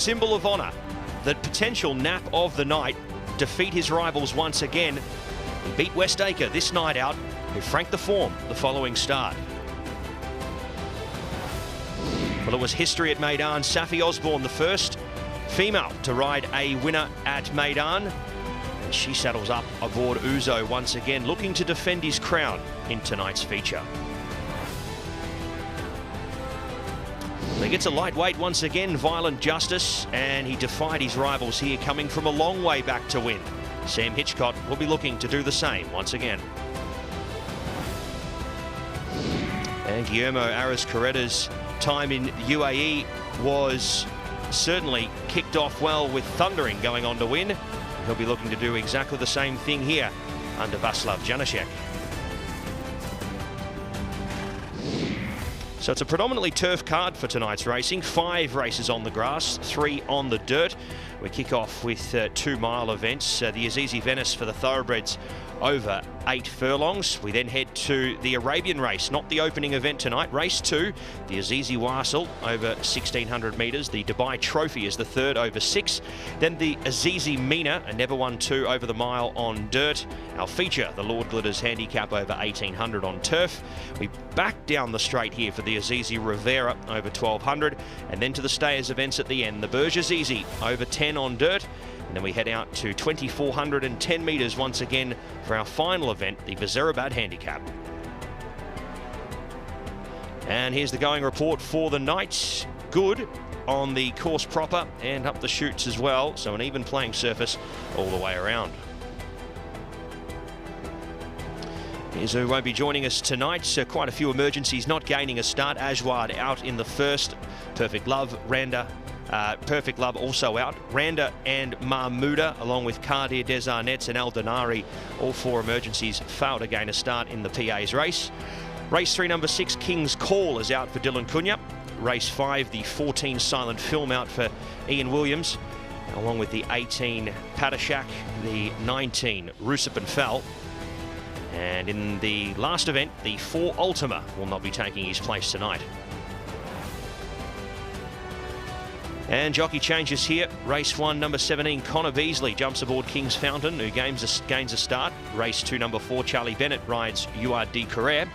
Symbol of honour, the potential nap of the night, defeat his rivals once again. He beat Westacre this night out, who franked the form the following start. Well, it was history at Meydan. Safi Osborne, the first female to ride a winner at Meydan. And she saddles up aboard Uzo once again, looking to defend his crown in tonight's feature. He gets a lightweight once again, Violent Justice, and he defied his rivals here, coming from a long way back to win. Sam Hitchcock will be looking to do the same once again. And Guillermo Aras Corretta's time in UAE was certainly kicked off well with thundering going on to win. He'll be looking to do exactly the same thing here under Vaslav Janacek. So it's a predominantly turf card for tonight's racing. 5 races on the grass, 3 on the dirt. We kick off with 2-mile events. The Azizi Venice for the thoroughbreds over 8 furlongs. We then head to the Arabian race, not the opening event tonight. Race 2, the Azizi Wasil over 1,600 metres. The Dubai Trophy is the third over 6. Then the Azizi Mina, a never won 2 over the mile on dirt. Our feature, the Lord Glitters Handicap over 1,800 on turf. We back down the straight here for the Azizi Rivera over 1,200. And then to the stayers events at the end, the Burj Azizi over 10 on dirt. And then we head out to 2,410 metres once again for our final event, the Vizierabad Handicap. And here's the going report for the night. Good on the course proper and up the chutes as well. So an even playing surface all the way around. Here's who won't be joining us tonight. So quite a few emergencies not gaining a start. Ajwad out in the first. Perfect Love, Randa. Perfect Love also out. Randa and Mahmuda, along with Kadir, Desarnets and Al Denari, all 4 emergencies failed to gain a start in the PA's race. Race 3, number 6, King's Call is out for Dylan Cunha. Race 5, the 14 Silent Film out for Ian Williams, along with the 18 Paddock, the 19 Rusip and Fell. And in the last event, the 4 Ultima will not be taking his place tonight. And jockey changes here. Race 1, number 17, Connor Beasley jumps aboard King's Fountain, who gains a start. Race 2, number 4, Charlie Bennett rides URD Carrere.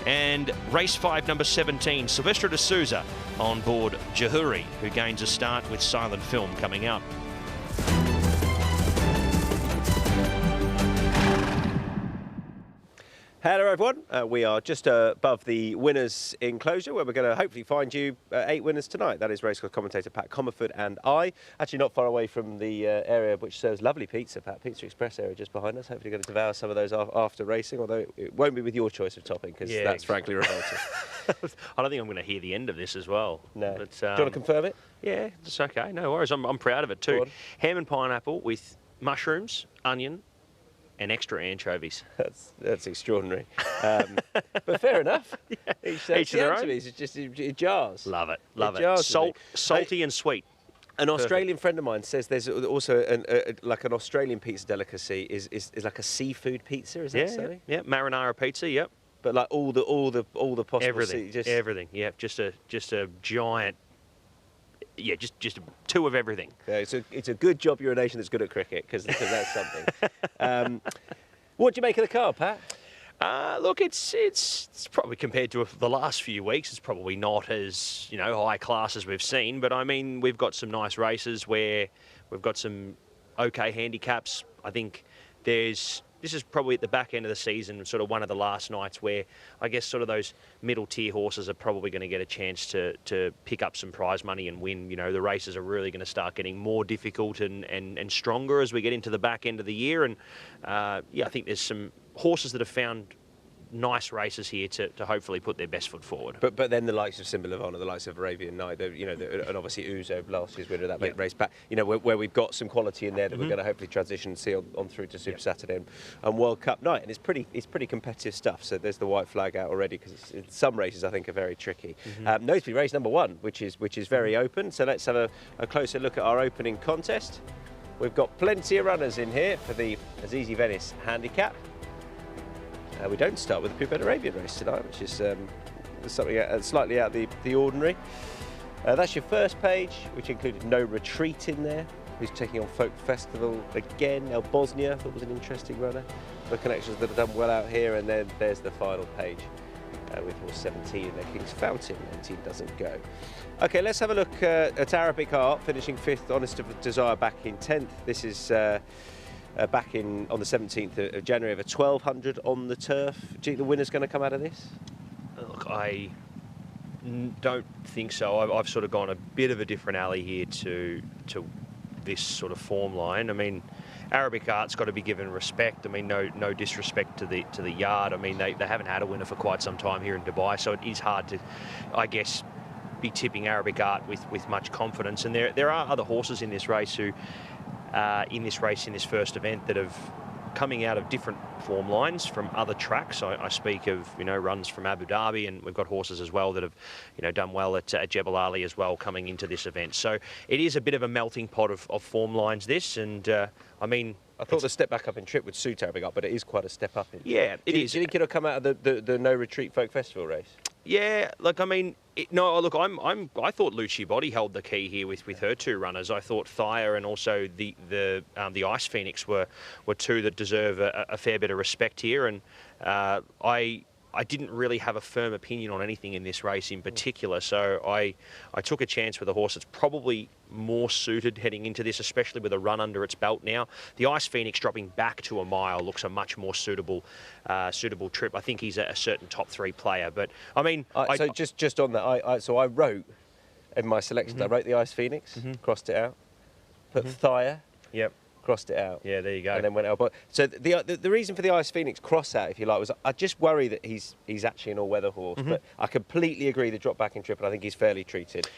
And race 5, number 17, Silvestre de Souza on board Jahuri, who gains a start with Silent Film coming out. Hello everyone, we are just above the winners enclosure where we're going to hopefully find you 8 winners tonight. That is racecourse commentator Pat Comerford and I. Actually not far away from the area which serves lovely pizza, Pat, Pizza Express area just behind us. Hopefully going to devour some of those after racing, although it won't be with your choice of topping because that's frankly revolting. I don't think I'm going to hear the end of this as well. No. But, do you want to confirm it? Yeah, it's okay, no worries. I'm proud of it too. Ham and pineapple with mushrooms, onion, and extra anchovies. That's extraordinary. But fair enough. Yeah. Each the anchovies, it's just it jars. Love it, love it. Salty and sweet. An Australian friend of mine says there's also like an Australian pizza delicacy is like a seafood pizza. Is that so? Yeah, marinara pizza. Yep. But like all the possible everything, everything. Yeah, just a giant. Yeah, just 2 of everything. Yeah, it's a good job you're a nation that's good at cricket because that's something. What do you make of the car, Pat? Look, it's probably compared to the last few weeks, it's probably not as high class as we've seen. But I mean, we've got some nice races where we've got some okay handicaps. I think this is probably at the back end of the season, sort of one of the last nights where I guess sort of those middle tier horses are probably going to get a chance to pick up some prize money and win. The races are really going to start getting more difficult and stronger as we get into the back end of the year. And yeah, I think there's some horses that have found nice races here to hopefully put their best foot forward. But then the likes of Symbol of Honour, the likes of Arabian Night, and obviously Uzo, last year's winner of that race back, where we've got some quality in there that we're going to hopefully transition and see on through to Super Saturday and World Cup night. And it's pretty competitive stuff. So there's the white flag out already because some races I think are very tricky. Notably race number 1, which is very open. So let's have a closer look at our opening contest. We've got plenty of runners in here for the Azizi Venice Handicap. We don't start with the Poupette Arabian race tonight, which is something slightly out of the ordinary. That's your first page, which included No Retreat in there, who's taking on Folk Festival again. El Bosnia, I thought was an interesting runner. The connections that have done well out here, and then there's the final page with horse 17 and King's Fountain. 18 doesn't go. Okay, let's have a look at Arabic Art, finishing 5th, Honest of Desire back in 10th. This is back in on the 17th of January of a 1200 on the turf. Do you think the winner's going to come out of this? Look, I don't think so. I've sort of gone a bit of a different alley here to this sort of form line. I mean, Arabic Art's got to be given respect. I mean, no disrespect to the yard. I mean, they haven't had a winner for quite some time here in Dubai, so it is hard to, I guess, be tipping Arabic Art with much confidence. And there are other horses in this race who, in this first event, that have coming out of different form lines from other tracks. I speak of, runs from Abu Dhabi, and we've got horses as well that have, done well at Jebel Ali as well coming into this event. So it is a bit of a melting pot of form lines, this, and I mean, I thought the step back up in trip would suit Arabic Art, but it is quite a step up. Yeah, it is. Do you think it'll come out of the No Retreat Folk Festival race? Yeah, look, I mean, no, look, I thought Lucci Body held the key here with her two runners. I thought Thaya and also the Ice Phoenix were two that deserve a fair bit of respect here, and I didn't really have a firm opinion on anything in this race in particular, so I took a chance with a horse that's probably more suited heading into this, especially with a run under its belt now. The Ice Phoenix dropping back to a mile looks a much more suitable trip. I think he's a certain top 3 player, but I mean... so just on that, I wrote in my selections, I wrote the Ice Phoenix, crossed it out, put Thaya, yep, crossed it out. Yeah, there you go. And then went out. So the reason for the Ice Phoenix cross out, if you like, was I just worry that he's actually an all-weather horse. But I completely agree the drop back in trip, and I think he's fairly treated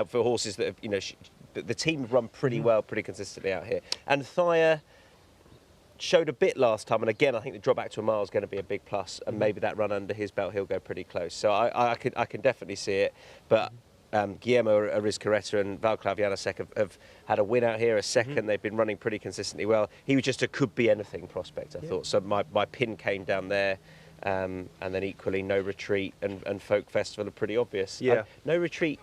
for horses that have, the team have run pretty well, pretty consistently out here. And Thaya showed a bit last time, and again, I think the drop back to a mile is going to be a big plus, and maybe that run under his belt, he'll go pretty close. So I can definitely see it, but. Guillermo Arizcareta and Václav Janasek have had a win out here, a second. They've been running pretty consistently well. He was just a could-be-anything prospect, I thought. So my pin came down there, and then equally No Retreat and Folk Festival are pretty obvious. Yeah. No Retreat,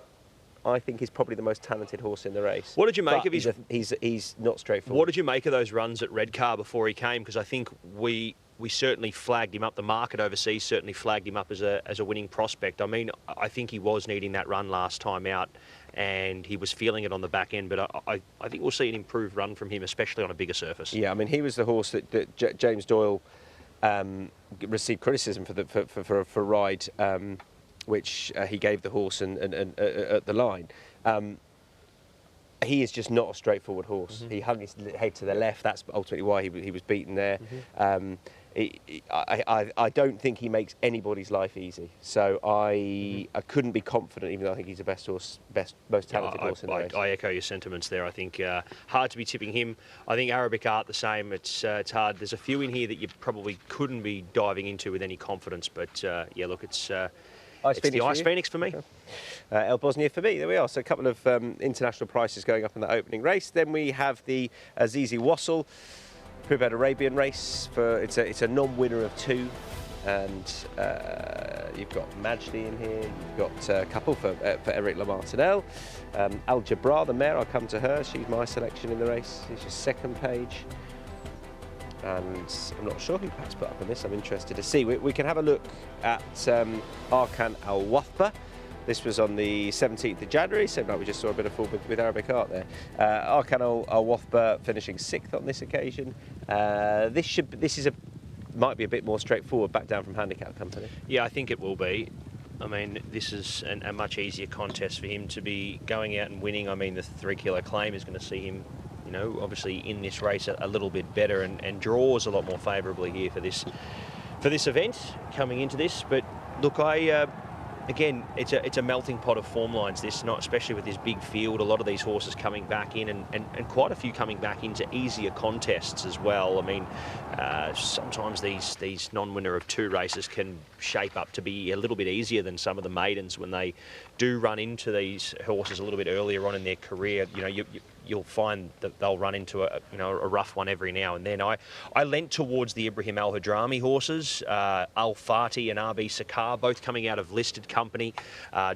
I think, is probably the most talented horse in the race. What did you make of his... He's not straightforward. What did you make of those runs at Redcar before he came? Because I think we certainly flagged him up. The market overseas certainly flagged him up as a winning prospect. I mean, I think he was needing that run last time out, and he was feeling it on the back end. But I think we'll see an improved run from him, especially on a bigger surface. Yeah, I mean, he was the horse that James Doyle received criticism for ride, which he gave the horse and at the line. He is just not a straightforward horse. He hung his head to the left. That's ultimately why he was beaten there. I don't think he makes anybody's life easy. So I couldn't be confident, even though I think he's the best, most talented horse in the race. I echo your sentiments there. I think hard to be tipping him. I think Arabic Art the same. It's hard. There's a few in here that you probably couldn't be diving into with any confidence. But yeah, look, it's the Ice Phoenix for me. Okay. El Bosnia for me. There we are. So a couple of international prices going up in that opening race. Then we have the Azizi Wassel Pribad Arabian race. It's a non-winner of 2, and you've got Majdi in here. You've got a couple for Eric Lamartinel. Al Jabra, the mare. I'll come to her. She's my selection in the race. It's your second page. And I'm not sure who Pat's put up on this. I'm interested to see. We can have a look at Arkan Al Wathba. This was on the 17th of January, so like we just saw a bit of form with Arabic Art there. Arkan Al Wathba finishing 6th on this occasion. This might be a bit more straightforward, back down from handicap company. Yeah, I think it will be. I mean, this is a much easier contest for him to be going out and winning. I mean, the 3 kilo claim is going to see him, obviously in this race a little bit better, and draws a lot more favourably here for this event coming into this. But look, again, it's a melting pot of form lines, this, not especially with this big field. A lot of these horses coming back in, and quite a few coming back into easier contests as well. I mean, sometimes these non-winner of 2 races can shape up to be a little bit easier than some of the maidens when they do run into these horses a little bit earlier on in their career. You know, you'll find that they'll run into a rough one every now and then. I leant towards the Ibrahim Al Hadrami horses, Al Fati and RB Sakar, both coming out of listed company,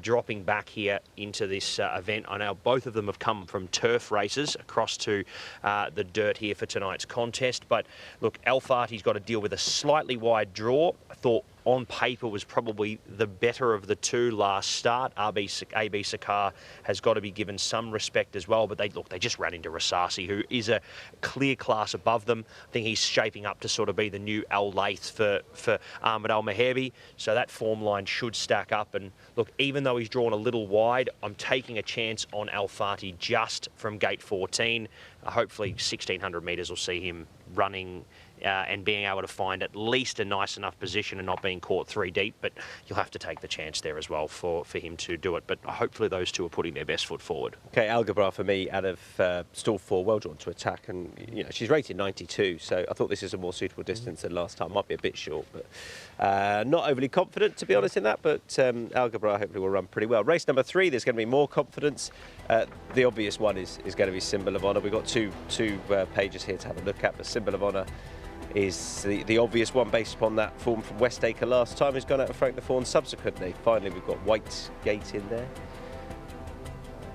dropping back here into this event. I know both of them have come from turf races across to the dirt here for tonight's contest. But look, Al Fati's got to deal with a slightly wide draw. I thought on paper was probably the better of the two last start. AB Sakar has got to be given some respect as well, but they just ran into Rasasi, who is a clear class above them. I think he's shaping up to sort of be the new Al Laith for Ahmed Al Mahebi, so that form line should stack up. And look, even though he's drawn a little wide, I'm taking a chance on Al Fati just from gate 14. Hopefully 1,600 metres will see him running and being able to find at least a nice enough position and not being caught 3 deep, but you'll have to take the chance there as well for him to do it. But hopefully those two are putting their best foot forward. Okay, Algebra for me out of stall 4, well drawn to attack, and you know she's rated 92, so I thought this is a more suitable distance than last time. Might be a bit short, but not overly confident to be honest in that. But Algebra hopefully will run pretty well. Race number 3, there's going to be more confidence. The obvious one is going to be Symbol of Honour. We've got two pages here to have a look at, but Symbol of Honour is the obvious one based upon that form from Westacre last time. He's gone out of Frank the Fawn subsequently. Finally, we've got White Gate in there,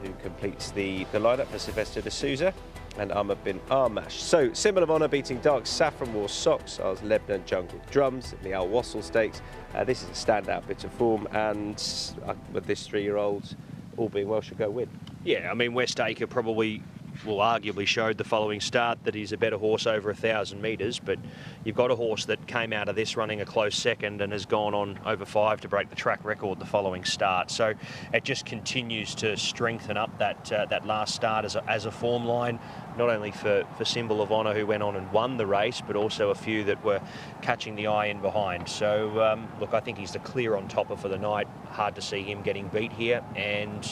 who completes the lineup for Sylvester de Souza and Ahmed bin Armash. So, Symbol of Honour beating Dark Saffron War Socks, Ours Lebanon Jungle Drums in the Al Wassel Stakes. This is a standout bit of form, and with this 3-year-old, all being well, should go win. Yeah, I mean, Westacre probably arguably showed the following start that he's a better horse over 1,000 metres, but you've got a horse that came out of this running a close second and has gone on over 5 to break the track record the following start. So it just continues to strengthen up that last start as a form line, not only for Symbol of Honour, who went on and won the race, but also a few that were catching the eye in behind. So look, I think he's the clear on topper for the night. Hard to see him getting beat here, and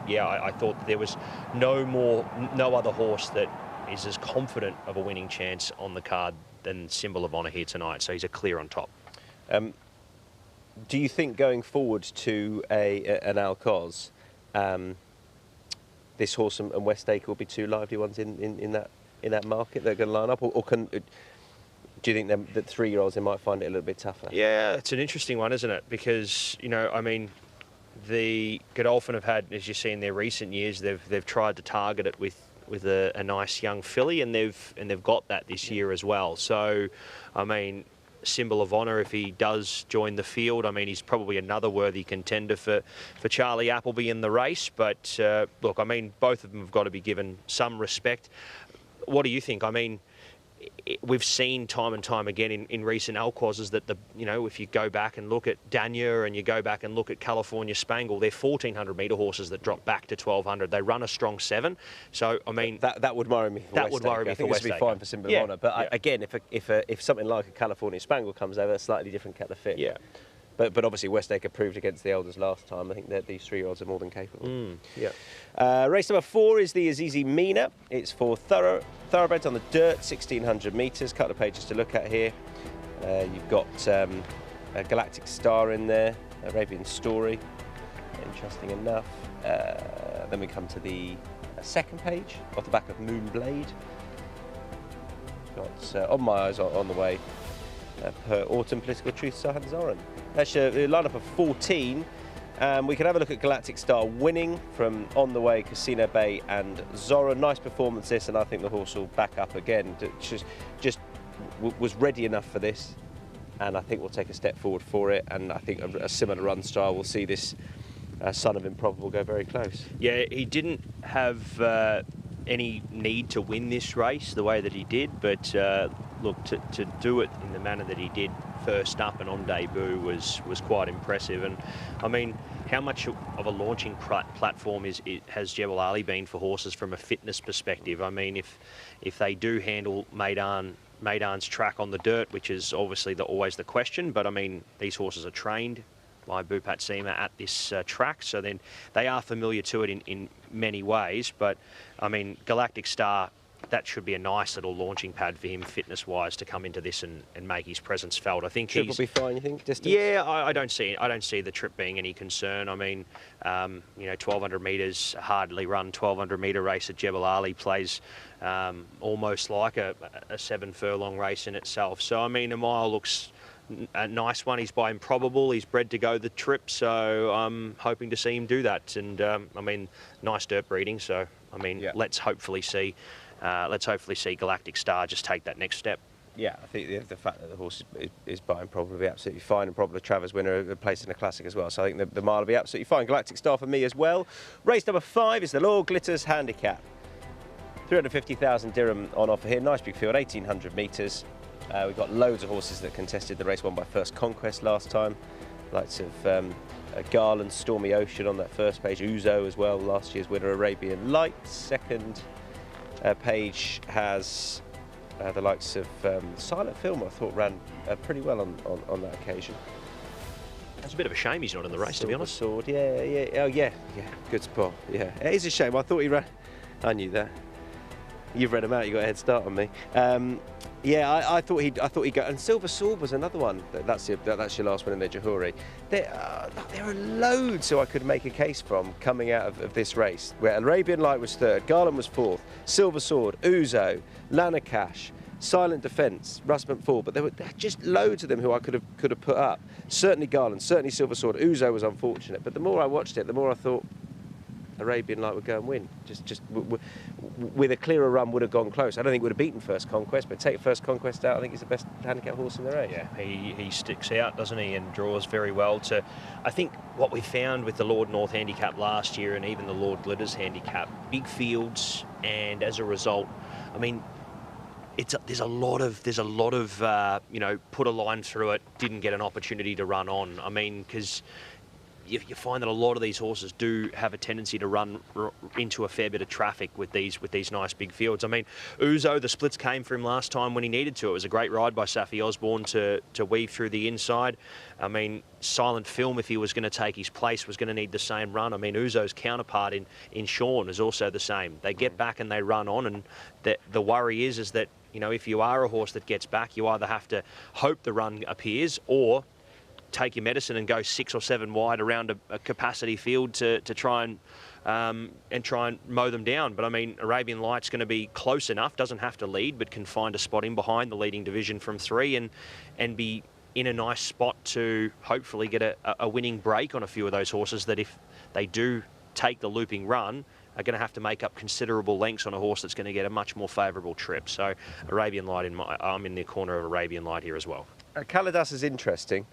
yeah, I thought that there was no other horse that is as confident of a winning chance on the card than Symbol of Honour here tonight. So he's a clear on top. Do you think going forward to an Alcoz, this horse and Westacre will be two lively ones in that market that are going to line up, or do you think that 3-year-olds, they might find it a little bit tougher? Yeah, it's an interesting one, isn't it? Because, you know, I mean, the Godolphin have had, as you see in their recent years, they've tried to target it with a nice young filly, and they've got that this year as well. So, I mean, Symbol of Honour, if he does join the field, I mean, he's probably another worthy contender for Charlie Appleby in the race. But look, I mean, both of them have got to be given some respect. What do you think? I mean, we've seen time and time again in recent Alcozes that if you go back and look at Dania and you go back and look at California Spangle, they're 1,400 metre horses that drop back to 1,200. They run a strong 7. So I mean, that would worry me. I think this would be fine for Symbol of Honour. But again, if something like a California Spangle comes over, a slightly different kettle of fish. Yeah. But obviously Westacre proved against the elders last time. I think that these 3-year-olds are more than capable. Race number 4 is the Azizi Mina. It's for thoroughbreds on the dirt, 1,600 metres. Couple of pages to look at here. You've got a Galactic Star in there, Arabian Story, interesting enough. Then we come to the second page, off the back of Moonblade. Got On My Eyes on the way. Per Autumn Political Truth, Sahan Zoran. That's a lineup of 14. We can have a look at Galactic Star winning from On the Way, Casino Bay and Zora. Nice performance this, and I think the horse will back up again. Just was ready enough for this, and I think we'll take a step forward for it. And I think a similar run style will see this Son of Improbable go very close. Yeah, he didn't have any need to win this race the way that he did, but look, to do it in the manner that he did first up and on debut was quite impressive. And I mean, how much of a launching platform has Jebel Ali been for horses from a fitness perspective? I mean, if they do handle Meydan's track on the dirt, which is obviously always the question, but I mean, these horses are trained by Bupat Sema at this track, so then they are familiar to it in many ways. But I mean, Galactic Star that should be a nice little launching pad for him, fitness-wise, to come into this and make his presence felt. I think Trip will be fine, you think, distance? Yeah, I don't see the trip being any concern. I mean, 1,200 metres, hardly run 1,200 metre race at Jebel Ali plays almost like a 7 furlong race in itself. So, I mean, a mile looks a nice one. He's by improbable. He's bred to go the trip, so I'm hoping to see him do that. And I mean, nice dirt breeding. So, I mean, let's hopefully see Galactic Star just take that next step. Yeah, I think the fact that the horse is by improbable will be absolutely fine, and probably Travers winner a place in the Classic as well. So I think the mile will be absolutely fine. Galactic Star for me as well. Race number 5 is the Lord Glitters Handicap. 350,000 dirham on offer here. Nice big field, 1,800 metres. We've got loads of horses that contested the race, won by First Conquest last time. Likes of Garland, Stormy Ocean on that first page. Uzo as well, last year's winner, Arabian Light. Second page has the likes of Silent Film, I thought ran pretty well on that occasion. It's a bit of a shame he's not in the race, to be honest. Sword, yeah, good spot. Yeah, it is a shame. I thought he ran. I knew that. You've read him out. You got a head start on me. Yeah, I thought he'd go. And Silver Sword was another one. That's your last one in the Johuri. There are loads who I could make a case from coming out of this race. Where Arabian Light was 3rd, Garland was 4th, Silver Sword, Uzo, Lanakash, Silent Defence, Rusman 4. But there were just loads of them who I could have put up. Certainly Garland, certainly Silver Sword. Uzo was unfortunate. But the more I watched it, the more I thought Arabian Light would go and win. Just with a clearer run would have gone close. I don't think would have beaten First Conquest, but take First Conquest out, I think he's the best handicap horse in the race. Yeah, he sticks out, doesn't he, and draws very well. I think what we found with the Lord North Handicap last year, and even the Lord Glitters Handicap, big fields, and as a result, I mean, there's a lot of put a line through it, didn't get an opportunity to run on. I mean, because you find that a lot of these horses do have a tendency to run into a fair bit of traffic with these nice big fields. I mean, Uzo, the splits came for him last time when he needed to. It was a great ride by Safi Osborne to weave through the inside. I mean, Silent Film, if he was going to take his place, was going to need the same run. I mean, Uzo's counterpart in Sean is also the same. They get back and they run on, and the worry is that, if you are a horse that gets back, you either have to hope the run appears or take your medicine and go 6 or 7 wide around a capacity field to try and mow them down. But I mean, Arabian Light's going to be close enough, doesn't have to lead, but can find a spot in behind the leading division from 3 and be in a nice spot to hopefully get a winning break on a few of those horses that, if they do take the looping run, are going to have to make up considerable lengths on a horse that's going to get a much more favourable trip. So Arabian Light, I'm in the corner of Arabian Light here as well. Kaladas is interesting,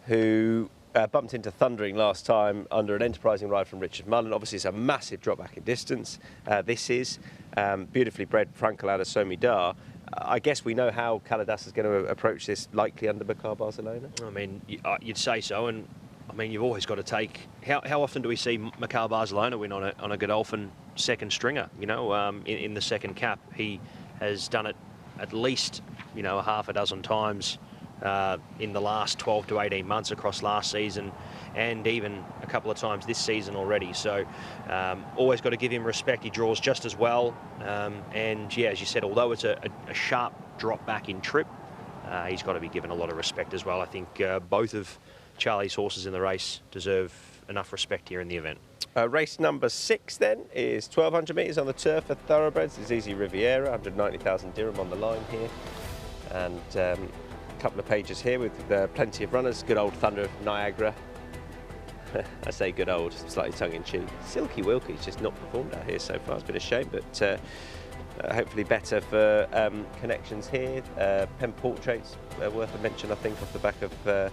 who bumped into Thundering last time under an enterprising ride from Richard Mullen. Obviously, it's a massive drop back in distance. This is beautifully bred Frankel out of Somidar. I guess we know how Kaladas is going to approach this, likely under Makar Barcelona. I mean, you'd say so, and I mean, you've always got to take. How often do we see Makar Barcelona win on a Godolphin second stringer? In the second cap, he has done it at least a half a dozen times in the last 12 to 18 months across last season, and even a couple of times this season already. So always got to give him respect. He draws just as well, and yeah, as you said, although it's a sharp drop back in trip, he's got to be given a lot of respect as well. I think both of Charlie's horses in the race deserve enough respect here in the event. Race number 6 then is 1,200 metres on the turf for thoroughbreds. It's Easy Riviera, 190,000 dirham on the line here, and couple of pages here with plenty of runners. Good old Thunder of Niagara. I say good old, slightly tongue-in-cheek. Silky Wilkie's just not performed out here so far. It's been a shame, but hopefully better for connections here. Pen Portraits, worth a mention, I think, off the back of a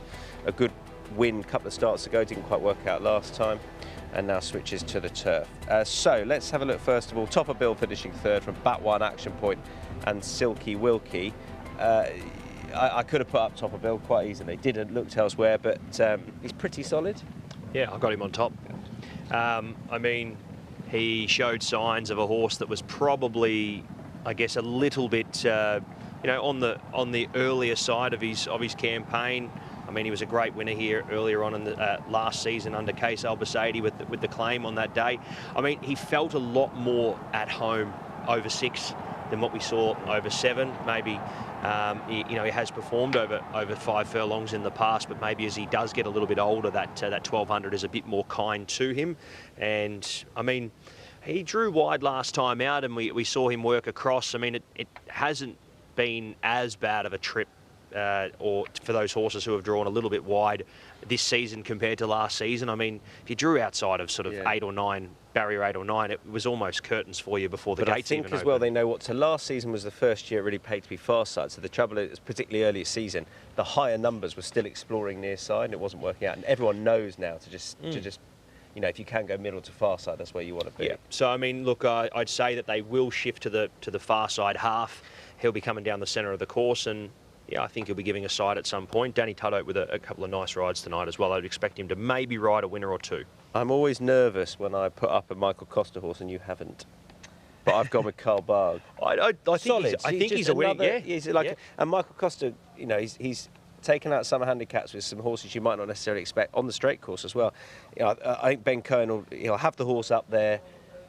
good win a couple of starts ago. Didn't quite work out last time, and now switches to the turf. So let's have a look first of all. Top of bill finishing 3rd from Batwan, Action Point and Silky Wilkie. I could have put up Top of bill quite easily. Didn't, looked elsewhere, but he's pretty solid. Yeah, I got him on top. I mean, he showed signs of a horse that was probably, I guess, a little bit, on the earlier side of his campaign. I mean, he was a great winner here earlier on in the last season under Case Albacete with the claim on that day. I mean, he felt a lot more at home over 6 than what we saw over 7. Maybe he has performed over 5 furlongs in the past, but maybe as he does get a little bit older, that 1200 is a bit more kind to him. And I mean, he drew wide last time out, and we saw him work across. I mean, it hasn't been as bad of a trip or for those horses who have drawn a little bit wide this season compared to last season. I mean, if you drew outside of sort of 8 or 9, barrier 8 or 9, it was almost curtains for you before the gates even opened. I think as well they know what. So last season was the first year it really paid to be far side. So the trouble is, particularly early season, the higher numbers were still exploring near side, and it wasn't working out. And everyone knows now to just if you can go middle to far side, that's where you want to be. Yeah. So I mean, look, I'd say that they will shift to the far side half. He'll be coming down the centre of the course, and yeah, I think he'll be giving a side at some point. Danny Tudhope with a couple of nice rides tonight as well. I'd expect him to maybe ride a winner or 2. I'm always nervous when I put up a Michael Costa horse and you haven't. But I've gone with Carl Barg. I think he's a winner. Yeah, he's and Michael Costa, he's taken out some handicaps with some horses you might not necessarily expect on the straight course as well. I think Ben Cohen he'll have the horse up there.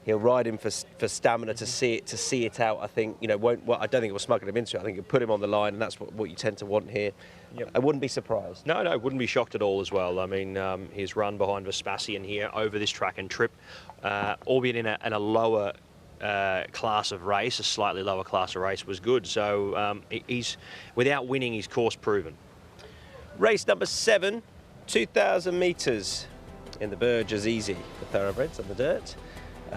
He'll ride him for stamina to see it out. I think I don't think it will smuggle him into it. I think he'll put him on the line, and that's what you tend to want here. Yep. I wouldn't be surprised. No, wouldn't be shocked at all as well. I mean, his run behind Vespasian here over this track and trip, albeit in a lower class of race, a slightly lower class of race, was good. So he's without winning, he's course proven. Race number 7, 2,000 metres in the Burj Azizi, the thoroughbreds on the dirt.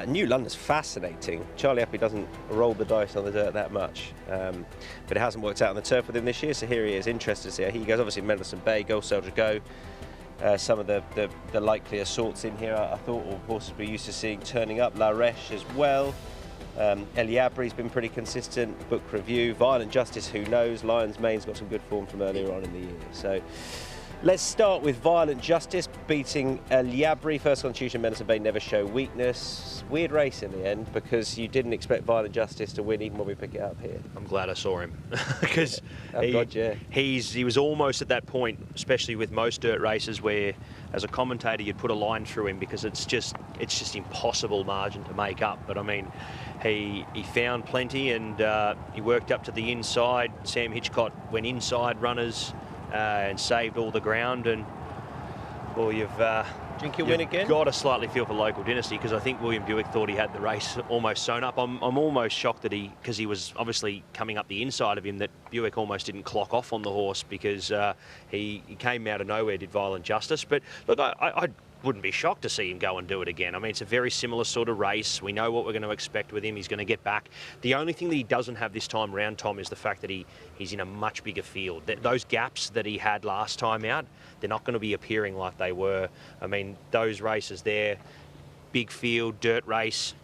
New London's fascinating. Charlie Appy doesn't roll the dice on the dirt that much, but it hasn't worked out on the turf with him this year, so here he is. Interested to see how he goes. Obviously, Mendelssohn Bay, Gold Soldier Go, some of the likelier sorts in here I thought, or horses we're used to seeing turning up. La Reche as well. Eliabri's been pretty consistent. Book Review, Violent Justice, who knows? Lion's Mane's got some good form from earlier on in the year. So let's start with Violent Justice beating Eliabri. First Constitution, Mendelssohn Bay never show weakness. Weird race in the end because you didn't expect Violent Justice to win even when we pick it up here. I'm glad I saw him because he was almost at that point, especially with most dirt races, where as a commentator you'd put a line through him because it's just impossible margin to make up. But I mean, he found plenty, and he worked up to the inside. Sam Hitchcock went inside runners and saved all the ground, and well, you've win again? Got to slightly feel for Local Dynasty because I think William Buick thought he had the race almost sewn up. I'm almost shocked that because he was obviously coming up the inside of him, that Buick almost didn't clock off on the horse because he came out of nowhere, did Violent Justice. But look, I wouldn't be shocked to see him go and do it again. I mean, it's a very similar sort of race. We know what we're going to expect with him. He's going to get back. The only thing that he doesn't have this time round, Tom, is the fact that he's in a much bigger field. Those gaps that he had last time out, they're not going to be appearing like they were. I mean, those races there, big field, dirt race,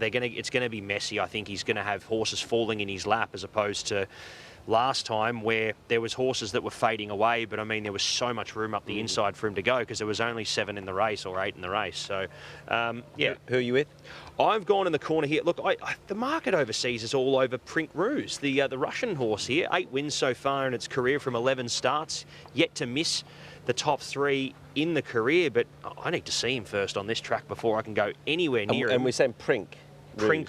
it's going to be messy. I think he's going to have horses falling in his lap as opposed to last time where there was horses that were fading away, but I mean there was so much room up the inside for him to go because there was only 7 in the race or 8 in the race. So yeah. Who are you with? I've gone in the corner here. Look, the market overseas is all over Prink Rouge, the Russian horse here. 8 wins so far in its career from 11 starts, yet to miss the top 3 in the career, but I need to see him first on this track before I can go anywhere near him. And we're saying Prink.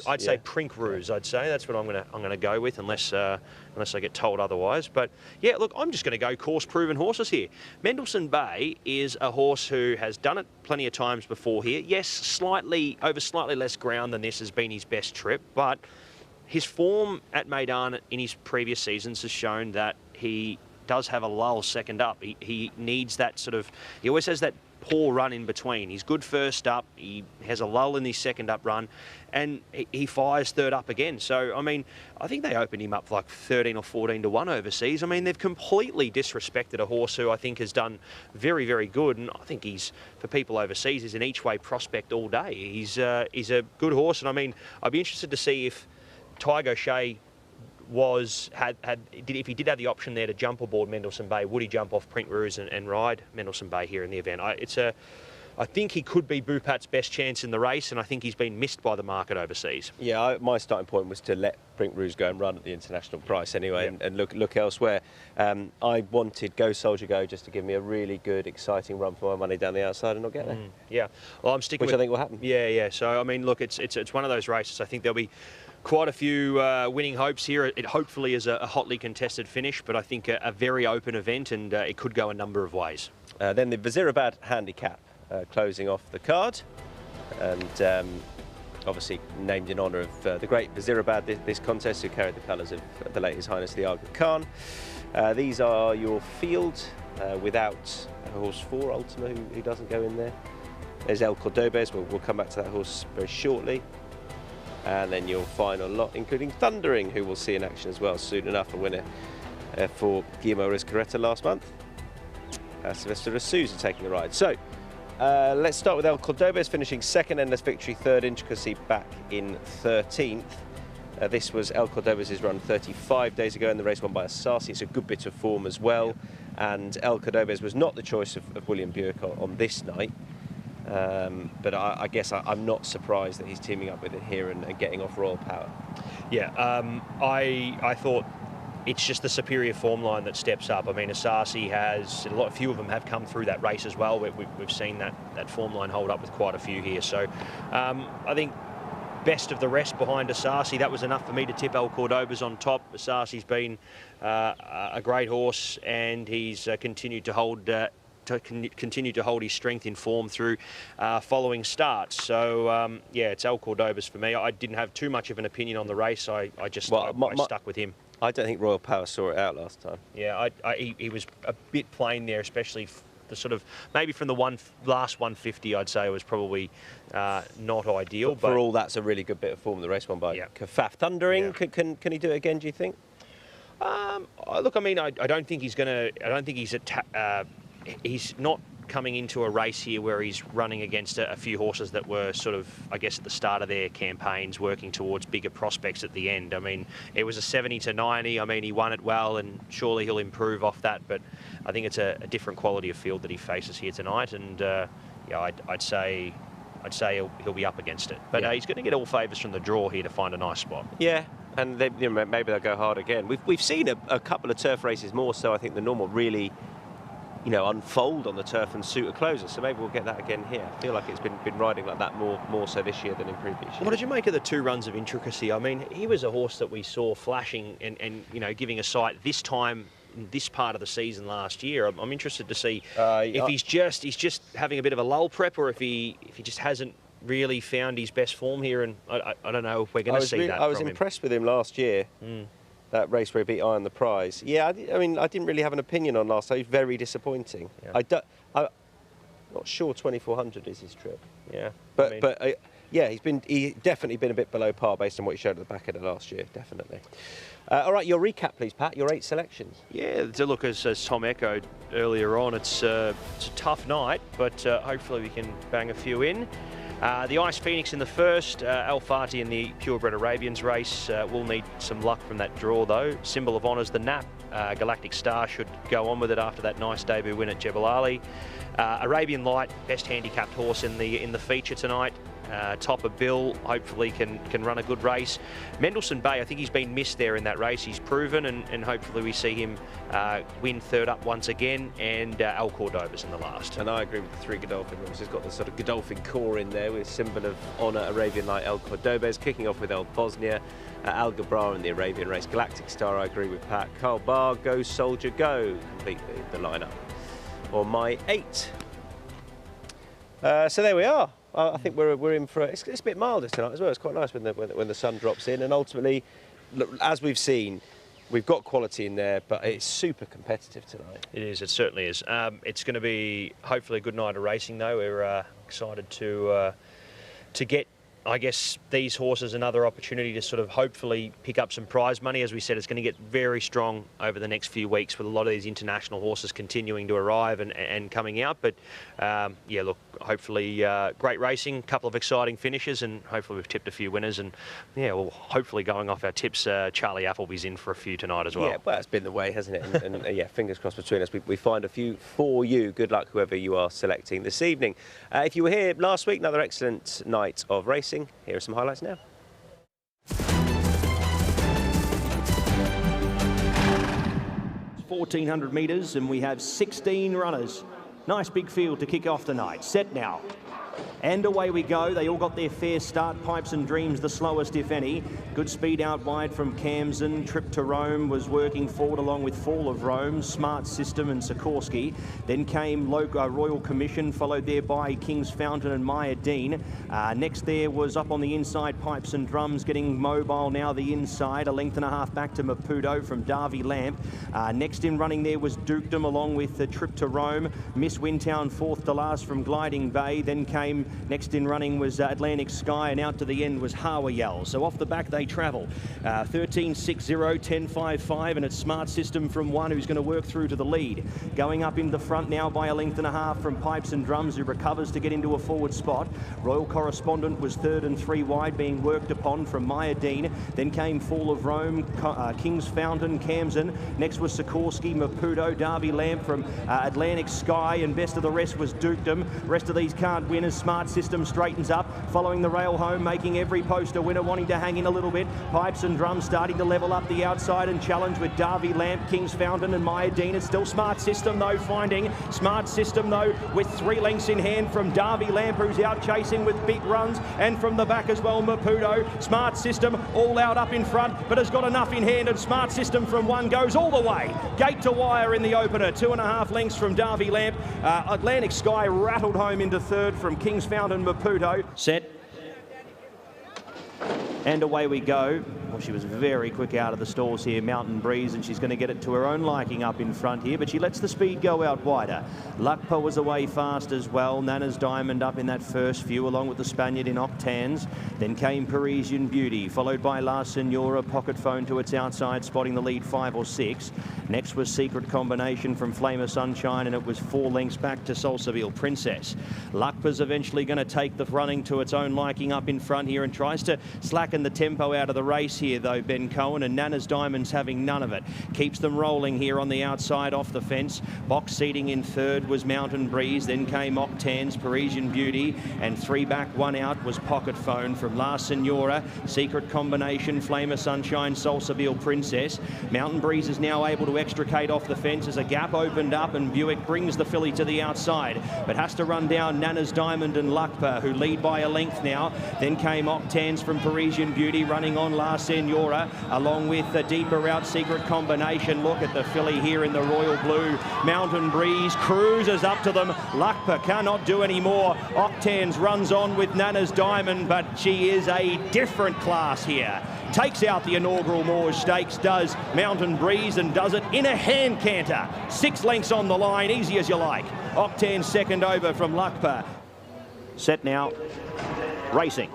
I'd say Prink Rouge. I'd say that's what I'm gonna go with, unless I get told otherwise. But yeah, look, I'm just going to go course-proven horses here. Mendelssohn Bay is a horse who has done it plenty of times before here. Yes, slightly less ground than this has been his best trip, but his form at Meydan in his previous seasons has shown that he does have a lull second up. He needs that sort of. He always has that poor run in between. He's good first up, he has a lull in his second up run, and he fires third up again. So, I mean, I think they opened him up like 13 or 14 to 1 overseas. I mean, they've completely disrespected a horse who I think has done very, very good, and I think he's, for people overseas, is an each-way prospect all day. He's a good horse, and I mean, I'd be interested to see if Tiger Shea if he did have the option there to jump aboard Mendelssohn Bay, would he jump off Prink Rouge and ride Mendelssohn Bay here in the event? I think he could be Bupat's best chance in the race, and I think he's been missed by the market overseas. Yeah, my starting point was to let Prink Rouge go and run at the international price anyway, yep. and look elsewhere. I wanted Go Soldier Go just to give me a really good, exciting run for my money down the outside and not get there. Yeah, well, I'm sticking I think will happen. Yeah. So, I mean, look, it's one of those races. I think there'll be quite a few winning hopes here. It hopefully is a hotly contested finish, but I think a very open event, and it could go a number of ways. Then the Vizirabad handicap closing off the card, and obviously named in honour of the great Vizirabad, this contest, who carried the colours of the late His Highness the Aga Khan. These are your field without horse 4, Ultima, who doesn't go in there. There's El Cordobes, we'll come back to that horse very shortly. And then your final lot, including Thundering, who we'll see in action as well soon enough, a winner for Guillermo Riscareta last month. Sylvester D'Souza taking the ride. So let's start with El Cordobes, finishing second, Endless Victory third, Intricacy back in 13th. This was El Cordobes' run 35 days ago, and the race won by Asasi. It's a good bit of form as well. And El Cordobes was not the choice of William Buick on this night. But I guess I'm not surprised that he's teaming up with it here and getting off Royal Power. Yeah, I thought it's just the superior form line that steps up. I mean, Asasi has, a few of them have come through that race as well. We've seen that form line hold up with quite a few here. So I think best of the rest behind Asasi. That was enough for me to tip El Cordobes on top. Asasi's been a great horse, and he's continued to hold his strength in form through following starts. So yeah, it's El Cordobes for me. I didn't have too much of an opinion on the race. I stuck with him. I don't think Royal Power saw it out last time. Yeah, he was a bit plain there, especially the sort of, maybe from the last 150, I'd say it was probably not ideal. But for all, that's a really good bit of form. The race won by Kafaf. Thundering, can he do it again, do you think? Look, I mean, I don't think he's going to. I don't think he's not coming into a race here where he's running against a few horses that were sort of, I guess, at the start of their campaigns, working towards bigger prospects at the end. I mean, it was a 70 to 90. I mean, he won it well, and surely he'll improve off that. But I think it's a different quality of field that he faces here tonight, and yeah, I'd say he'll be up against it. But he's going to get all favours from the draw here to find a nice spot. Yeah. And maybe they'll go hard again. We've seen a couple of turf races more so, I think, the normal really, unfold on the turf and suit a closer. So maybe we'll get that again here. I feel like it's been riding like that more so this year than in previous years. What did you make of the 2 runs of Intricacy? I mean, he was a horse that we saw flashing and giving a sight this time in this part of the season last year. I'm interested to see if he's just having a bit of a lull prep, or if he just hasn't really found his best form here, and I don't know if we're going to see that. I was impressed with him last year. That race where he beat Iron the Prize. Yeah, I mean, I didn't really have an opinion on last time. He's very disappointing. Yeah. I'm not sure 2400 is his trip. Yeah, yeah, he's definitely been a bit below par based on what he showed at the back end of last year. Definitely. All right, your recap, please, Pat. Your 8 selections. Yeah, to look, as Tom echoed earlier on, it's a tough night, but hopefully we can bang a few in. The Ice Phoenix in the first, Al Fati in the Purebred Arabians race. We'll need some luck from that draw, though. Symbol of Honour's the Nap. Galactic Star should go on with it after that nice debut win at Jebel Ali. Arabian Light, best handicapped horse in the feature tonight. Topper Bill hopefully can run a good race. Mendelssohn Bay, I think he's been missed there in that race. He's proven, and hopefully we see him win third up once again, and El Cordobes in the last. And I agree with the 3 Godolphin rules. He's got the sort of Godolphin core in there with Symbol of Honour, Arabian Light, El Cordobes, kicking off with El Bosnia, Al Gabrar in the Arabian race. Galactic Star, I agree with Pat. Carl Barr, Go Soldier Go, complete the lineup. Or my 8. So there we are. I think we're in for it's a bit milder tonight as well. It's quite nice when the sun drops in, and ultimately, as we've seen, we've got quality in there, but it's super competitive tonight. It is. It certainly is. It's going to be hopefully a good night of racing, though. We're excited to get, I guess, these horses another opportunity to sort of hopefully pick up some prize money. As we said, it's going to get very strong over the next few weeks with a lot of these international horses continuing to arrive and coming out. But yeah, look, hopefully great racing, a couple of exciting finishes, and hopefully we've tipped a few winners. And yeah, well, hopefully going off our tips, Charlie Appleby's in for a few tonight as well. Yeah, well, it's been the way, hasn't it? And yeah, fingers crossed between us. We find a few for you. Good luck, whoever you are selecting this evening. If you were here last week, another excellent night of racing. Here are some highlights now. 1,400 metres and we have 16 runners. Nice big field to kick off the night. Set now. And away we go. They all got their fair start. Pipes and Dreams, the slowest, if any. Good speed out wide from Camden. Trip to Rome was working forward along with Fall of Rome, Smart System and Sikorsky. Then came Royal Commission, followed there by King's Fountain and Meydan. Next there was up on the inside, Pipes and Drums, getting mobile now the inside. A length and a half back to Maputo from Darby Lamp. Next in running there was Dukedom along with the Trip to Rome. Miss Wintown fourth to last from Gliding Bay. Then came next in running was Atlantic Sky, and out to the end was Hawayel. So off the back they travel. 13.60, 10.55, and it's Smart System from one who's going to work through to the lead. Going up in the front now by a length and a half from Pipes and Drums, who recovers to get into a forward spot. Royal Correspondent was third and 3 wide, being worked upon from Meydan. Then came Fall of Rome, King's Fountain, Camden. Next was Sikorsky, Maputo, Darby Lamp from Atlantic Sky, and best of the rest was Dukedom. Rest of these can't win as Smart System straightens up, following the rail home, making every post a winner, wanting to hang in a little bit. Pipes and Drums starting to level up the outside and challenge with Darby Lamp, King's Fountain and Meydan. It's still Smart System though, finding Smart System though with 3 lengths in hand from Darby Lamp, who's out chasing with big runs, and from the back as well Maputo. Smart System all out up in front, but has got enough in hand, and Smart System from one goes all the way. Gate to wire in the opener, 2.5 lengths from Darby Lamp. Atlantic Sky rattled home into third from King's Fountain, Maputo. Set. And away we go. Well, she was very quick out of the stalls here, Mountain Breeze, and she's going to get it to her own liking up in front here, but she lets the speed go out wider. Luckpa was away fast as well. Nana's Diamond up in that first few, along with the Spaniard in Octans. Then came Parisian Beauty, followed by La Senora, Pocket Phone to its outside, spotting the lead 5 or 6. Next was Secret Combination from Flame of Sunshine, and it was 4 lengths back to Salsaville Princess. Luckpa's eventually going to take the running to its own liking up in front here and tries to slacken the tempo out of the race here though, Ben Cohen, and Nana's Diamond's having none of it. Keeps them rolling here on the outside off the fence. Box seating in third was Mountain Breeze, then came Octans, Parisian Beauty, and 3 back, 1 out was Pocket Phone from La Senora, Secret Combination, Flame of Sunshine, Salsaville Princess. Mountain Breeze is now able to extricate off the fence as a gap opened up, and Buick brings the filly to the outside, but has to run down Nana's Diamond and Luckpa, who lead by a length now. Then came Octans from Parisian Beauty, running on La Senora, along with the deeper route Secret Combination. Look at the filly here in the royal blue. Mountain Breeze cruises up to them. Luckpa cannot do any more. Octans runs on with Nana's Diamond, but she is a different class here. Takes out the inaugural Moors Stakes, does Mountain Breeze, and does it in a hand canter. 6 lengths on the line, easy as you like. Octans second over from Luckpa. Set now, racing.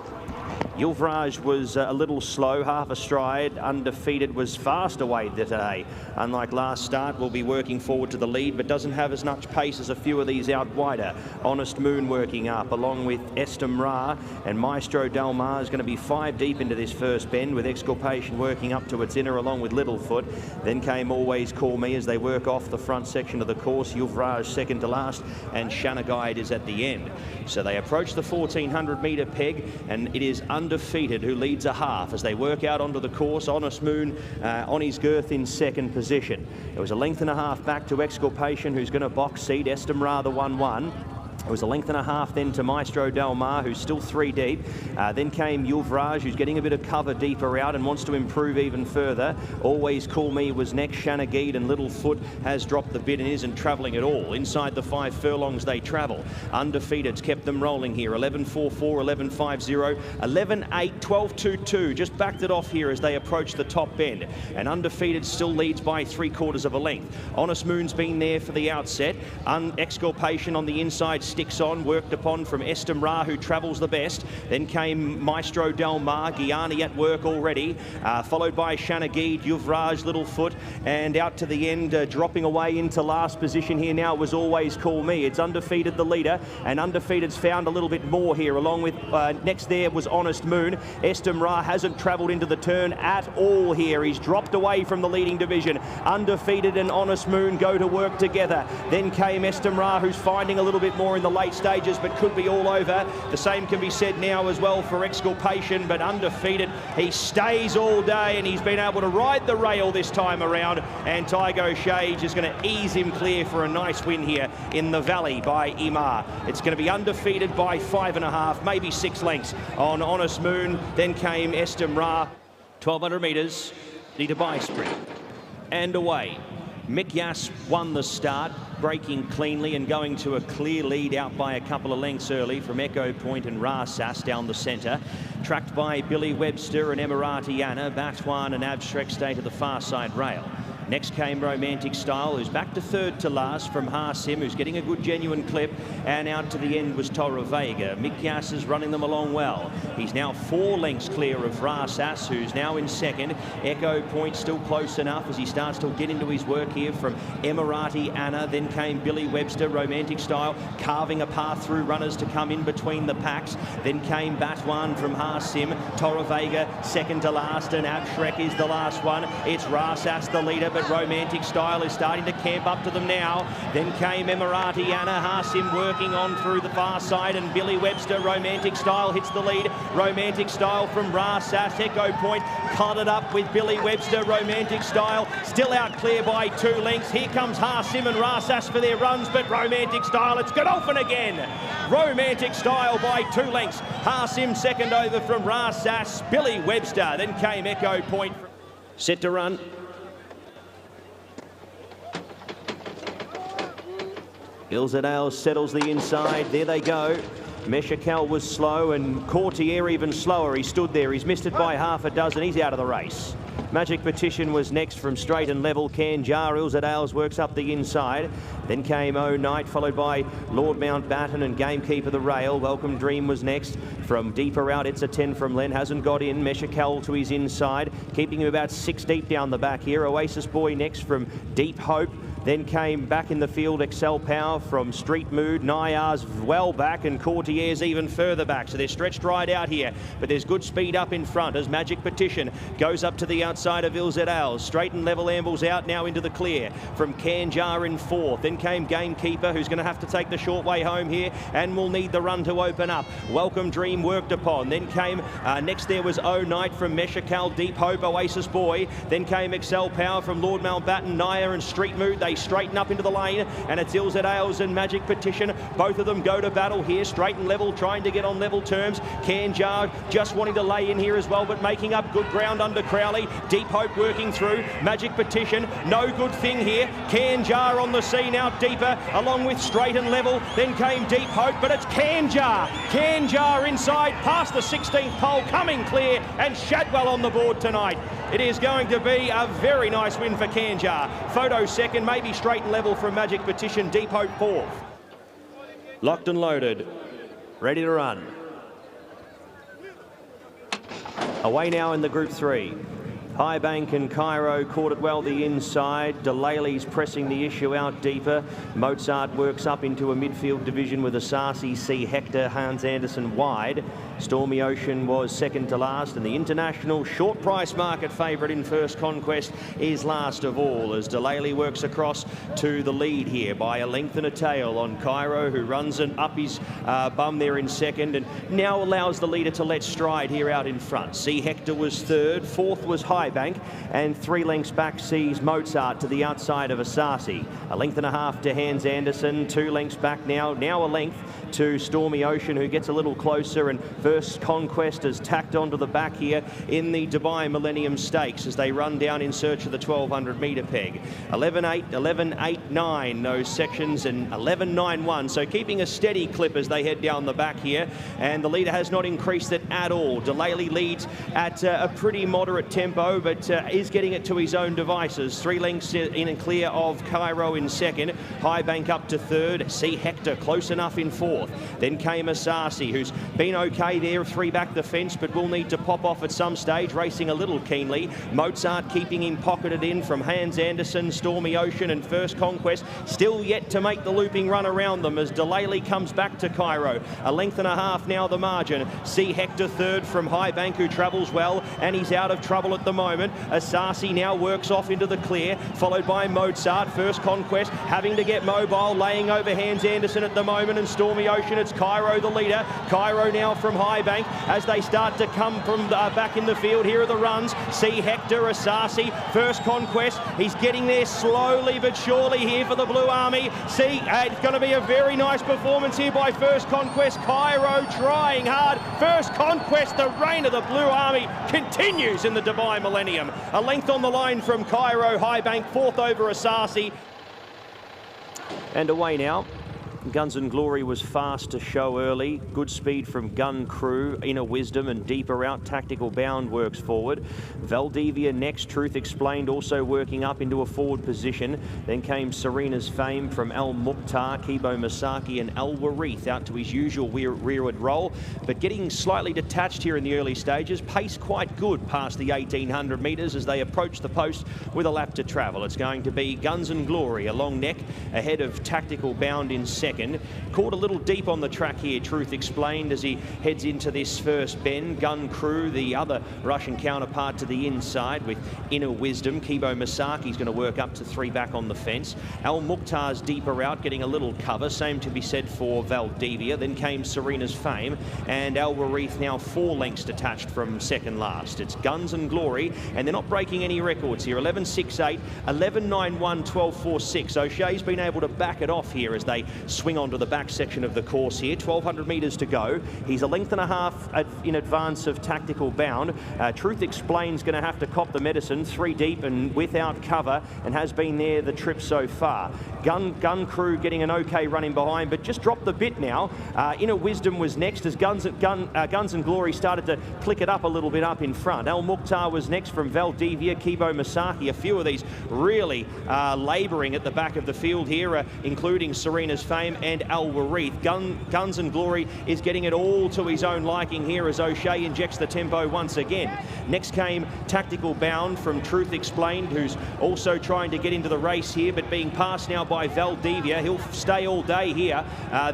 Yuvraj was a little slow, half a stride. Undefeated was fast away today. Unlike last start, will be working forward to the lead, but doesn't have as much pace as a few of these out wider. Honest Moon working up, along with Estem Ra, and Maestro Del Mar is going to be 5 deep into this first bend, with Exculpation working up to its inner, along with Littlefoot. Then came Always Call Me as they work off the front section of the course. Yuvraj second to last, and Shanna Guide is at the end. So they approach the 1400 metre peg, and it is Undefeated who leads a half as they work out onto the course. Honest Moon on his girth in second position. It was a length and a half back to Exculpation, who's going to box seat. Estem Ra the 1-1. It was a length and a half then to Maestro Del Mar, who's still 3 deep. Then came Yuvraj, who's getting a bit of cover deeper out and wants to improve even further. Always Call Me was next. Shanagid, and Littlefoot has dropped the bit and isn't travelling at all. Inside the 5 furlongs they travel. Undefeated's kept them rolling here. 11.44, 11.50, 11.8, 12.22. Just backed it off here as they approach the top bend. And Undefeated still leads by 3/4 of a length. Honest Moon's been there for the outset. Exculpation on the inside sticks on, worked upon from Estem Ra, who travels the best. Then came Maestro Del Mar, Gianni at work already, followed by Shanagid, Yuvraj, Littlefoot, and out to the end, dropping away into last position here now was Always Call Me. It's Undefeated the leader, and Undefeated's found a little bit more here, along with next there was Honest Moon. Estem Ra hasn't travelled into the turn at all here. He's dropped away from the leading division. Undefeated and Honest Moon go to work together. Then came Estem Ra, who's finding a little bit more in the late stages, but could be all over. The same can be said now as well for Exculpation, but undefeated. He stays all day, and he's been able to ride the rail this time around, and Tygo Shage is going to ease him clear for a nice win here in the Valley by Imar. It's going to be undefeated by 5.5, maybe 6 lengths on Honest Moon. Then came Estem Ra. 1,200 metres, the Dubai sprint. And away. Mick Yass won the start, breaking cleanly and going to a clear lead out by a couple of lengths early from Echo Point and Ra Sass down the centre. Tracked by Billy Webster and Emirati Anna, Batwan and Abstract stay to the far side rail. Next came Romantic Style, who's back to third to last from Harsim, who's getting a good genuine clip, and out to the end was Torre Vega. Mick Yass is running them along well. He's now 4 lengths clear of Ra Sass, who's now in second. Echo Point still close enough as he starts to get into his work here from Emirati Anna. Then came Billy Webster, Romantic Style, carving a path through runners to come in between the packs. Then came Batwan from Harsim, Torre Vega second to last, and Abshrek is the last one. It's Ra Sass the leader, but Romantic Style is starting to camp up to them now. Then came Emirati Anna, Harsim working on through the far side, and Billy Webster, Romantic Style hits the lead. Romantic Style from Ra Sass, Echo Point clotted up with Billy Webster. Romantic Style still out clear by 2 lengths. Here comes Harsim and Ra Sass for their runs, but Romantic Style, it's Godolphin again. Romantic Style by 2 lengths. Harsim second over from Ra Sass, Billy Webster. Then came Echo Point. Set to run. Ilzadale settles the inside. There they go. Meshakel was slow, and Courtier even slower. He stood there. He's missed it by half a dozen. He's out of the race. Magic Petition was next from straight and level. Canjar, Ilzadales works up the inside. Then came O Night, followed by Lord Mountbatten and Gamekeeper the Rail. Welcome Dream was next. From deeper out, it's a 10 from Len. Hasn't got in. Meshakel to his inside, keeping him about 6 deep down the back here. Oasis Boy next from Deep Hope. Then came back in the field Excel Power from Street Mood. Nayar's well back, and Courtier's even further back. So they're stretched right out here, but there's good speed up in front as Magic Petition goes up to the outside of Ilzadales. Straight and level ambles out now into the clear from Canjar in 4th. Then came Gamekeeper, who's going to have to take the short way home here and will need the run to open up. Welcome Dream worked upon. Then came, next there was O Night from Meshakel, Deep Hope, Oasis Boy. Then came Excel Power from Lord Mountbatten, Naya and Street Mood. They straighten up into the lane, and it's Ilzadales and Magic Petition. Both of them go to battle here, straight and level, trying to get on level terms. Canjar just wanting to lay in here as well, but making up good ground under Crowley. Deep Hope working through. Magic Petition, no good thing here. Canjar on the scene out deeper, along with straight and level. Then came Deep Hope, but it's Canjar. Canjar inside, past the 16th pole, coming clear, and Shadwell on the board tonight. It is going to be a very nice win for Canjar. Photo second, maybe straight and level from Magic Petition. Deep Hope 4th. Locked and loaded, ready to run. Away now in the Group 3. Highbank and Cairo caught it well the inside. Delaley's pressing the issue out deeper. Mozart works up into a midfield division with Asasi, C. Hector, Hans Anderson wide. Stormy Ocean was second to last, and the international short price market favourite in First Conquest is last of all, as Delaley works across to the lead here by a length and a tail on Cairo, who runs up his bum there in second, and now allows the leader to let stride here out in front. C. Hector was third, 4th was Highbank, and 3 lengths back sees Mozart to the outside of Asasi. A length and a half to Hans Anderson, 2 lengths back now a length to Stormy Ocean, who gets a little closer, and First Conquest has tacked onto the back here in the Dubai Millennium Stakes as they run down in search of the 1200 metre peg. 11.8, 11.89 those sections, and 11.91, so keeping a steady clip as they head down the back here, and the leader has not increased it at all. Delaley leads at a pretty moderate tempo, but is getting it to his own devices. 3 lengths in and clear of Cairo in second. Highbank up to third. C. Hector close enough in 4th. Then came Asasi, who's been okay okay there, 3 back the fence, but will need to pop off at some stage, racing a little keenly. Mozart keeping him pocketed in from Hans Anderson, Stormy Ocean and First Conquest, still yet to make the looping run around them as Delaley comes back to Cairo. A length and a half now the margin. See Hector third from High Bank, who travels well, and he's out of trouble at the moment. Asasi now works off into the clear, followed by Mozart. First Conquest having to get mobile, laying over Hans Anderson at the moment, and Stormy Ocean. It's Cairo the leader. Cairo now from High Bank as they start to come from back in the field. Here are the runs. See Hector, Asasi, First Conquest. He's getting there slowly but surely here for the Blue Army. See, it's going to be a very nice performance here by First Conquest. Cairo trying hard. First Conquest, the reign of the Blue Army continues in the Dubai Millennium. A length on the line from Cairo. High Bank fourth over Asasi. And away now. Guns and Glory was fast to show early. Good speed from Gun Crew. Inner Wisdom and deeper out. Tactical Bound works forward. Valdivia next. Truth Explained also working up into a forward position. Then came Serena's Fame from Al Mukhtar, Kibo Masaki and Al Warith out to his usual rearward roll, but getting slightly detached here in the early stages. Pace quite good past the 1800 metres as they approach the post with a lap to travel. It's going to be Guns and Glory, a long neck ahead of Tactical Bound in second. Caught a little deep on the track here, Truth Explained, as he heads into this first bend. Gun Crew, the other Russian counterpart, to the inside with Inner Wisdom. Kibo Masaki's going to work up to 3 back on the fence. Al Mukhtar's deeper out, getting a little cover. Same to be said for Valdivia. Then came Serena's Fame, and Al Warith now 4 lengths detached from second last. It's Guns and Glory, and they're not breaking any records here. 11.68, 11.91, 12.46. O'Shea's been able to back it off here as they swing onto the back section of the course here. 1,200 metres to go. He's a length and a half in advance of Tactical Bound. Truth Explained's going to have to cop the medicine, 3 deep and without cover, and has been there the trip so far. Gun Crew getting an okay run in behind, but just dropped the bit now. Inner Wisdom was next as Guns and Glory started to click it up a little bit up in front. Al Mukhtar was next from Valdivia, Kibo Masaki. A few of these really labouring at the back of the field here, including Serena's Fame and Al Warith. Guns and Glory is getting it all to his own liking here as O'Shea injects the tempo once again. Next came Tactical Bound from Truth Explained, who's also trying to get into the race here, but being passed now by Valdivia. He'll stay all day here.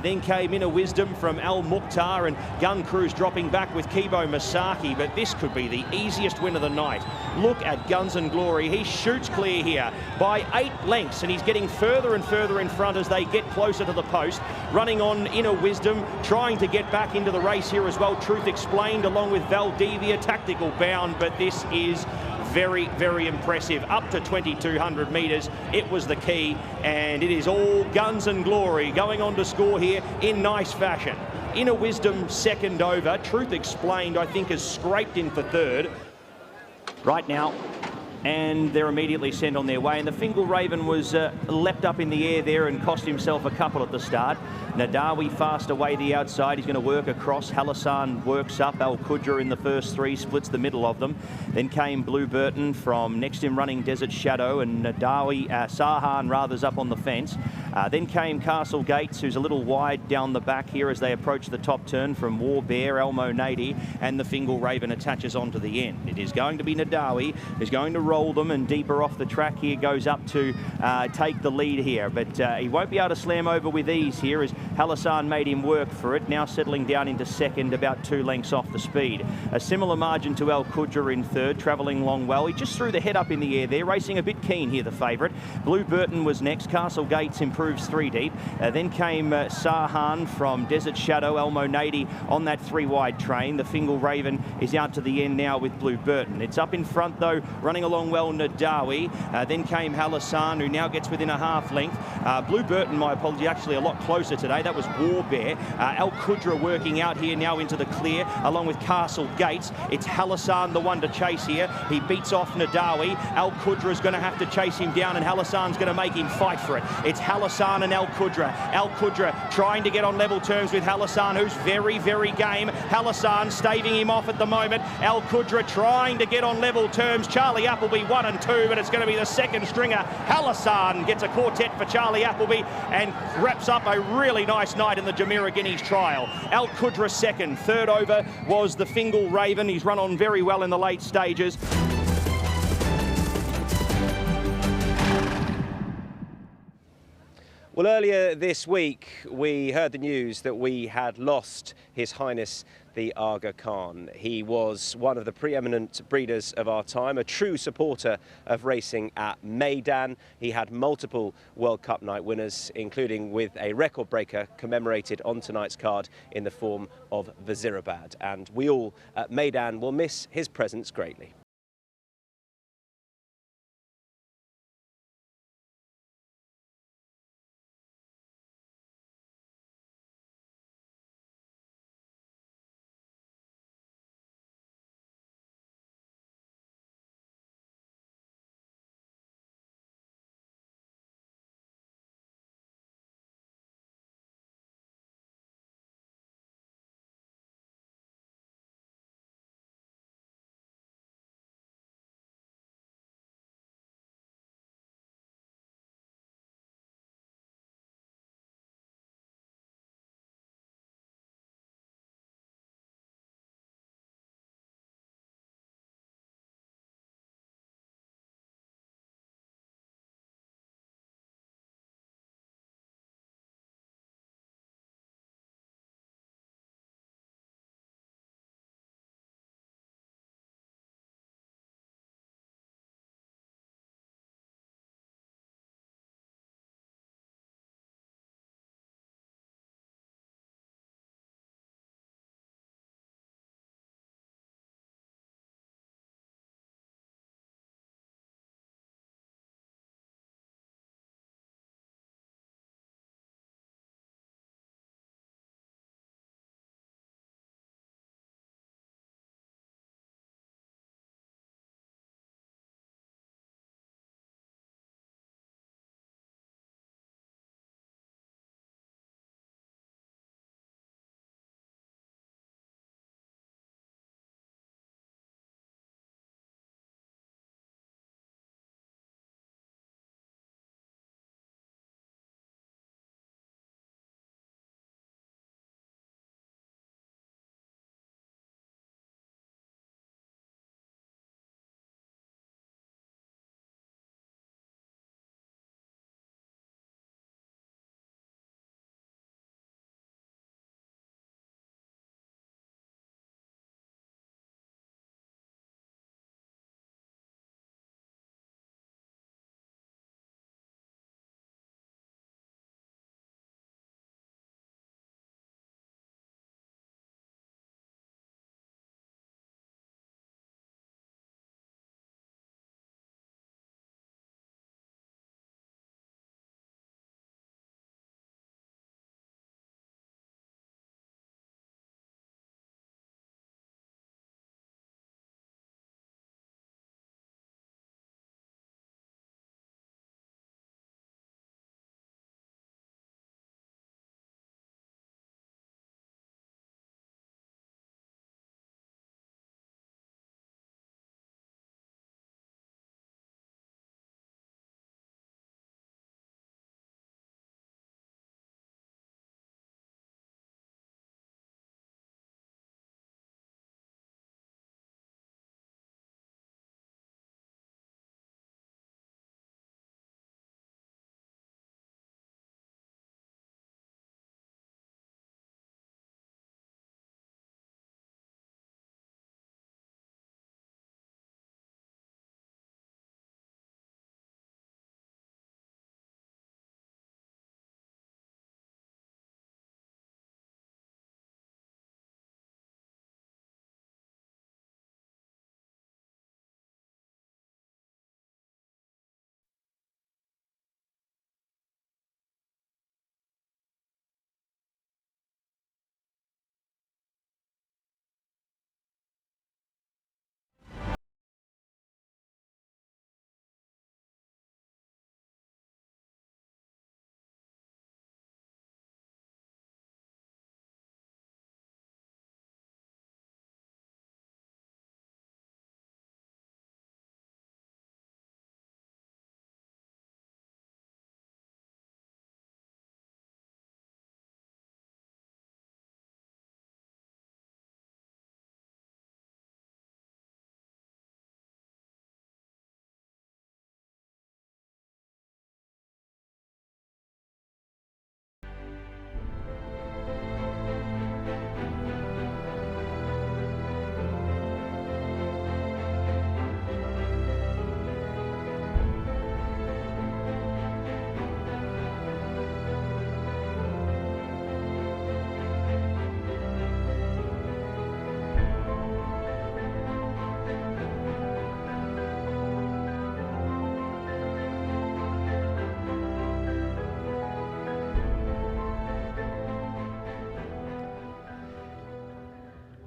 Then came Inner Wisdom from Al Mukhtar, and Gun Crew's dropping back with Kibo Masaki, but this could be the easiest win of the night. Look at Guns and Glory. He shoots clear here by 8 lengths, and he's getting further and further in front as they get closer to the post. Running on Inner Wisdom, trying to get back into the race here as well. Truth Explained along with Valdivia, Tactical Bound, but this is very, very impressive. Up to 2,200 metres, it was the key, and it is all Guns and Glory going on to score here in nice fashion. Inner Wisdom second over. Truth Explained, I think, has scraped in for third. Right now, and they're immediately sent on their way. And the Fingal Raven was leapt up in the air there and cost himself a couple at the start. Nadawi fast away the outside. He's going to work across. Halassan works up. Al Qudra in the first 3, splits the middle of them. Then came Blue Burton from next in running Desert Shadow, and Nadawi, Sahan rather's up on the fence. Then came Castle Gates, who's a little wide down the back here as they approach the top turn from War Bear, Elmo Nady, and the Fingal Raven attaches onto the end. It is going to be Nadawi who's going to roll them, and deeper off the track here goes up to take the lead here, but he won't be able to slam over with ease here as Halassan made him work for it, now settling down into second, about 2 lengths off the speed. A similar margin to Al Qudra in third, travelling along well. He just threw the head up in the air there, racing a bit keen here, the favourite. Blue Burton was next. Castle Gates improves 3 deep. Then came Sahan from Desert Shadow, Elmo Nady on that 3 wide train. The Fingal Raven is out to the end now with Blue Burton. It's up in front though, running along well, Nadawi. Then came Halassan, who now gets within a half length. Blue Burton, my apology, actually a lot closer today. That was War Bear. Al Qudra working out here now into the clear, along with Castle Gates. It's Halassan, the one to chase here. He beats off Nadawi. Al Qudra is going to have to chase him down, and Halassan's going to make him fight for it. It's Halassan Halassan and Al Qudra. Al Qudra trying to get on level terms with Halassan, who's very, very game. Halassan staving him off at the moment. Al Qudra trying to get on level terms. Charlie Appleby 1 and 2, but it's going to be the second stringer. Halassan gets a quartet for Charlie Appleby and wraps up a really nice night in the Jumeirah Guineas trial. Al Qudra second. Third over was the Fingal Raven. He's run on very well in the late stages. Well, earlier this week, we heard the news that we had lost His Highness the Aga Khan. He was one of the preeminent breeders of our time, a true supporter of racing at Meydan. He had multiple World Cup night winners, including with a record breaker commemorated on tonight's card in the form of Vazirabad. And we all at Meydan will miss his presence greatly.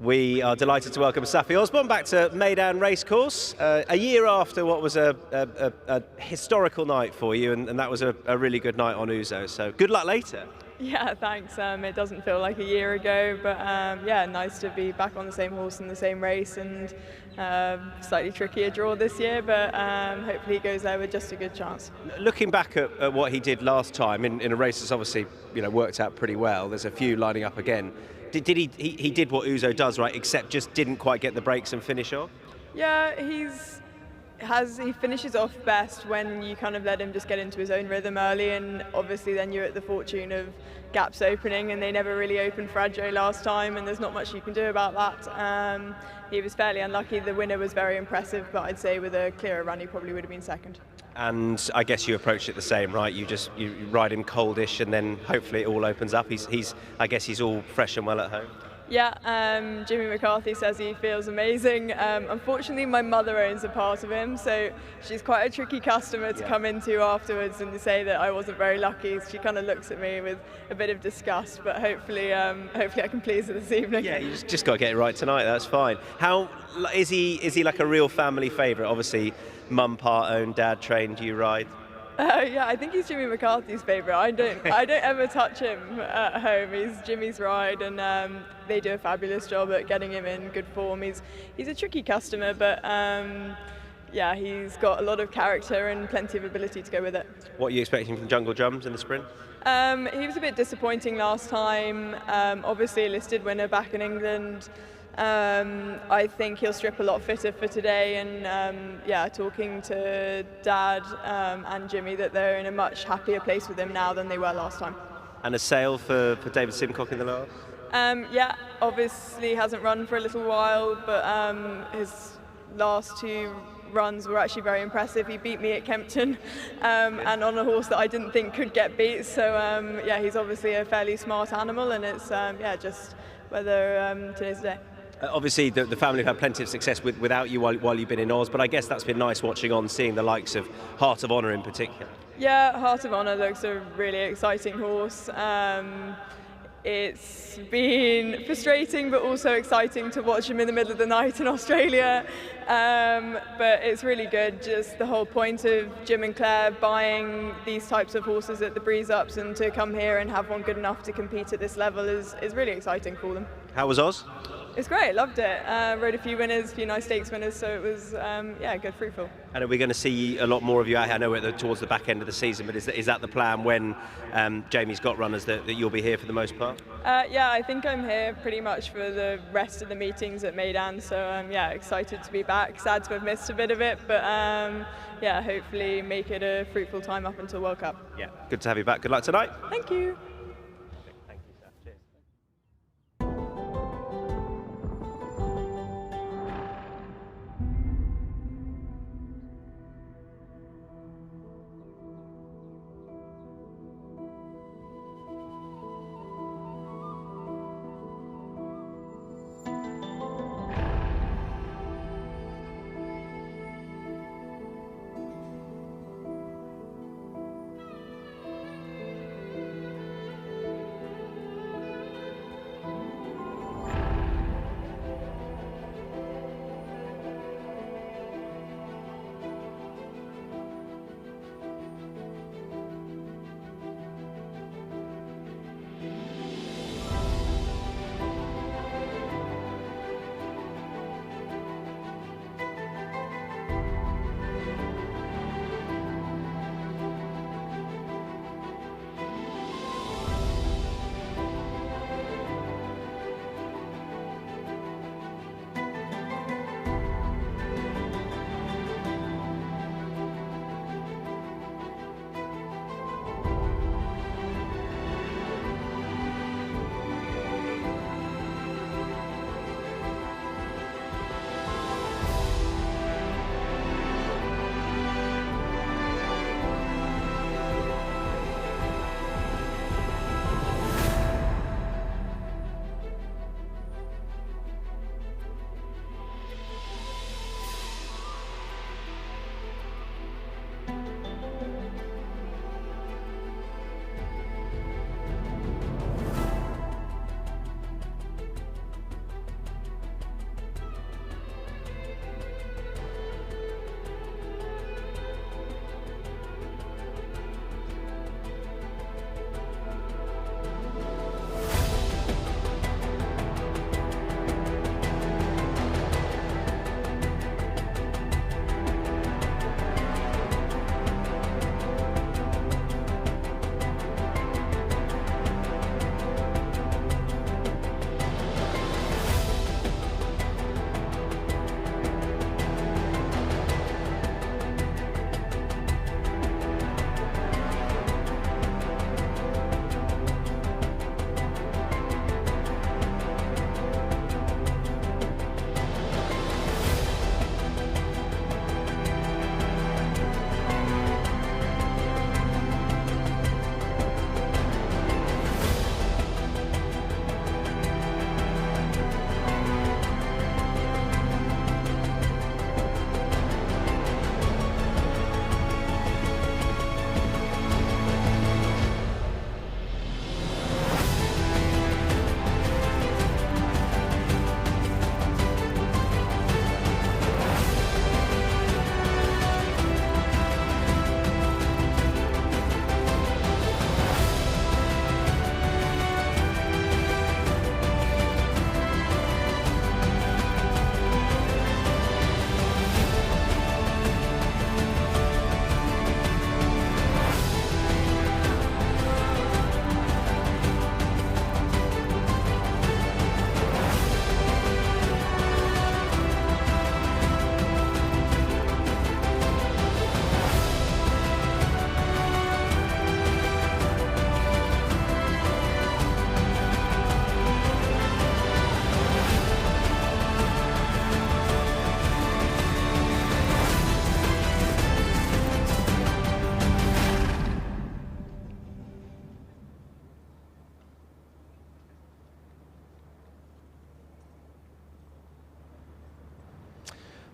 We are delighted to welcome Safi Osborne back to Meydan Racecourse, a year after what was a historical night for you, and that was a really good night on Ouzo, so good luck later. Yeah, thanks. It doesn't feel like a year ago, but yeah, nice to be back on the same horse in the same race, and slightly trickier draw this year, but hopefully he goes there with just a good chance. Looking back at what he did last time in a race that's obviously worked out pretty well, there's a few lining up again. Did he did what Ouzo does, right, except just didn't quite get the breaks and finish off? Yeah, he finishes off best when you kind of let him just get into his own rhythm early, and obviously then you're at the fortune of gaps opening, and they never really opened for Adjo last time, and there's not much you can do about that. He was fairly unlucky. The winner was very impressive, but I'd say with a clearer run he probably would have been second. And I guess you approach it the same, right? You ride him coldish, and then hopefully it all opens up. I guess he's all fresh and well at home. Yeah, Jimmy McCarthy says he feels amazing. Unfortunately, my mother owns a part of him, so she's quite a tricky customer to come into afterwards and to say that I wasn't very lucky. She kind of looks at me with a bit of disgust, but hopefully I can please her this evening. Yeah, you just got to get it right tonight. That's fine. How is he like a real family favourite? Obviously, mum part owned, dad trained. You ride. Yeah, I think he's Jimmy McCarthy's favourite. I don't ever touch him at home. He's Jimmy's ride, and they do a fabulous job at getting him in good form. He's a tricky customer, but yeah, he's got a lot of character and plenty of ability to go with it. What are you expecting from Jungle Drums in the sprint? He was a bit disappointing last time. Obviously a listed winner back in England. I think he'll strip a lot fitter for today, and yeah, talking to Dad and Jimmy that they're in a much happier place with him now than they were last time. And a sale for David Simcock in the last? Yeah, obviously hasn't run for a little while, but his last two runs were actually very impressive. He beat me at Kempton and on a horse that I didn't think could get beat, so yeah, he's obviously a fairly smart animal, and it's yeah, just whether today's the day. Obviously, the family have had plenty of success without you while you've been in Oz, but I guess that's been nice watching on, seeing the likes of Heart of Honour in particular. Yeah, Heart of Honour looks a really exciting horse. It's been frustrating but also exciting to watch him in the middle of the night in Australia, but it's really good. Just the whole point of Jim and Claire buying these types of horses at the Breeze Ups, and to come here and have one good enough to compete at this level is really exciting for them. How was Oz? It's great, loved it. Rode a few winners, a few nice stakes winners, so it was yeah, good, fruitful. And are we going to see a lot more of you out here? I know we're towards the back end of the season, but is that the plan when Jamie's got runners, that you'll be here for the most part? Yeah, I think I'm here pretty much for the rest of the meetings at Meydan, so yeah, excited to be back. Sad to have missed a bit of it, but yeah, hopefully make it a fruitful time up until World Cup. Yeah, good to have you back. Good luck tonight. Thank you.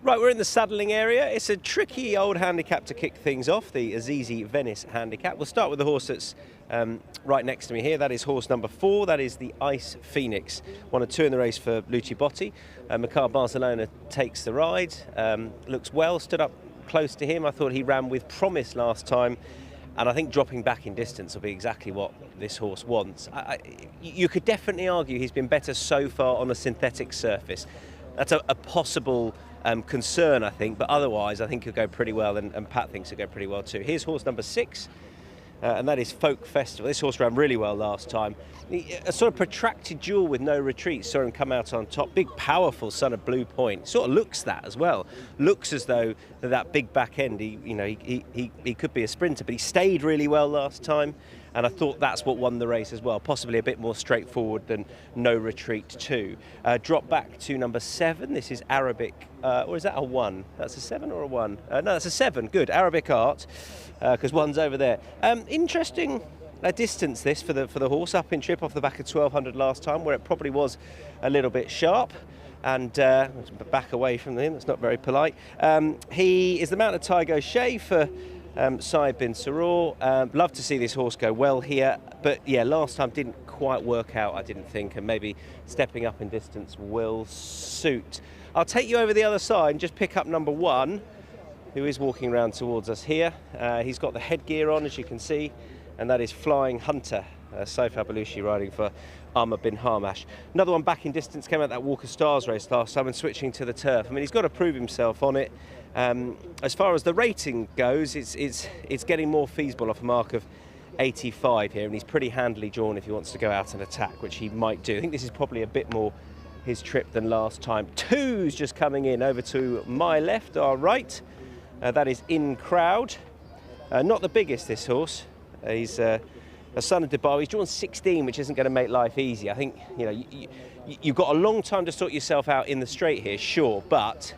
Right, we're in the saddling area. It's a tricky old handicap to kick things off, the Azizi Venice handicap. We'll start with the horse that's right next to me here. That is horse number 4. That is the Ice Phoenix. 1 and 2 in the race for Luci Botti. Mikhail Barcelona takes the ride. Looks well, stood up close to him. I thought he ran with promise last time. And I think dropping back in distance will be exactly what this horse wants. You could definitely argue he's been better so far on a synthetic surface. That's a possible concern, I think, but otherwise I think he'll go pretty well, and Pat thinks he'll go pretty well too. Here's horse number 6, and that is Folk Festival. This horse ran really well last time. A sort of protracted duel with no retreat, saw him come out on top. Big, powerful son of Blue Point. Sort of looks that as well. Looks as though that big back end, he could be a sprinter, but he stayed really well last time. And I thought that's what won the race as well. Possibly a bit more straightforward than No Retreat 2. Drop back to number 7. This is Arabic, or is that a 1? That's a 7 or a 1? No, that's a 7. Good. Arabic Art, because 1's over there. Interesting distance this for the horse. Up in trip off the back of 1200 last time, where it probably was a little bit sharp. And back away from him. That's not very polite. He is the mount of Tygo Shea for Saib bin Saror. Love to see this horse go well here, but yeah, last time didn't quite work out, I didn't think, and maybe stepping up in distance will suit. I'll take you over the other side and just pick up number 1, who is walking around towards us here. He's got the headgear on, as you can see, and that is Flying Hunter, Saif Abelushi riding for Ahmed bin Hamash. Another one back in distance, came out that Walker Stars race last time and switching to the turf. I mean, he's got to prove himself on it. As far as the rating goes, it's getting more feasible off a mark of 85 here, and he's pretty handily drawn if he wants to go out and attack, which he might do. I think this is probably a bit more his trip than last time. 2's just coming in over to my left, our right. That is In Crowd. Not the biggest, this horse. He's a son of Dubai. He's drawn 16, which isn't going to make life easy. I think you've got a long time to sort yourself out in the straight here, sure, but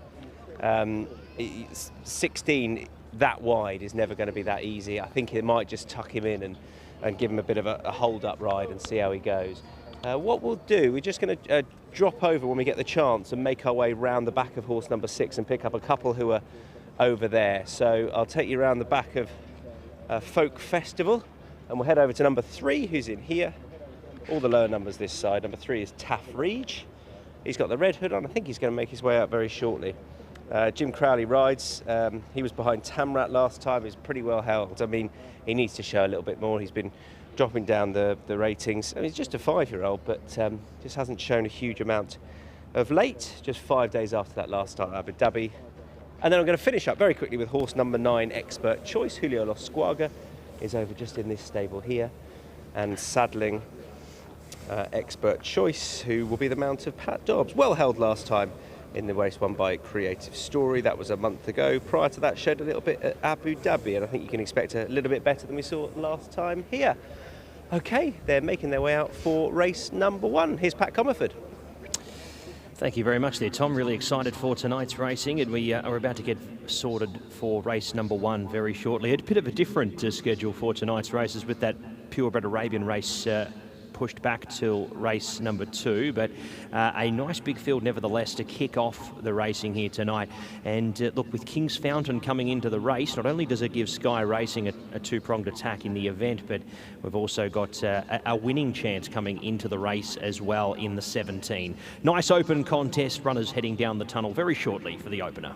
16 that wide is never going to be that easy. I think it might just tuck him in and give him a bit of a hold-up ride and see how he goes. What we'll do, we're just going to drop over when we get the chance and make our way round the back of horse number 6 and pick up a couple who are over there. So I'll take you around the back of Folk Festival, and we'll head over to number 3, who's in here. All the lower numbers this side. Number 3 is Taff Reach. He's got the red hood on. I think he's going to make his way out very shortly. Jim Crowley rides. He was behind Tamrat last time. He's pretty well held. I mean, he needs to show a little bit more. He's been dropping down the ratings. I mean, he's just a 5-year-old, but just hasn't shown a huge amount of late. Just 5 days after that last start at Abu Dhabi. And then I'm going to finish up very quickly with horse number 9, Expert Choice. Julio Los Squaga is over just in this stable here, and saddling Expert Choice, who will be the mount of Pat Dobbs. Well held last time in the race won by Creative Story. That was a month ago. Prior to that, showed a little bit at Abu Dhabi, and I think you can expect a little bit better than we saw last time here. Okay, they're making their way out for race number 1. Here's Pat Comerford. Thank you very much there, Tom. Really excited for tonight's racing, and we are about to get sorted for race number 1 very shortly. A bit of a different schedule for tonight's races, with that purebred Arabian race pushed back till race number 2, but a nice big field nevertheless to kick off the racing here tonight. And look, with King's Fountain coming into the race, not only does it give Sky Racing a two-pronged attack in the event, but we've also got a winning chance coming into the race as well in the 17. Nice open contest, runners heading down the tunnel very shortly for the opener.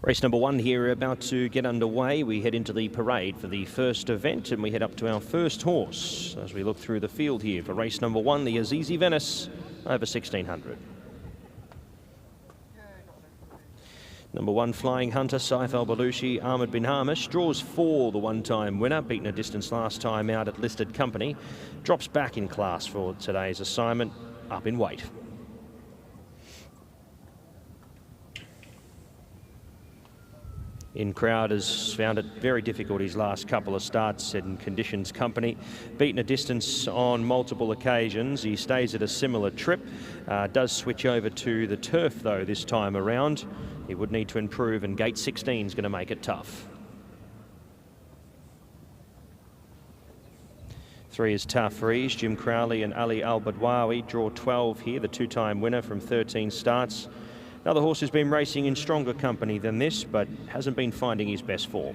Race number 1 here about to get underway. We head into the parade for the first event and we head up to our first horse as we look through the field here for race number 1, the Azizi Venice over 1600. Number 1, Flying Hunter, Saif Al-Balushi, Ahmed bin Hamish, draws 4, the one-time winner, beaten a distance last time out at listed company, drops back in class for today's assignment, up in weight. In crowd has found it very difficult his last couple of starts in conditions company. Beaten a distance on multiple occasions. He stays at a similar trip. Does switch over to the turf though this time around. He would need to improve and gate 16 is going to make it tough. 3 is Tafreez. Jim Crowley and Ali Al-Badwawi draw 12 here, the two-time winner from 13 starts. Another horse who's been racing in stronger company than this, but hasn't been finding his best form.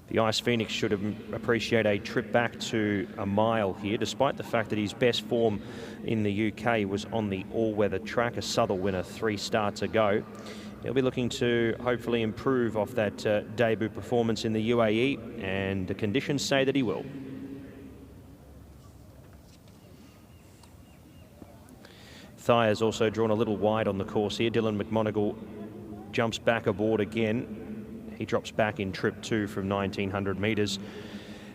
The Ice Phoenix should appreciate a trip back to a mile here, despite the fact that his best form in the UK was on the all-weather track, a Southern winner 3 starts ago. He'll be looking to hopefully improve off that debut performance in the UAE, and the conditions say that he will. Thigh has also drawn a little wide on the course here. Dylan McMonigal jumps back aboard again. He drops back in trip 2 from 1900 metres.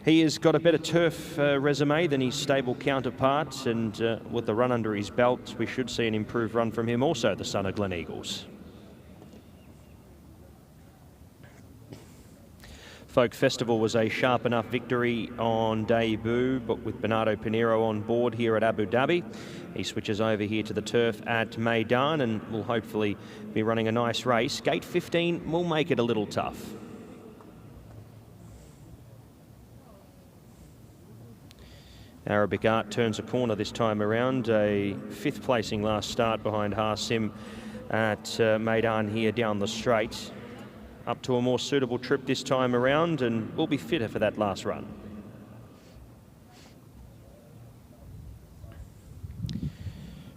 He has got a better turf resume than his stable counterparts, and with the run under his belt, we should see an improved run from him also, the son of Glen Eagles. Folk Festival was a sharp enough victory on debut, but with Bernardo Pinheiro on board here at Abu Dhabi, he switches over here to the turf at Meydan and will hopefully be running a nice race. Gate 15 will make it a little tough. Arabic Art turns a corner this time around, a 5th placing last start behind Harsim at Meydan here down the straight. Up to a more suitable trip this time around and will be fitter for that last run.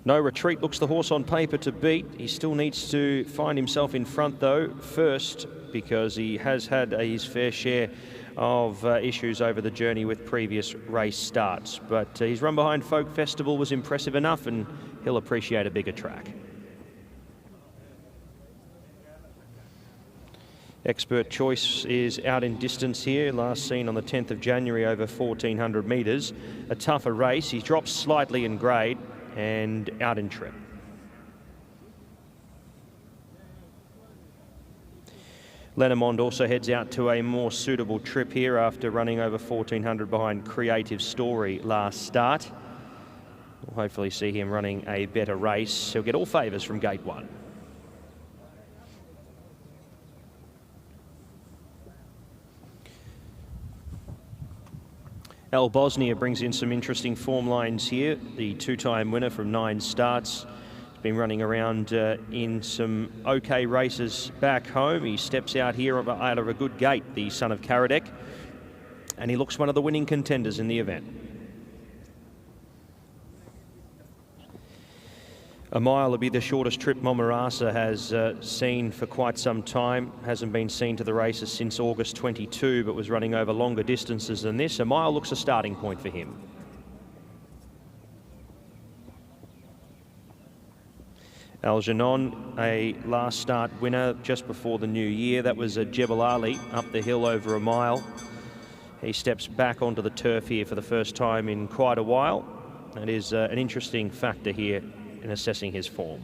No Retreat looks the horse on paper to beat. He still needs to find himself in front though first, because he has had his fair share of issues over the journey with previous race starts. But his run behind Folk Festival was impressive enough and he'll appreciate a bigger track. Expert Choice is out in distance here, last seen on the 10th of January over 1400 metres. A tougher race. He drops slightly in grade and out in trip. Lenormand also heads out to a more suitable trip here after running over 1400 behind Creative Story last start. We'll hopefully see him running a better race. He'll get all favours from gate 1. Al Bosnia brings in some interesting form lines here. The two-time winner from 9 starts. He's been running around in some okay races back home. He steps out here out of a good gate, the son of Karadec, and he looks one of the winning contenders in the event. A mile will be the shortest trip Momarasa has seen for quite some time. Hasn't been seen to the races since August 22, but was running over longer distances than this. A mile looks a starting point for him. Algernon, a last start winner just before the new year. That was a Jebel Ali up the hill over a mile. He steps back onto the turf here for the first time in quite a while. That is an interesting factor here in assessing his form.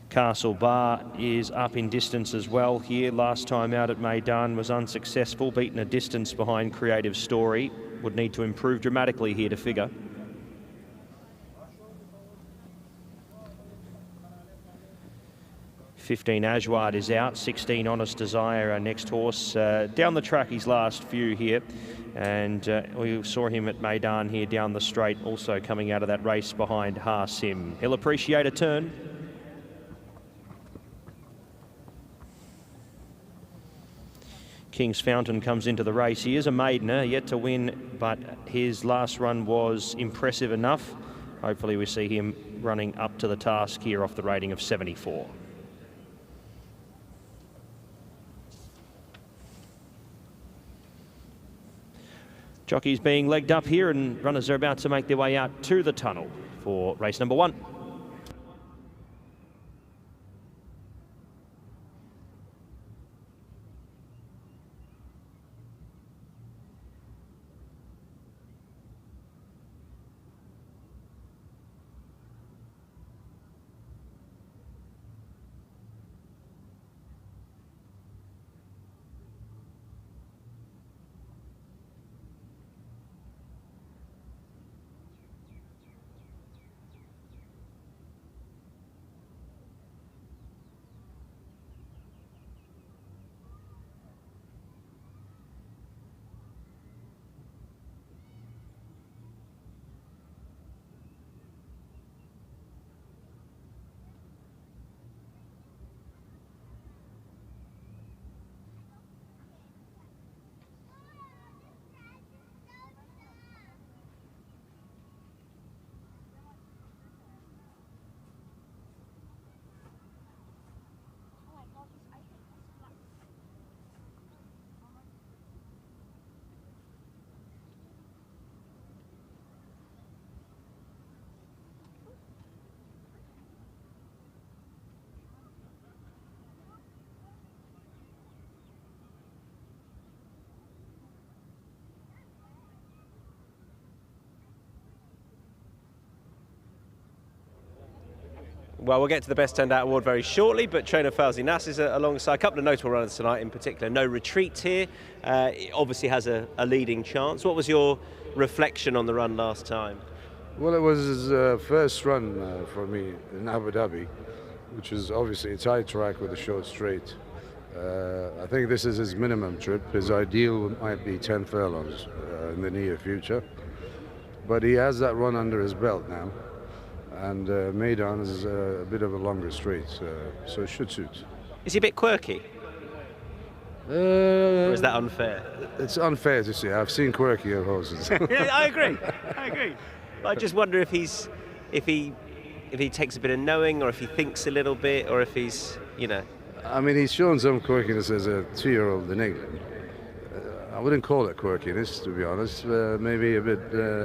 Castle Bar is up in distance as well here. Last time out at Meydan was unsuccessful, beaten a distance behind Creative Story. Would need to improve dramatically here to figure. $15 Ajwad is out, 16 Honest Desire, our next horse. Down the track his last few here, and we saw him at Meydan here down the straight, also coming out of that race behind Harsim. He'll appreciate a turn. King's Fountain comes into the race. He is a maidener, yet to win, but his last run was impressive enough. Hopefully we see him running up to the task here off the rating of 74. Jockeys being legged up here, and runners are about to make their way out to the tunnel for race number 1. Well, we'll get to the Best Turned Out award very shortly, but trainer Fawzi Nass is alongside a couple of notable runners tonight in particular. No Retreat here, it obviously has a leading chance. What was your reflection on the run last time? Well, it was his first run for me in Abu Dhabi, which is obviously a tight track with a short straight. I think this is his minimum trip. His ideal might be 10 furlongs in the near future. But he has that run under his belt now. And Meydan is a bit of a longer straight, so it should suit. Is he a bit quirky? Or is that unfair? It's unfair to say. I've seen quirkier horses. Yeah, I agree. But I just wonder if he takes a bit of knowing, or if he thinks a little bit, or if he's, you know. I mean, he's shown some quirkiness as a 2-year-old in England. I wouldn't call it quirkiness, to be honest. Maybe a bit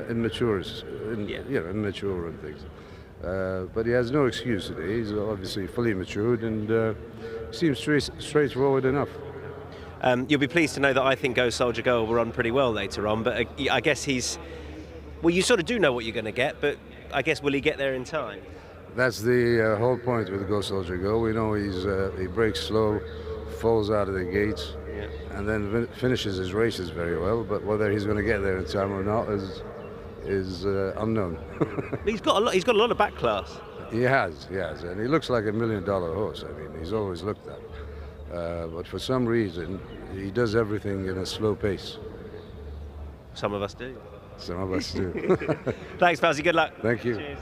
immature, immature and things. But he has no excuse today. He's obviously fully matured and seems straightforward enough. You'll be pleased to know that I think Go Soldier Go will run pretty well later on, but I guess well, you sort of do know what you're going to get, but I guess will he get there in time? That's the whole point with Go Soldier Go. We know he breaks slow, falls out of the gates, and then finishes his races very well, but whether he's going to get there in time or not is unknown. He's got a lot of back class. He has, and he looks like $1 million horse. I mean, he's always looked that. But for some reason, he does everything in a slow pace. Some of us do. Some of us do. Thanks, Fawzi. Good luck. Thank you. Cheers.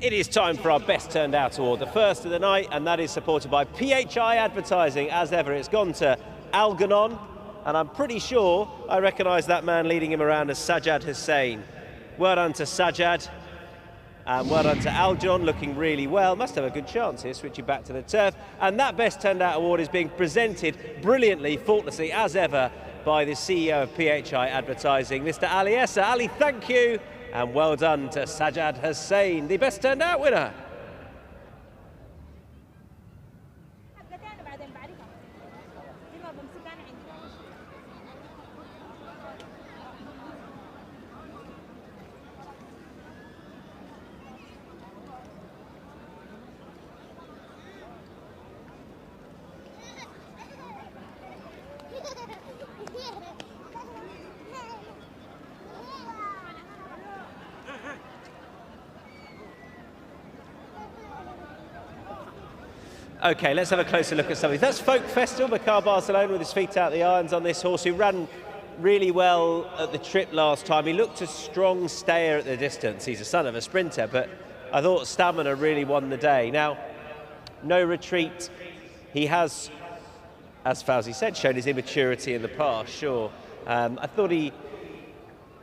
It is time for our Best Turned Out award, the first of the night, and that is supported by PHI Advertising. As ever, it's gone to Algernon, and I'm pretty sure I recognise that man leading him around as Sajjad Hussain. Well done to Sajjad, and well done to Algernon, looking really well. Must have a good chance here, switching back to the turf. And that Best Turned Out award is being presented brilliantly, faultlessly, as ever, by the CEO of PHI Advertising, Mr. Ali Essa. Ali, thank you. And well done to Sajjad Hussain, the best turned out winner. Okay, let's have a closer look at something. That's Folk Festival, Bakar Barcelona with his feet out the irons on this horse who ran really well at the trip last time. He looked a strong stayer at the distance. He's a son of a sprinter, but I thought stamina really won the day. Now, No Retreat, he has, as Fauzi said, shown his immaturity in the past, sure. I thought he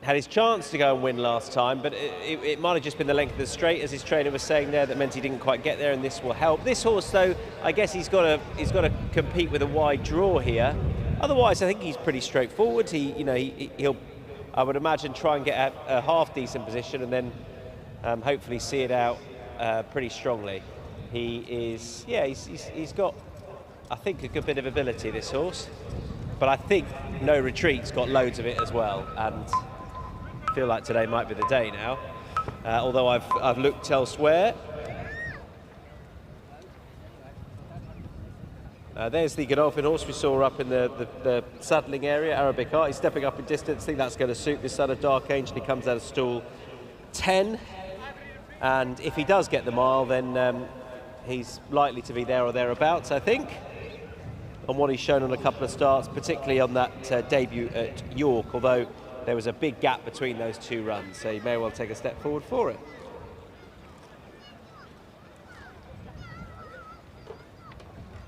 had his chance to go and win last time, but it might have just been the length of the straight, as his trainer was saying there, that meant he didn't quite get there, and this will help. This horse, though, I guess he's got to compete with a wide draw here. Otherwise, I think he's pretty straightforward. He'll, I would imagine, try and get a half decent position, and then hopefully see it out pretty strongly. He's got, I think, a good bit of ability, this horse, but I think No Retreat's got loads of it as well, and I feel like today might be the day now, although I've looked elsewhere. There's the Godolphin horse we saw up in the saddling area, Arabic Art. He's stepping up in distance. I think that's going to suit this son of Dark Angel. He comes out of stall 10, and if he does get the mile, then he's likely to be there or thereabouts, I think, on what he's shown on a couple of starts, particularly on that debut at York, although there was a big gap between those two runs, so he may well take a step forward for it.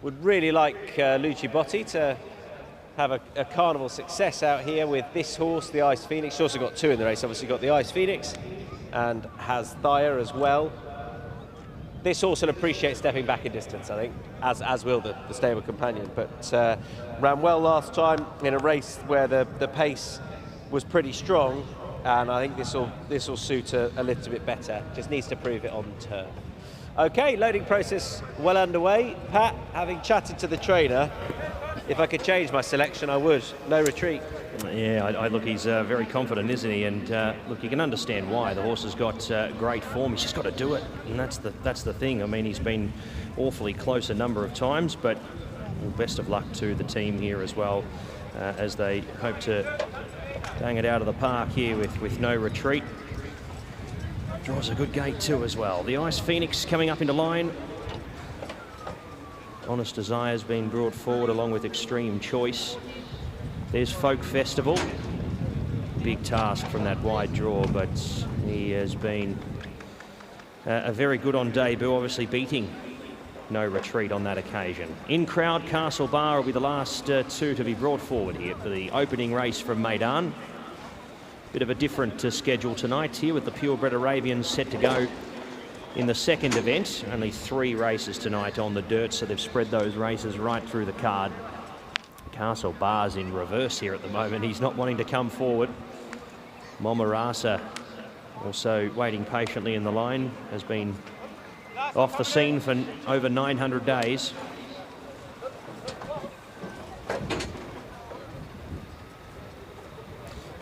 Would really like Luci Botti to have a carnival success out here with this horse, the Ice Phoenix. She's also got two in the race, obviously got the Ice Phoenix and has Thayer as well. This horse will appreciate stepping back in distance, I think, as will the stable companion, but ran well last time in a race where the pace was pretty strong, and I think this will suit a little bit better. Just needs to prove it on turf. Okay, loading process well underway. Pat, having chatted to the trainer, if I could change my selection, I would. No Retreat. Yeah, look, he's very confident, isn't he? And look, you can understand why. The horse has got great form. He's just got to do it, and that's the thing. I mean, he's been awfully close a number of times, but best of luck to the team here as well, as they hope to bang it out of the park here with No Retreat. Draws a good gate too as well. The Ice Phoenix coming up into line. Honest Desire's been brought forward along with Extreme Choice. There's Folk Festival. Big task from that wide draw, but he has been a very good on debut, obviously beating No Retreat on that occasion. In crowd, Castle Bar will be the last two to be brought forward here for the opening race from Meydan. Bit of a different schedule tonight here with the purebred Arabians set to go in the second event. Only 3 races tonight on the dirt, so they've spread those races right through the card. Castle Bar's in reverse here at the moment. He's not wanting to come forward. Momarasa also waiting patiently in the line, has been off the scene for over 900 days.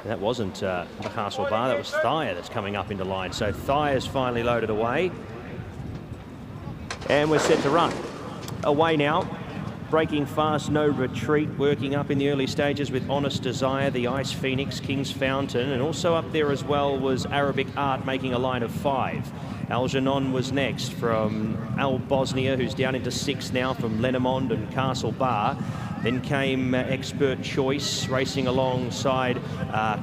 That wasn't the Castle Bar, that was Thayer that's coming up into line. So Thayer's finally loaded away. And we're set to run. Away now. Breaking fast, No Retreat, working up in the early stages with Honest Desire, the Ice Phoenix, King's Fountain, and also up there as well was Arabic Art making a line of 5. Algernon was next from Al Bosnia, who's down into 6 now from Lenormand and Castle Bar. Then came Expert Choice racing alongside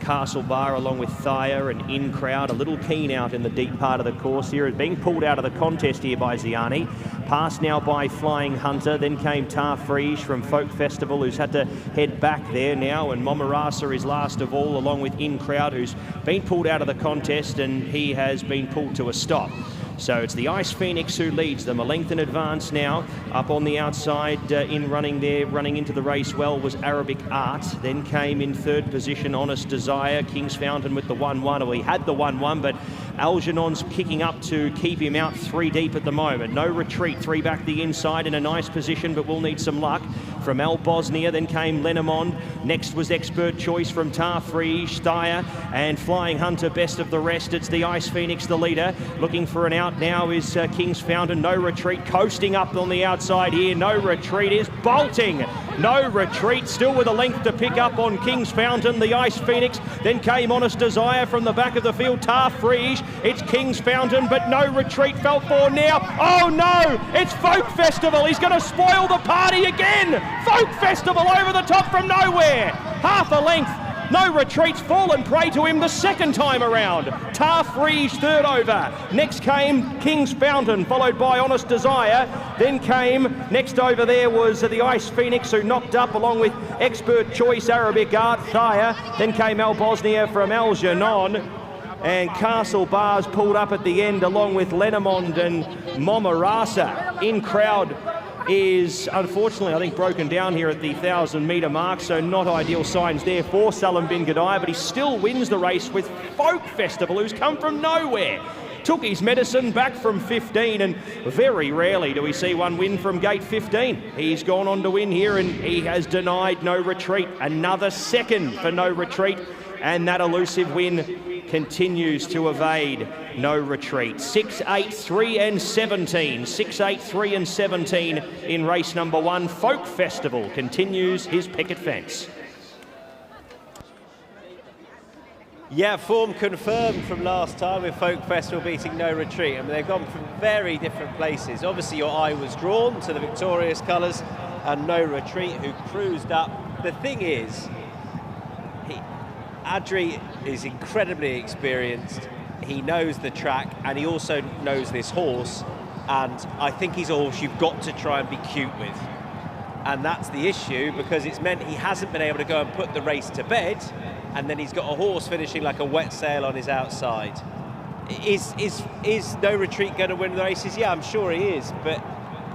Castle Bar along with Thayer and In Crowd. A little keen out in the deep part of the course here. Being pulled out of the contest here by Ziani. Passed now by Flying Hunter. Then came Tarfrige from Folk Festival, who's had to head back there now. And Momarasa is last of all, along with In Crowd, who's been pulled out of the contest, and he has been pulled to a stop. So it's the Ice Phoenix who leads them, a length in advance now. Up on the outside in running there, running into the race well, was Arabic Art. Then came in third position Honest Desire, King's Fountain with the 1-1. Well, he had the 1-1, but Algernon's kicking up to keep him out 3 deep at the moment. No retreat, 3 back the inside in a nice position, but we'll need some luck from El Bosnia. Then came Lenormand. Next was Expert Choice from Tarfree, Steyer, and Flying Hunter best of the rest. It's the Ice Phoenix, the leader. Looking for an out now is King's Fountain. No retreat, coasting up on the outside here. No retreat, is bolting. No retreat, still with a length to pick up on King's Fountain, the Ice Phoenix. Then came Honest Desire from the back of the field, Tarfree. It's King's Fountain, but no retreat felt for now. Oh no, it's Folk Festival. He's going to spoil the party again. Folk Festival over the top from nowhere. Half a length. No retreats, fallen prey to him the second time around. Tarfree third over. Next came King's Fountain, followed by Honest Desire. Then came, next over there was the Ice Phoenix, who knocked up along with Expert Choice, Arabic Art, Thaya. Then came El Bosnia from Algernon. And Castle Bars pulled up at the end along with Lenormand and Momarasa. In crowd is unfortunately, I think, broken down here at the 1,000-metre mark, so not ideal signs there for Salim bin Gadai, but he still wins the race with Folk Festival, who's come from nowhere. Took his medicine back from 15, and very rarely do we see one win from gate 15. He's gone on to win here, and he has denied No Retreat. Another second for No Retreat, and that elusive win continues to evade No Retreat. 6, 8, 3 and 17. 6, 8, 3 and 17 in race number 1. Folk Festival continues his picket fence. Yeah, form confirmed from last time with Folk Festival beating No Retreat. I mean, they've gone from very different places. Obviously, your eye was drawn to the victorious colours and No Retreat, who cruised up. The thing is, Adri is incredibly experienced. He knows the track, and he also knows this horse. And I think he's a horse you've got to try and be cute with. And that's the issue, because it's meant he hasn't been able to go and put the race to bed, and then he's got a horse finishing like a wet sail on his outside. Is No Retreat going to win the races? Yeah, I'm sure he is, but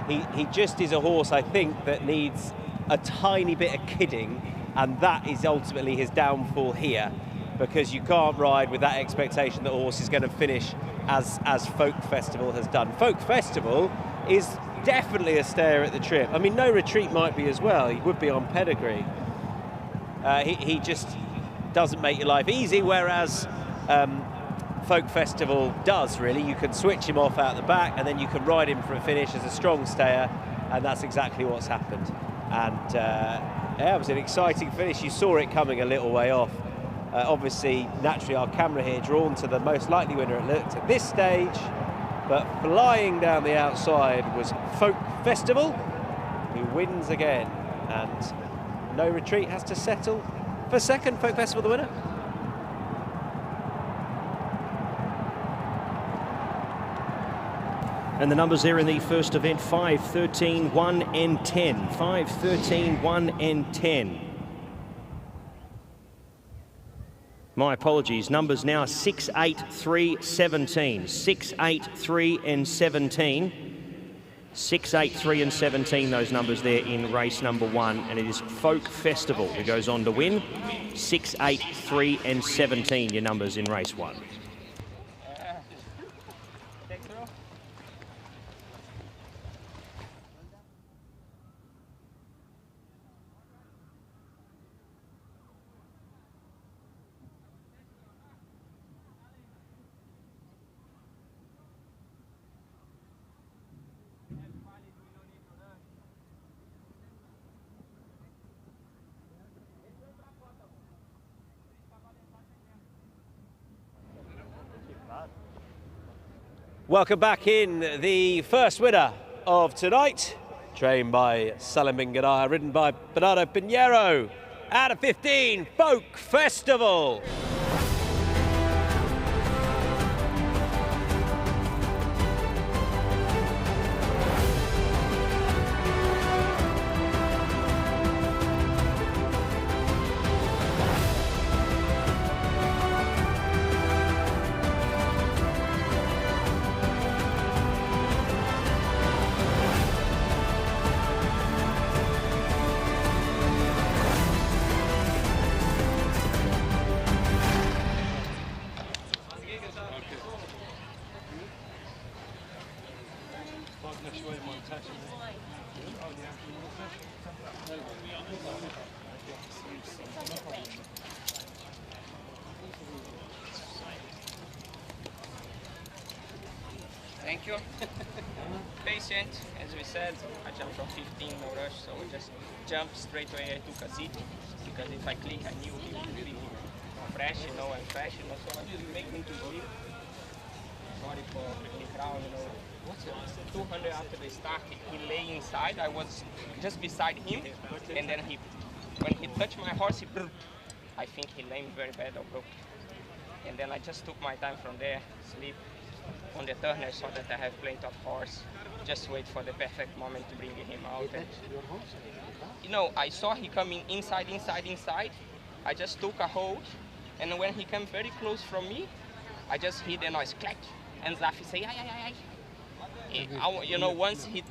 he just is a horse, I think, that needs a tiny bit of kidding, and that is ultimately his downfall here, because you can't ride with that expectation that a horse is going to finish as Folk Festival has done. Folk Festival is definitely a stare at the trip. I mean, No Retreat might be as well. He would be on pedigree. He just doesn't make your life easy, whereas Folk Festival does, really. You can switch him off out the back, and then you can ride him for a finish as a strong stayer, and that's exactly what's happened. And yeah, it was an exciting finish. You saw it coming a little way off. Obviously, naturally, our camera here drawn to the most likely winner it looked at this stage, but flying down the outside was Folk Festival, who wins again, and No Retreat has to settle for second. Folk Festival the winner. And the numbers there in the first event: 5, 13, 1 and 10. 5, 13, 1 and 10. My apologies. Numbers now 6, 8, 3, 17. 6, 8, 3 and 17. 6, 8, 3 and 17, those numbers there in race number 1. And it is Folk Festival who goes on to win. 6, 8, 3 and 17, your numbers in race 1. Welcome back in. The first winner of tonight, trained by Salim bin Gadai, ridden by Bernardo Pinheiro, out of 15, Folk Festival. Thank you. Patient, as we said, I jumped from 15, no rush, so I just jumped straight away. I took a seat because if I click, I knew he would be fresh, and fresh, so I just make him to sleep. Sorry for the crowd, 200 after the start, he lay inside. I was just beside him, and then when he touched my horse, I think he lamed very bad or broke. And then I just took my time from there, sleep. On the turn, I saw that I have plenty of horse. Just wait for the perfect moment to bring him out. And, I saw he coming inside. I just took a hold, and when he came very close from me, I just heard the noise, clack, and Zafi say, ay. Once he,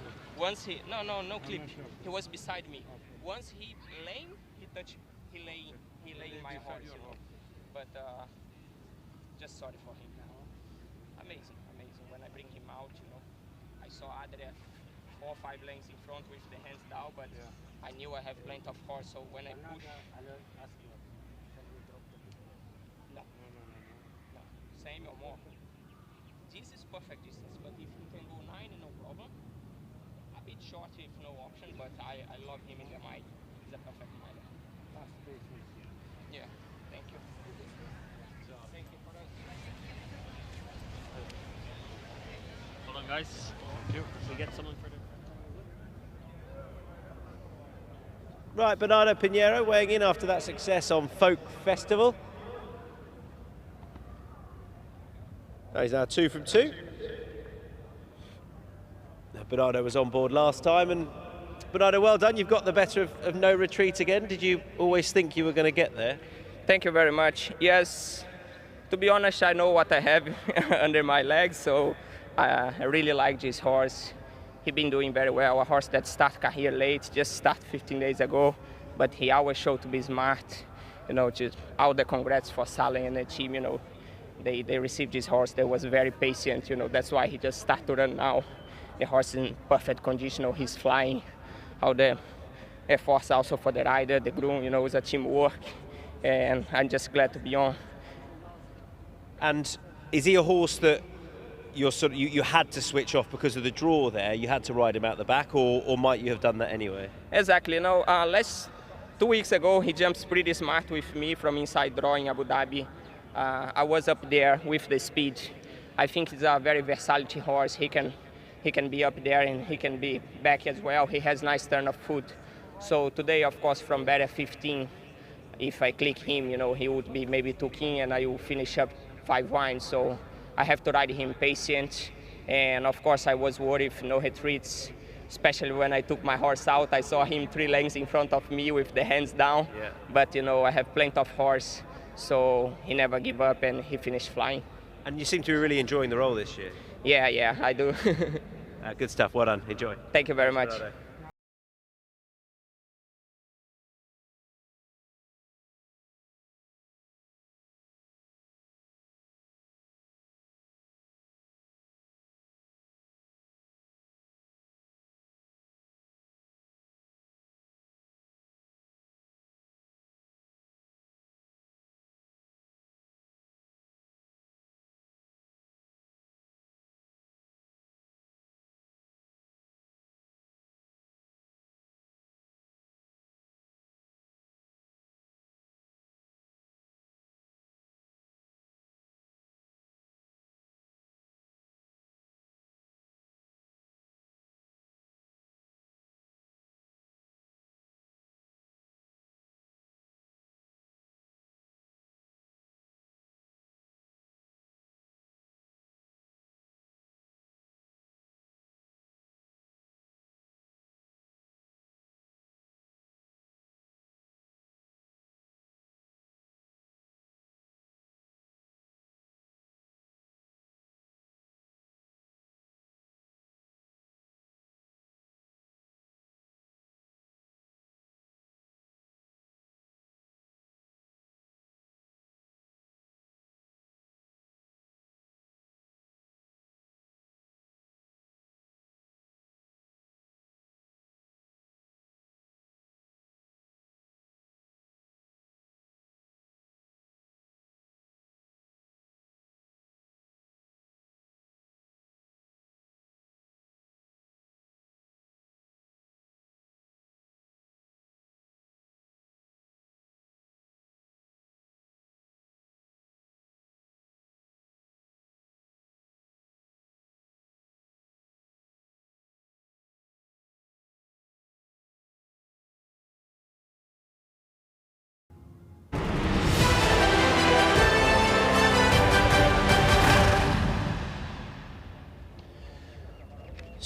no clip. He was beside me. Once he lay in my horse, But just sorry for him. Amazing. When I bring him out, I saw Adria 4 or 5 lengths in front with the hands down, but I knew I have plenty of horse, so when I push... No. Same or more. This is perfect distance, but if you can go 9, no problem. A bit short if no option, but I love him in the mind. He's a perfect rider. Yeah, thank you. Thank you for us. Hold on, guys. Can we get someone for the... Right, Bernardo Pinheiro weighing in after that success on Folk Festival. He's now 2 from 2. Bernardo was on board last time, and Bernardo, well done. You've got the better of no retreat again. Did you always think you were going to get there? Thank you very much. Yes, to be honest, I know what I have under my legs, so I really like this horse. He's been doing very well. A horse that started career late, just started 15 days ago, but he always showed to be smart. Just all the congrats for Sally and the team. They received this horse that was very patient. That's why he just started to run now. The horse in perfect condition. He's flying. All the efforts also for the rider, the groom. It's a teamwork, and I'm just glad to be on. And is he a horse that you had to switch off because of the draw there? You had to ride him out the back, or might you have done that anyway? Exactly. 2 weeks ago, he jumps pretty smart with me from inside draw in Abu Dhabi. I was up there with the speed. I think he's a very versatility horse. He can be up there and he can be back as well. He has nice turn of foot. So today, of course, from better 15, if I click him, he would be maybe 2 king and I will finish up 5 wines. So I have to ride him patient. And of course, I was worried if no retreats, especially when I took my horse out. I saw him 3 lengths in front of me with the hands down. Yeah. But, I have plenty of horse. So he never gave up and he finished flying. And you seem to be really enjoying the role this year. Yeah, I do. Good stuff. Well done. Enjoy. Thank you very much.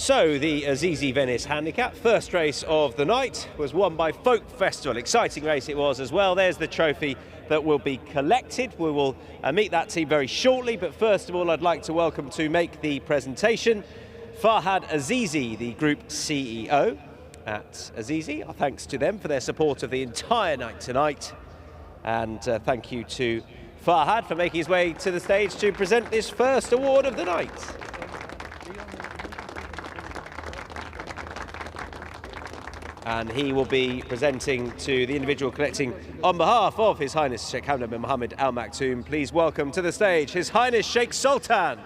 So the Azizi Venice Handicap, first race of the night, was won by Folk Festival. Exciting race it was as well. There's the trophy that will be collected. We will meet that team very shortly, but first of all I'd like to welcome to make the presentation Farhad Azizi, the Group CEO at Azizi. Our thanks to them for their support of the entire night tonight, and thank you to Farhad for making his way to the stage to present this first award of the night. And he will be presenting to the individual collecting on behalf of His Highness Sheikh Hamdan bin Mohammed Al Maktoum. Please welcome to the stage His Highness Sheikh Sultan.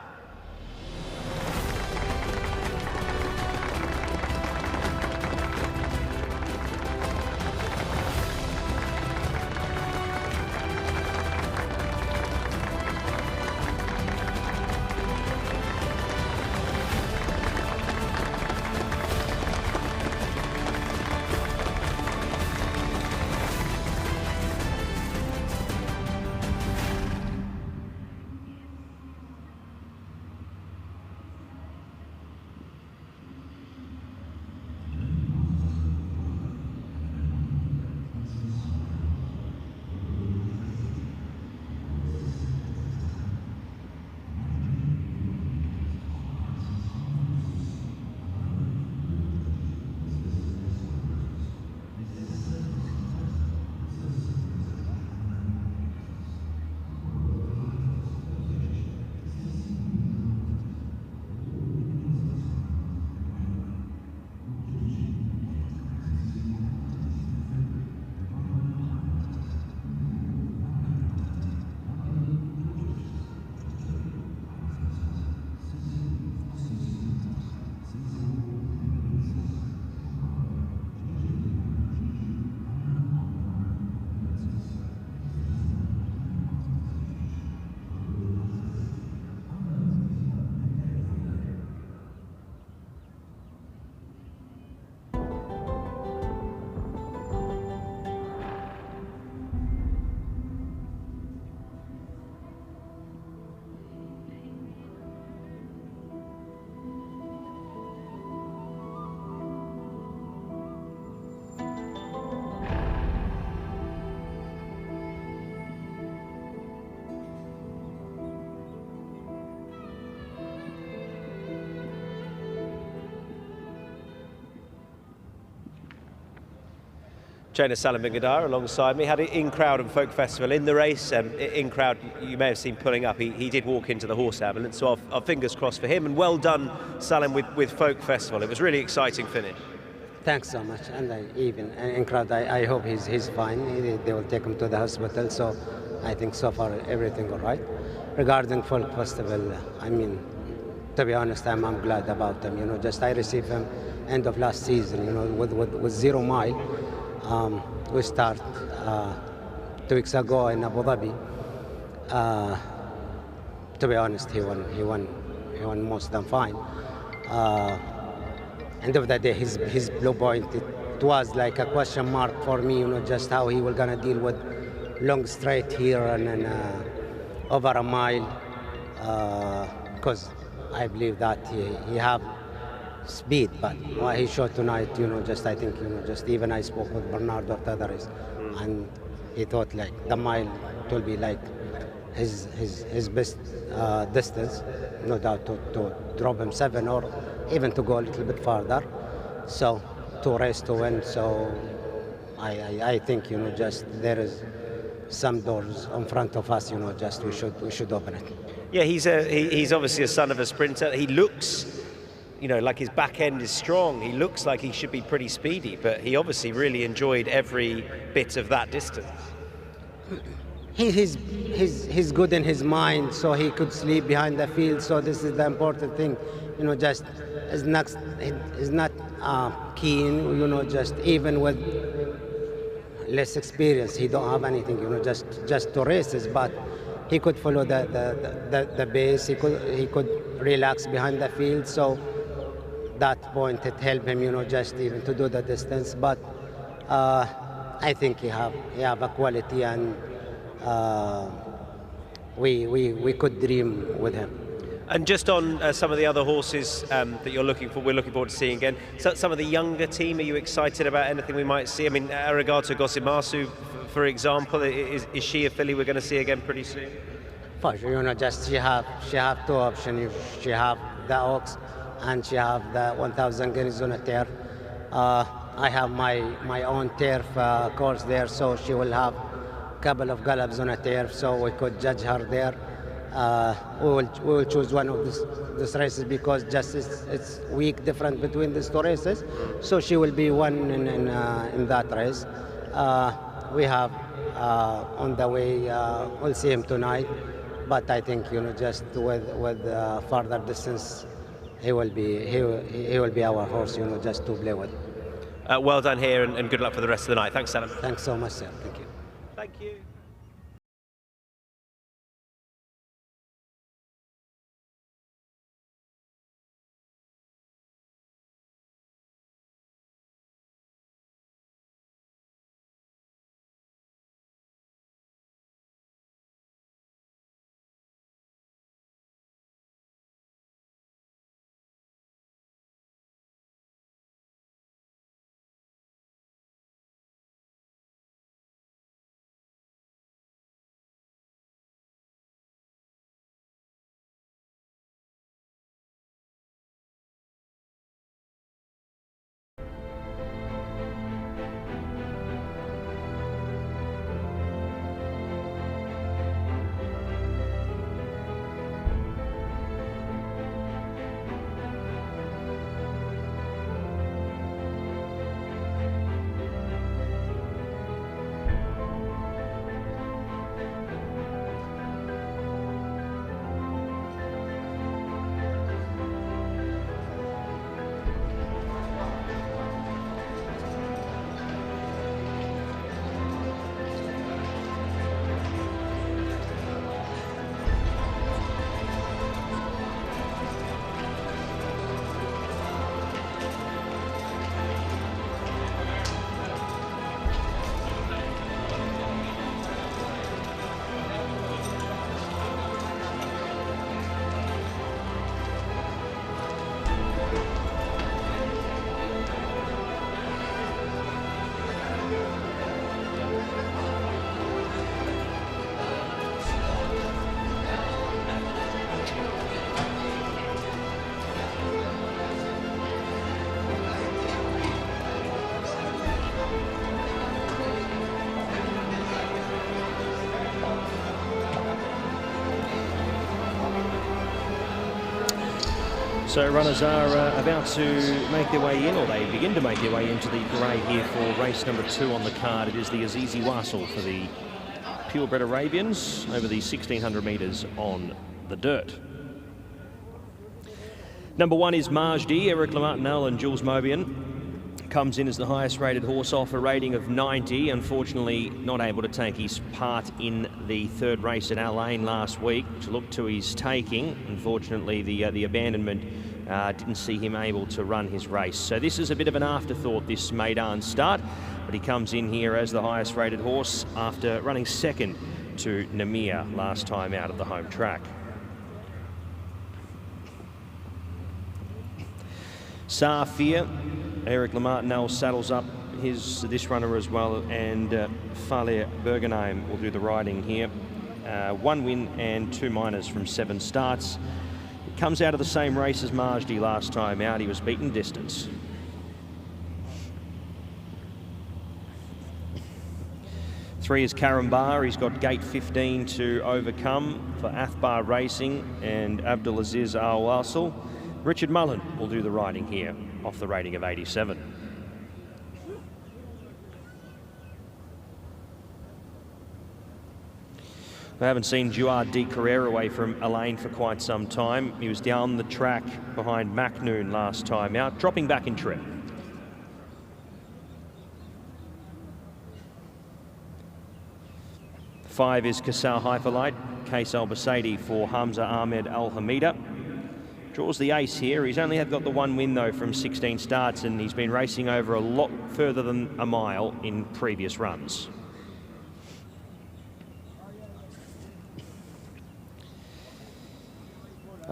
Trainer Salim bin Gadar alongside me, had an in-crowd and Folk Festival in the race. In-crowd, you may have seen pulling up, he did walk into the horse ambulance, so our fingers crossed for him, and well done, Salim, with Folk Festival. It was a really exciting finish. Thanks so much, and even in-crowd, I hope he's fine. They will take him to the hospital, so I think so far everything all right. Regarding Folk Festival, I mean, to be honest, I'm glad about them. You know, just I received them end of last season, you know, with 0 mile. We start 2 weeks ago in Abu Dhabi. To be honest, he won most of them fine. End of the day, his blue point, it was like a question mark for me, you know, just how he was gonna deal with long straight here and then over a mile, because I believe that he have speed, but what he showed tonight, you know, just I think, you know, just even I spoke with Bernardo after the race, and he thought like the mile will be like his best distance, no doubt, to drop him 7 or even to go a little bit farther. So to race to win. So I think, you know, just there is some doors in front of us, you know, just we should open it. Yeah, he's obviously a son of a sprinter. He looks, you know, like his back end is strong. He looks like he should be pretty speedy, but he obviously really enjoyed every bit of that distance. He's good in his mind, so he could sleep behind the field. So this is the important thing, you know. Just is not keen, you know. Just even with less experience, he don't have anything, you know. Just to races, but he could follow the base. He could relax behind the field. So that point it helped him, you know, just even to do the distance. But I think he have a quality, and we could dream with him. And just on some of the other horses that we're looking forward to seeing again. So some of the younger team, are you excited about anything we might see? I mean, Arigato Gosimasu, for example, is she a filly we're going to see again pretty soon? For sure, you know, just she have 2 options. She have the Oaks and she have the 1,000 guineas on a turf. I have my own turf course there, so she will have a couple of gallops on a turf, so we could judge her there. We will choose one of these races because just it's week different between these 2 races, so she will be one in that race. We have on the way, we'll see him tonight, but I think, you know, just with further distance, he will be our horse, you know, just to play with. Well done here, and good luck for the rest of the night. Thanks, Seven. Thanks so much, sir. Thank you. Thank you. So runners are about to make their way in, or they begin to make their way into the parade here for race number 2 on the card. It is the Azizi Wassel for the purebred Arabians over the 1,600 metres on the dirt. Number 1 is Majdi. Eric Lamartinel and Jules Maubian comes in as the highest rated horse off a rating of 90. Unfortunately not able to take his part in the 3rd race at Al-Ain last week, to look to his taking. Unfortunately the abandonment didn't see him able to run his race. So this is a bit of an afterthought, this Meydan start, but he comes in here as the highest rated horse after running 2nd to Namir last time out of the home track. Safir, Eric Lamartinel saddles up this runner as well, and Fale Bergenheim will do the riding here. 1 win and 2 minors from 7 starts. It comes out of the same race as Majdi last time out. He was beaten distance. Three is Karambar. He's got gate 15 to overcome for Athbar Racing and Abdulaziz Al Wassel. Richard Mullen will do the riding here off the rating of 87. We haven't seen Duard de Carrera away from Al-Ain for quite some time. He was down the track behind Macnoon last time out, dropping back in trip. Five is Kasar Hyperlight, Case Al Basaidi for Hamza Ahmed Al Hamida. Draws the ace here. He's only got the 1 win though from 16 starts, and he's been racing over a lot further than a mile in previous runs.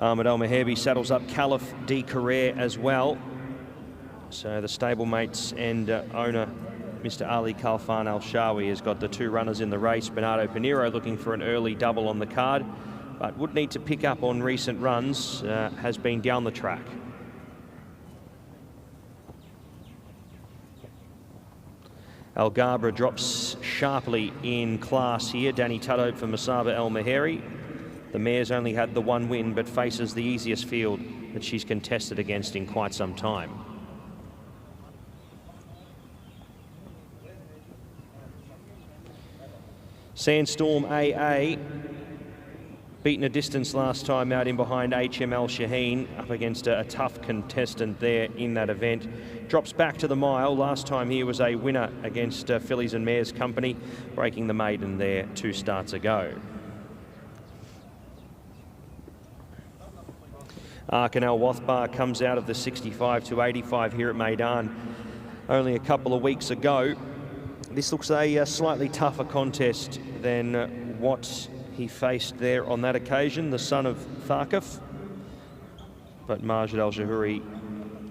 Ahmed El Meherbi saddles up Caliph D. Carrere as well. So the stablemates and owner, Mr. Ali Khalfan Al-Shawi, has got the 2 runners in the race. Bernardo Pinheiro looking for an early double on the card, but would need to pick up on recent runs, has been down the track. Algabra drops sharply in class here. Danny Tudhope for Masaba El Meheri. The mare's only had the 1 win, but faces the easiest field that she's contested against in quite some time. Sandstorm AA, beaten a distance last time out in behind HML Shaheen, up against a tough contestant there in that event. Drops back to the mile. Last time here was a winner against Fillies and Mares Company, breaking the maiden there 2 starts ago. Arkanel Wathbar comes out of the 65 to 85 here at Meydan only a couple of weeks ago. This looks a slightly tougher contest than what he faced there on that occasion, the son of Tharkif. But Majid Al-Jahuri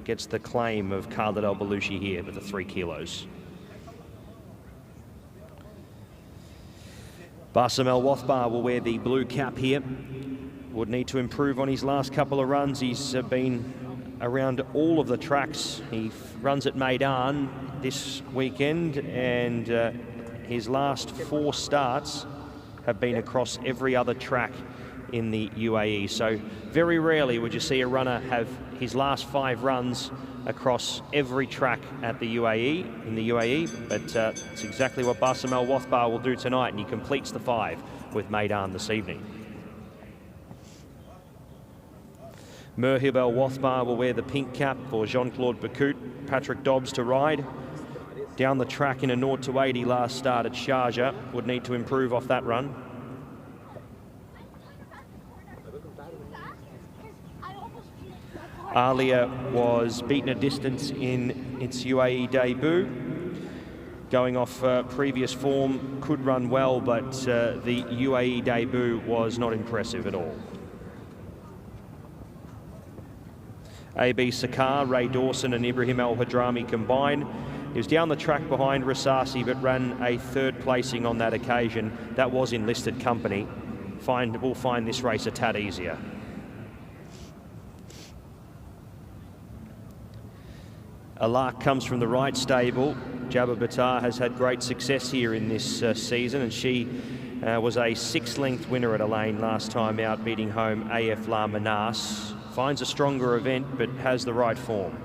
gets the claim of Khalid Al-Balushi here with the 3 kilos. Bassam El Wathbar will wear the blue cap here. Would need to improve on his last couple of runs. He's been around all of the tracks. He runs at Meydan this weekend, and his last 4 starts have been across every other track in the UAE. So very rarely would you see a runner have his last 5 runs across every track at the UAE, in the UAE, but it's exactly what Bassam El Wathbar will do tonight, and he completes the 5 with Meydan this evening. Merhib El Wathbar will wear the pink cap for Jean-Claude Bacout. Patrick Dobbs to ride. Down the track in a 0 to 80 last start at Sharjah. Would need to improve off that run. Alia was beaten a distance in its UAE debut. Going off previous form, could run well, but the UAE debut was not impressive at all. AB Sakar, Ray Dawson and Ibrahim El Hadrami combined. He was down the track behind Rasasi, but ran a 3rd placing on that occasion. That was enlisted company. We'll find this race a tad easier. Alak comes from the right stable. Jabba Batar has had great success here in this season, and she was a 6-length winner at Elaine last time out, beating home AF La Menace. Finds a stronger event, but has the right form.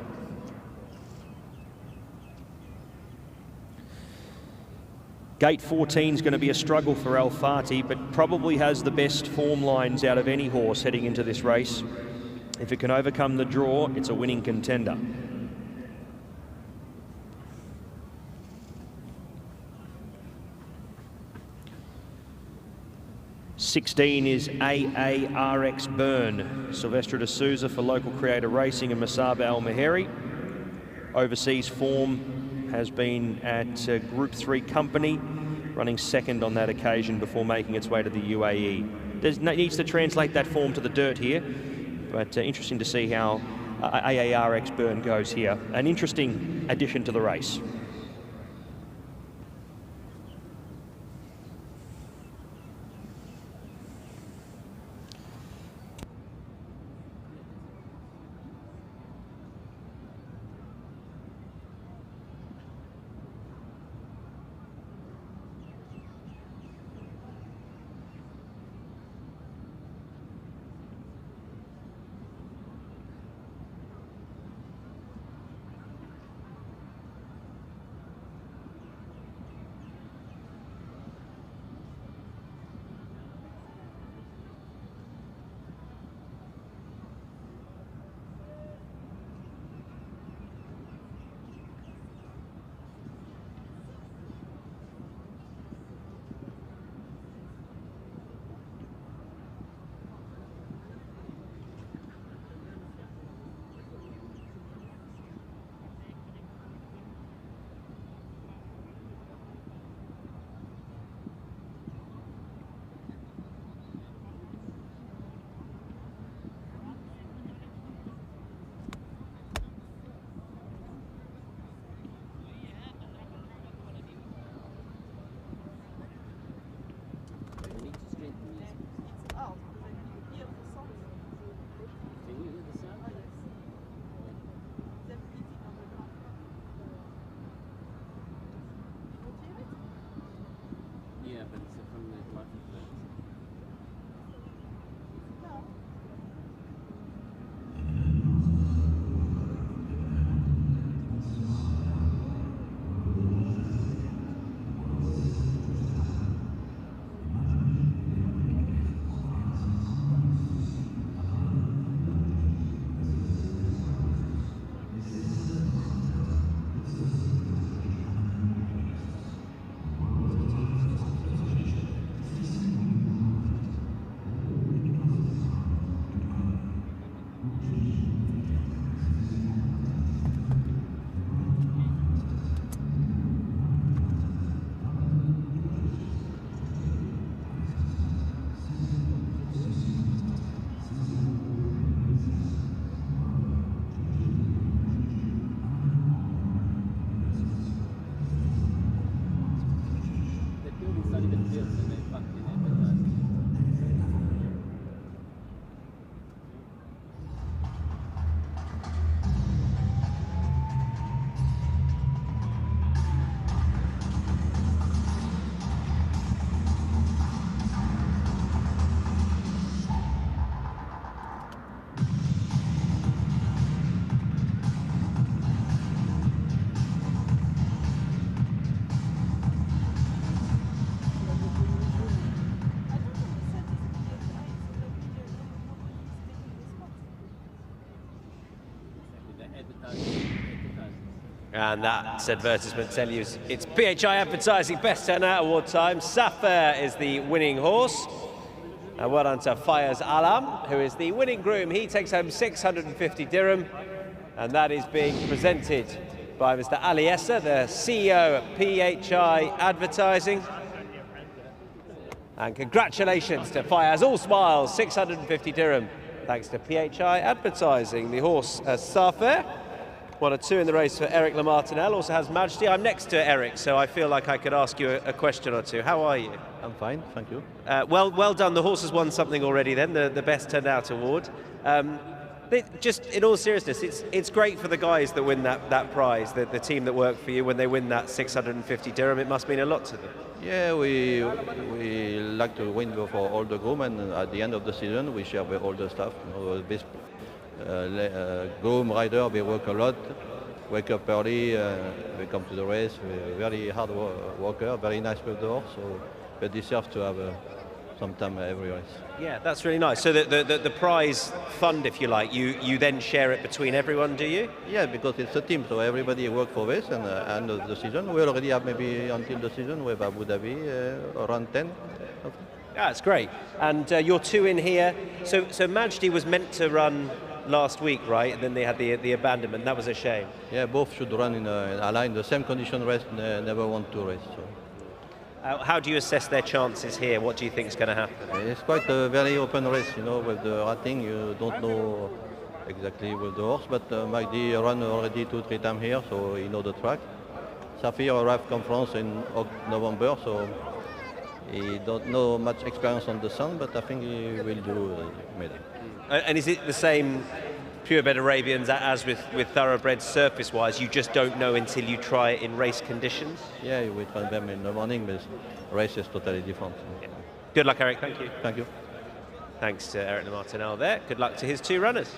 Gate 14 is going to be a struggle for Al Fati, but probably has the best form lines out of any horse heading into this race. If it can overcome the draw, it's a winning contender. (16) is AARX Burn. Silvestre de Souza for Local Creator Racing and Masaba El Meheri. Overseas form has been at Group 3 Company, running 2nd on that occasion before making its way to the UAE. Needs to translate that form to the dirt here, but interesting to see how AARX Burn goes here. An interesting addition to the race. but it's from the marketplace. And that advertisement tells you it's PHI Advertising Best Turnout Award time. Safer is the winning horse. And well done to Fayez Alam, who is the winning groom. He takes home 650 dirham. And that is being presented by Mr. Ali Essa, the CEO of PHI Advertising. And congratulations to Fayez, all smiles, 650 dirham. Thanks to PHI Advertising. The horse Safer. 1 or 2 in the race for Eric Lamartinelle, also has Majesty. I'm next to Eric, so I feel like I could ask you a question or two. How are you? I'm fine, thank you. Well done. The horse has won something already then, the Best Turned Out Award. Just in all seriousness, it's great for the guys that win that prize, the team that work for you, when they win that 650 dirham. It must mean a lot to them. Yeah, we like to win for all the groom, and at the end of the season we share with all the staff. You know, this groom rider, we work a lot, wake up early, we come to the race, we're very hard worker, very nice with the horse, so they deserve to have some time every race. Yeah, that's really nice. So the prize fund, if you like, you then share it between everyone, do you? Yeah, because it's a team, so everybody work for this, and at the end of the season, we already have maybe until the season, we have Abu Dhabi, around 10. Yeah, that's great. And you're 2 in here. So Majesty was meant to run last week, right? And then they had the abandonment. That was a shame. Yeah, both should run in a line, the same condition race, never want to race. So. How do you assess their chances here? What do you think is going to happen? It's quite a very open race, you know, with the rating, you don't know exactly with the horse, but Magdi ran already 2-3 times here, so he knows the track. Safir arrived from France in November, so he don't know much experience on the sun, but I think he will do Meydan. And is it the same purebred Arabians as with thoroughbreds surface-wise? You just don't know until you try it in race conditions? Yeah, we try them in the morning, but race is totally different. Yeah. Good luck, Eric. Thank you. Thank you. Thanks to Eric Lamartinelle there. Good luck to his 2 runners.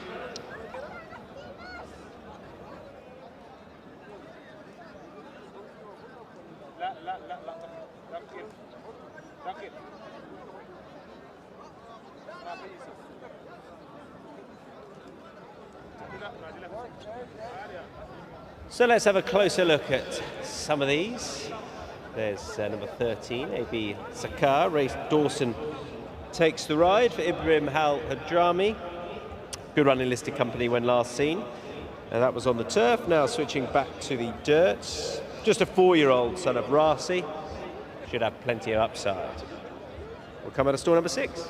So let's have a closer look at some of these. There's number 13, AB Sakar. Race Dawson takes the ride for Ibrahim Hal Hadrami. Good running listed company when last seen. And that was on the turf. Now switching back to the dirt. Just a 4-year-old son of Rasi. Should have plenty of upside. We'll come out of stall number 6.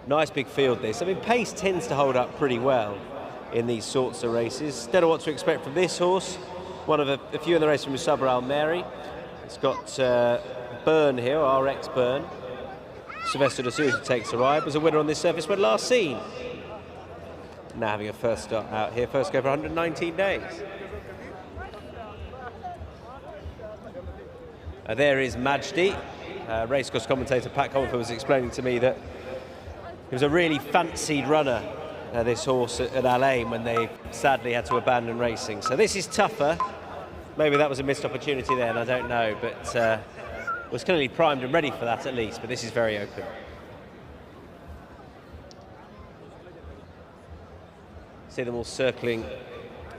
Nice big field this. I mean, pace tends to hold up pretty well in these sorts of races. Don't know what to expect from this horse. One of a few in the race from Musabar Al-Mary. It's got Byrne here, RX Byrne. Sylvester de Souza takes a ride. Was a winner on this surface when last seen. Now having a first start out here. First go for 119 days. There is Majdi. Racecourse commentator Pat Comerford was explaining to me that he was a really fancied runner, this horse at Al-Ain, when they sadly had to abandon racing. So this is tougher. Maybe that was a missed opportunity there, and I don't know, but was clearly primed and ready for that at least, but this is very open. See them all circling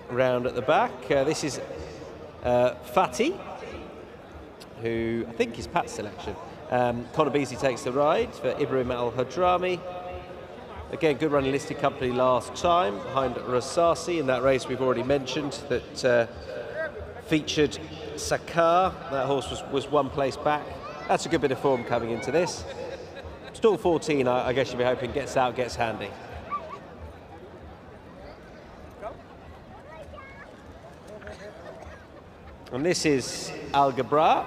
round at the back. This is Fatih, who I think is Pat's selection. Conor Beasley takes the ride for Ibrahim Al-Hadrami. Again, good running listed company last time, behind Horseracing in that race we've already mentioned that featured Sakar. That horse was one place back. That's a good bit of form coming into this. Stall 14, I guess you'll be hoping, gets out, gets handy. And this is Al Gabra,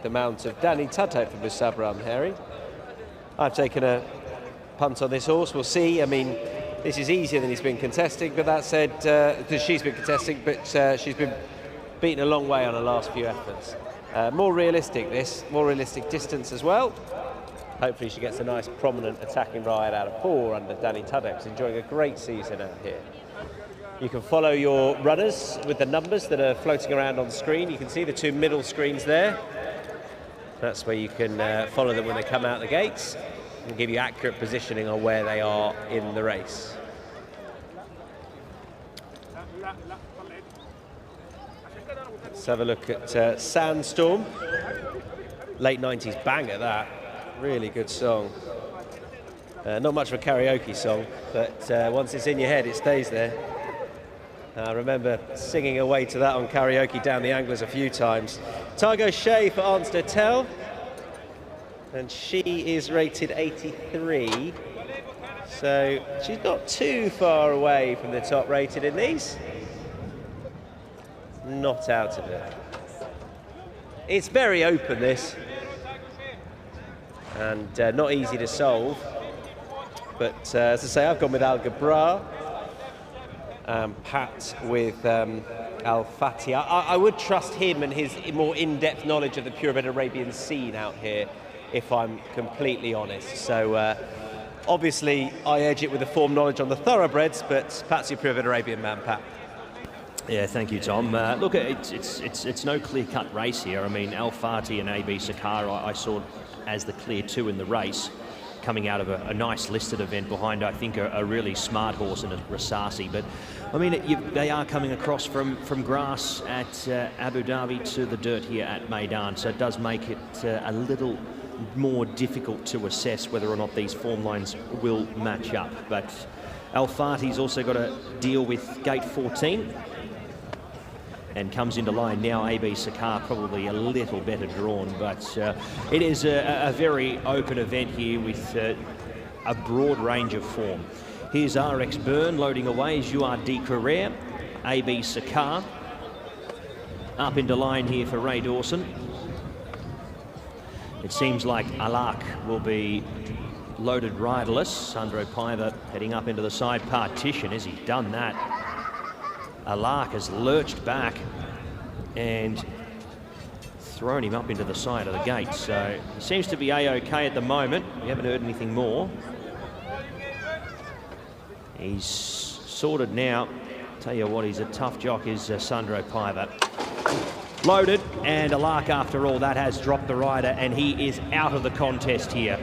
the mount of Danny Tadhek for Musabram Harry. I've taken a punt on this horse. We'll see. I mean, this is easier than he's been contesting, but that said, because she's been contesting, but she's been beaten a long way on her last few efforts. More realistic distance as well. Hopefully she gets a nice prominent attacking ride out of 4 under Danny Tadhek. He's enjoying a great season out here. You can follow your runners with the numbers that are floating around on the screen. You can see the 2 middle screens there. That's where you can follow them when they come out the gates and give you accurate positioning on where they are in the race. Let's have a look at Sandstorm. Late 90s bang at that. Really good song. Not much of a karaoke song, but once it's in your head, it stays there. I remember singing away to that on karaoke down the Anglers a few times. Targo Shea for Ernst Hotel. And she is rated 83. So she's not too far away from the top rated in these. Not out of it. It's very open, this. And not easy to solve. But as I say, I've gone with Al Gabra. Pat with Al Fatih. I would trust him and his more in-depth knowledge of the purebred Arabian scene out here, if I'm completely honest. So obviously I edge it with the form knowledge on the thoroughbreds, but Pat's your purebred Arabian man, Pat. Yeah, thank you, Tom. Look, it's no clear-cut race here. I mean, Al Fatih and AB Sakar I saw as the clear 2 in the race, coming out of a nice listed event behind, I think, a really smart horse in a Horseracing. But I mean, they are coming across from grass at Abu Dhabi to the dirt here at Meydan, so it does make it a little more difficult to assess whether or not these form lines will match up. But Al Fatih's also got to deal with gate 14 and comes into line now. AB Sakar probably a little better drawn, but it is a very open event here with a broad range of form. Here's RX Byrne loading away, Juard Carrere, AB Sakar up into line here for Ray Dawson. It seems like Alak will be loaded riderless. Sandro Paiva heading up into the side partition. Has he done that? Alak has lurched back and thrown him up into the side of the gate. So he seems to be A-OK at the moment. We haven't heard anything more. He's sorted now. Tell you what, he's a tough jock, is Sandro Paiva. Loaded, and Alak, after all that, has dropped the rider, and he is out of the contest here.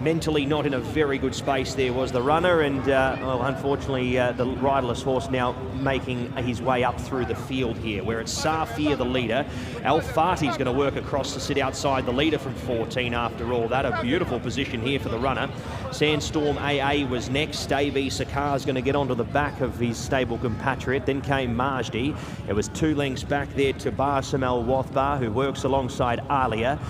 Mentally not in a very good space there was the runner, and well, unfortunately the riderless horse now making his way up through the field here, where it's Safir the leader. Al Fatih's going to work across to sit outside the leader from 14 after all that. A beautiful position here for the runner. Sandstorm AA was next. AB Sakar's going to get onto the back of his stable compatriot. Then came Majdi. It was 2 lengths back there to Barsam Al Wathbar, who works alongside Alia.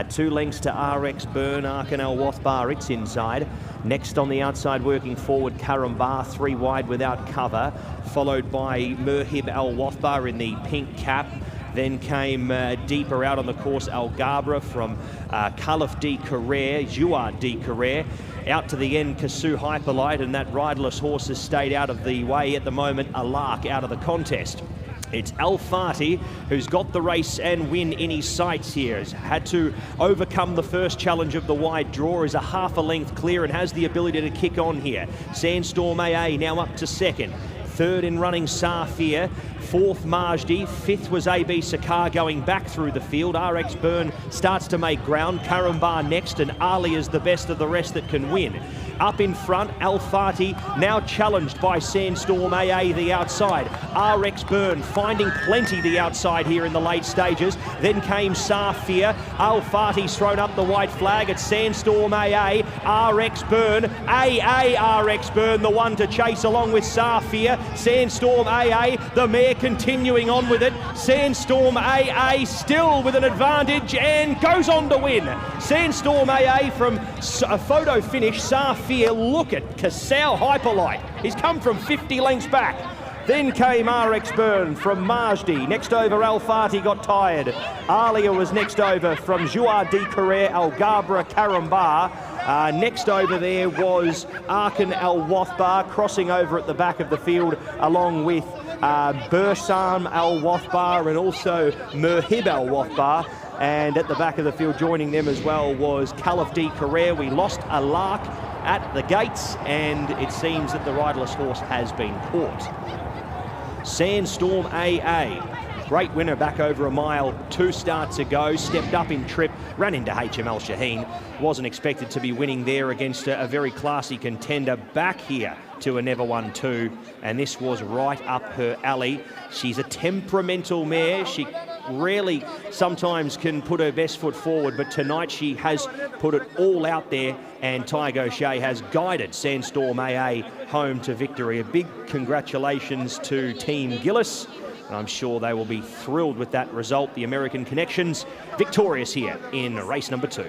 2 lengths to RX Byrne, Arkan Al Wathbar. It's inside. Next on the outside, working forward, Karambar, 3 wide without cover, followed by Murhib Al Wathbar in the pink cap. Then came deeper out on the course, Al Gabra from Khalif D. Carrere, Juard D. Carrere. Out to the end, Kasu Hyperlight, and that riderless horse has stayed out of the way at the moment. Alak out of the contest. It's Al-Fati who's got the race and win in his sights here. Has had to overcome the first challenge of the wide draw, is a half a length clear and has the ability to kick on here. Sandstorm AA now up to second. Third in running Safir. Fourth Majdi. Fifth was AB Sakar going back through the field. RX Burn starts to make ground. Karambar next, and Ali is the best of the rest that can win. Up in front, Al-Fati now challenged by Sandstorm AA the outside. RX Burn finding plenty the outside here in the late stages. Then came Safir. Al-Fati's thrown up the white flag. It's Sandstorm AA. RX Burn. RX Burn, the one to chase along with Safir. Sandstorm AA, the mare continuing on with it. Sandstorm AA still with an advantage and goes on to win. Sandstorm AA from a photo finish. Safir, look at Casal Hyperlight. He's come from 50 lengths back. Then came RX Burn from Majdi. Next over, Al-Fati got tired. Alia was next over from Jouar Di Carrere, Al Gabra, Karambar. Next over there was Arkan Al Wathbar, crossing over at the back of the field along with Bursam Al Wathbar and also Murhib Al Wathbar. And at the back of the field joining them as well was Caliph Di Carrere. We lost a lark at the gates, and it seems that the riderless horse has been caught. Sandstorm AA, great winner back over a mile, 2 starts ago, stepped up in trip, ran into HML Shaheen. Wasn't expected to be winning there against a very classy contender. Back here to a never won 2, and this was right up her alley. She's a temperamental mare. She rarely sometimes can put her best foot forward, but tonight she has put it all out there, and Tygo O'Shea has guided Sandstorm AA home to victory. A big congratulations to Team Gillis, and I'm sure they will be thrilled with that result. The American Connections victorious here in race number 2.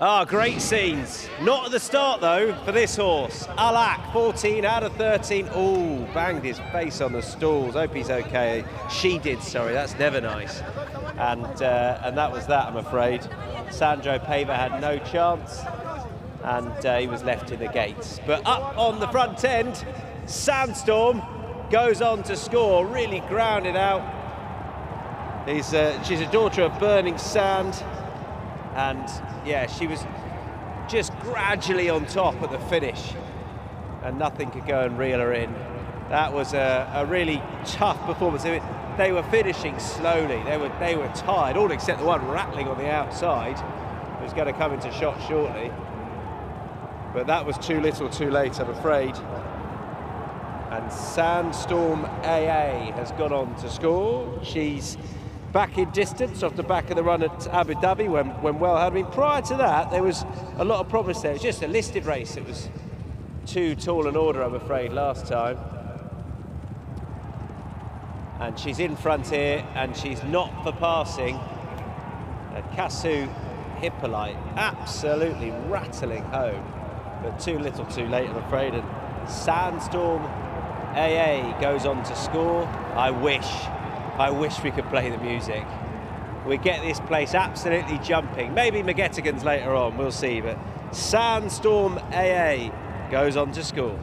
Ah, great scenes. Not at the start, though, for this horse. Alak, 14 out of 13. Ooh, banged his face on the stalls. Hope he's okay. She did, sorry. That's never nice. And that was that, I'm afraid. Sandro Pava had no chance, and he was left in the gates. But up on the front end, Sandstorm goes on to score. Really grounded out. She's a daughter of Burning Sand. And yeah, she was just gradually on top at the finish, and nothing could go and reel her in. That was a really tough performance. They were finishing slowly. They were tired, all except the one rattling on the outside, who's going to come into shot shortly. But that was too little, too late, I'm afraid. And Sandstorm AA has gone on to score. She's back in distance off the back of the run at Abu Dhabi when well had. I mean, prior to that, there was a lot of promise there. It was just a listed race. It was too tall an order, I'm afraid, last time. And she's in front here, and she's not for passing. Kasu Hippolyte absolutely rattling home, but too little too late, I'm afraid. And Sandstorm AA goes on to score. I wish we could play the music. We get this place absolutely jumping. Maybe Magetigan's later on, we'll see. But Sandstorm AA goes on to score.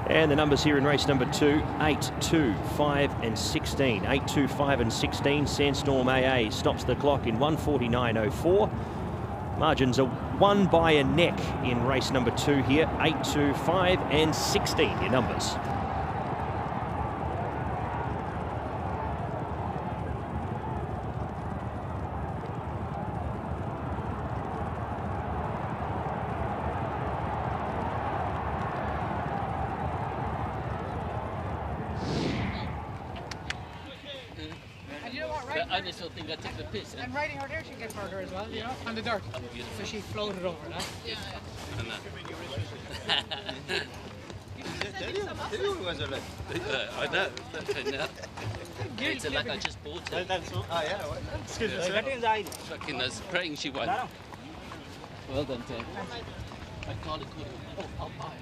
And the numbers here in race number 2, 8, 2, 5 and 16. 8, 2, 5 and 16. Sandstorm AA stops the clock in 1:49.04. Margins are 1 by a neck in race number 2 here. 8, 2, 5 and 16, your numbers. I just don't think I took the piss. And riding her there, she gets harder as well, you know, on the dirt. So she floated over that. Yeah. I know. It's like I just bought it. Oh, yeah. Excuse me. Fucking, I was praying she won. Well done, Ted. I call it good. Oh, I'll buy it.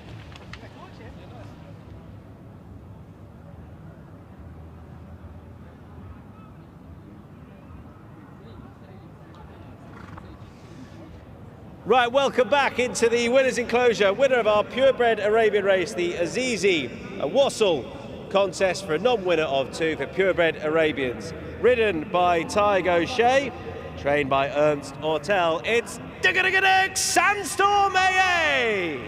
Right, welcome back into the winners' enclosure. Winner of our purebred Arabian race, the Azizi Wassel contest for a non-winner of 2 for purebred Arabians. Ridden by Tig O'Shea, trained by Ernst Ortel. It's Sandstorm AA!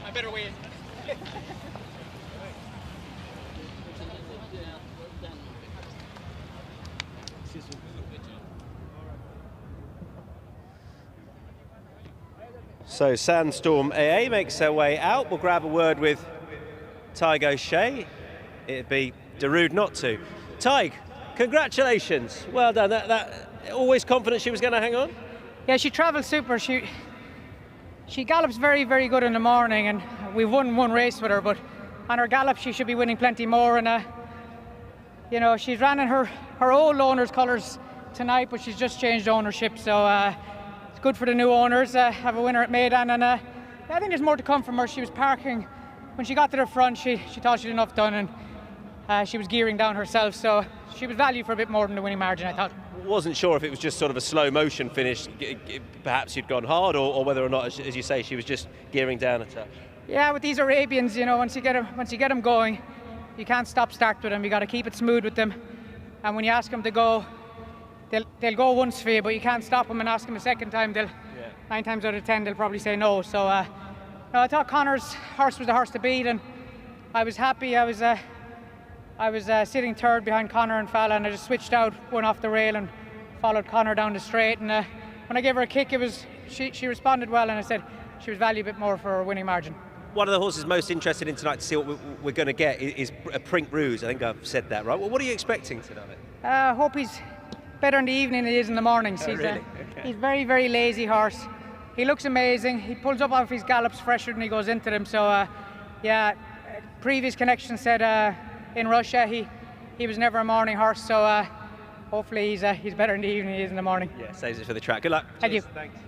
I better wait. So Sandstorm AA makes their way out. We'll grab a word with Tig O'Shea. It'd be rude not to. Tig, congratulations. Well done. That always confident she was going to hang on? Yeah, she travels super. She gallops very, very good in the morning, and we've won one race with her, but on her gallop she should be winning plenty more. And you know, she's ran in her old owner's colours tonight, but she's just changed ownership, so it's good for the new owners. Have a winner at Meydan, and I think there's more to come from her. She was parking when she got to the front. She thought she'd enough done, and she was gearing down herself, so she was valued for a bit more than the winning margin, I thought. Wasn't sure if it was just sort of a slow motion finish, perhaps you'd gone hard, or whether or not, as you say, she was just gearing down a touch. Yeah, with these Arabians, you know, once you get them going, you can't start with them. You got to keep it smooth with them, and when you ask them to go, they'll go once for you, but you can't stop them and ask them a second time. 9 times out of 10 they'll probably say no. So no, I thought Connor's horse was the horse to beat, and I was happy. I was sitting third behind Connor and Falla, and I just switched out, one off the rail, and followed Connor down the straight. And when I gave her a kick, she responded well, and I said she was valued a bit more for her winning margin. One of the horses most interested in tonight to see what we're going to get is a Prink Ruse. I think I've said that right. Well, what are you expecting tonight? I hope he's better in the evening than he is in the mornings. Oh, really? He's very, very lazy horse. He looks amazing. He pulls up off his gallops fresher than he goes into them. So yeah, previous connection said in Russia he was never a morning horse. So hopefully he's better in the evening than he is in the morning. Yeah, saves it for the track. Good luck. Thank you. Thanks.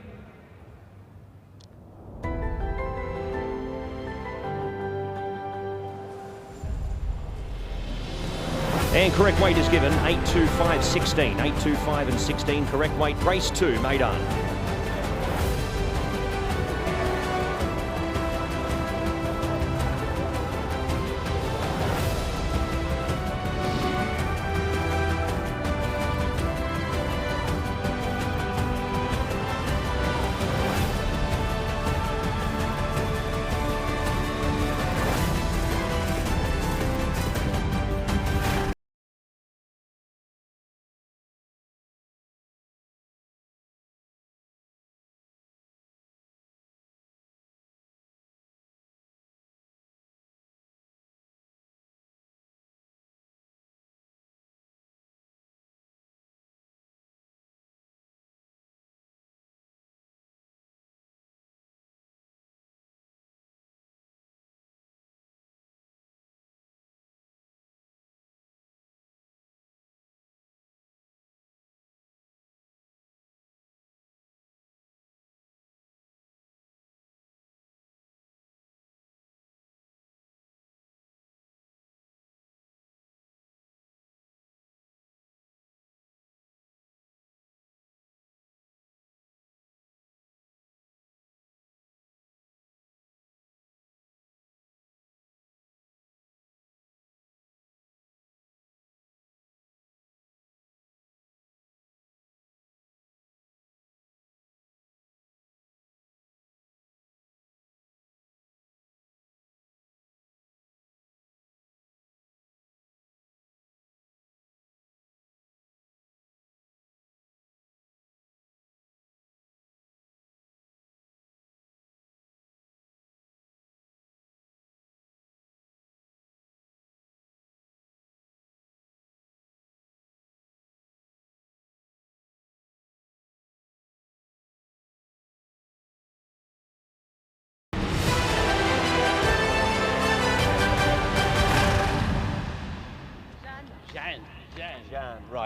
And correct weight is given, 825.16. 825 and 16, correct weight, race 2, Meydan.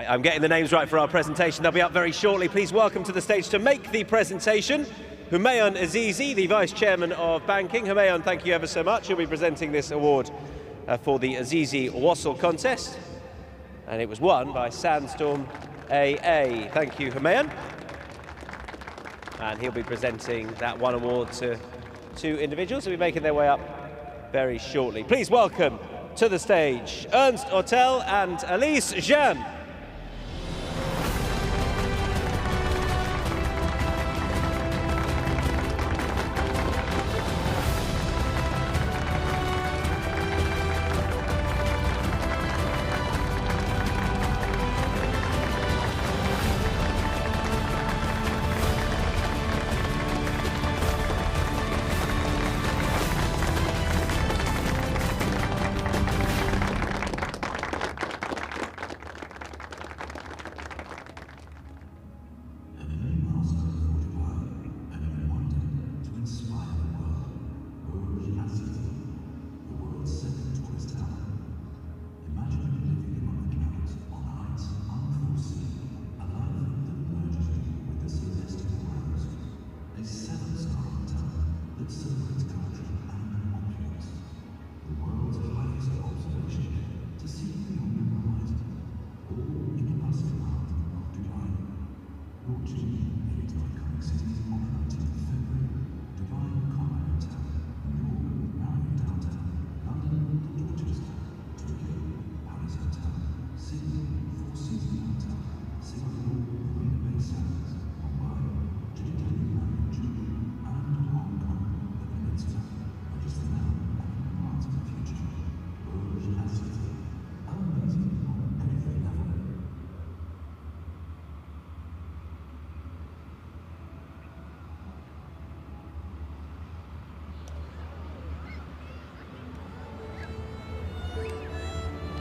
I'm getting the names right for our presentation. They'll be up very shortly. Please welcome to the stage to make the presentation Meydan Azizi, the Vice Chairman of Banking. Meydan, thank you ever so much. You'll be presenting this award for the Azizi Wassel contest. And it was won by Sandstorm AA. Thank you, Meydan. And he'll be presenting that one award to two individuals who'll be making their way up very shortly. Please welcome to the stage Ernst Ortel and Elise Jeanne.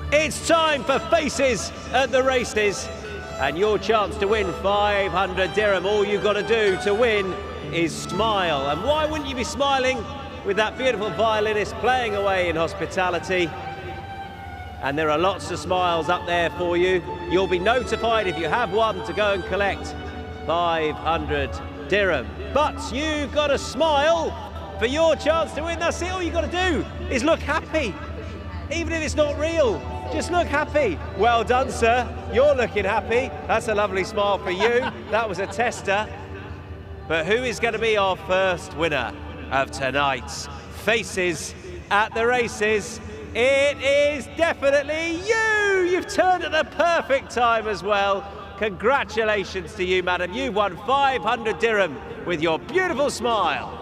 It's time for faces at the races and your chance to win 500 dirham. All you've got to do to win is smile. And why wouldn't you be smiling with that beautiful violinist playing away in hospitality? And there are lots of smiles up there for you. You'll be notified if you have one to go and collect 500 dirham. But you've got to smile for your chance to win. That's it. All you've got to do is look happy. Even if it's not real, just look happy. Well done, sir. You're looking happy. That's a lovely smile for you. That was a tester. But who is going to be our first winner of tonight's Faces at the Races? It is definitely you. You've turned at the perfect time as well. Congratulations to you, madam. You've won 500 dirham with your beautiful smile.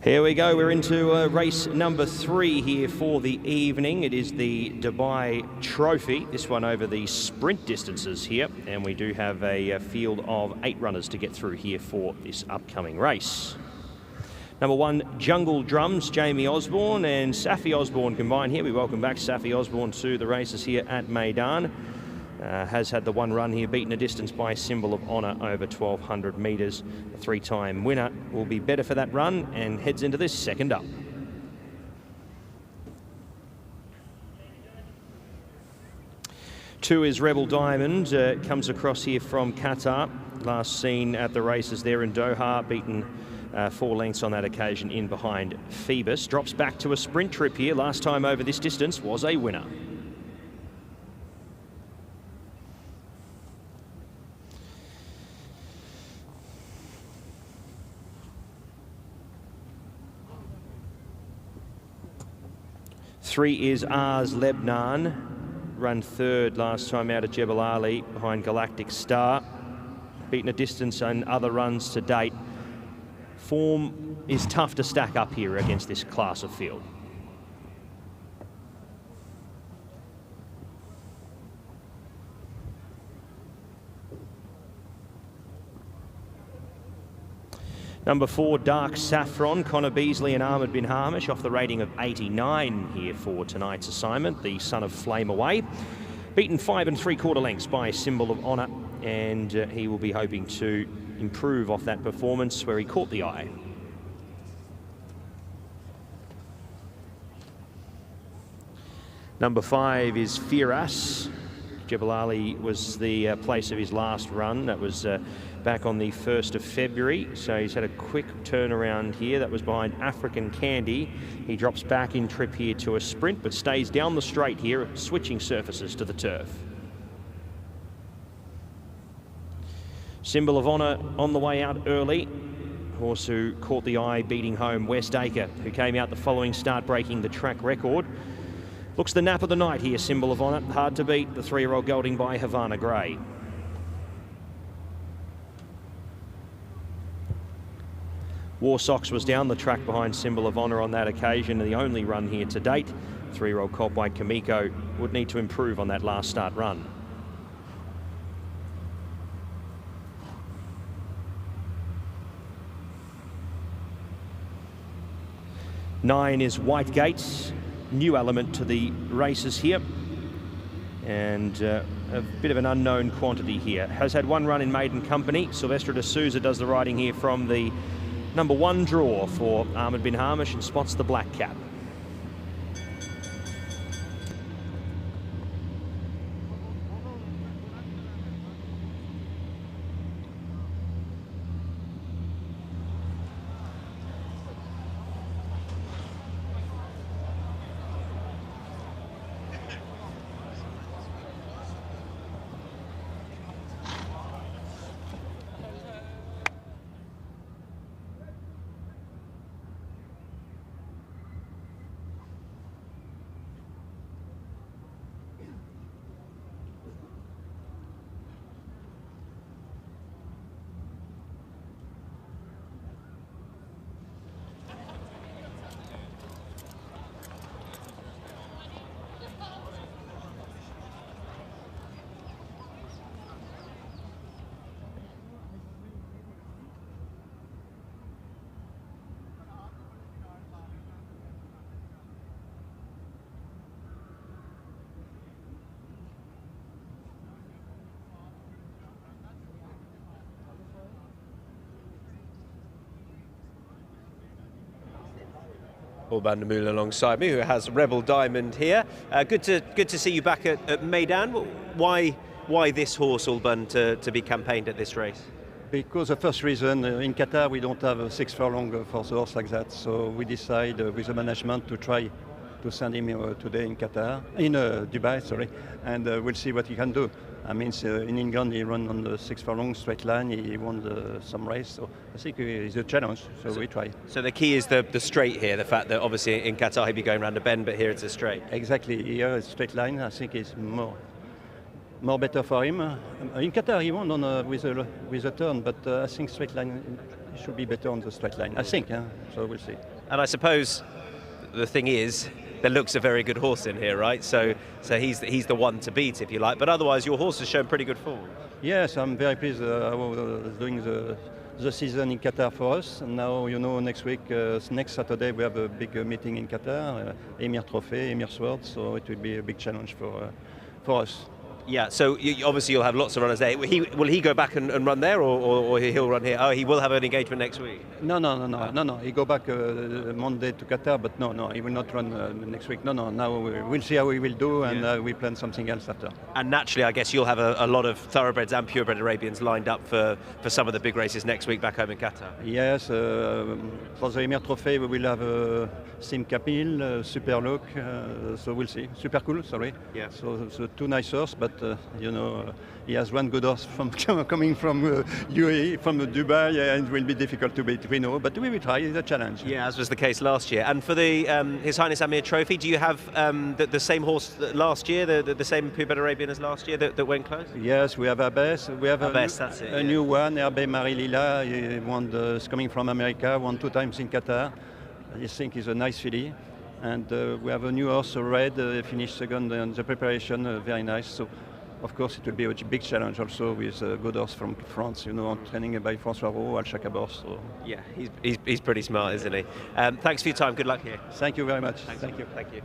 Here we go, we're into race number 3 here for the evening. It is the Dubai Trophy, this one over the sprint distances here, and we do have a field of 8 runners to get through here for this upcoming race. Number 1, Jungle Drums, Jamie Osborne and Safi Osborne combined here. We welcome back Safi Osborne to the races here at Meydan. Has had the 1 run here, beaten a distance by Symbol of Honour over 1,200 metres. A 3-time winner will be better for that run and heads into this second up. Two is Rebel Diamond, comes across here from Qatar. Last seen at the races there in Doha, beaten 4 lengths on that occasion in behind Phoebus. Drops back to a sprint trip here. Last time over this distance was a winner. Three is Ars Lebnan, run 3rd last time out at Jebel Ali behind Galactic Star. Beaten a distance and other runs to date. Form is tough to stack up here against this class of field. Number 4, Dark Saffron, Connor Beasley and Ahmed bin Hamish off the rating of 89 here for tonight's assignment. The son of Flame Away. Beaten 5 3/4 lengths by Symbol of Honour, and he will be hoping to improve off that performance where he caught the eye. Number 5 is Firas. Jebel Ali was the place of his last run. That was back on the 1st of February. So he's had a quick turnaround here. That was behind African Candy. He drops back in trip here to a sprint, but stays down the straight here, switching surfaces to the turf. Symbol of Honour on the way out early. Horse who caught the eye, beating home West Acre, who came out the following start, breaking the track record. Looks the nap of the night here, Symbol of Honour. Hard to beat, the 3-year-old gelding by Havana Grey. War Sox was down the track behind Symbol of Honour on that occasion, and the only run here to date. 3-year-old colt by Kamiko would need to improve on that last start run. Nine is White Gates. New element to the races here, and a bit of an unknown quantity here. Has had 1 run in maiden company. Silvestre de Souza does the riding here from the number 1 draw for Ahmed bin Hamish and spots the black cap. Paul van der Meulen alongside me, who has Rebel Diamond here. Good to see you back at Meydan. Why this horse, Alban, to be campaigned at this race? Because the first reason, in Qatar we don't have a 6 furlong for the horse like that, so we decide with the management to try to send him today in Dubai, sorry, and we'll see what he can do. I mean, in England he ran on the 6 furlong straight line, he won some race, so I think it's a challenge, so we try. So the key is the straight here, the fact that obviously in Qatar he'd be going around a bend, but here it's a straight. Exactly, here it's straight line, I think it's more better for him. In Qatar he won with a turn, but I think straight line should be better on the straight line, I think, so we'll see. And I suppose the thing is, there looks a very good horse in here, right? So he's the one to beat, if you like. But otherwise, your horse has shown pretty good form. Yes, I'm very pleased. I was doing the season in Qatar for us. And now, next week, next Saturday, we have a big meeting in Qatar, Emir Trophy, Emir Sword. So it will be a big challenge for us. Yeah, so obviously you'll have lots of runners there. Will he go back and run there, or he'll run here? Oh, he will have an engagement next week? No. He go back Monday to Qatar, but no, he will not run next week. No. Now we'll see how he will do, and we plan something else after. And naturally, I guess you'll have a lot of thoroughbreds and purebred Arabians lined up for some of the big races next week back home in Qatar. Yes, for the Emir Trophy, we will have Sim Kapil, Super Look, so we'll see. Super Cool, sorry. Yeah. So two nice horses, but he has one good horse coming from UAE, from Dubai, and it will be difficult to beat. We know, but we will try. It's a challenge. Yeah, as was the case last year. And for the His Highness Amir Trophy, do you have the same horse last year, the same purebred Arabian as last year that went close? Yes, we have Abbas. We have a new one, Herbe Marie Lila. He won is coming from America, won 2 times in Qatar. I think he's a nice filly. And we have a new horse, Red, finished second in the preparation, very nice. So, of course, it will be a big challenge also with a good horse from France, training by François Roux, Al Chakabor. So. Yeah, he's pretty smart, isn't he? Thanks for your time. Good luck here. Thank you very much. Thank you.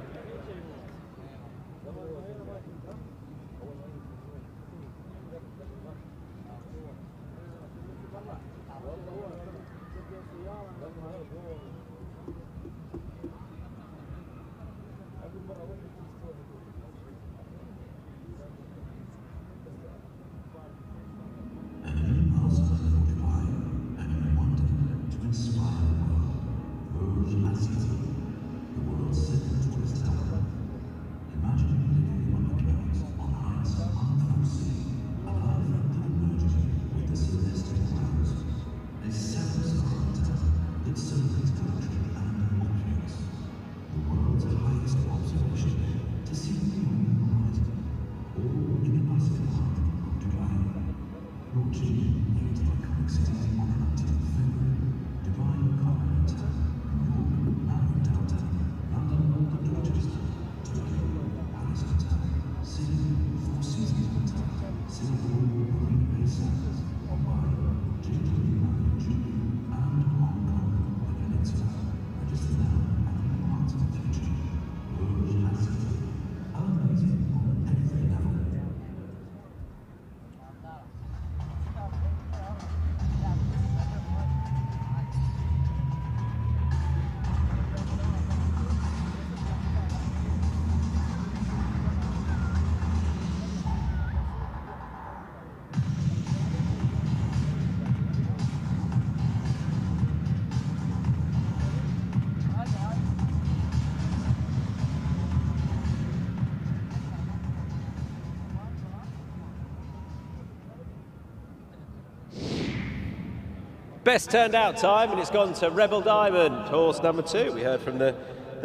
Best turned out time, and it's gone to Rebel Diamond, horse number 2. We heard from the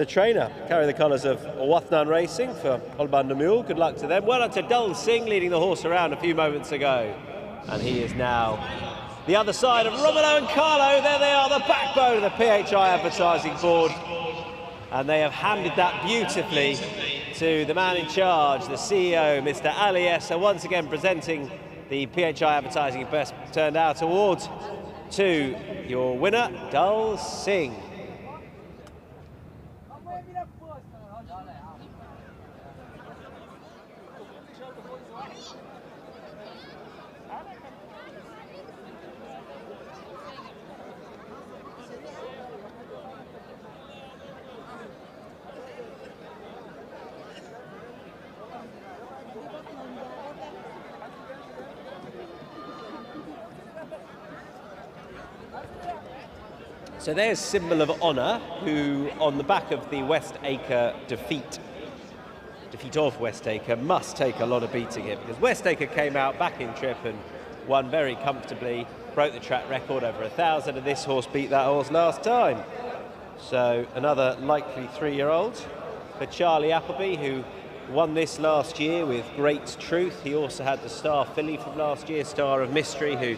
trainer, carrying the colours of Wathnan Racing for Olban Namul. Good luck to them. Well done to Dul Singh, leading the horse around a few moments ago. And he is now the other side of Romano and Carlo. There they are, the backbone of the PHI advertising board. And they have handed that beautifully to the man in charge, the CEO, Mr. Ali Essa, once again presenting the PHI advertising best turned out award to your winner, Dul Singh. So there's Symbol of Honour, who on the back of the West Acre defeat of West Acre must take a lot of beating here, because West Acre came out back in trip and won very comfortably, broke the track record over 1,000, and this horse beat that horse last time. So another likely 3-year-old for Charlie Appleby, who won this last year with great truth. He also had the star filly from last year, Star of Mystery, who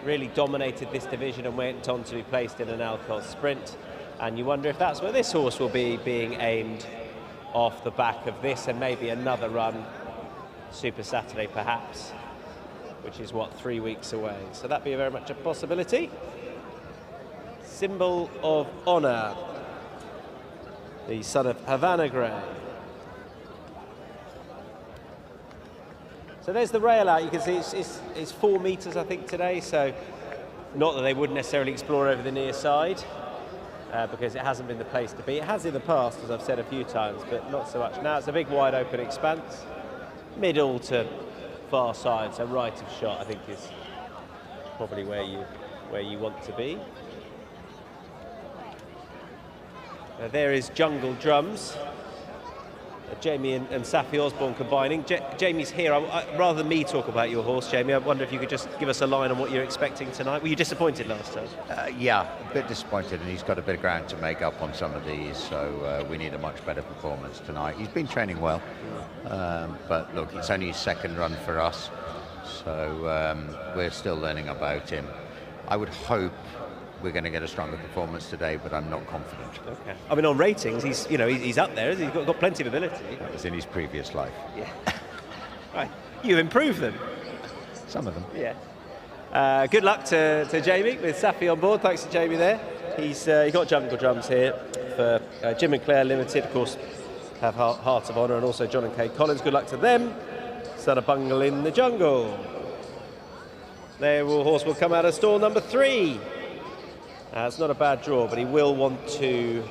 really dominated this division and went on to be placed in an Alcos sprint. And you wonder if that's where this horse will be being aimed off the back of this, and maybe another run, Super Saturday perhaps, which is what, 3 weeks away. So that'd be very much a possibility. Symbol of Honour, the son of Havana Grey. So there's the rail out. You can see it's 4 metres, I think, today. So not that they wouldn't necessarily explore over the near side, because it hasn't been the place to be. It has in the past, as I've said a few times, but not so much now. It's a big, wide open expanse, middle to far side, so right of shot, I think, is probably where you want to be. There is Jungle Drums. Jamie and Safi Osborne combining. Jamie's here. Rather than me talk about your horse, Jamie, I wonder if you could just give us a line on what you're expecting tonight. Were you disappointed last time? Yeah, a bit disappointed, and he's got a bit of ground to make up on some of these, so we need a much better performance tonight. He's been training well, but look, it's only his second run for us, so we're still learning about him. I would hope we're going to get a stronger performance today, but I'm not confident. Okay. I mean, on ratings, he's up there. He's got plenty of ability. That was in his previous life. Yeah. Right. You improved them. Some of them. Yeah. Good luck to Jamie with Safi on board. Thanks to Jamie there. He got Jungle Drums here for Jim and Claire Limited, of course, have Heart of Honour, and also John and Kate Collins. Good luck to them. Son of Bungle in the Jungle. Horse will come out of stall number 3. It's not a bad draw, but he will want to,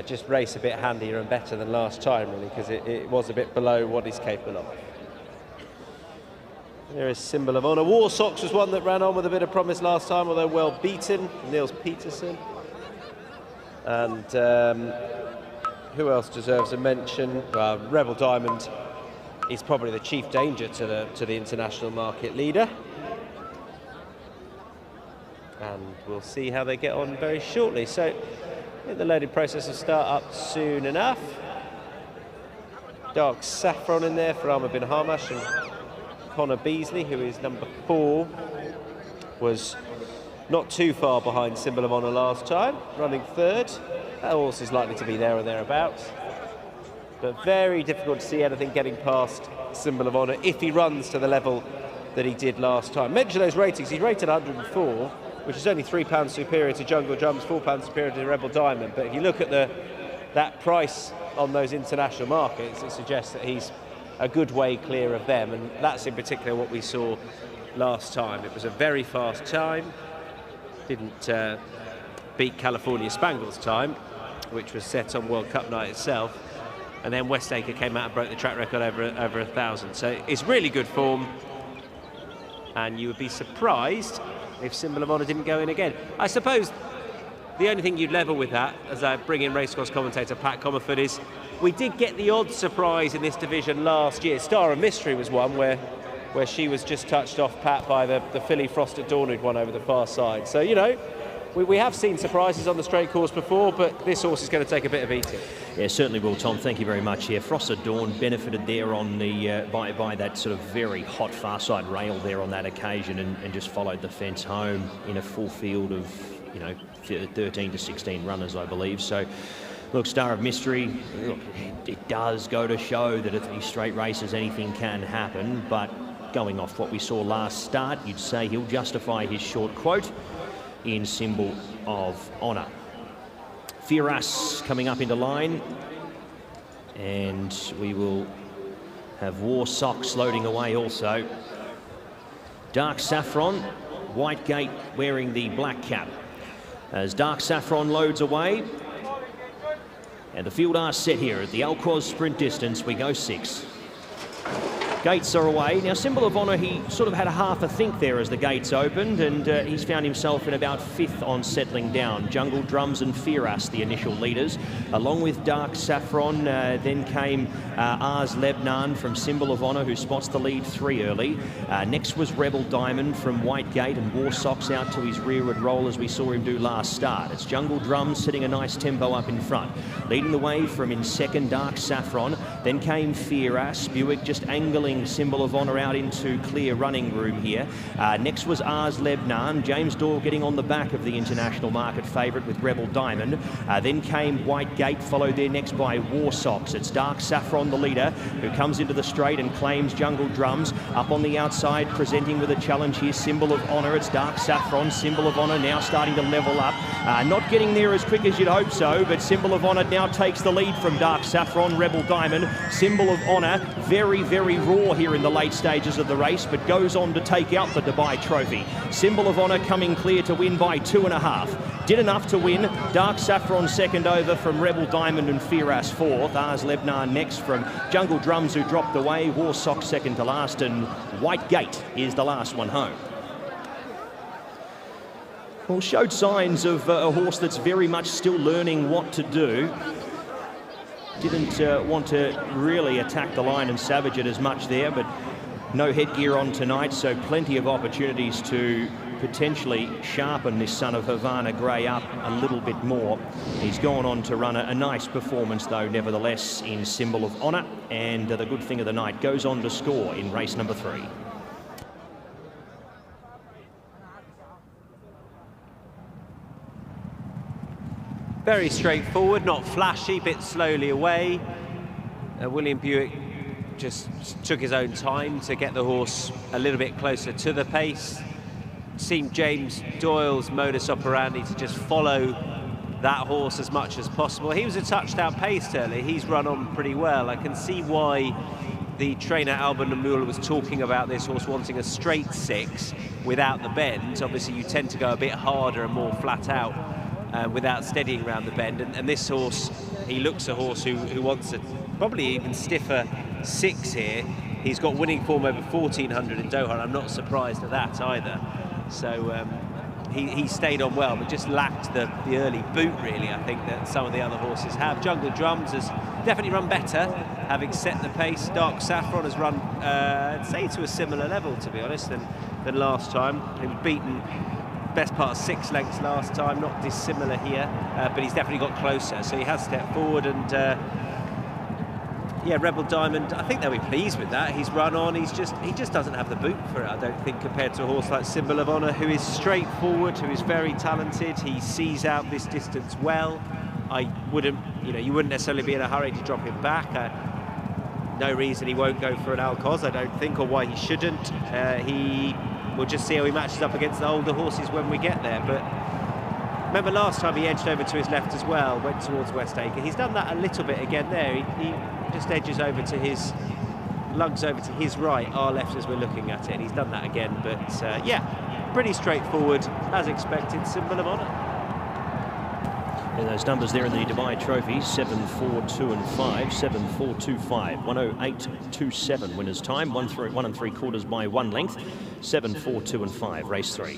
just race a bit handier and better than last time, really, because it was a bit below what he's capable of. There is Symbol of Honour. War Socks was one that ran on with a bit of promise last time, although well beaten. Niels Peterson. And who else deserves a mention? Rebel Diamond is probably the chief danger to the international market leader. And we'll see how they get on very shortly. So I think the loading process will start up soon enough. Dark Saffron in there for Amr bin Hamash, and Connor Beasley, who is number 4, was not too far behind Symbol of Honour last time, running 3rd. That horse is likely to be there or thereabouts. But very difficult to see anything getting past Symbol of Honour if he runs to the level that he did last time. Mention those ratings. He rated 104. Which is only £3 superior to Jungle Drums, £4 superior to Rebel Diamond. But if you look at that price on those international markets, it suggests that he's a good way clear of them, and that's in particular what we saw last time. It was a very fast time, didn't beat California Spangle's time, which was set on World Cup night itself, and then Westacre came out and broke the track record over 1,000. So it's really good form, and you would be surprised if Symbol of Honour didn't go in again. I suppose the only thing you'd level with that, as I bring in racecourse commentator Pat Comerford, is we did get the odd surprise in this division last year. Star of Mystery was one where she was just touched off, Pat, by the filly Frost at Dawn who'd won over the far side. So, we have seen surprises on the straight course before, but this horse is going to take a bit of eating. Yeah, certainly will, Tom. Thank you very much. Yeah, Frost at Dawn benefited there on the by that sort of very hot far side rail there on that occasion, and just followed the fence home in a full field of 13 to 16 runners, I believe. So, look, Star of Mystery, look, it does go to show that at these straight races anything can happen, but going off what we saw last start, you'd say he'll justify his short quote in Symbol of Honour. Firas coming up into line, and we will have War Socks loading away also. Dark Saffron, Whitegate wearing the black cap. As Dark Saffron loads away, and the field are set here at the Alcoz sprint distance. We go 6. Gates are away. Now, Symbol of Honour, he sort of had a half a think there as the gates opened, and he's found himself in about 5th on settling down. Jungle Drums and Firas, the initial leaders, along with Dark Saffron. Then came Ars Lebnan from Symbol of Honour, who spots the lead 3 early. Next was Rebel Diamond from Whitegate, and War Socks out to his rearward roll as we saw him do last start. It's Jungle Drums setting a nice tempo up in front. Leading the way from in second, Dark Saffron. Then came Firas. Buick just angling getting Symbol of Honour out into clear running room here. Next was Ars Lebnan. James Doyle getting on the back of the international market favourite with Rebel Diamond. Then came White Gate, followed there next by War Socks. It's Dark Saffron, the leader, who comes into the straight and claims Jungle Drums. Up on the outside, presenting with a challenge here, Symbol of Honour. It's Dark Saffron. Symbol of Honour now starting to level up. Not getting there as quick as you'd hope so, but Symbol of Honour now takes the lead from Dark Saffron. Rebel Diamond. Symbol of Honour, very, very raw here in the late stages of the race, but goes on to take out the Dubai Trophy. Symbol of Honour coming clear to win by 2.5. Did enough to win. Dark Saffron second over from Rebel Diamond and Firas fourth. Ars Lebnar next from Jungle Drums, who dropped away. War Socks second to last, and White Gate is the last one home. Well, showed signs of a horse that's very much still learning what to do. Didn't want to really attack the line and savage it as much there, but no headgear on tonight, so plenty of opportunities to potentially sharpen this son of Havana Grey up a little bit more. He's gone on to run a nice performance, though, nevertheless, in Symbol of Honour, and the good thing of the night goes on to score in race number 3. Very straightforward, not flashy, bit slowly away. William Buick just took his own time to get the horse a little bit closer to the pace. Seemed James Doyle's modus operandi to just follow that horse as much as possible. He was a touched out pace early. He's run on pretty well. I can see why the trainer Alban Namula was talking about this horse wanting a straight 6 without the bend. Obviously you tend to go a bit harder and more flat out without steadying around the bend, and this horse, he looks a horse who wants a probably even stiffer 6 here. He's got winning form over 1400 in Doha. I'm not surprised at that either. So he stayed on well, but just lacked the early boot, really, I think, that some of the other horses have. Jungle Drums has definitely run better, having set the pace. Dark Saffron has run, I'd say, to a similar level, to be honest, than last time. He was beaten best part of 6 lengths last time, not dissimilar here, but he's definitely got closer, so he has stepped forward. And yeah, Rebel Diamond, I think they'll be pleased with that. He's run on, he just doesn't have the boot for it, I don't think, compared to a horse like Symbol of Honour, who is straightforward, who is very talented. He sees out this distance well. I wouldn't, you wouldn't necessarily be in a hurry to drop him back. No reason he won't go for an Alcoz, I don't think, or why he shouldn't. We'll just see how he matches up against the older horses when we get there. But remember last time he edged over to his left as well, went towards Westacre. He's done that a little bit again there. He just edges over to his, lugs over to his right, our left as we're looking at it. And he's done that again. But yeah, pretty straightforward, as expected, Symbol of Honour. And those numbers there in the Dubai Trophy, 7, 4, 2 and 5, 7, 4, 2, 5, 108.27 winners time, 1 3/4 by 1 length, 7, 4, 2 and 5, race 3.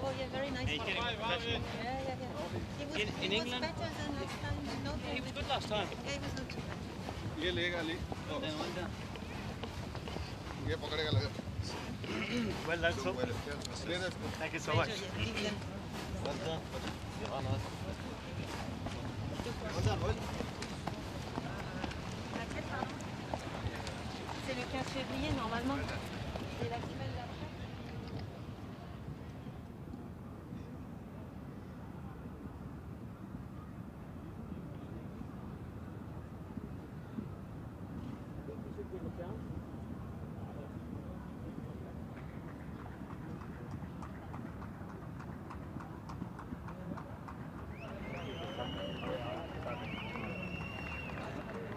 Oh yeah, very nice. In England? Better than last time, no? Yeah, he was good last time. Yeah, he was not too bad. Well done, sir. Thank you so much. Well done. gagner normalement. C'est la femelle d'après.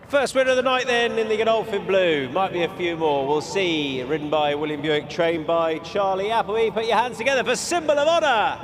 First winner of the night then in the Godolphin Blue. Might be a few more. We'll see. Ridden by William Buick, trained by Charlie Appleby. Put your hands together for Symbol of Honour.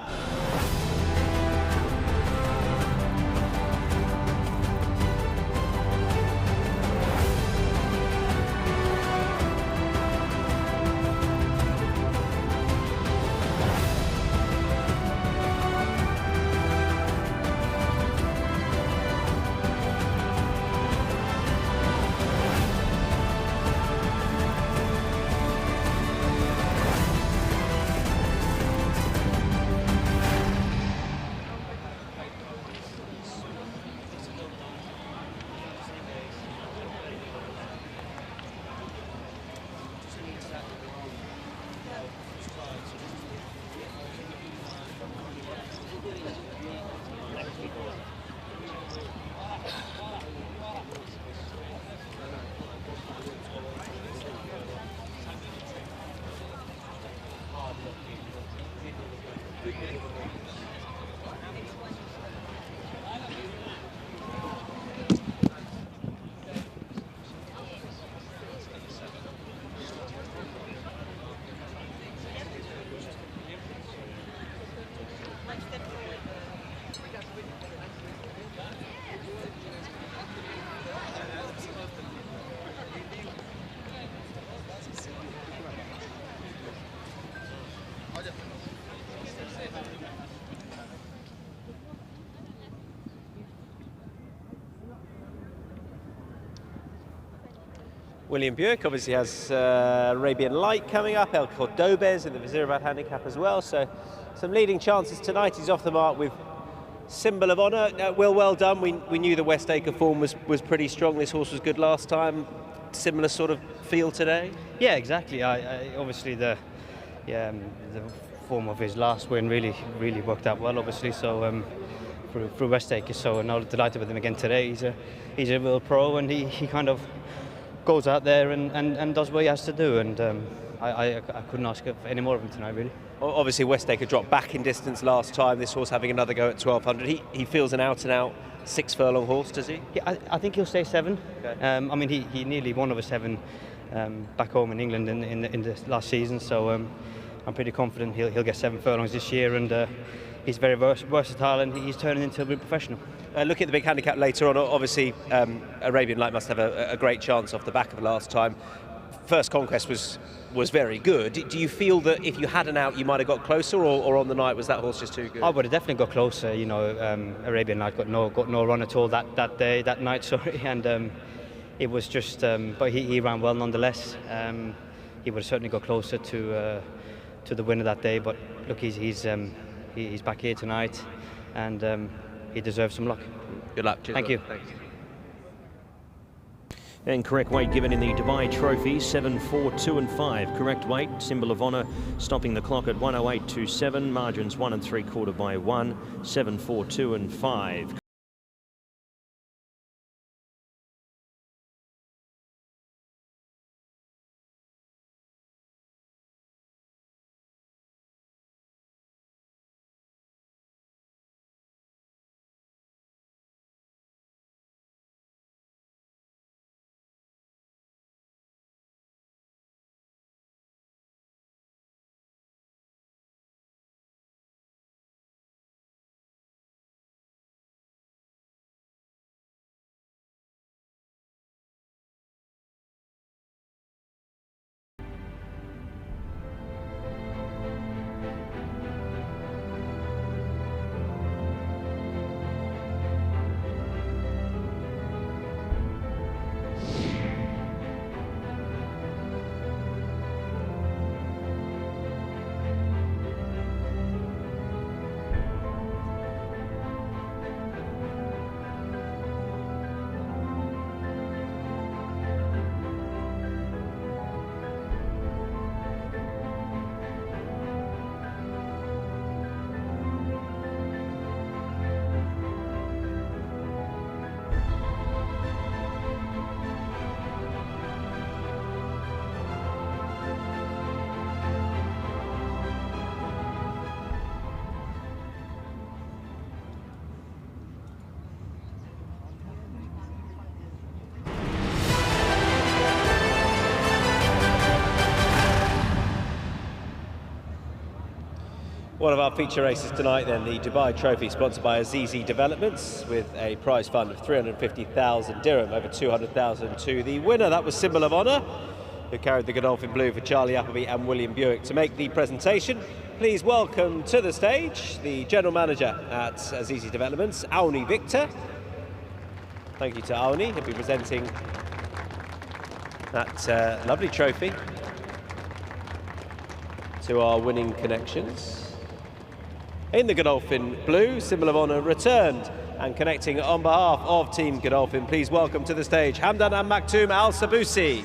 William Buick obviously has Arabian Light coming up, El Cordobes in the Vizirabad handicap as well, so some leading chances tonight. He's off the mark with Symbol of Honour. Well done. We knew the West Acre form was pretty strong. This horse was good last time. Similar sort of feel today? Yeah, exactly. Obviously the form of his last win really worked out well, obviously, so through West Acre, so I'm delighted with him again today. He's a real pro, and he kind of goes out there and does what he has to do, and I couldn't ask for any more of him tonight, really. Obviously West Acre dropped back in distance last time. This horse having another go at 1200. He feels an out-and-out 6 furlong horse, does he? Yeah, I think he'll stay 7. Okay. I mean, he nearly won over 7 back home in England in the last season, so I'm pretty confident he'll get 7 furlongs this year, and he's very versatile, and he's turning into a real professional. Looking at the big handicap later on, obviously Arabian Light must have a great chance off the back of last time. First Conquest was very good. Do you feel that if you had an out, you might have got closer, or on the night was that horse just too good? I would have definitely got closer. You know, Arabian Light got no run at all that night. Sorry, and it was just. But he ran well nonetheless. He would have certainly got closer to the winner that day. But look, he's back here tonight, and he deserves some luck. Good luck. Cheers. Thank you. Thanks. And correct weight given in the Dubai Trophy, 7, 4, 2 and 5. Correct weight, Symbol of Honour stopping the clock at 108.27. Margins 1 3/4 by 1, 7, 4, 2 and 5. One of our feature races tonight then, the Dubai Trophy, sponsored by Azizi Developments, with a prize fund of 350,000 dirham, over 200,000 to the winner. That was Symbol of Honour, who carried the Godolphin Blue for Charlie Appleby and William Buick. To make the presentation, please welcome to the stage the General Manager at Azizi Developments, Auni Victor. Thank you to Auni. He'll be presenting that lovely trophy to our winning connections. In the Godolphin Blue, Symbol of Honour returned, and connecting on behalf of Team Godolphin, please welcome to the stage Hamdan and Maktoum Al Sabusi.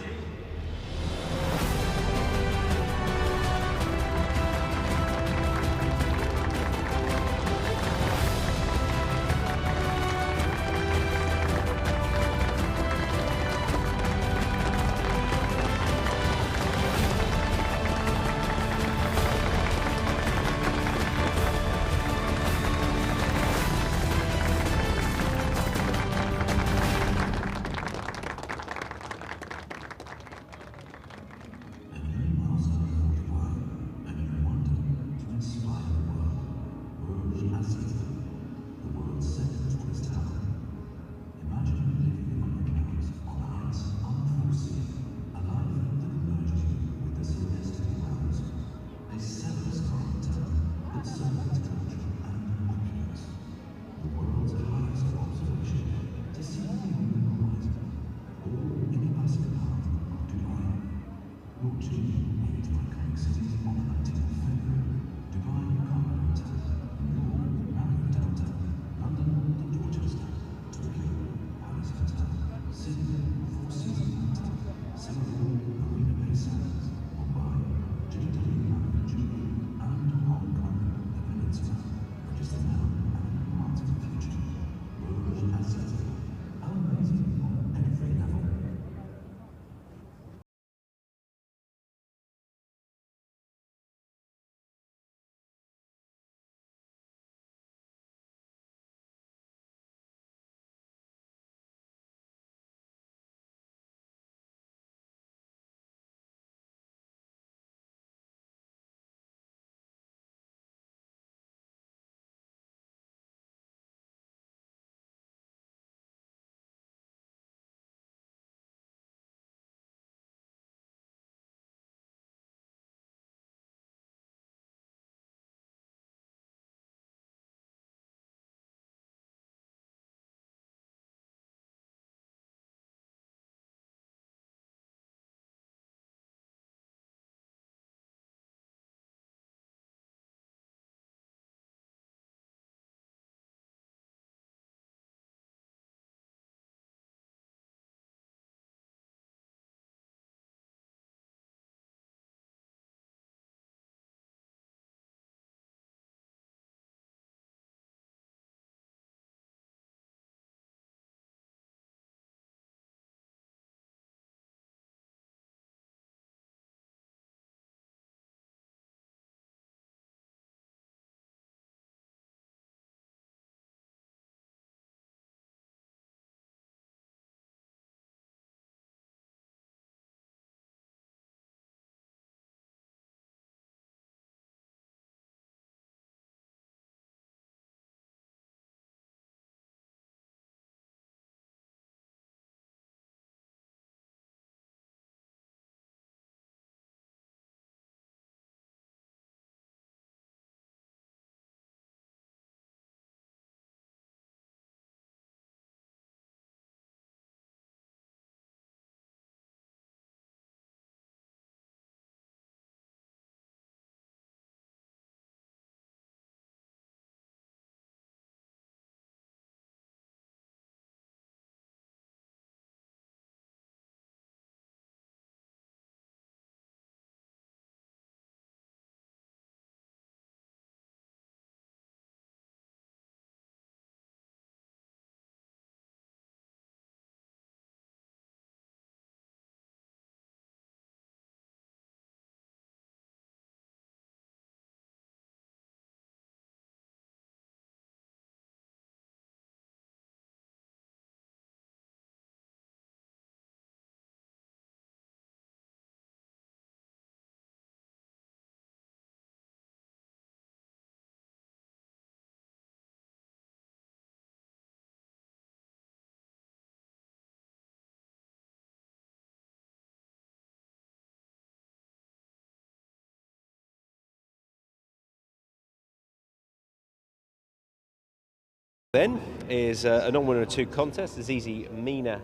Then is a non-winner of 2 contests, Azizi Mina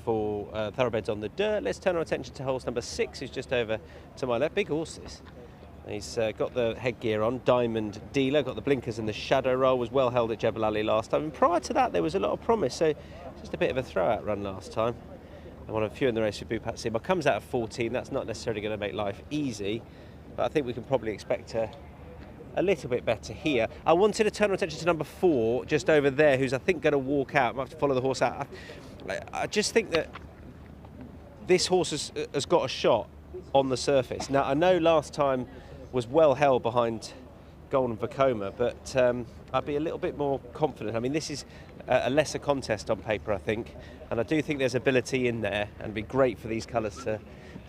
for thoroughbreds on the dirt. Let's turn our attention to horse number 6, who's just over to my left. Big horses. He's got the headgear on, Diamond Dealer, got the blinkers and the shadow roll, was well held at Jebel Ali last time. And prior to that, there was a lot of promise, so just a bit of a throw-out run last time. And one of a few in the race with Bupat Sima. Comes out of 14, that's not necessarily going to make life easy, but I think we can probably expect a little bit better here. I wanted to turn our attention to number 4, just over there, who's I think going to walk out. I might have to follow the horse out. I just think that this horse has got a shot on the surface. Now, I know last time was well held behind Golden Vacoma, but I'd be a little bit more confident. I mean, this is a lesser contest on paper, I think, and I do think there's ability in there, and it'd be great for these colours to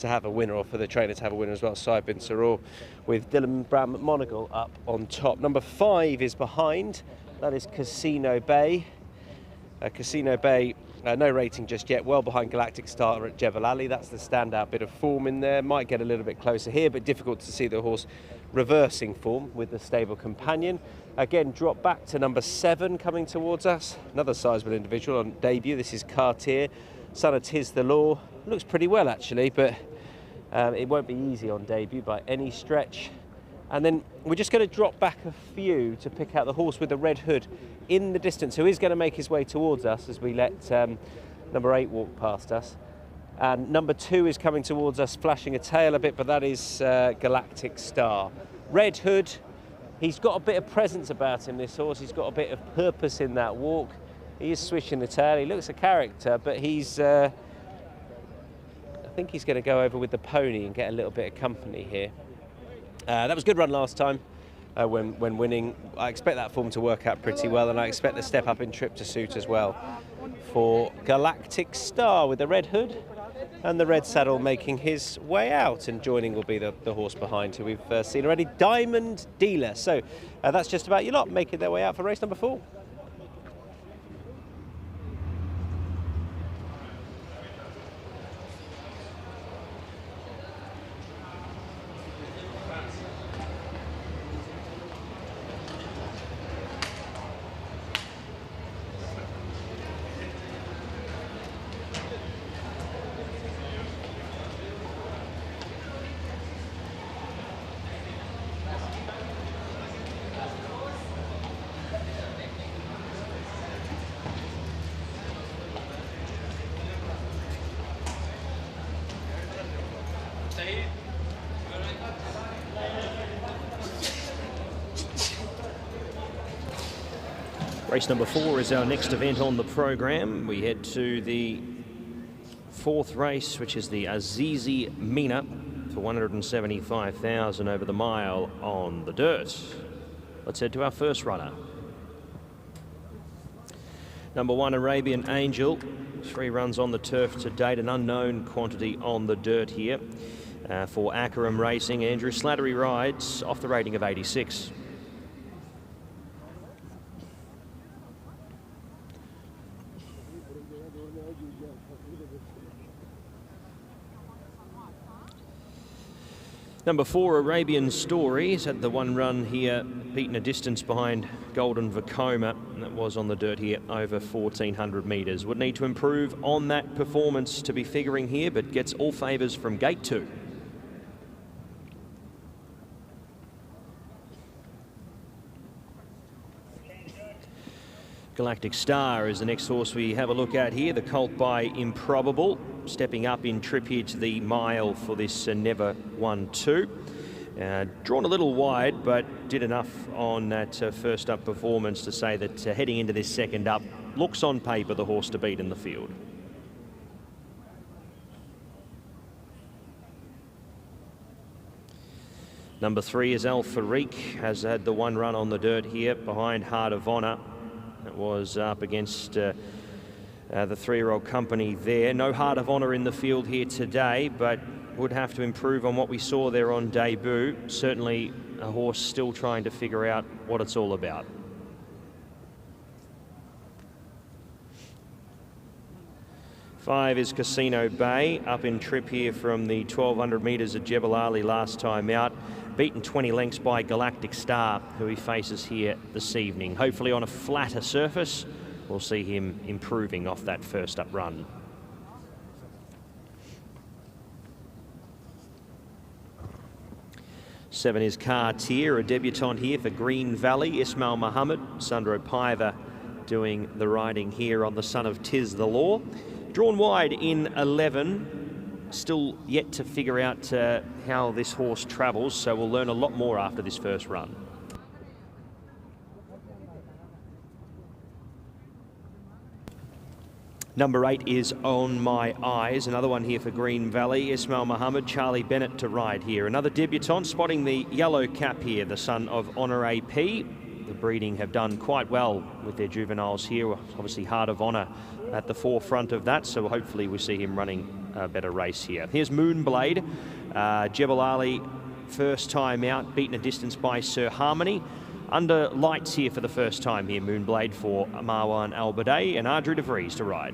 have a winner, or for the trainer to have a winner as well. Saib bin Saror with Dylan Brown McMonagle up on top. Number 5 is behind. That is Casino Bay. Casino Bay, no rating just yet, well behind Galactic Star at Jebel Ali. That's the standout bit of form in there. Might get a little bit closer here, but difficult to see the horse reversing form with the stable companion. Again, drop back to number 7 coming towards us. Another sizable individual on debut. This is Cartier, son of Tis the Law. Looks pretty well actually, but it won't be easy on debut by any stretch. And then we're just going to drop back a few to pick out the horse with the red hood in the distance, who is going to make his way towards us as we let number 8 walk past us. And number 2 is coming towards us, flashing a tail a bit, but that is Galactic Star. Red hood, he's got a bit of presence about him, this horse. He's got a bit of purpose in that walk. He is swishing the tail. He looks a character, but he's... I think he's going to go over with the pony and get a little bit of company here. That was a good run last time when winning. I expect that form to work out pretty well, and I expect the step up in trip to suit as well for Galactic Star, with the red hood and the red saddle making his way out, and joining will be the horse behind, who we've seen already, Diamond Dealer. So that's just about your lot making their way out for race number 4. Race number 4 is our next event on the program. We head to the 4th race, which is the Azizi Mina for 175,000 over the mile on the dirt. Let's head to our first runner. Number 1, Arabian Angel. 3 runs on the turf to date, an unknown quantity on the dirt here for Akaram Racing. Andrew Slattery rides off the rating of 86. Number 4, Arabian Stories, had the 1 run here, beaten a distance behind Golden Vacoma, and that was on the dirt here over 1,400 metres. Would need to improve on that performance to be figuring here, but gets all favours from gate 2. Galactic Star is the next horse we have a look at here, the colt by Improbable, stepping up in trip here to the mile for this Never 1-2. Drawn a little wide, but did enough on that first up performance to say that heading into this second up, looks on paper the horse to beat in the field. Number 3 is Al Farik, has had the 1 run on the dirt here behind Heart of Honour. It was up against the 3-year-old company there. No Heart of Honour in the field here today, but would have to improve on what we saw there on debut. Certainly a horse still trying to figure out what it's all about. Five is Casino Bay, up in trip here from the 1,200 metres at Jebel Ali last time out. beaten 20 lengths by Galactic Star, who he faces here this evening. Hopefully on a flatter surface, we'll see him improving off that first up run. Seven is Cartier, a debutant here for Green Valley. Ismail Muhammad, Sandro Paiva doing the riding here on the son of Tiz the Law. Drawn wide in 11. Still yet to figure out how this horse travels, so we'll learn a lot more after this first run. Number 8 is On My Eyes, another one here for Green Valley. Ismail Muhammad, Charlie Bennett to ride here. Another debutant, spotting the yellow cap here, the son of Honor P. The breeding have done quite well with their juveniles here. Obviously Heart of Honor at the forefront of that, so hopefully we see him running a better race here. Here's Moonblade, Jebel Ali, first time out, beaten a distance by Sir Harmony. Under lights here for the first time here, Moonblade for Marwan Al-Badei and Ardru de Vries to ride.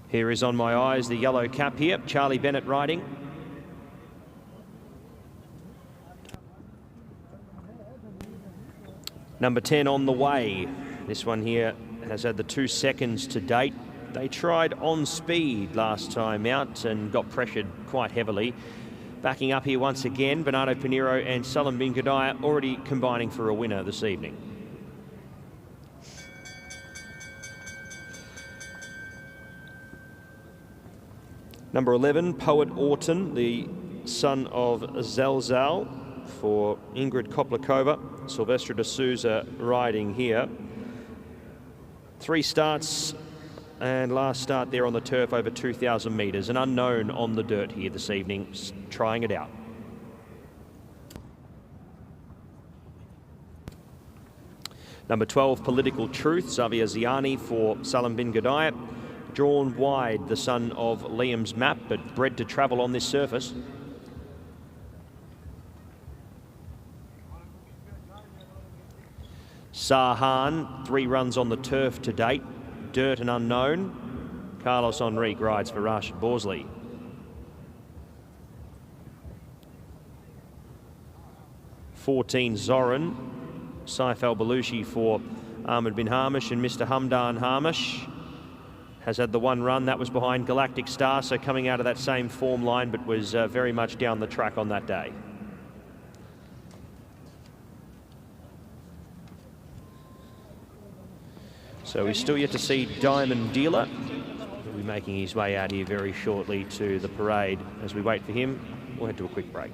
Here is On My Eyes, the yellow cap here, Charlie Bennett riding. Number 10 On The Way. This one here has had the 2 seconds to date. They tried On Speed last time out and got pressured quite heavily. Backing up here once again, Bernardo Pinheiro and Salim Bin Qadaya already combining for a winner this evening. Number 11, Poet Orton, the son of Zelzal for Ingrid Koplikova. Silvestre de Souza riding here. 3 starts and last start there on the turf over 2,000 metres. An unknown on the dirt here this evening, trying it out. Number 12, Political Truth, Xavier Ziani for Salim Bin Qadaya. Drawn wide, the son of Liam's Map, but bred to travel on this surface. Sahan, 3 runs on the turf to date. Dirt and unknown. Carlos Henrique rides for Rashid Borsley. (14) Zoran, Saif Al Balushi for Ahmed bin Hamish, and Mr. Hamdan Hamish has had the 1 run. That was behind Galactic Star, so coming out of that same form line, but was very much down the track on that day. So we're still yet to see Diamond Dealer. He'll be making his way out here very shortly to the parade. As we wait for him, we'll head to a quick break.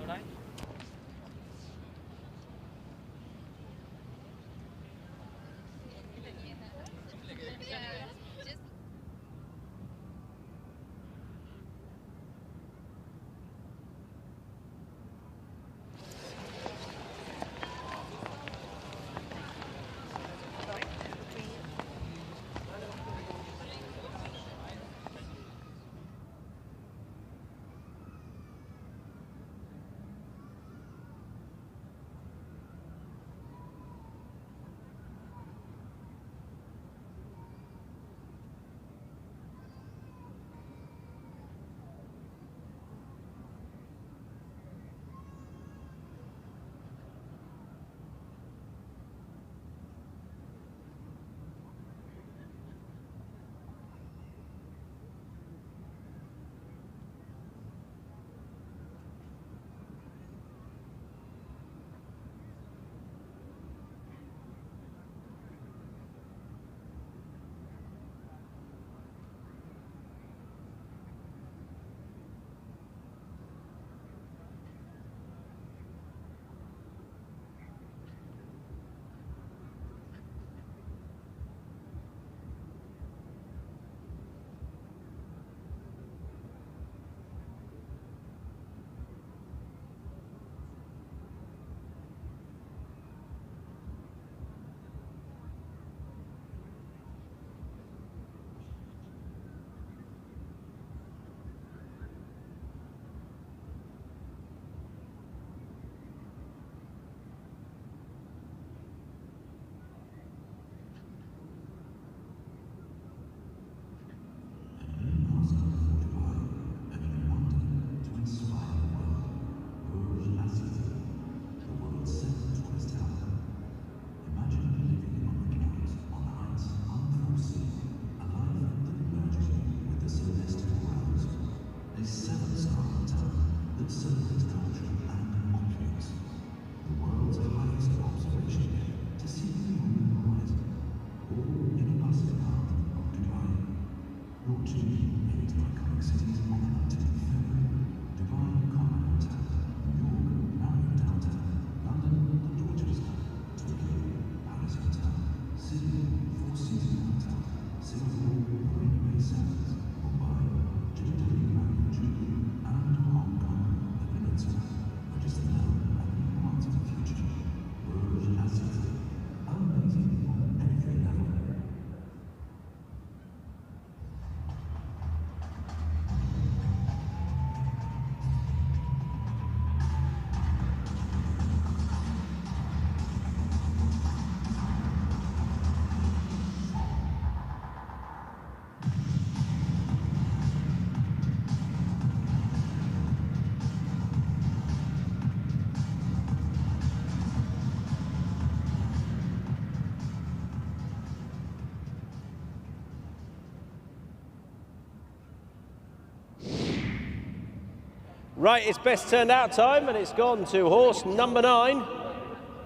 Right, it's best turned out time, and it's gone to horse number 9.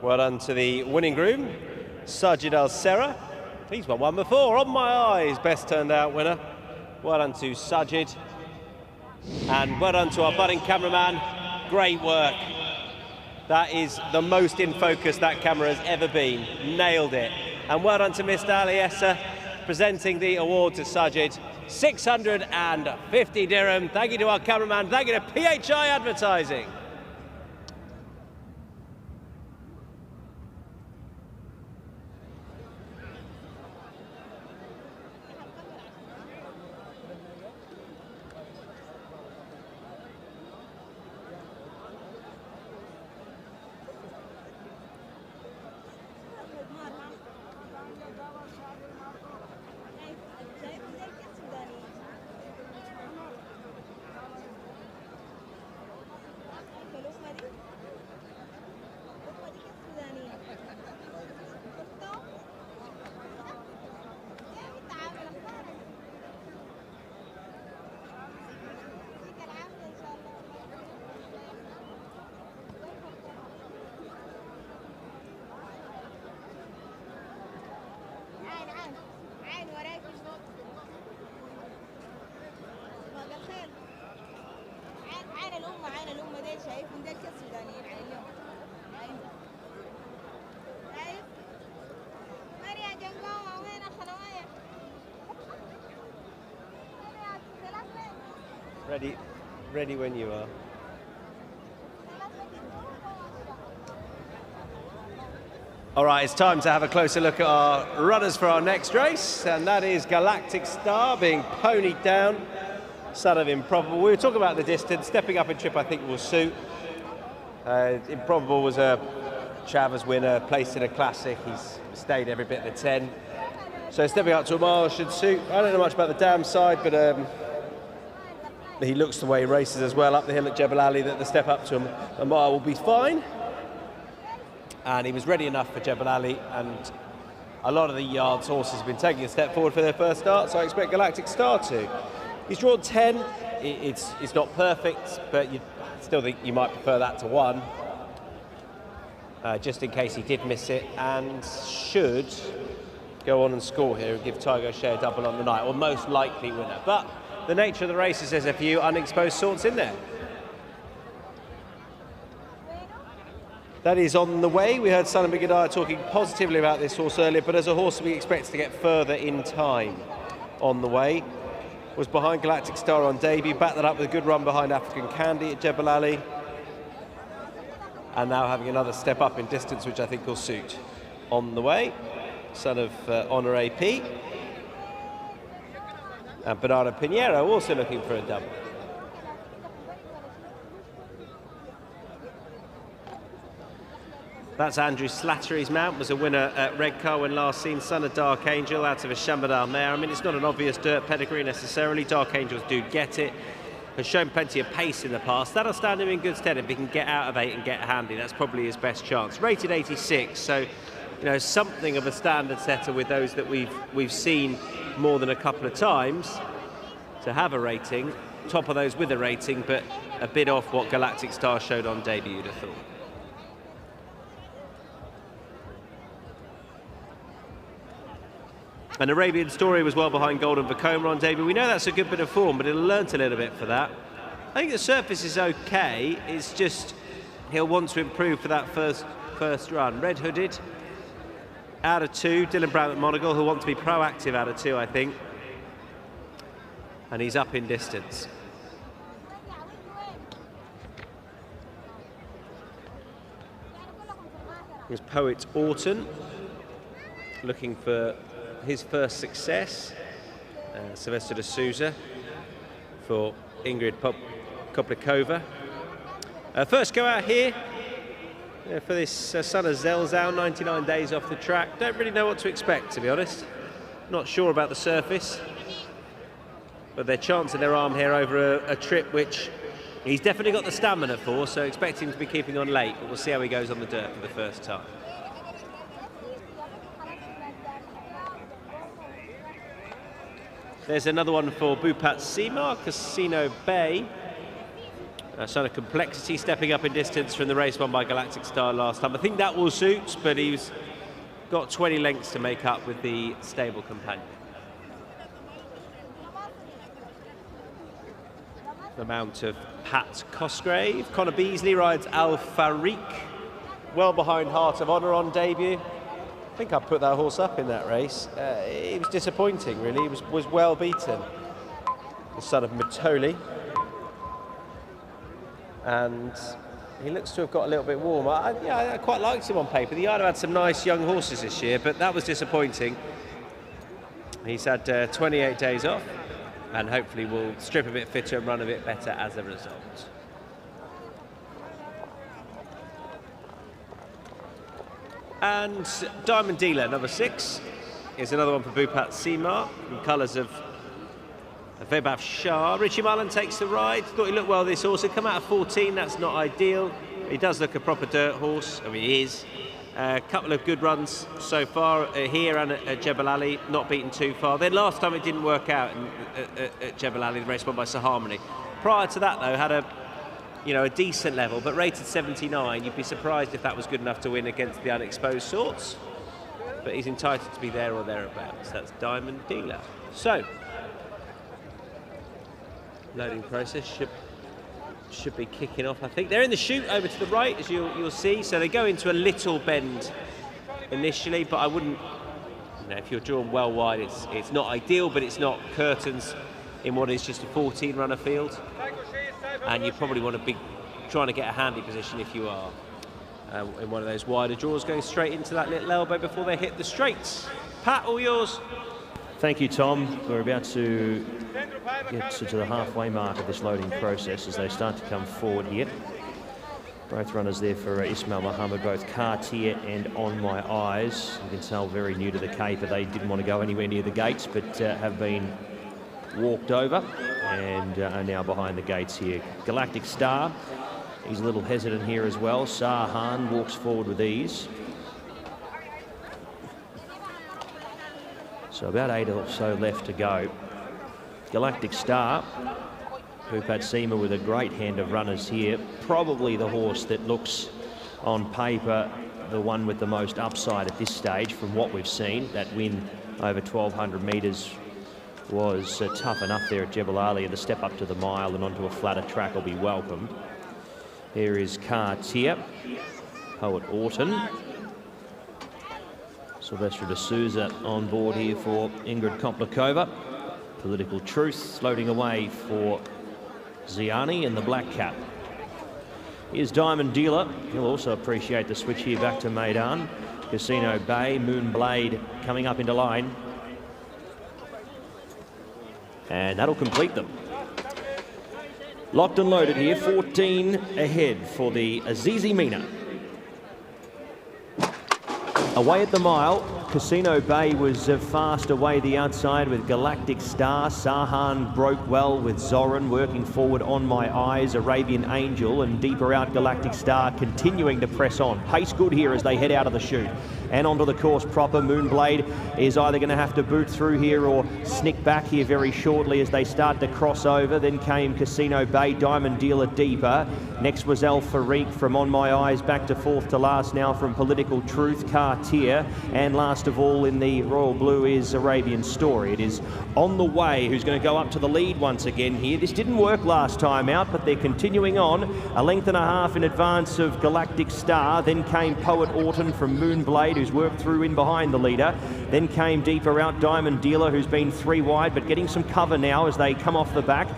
Well done to the winning groom, Sajid Al Serra. He's won one before. On My Eyes, best turned out winner. Well done to Sajid. And well done to our budding cameraman. Great work. That is the most in focus that camera has ever been. Nailed it. And well done to Mr. Aliessa, presenting the award to Sajid. 650 dirham. Thank you to our cameraman. Thank you to PHI Advertising. Ready when you are. All right, it's time to have a closer look at our runners for our next race, and that is Galactic Star being ponied down, son of Improbable. We were talking about the distance. Stepping up in trip, I think, will suit. Improbable was a Chavez winner, placed in a classic. He's stayed every bit of the 10. So stepping up to a mile should suit. I don't know much about the dam side, but he looks the way he races as well up the hill at Jebel Ali that the step up to him a mile will be fine. And he was ready enough for Jebel Ali, and a lot of the yards horses have been taking a step forward for their first start, so I expect Galactic Star to. He's drawn 10. It's not perfect, but you still think you might prefer that to 1, just in case he did miss it, and should go on and score here and give Tiger O'Shea a double on the night, or most likely winner. But the nature of the race is there's a few unexposed sorts in there. That is on the way. We heard Salim Bigadaya talking positively about this horse earlier, but as a horse we expect to get further in time. On the way was behind Galactic Star on debut, backed that up with a good run behind African Candy at Jebel Ali, and now having another step up in distance, which I think will suit. On the way, son of Honor AP. And Bernardo Pinheiro also looking for a double. That's Andrew Slattery's mount, was a winner at Redcar when last seen, son of Dark Angel out of a Shambadal mare. I mean, it's not an obvious dirt pedigree necessarily. Dark Angels do get it. Has shown plenty of pace in the past. That'll stand him in good stead if he can get out of 8 and get handy. That's probably his best chance. Rated 86, so you know, something of a standard setter with those that we've seen more than a couple of times to have a rating. Top of those with a rating, but a bit off what Galactic Star showed on debut, you'd have thought. And Arabian Story was well behind Golden Vacoma on debut. We know that's a good bit of form, but he'll learnt a little bit for that. I think the surface is okay. It's just he'll want to improve for that first run. Red Hooded out of 2. Dylan Brown at Monagle, who'll want to be proactive out of 2, I think. And he's up in distance. Here's Poet Orton, looking for his first success. Sylvester de Souza for Ingrid Koplikova. First go out here for this son of Zelzau, 99 days off the track. Don't really know what to expect, to be honest. Not sure about the surface, but they're chancing their arm here over a trip which he's definitely got the stamina for, so expect him to be keeping on late, but we'll see how he goes on the dirt for the first time. There's another one for Bupat Sima, Casino Bay. Sort of complexity, stepping up in distance from the race won by Galactic Star last time. I think that will suit, but he's got 20 lengths to make up with the stable companion. The mount of Pat Cosgrave. Connor Beasley rides Al Farik, well behind Heart of Honour on debut. I think I put that horse up in that race. It was disappointing, really. He was well beaten. The son of Matoli. And he looks to have got a little bit warm. I quite liked him on paper. The Yard have had some nice young horses this year, but that was disappointing. He's had 28 days off, and hopefully will strip a bit fitter and run a bit better as a result. And Diamond Dealer, number 6, is another one for Bhupat Seema, in colours of Vaibhav Shah. Richie Mullen takes the ride. Thought he looked well this horse. He'd come out of 14, that's not ideal. He does look a proper dirt horse. I mean, he is. A couple of good runs so far here and at Jebel Ali, not beaten too far. Then last time it didn't work out at Jebel Ali, the race won by Sir Harmony. Prior to that, though, had a decent level, but rated 79. You'd be surprised if that was good enough to win against the unexposed sorts. But he's entitled to be there or thereabouts. That's Diamond Dealer. So, loading process should be kicking off, I think. They're in the chute over to the right, as you'll see. So they go into a little bend initially, but I wouldn't, if you're drawn well wide, it's not ideal, but it's not curtains in what is just a 14-runner field. And you probably want to be trying to get a handy position if you are in one of those wider draws, going straight into that little elbow before they hit the straights. Pat, all yours. Thank you, Tom. We're about to get to the halfway mark of this loading process as they start to come forward here. Both runners there for Ismail Muhammad, both Cartier and On My Eyes. You can tell very new to the caper. They didn't want to go anywhere near the gates, but have been walked over and are now behind the gates here. Galactic Star, he's a little hesitant here as well. Sahan walks forward with ease. So about 8 or so left to go. Galactic Star, Bhupat Seema with a great hand of runners here. Probably the horse that looks on paper the one with the most upside at this stage from what we've seen. That win over 1,200 metres was tough enough there at Jebel Ali, and the step up to the mile and onto a flatter track will be welcomed. Here is Cartier, Poet Orton. Sylvester de Souza on board here for Ingrid Komplikova. Political Truth floating away for Ziani in the black cap. Here's Diamond Dealer. He'll also appreciate the switch here back to Meydan. Casino Bay, Moonblade coming up into line. And that'll complete them. Locked and loaded here, 14 ahead for the Azizi Mina. Away at the mile, Casino Bay was fast away the outside with Galactic Star. Sahan broke well with Zoran, working forward On My Eyes, Arabian Angel, and deeper out Galactic Star continuing to press on. Pace good here as they head out of the chute. And onto the course proper. Moonblade is either going to have to boot through here or snick back here very shortly as they start to cross over. Then came Casino Bay, Diamond Dealer deeper. Next was Al Farik from On My Eyes, back to fourth to last now from Political Truth, Cartier. And last of all in the Royal Blue is Arabian Story. It is On the Way who's going to go up to the lead once again here. This didn't work last time out, but they're continuing on. A length and a half in advance of Galactic Star. Then came Poet Orton from Moonblade, who's worked through in behind the leader. Then came deeper out Diamond Dealer, who's been 3 wide, but getting some cover now as they come off the back.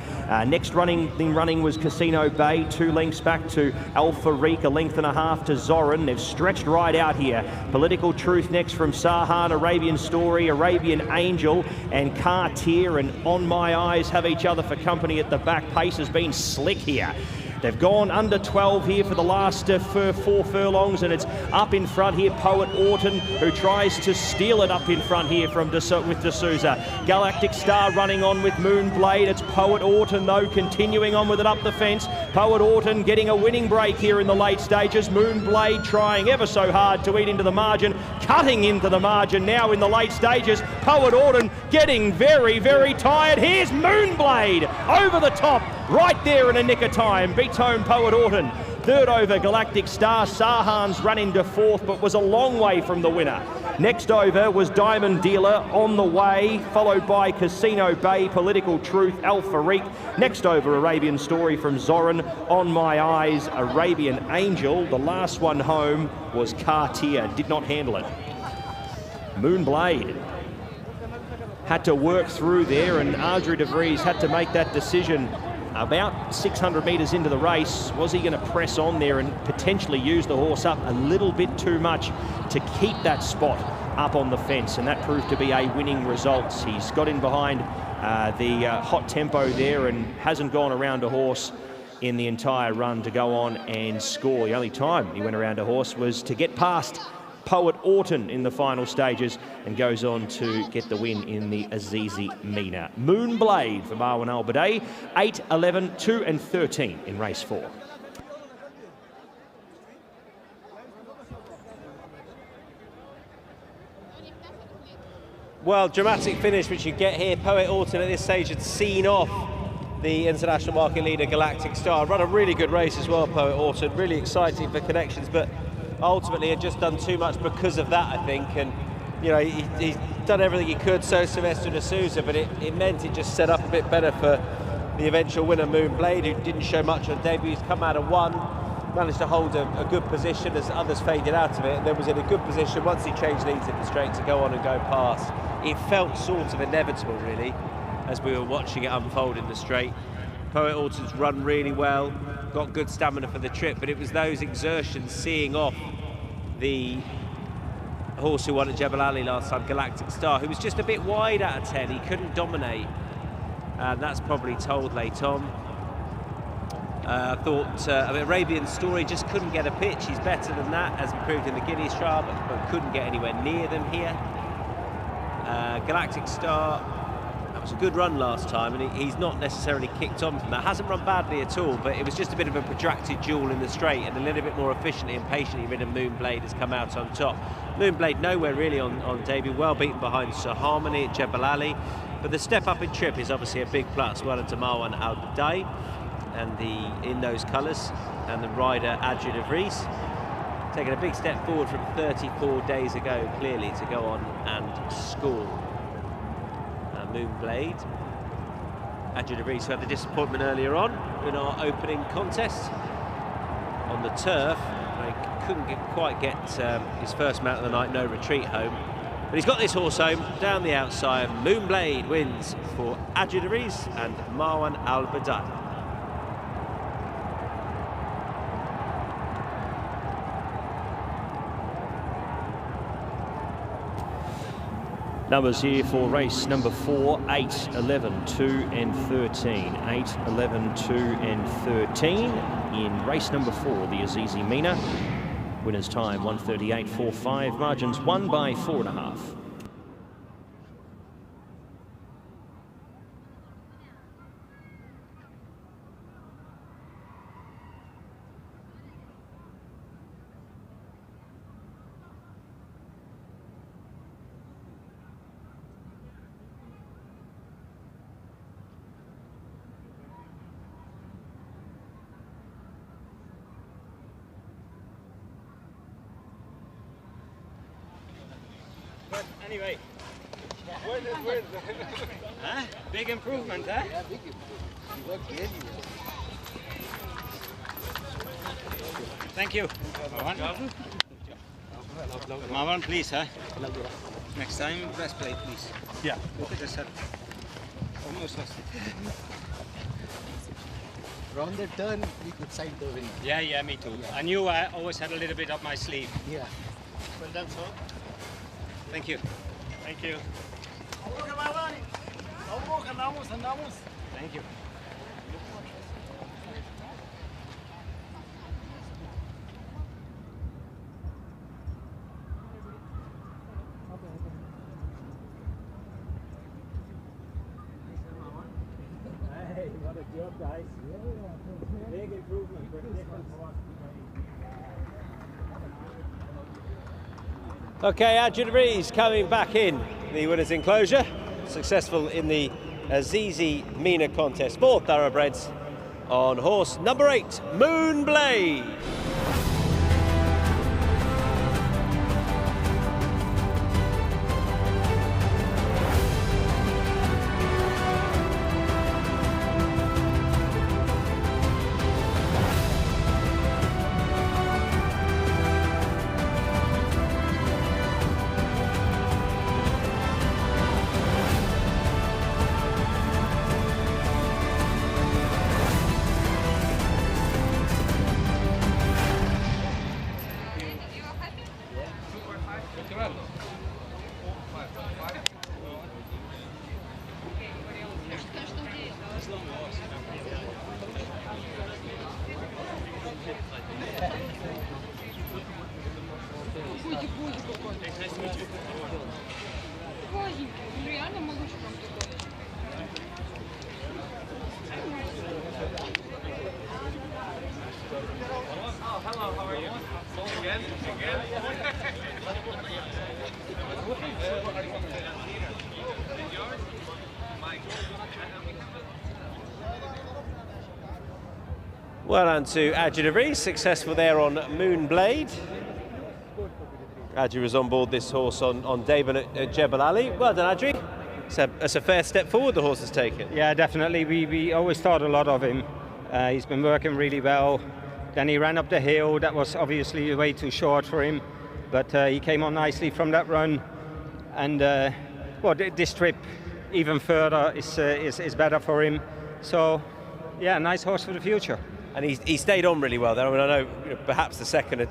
Next running was Casino Bay, 2 lengths back to Al Farik, a length and a half to Zoran. They've stretched right out here. Political Truth next from Sahan, Arabian Story, Arabian Angel, and Cartier and On My Eyes have each other for company at the back. Pace has been slick here. They've gone under 12 here for the last 4 furlongs, and it's up in front here. Poet Orton, who tries to steal it up in front here from with de Souza. Galactic Star running on with Moonblade. It's Poet Orton, though, continuing on with it up the fence. Poet Orton getting a winning break here in the late stages. Moonblade trying ever so hard to eat into the margin, cutting into the margin now in the late stages. Poet Orton getting very, very tired. Here's Moonblade over the top Right there in a nick of time, beats home Poet Orton. Third over, Galactic Star. Sahan's run into fourth, but was a long way from the winner. Next over was Diamond Dealer on the way, followed by Casino Bay, Political Truth, Al Farik. Next over, Arabian Story from Zoran, On My Eyes, Arabian Angel. The last one home was Cartier, did not handle it. Moonblade had to work through there, and Adri de Vries had to make that decision about 600 metres into the race. Was he going to press on there and potentially use the horse up a little bit too much to keep that spot up on the fence? And that proved to be a winning result. He's got in behind the hot tempo there and hasn't gone around a horse in the entire run to go on and score. The only time he went around a horse was to get past Poet Orton in the final stages, and goes on to get the win in the Azizi Mina. Moonblade for Marwan Al Badai, 8, 11, 2 and 13 in race 4. Well, dramatic finish which you get here. Poet Orton at this stage had seen off the international market leader Galactic Star. Run a really good race as well, Poet Orton. Really exciting for connections, but ultimately had just done too much because of that, I think. And you know, he's done everything he could, so Sylvester de Souza, but it meant it just set up a bit better for the eventual winner, Moonblade, who didn't show much on debut. He's come out of 1, managed to hold a good position as others faded out of it, and then was in a good position once he changed leads in the straight to go on and go past. It felt sort of inevitable, really, as we were watching it unfold in the straight. Poet Orton's run really well, got good stamina for the trip, but it was those exertions seeing off the horse who won at Jebel Ali last time, Galactic Star, who was just a bit wide out of 10. He couldn't dominate, and that's probably told late on. I thought Arabian Story just couldn't get a pitch. He's better than that, as proved in the Guineas trial, but couldn't get anywhere near them here. Galactic Star, that was a good run last time, and he's not necessarily kicked on from that. Hasn't run badly at all, but it was just a bit of a protracted duel in the straight, and a little bit more efficiently and patiently ridden Moonblade has come out on top. Moonblade nowhere really on debut, well beaten behind Sir Harmony at Jebel Ali, but the step up in trip is obviously a big plus. Well into Marwan Al Badai, and in those colours, and the rider Adri de Vries taking a big step forward from 34 days ago, clearly, to go on and score. Moonblade, Adri de Vries, who had the disappointment earlier on in our opening contest on the turf. He couldn't quite get his first mount of the night, no retreat home, but he's got this horse home down the outside. Moonblade wins for Adri de Vries and Marwan Al Badai. Numbers here for race number 4, 8, 11, 2 and 13. 8, 11, 2 and 13 in race number 4, the Azizi Mina. Winner's time 1:38.45, margins won by 4.5. Anyway, huh? Big improvement, huh? Yeah, big improvement. Thank you. Marwan, please, huh? Next time, breastplate, please. Yeah. Look at this head. Almost lost it. Round the turn, we could side the wind. Yeah, me too. I knew I always had a little bit up my sleeve. Yeah. Well done, sir. Thank you. Thank you. Thank you. Hey, what a job, guys. Big improvement. Okay, Adri de Vries coming back in the winner's enclosure, successful in the Azizi Mina contest. 4 thoroughbreds, on horse number 8, Moonblade. Well done to Adji de Vries, successful there on Moonblade. Adji was on board this horse on debut at Jebel Ali. Well done, Adji. That's a fair step forward the horse has taken. Yeah, definitely. We always thought a lot of him. He's been working really well. Then he ran up the hill. That was obviously way too short for him, but he came on nicely from that run. And well, this trip even further is better for him. So, yeah, nice horse for the future. And he stayed on really well there. I mean, I know perhaps the second had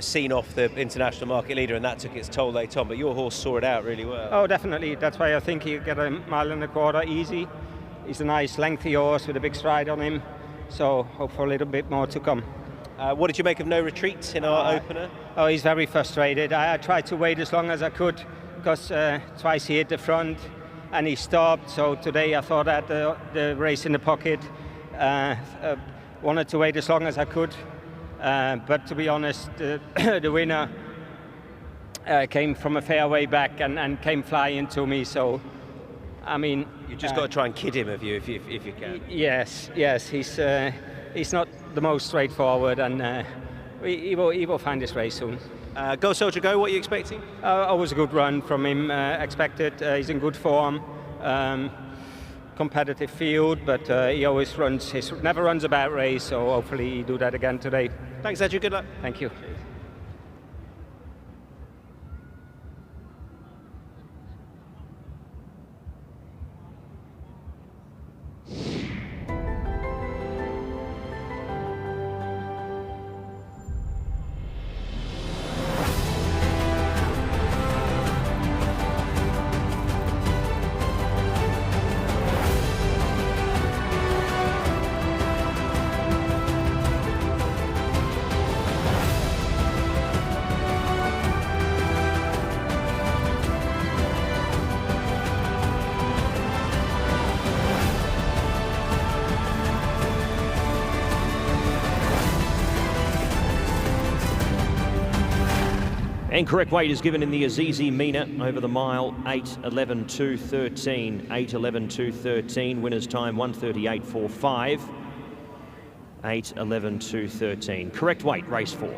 seen off the international market leader, and that took its toll later on. But your horse saw it out really well. Oh, definitely. That's why I think he'll get 1.25 miles easy. He's a nice lengthy horse with a big stride on him. So hope for a little bit more to come. What did you make of No Retreat in our opener? Oh, he's very frustrated. I tried to wait as long as I could because twice he hit the front and he stopped. So today I thought I had the race in the pocket. Wanted to wait as long as I could. But to be honest, the winner came from a fair way back and came flying to me. So, I mean, you just got to try and kid him, if you can. Yes. He's not the most straightforward, and he will find his race soon. Go Soldier Go, what are you expecting? Always a good run from him, expected. He's in good form. Competitive field, but he always never runs a bad race, so hopefully he do that again today. Thanks, Adju. Good luck. Thank you. And correct weight is given in the Azizi Mina over the mile, 8:11.213. 8:11.213. Winner's time 1:38.45. 8:11.213. Correct weight, race 4.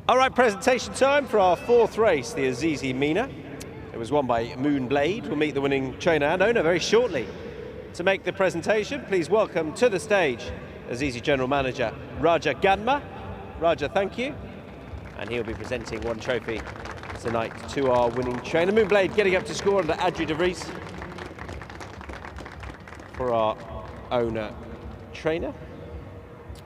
All right, presentation time for our 4th race, the Azizi Mina. It was won by Moonblade. We'll meet the winning trainer and owner very shortly. To make the presentation, please welcome to the stage Azizi General Manager Raja Ganma. Raja, thank you. And he'll be presenting one trophy tonight to our winning trainer. Moonblade getting up to score under Adri de Vries for our owner trainer.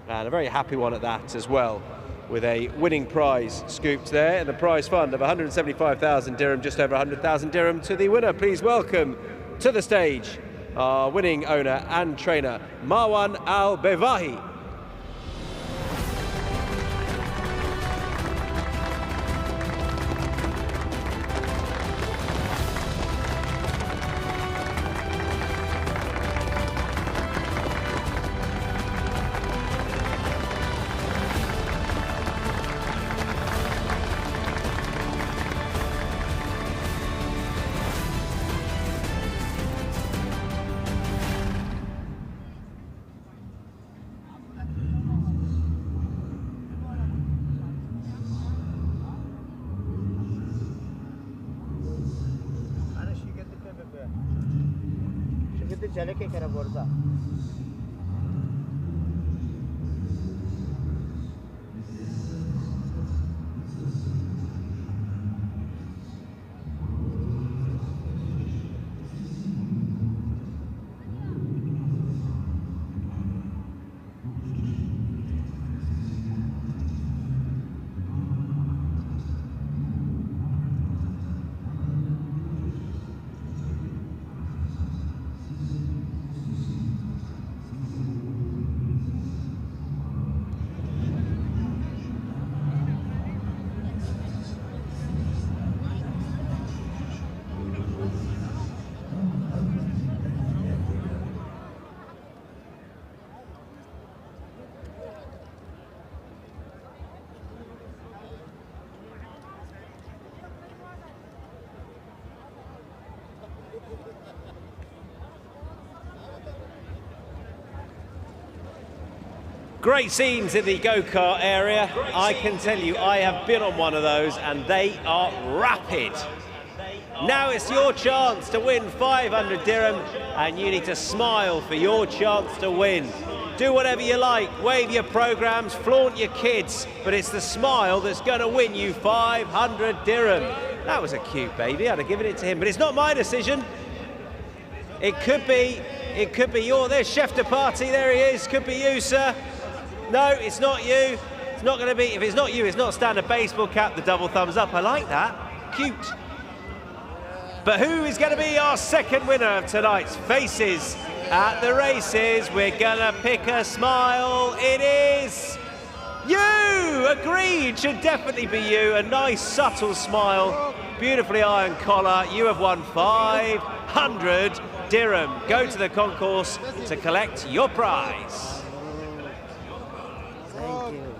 And a very happy one at that as well, with a winning prize scooped there and a prize fund of 175,000 dirham, just over 100,000 dirham to the winner. Please welcome to the stage our winning owner and trainer, Marwan Al-Bevahi. चले के करा बोलता Great scenes in the go-kart area. I can tell you, I have been on one of those and they are rapid. Now it's your chance to win 500 dirham and you need to smile for your chance to win. Do whatever you like, wave your programs, flaunt your kids, but it's the smile that's going to win you 500 dirham. That was a cute baby, I'd have given it to him, but it's not my decision. It could be your, there's Chef de Party, there he is, could be you, sir. No, it's not you. It's not going to be, if it's not you, it's not standard baseball cap, the double thumbs up. I like that. Cute. But who is going to be our second winner of tonight's Faces at the Races? We're going to pick a smile. It is you. Agreed. Should definitely be you. A nice, subtle smile. Beautifully ironed collar. You have won 500 dirham. Go to the concourse to collect your prize. Thank you.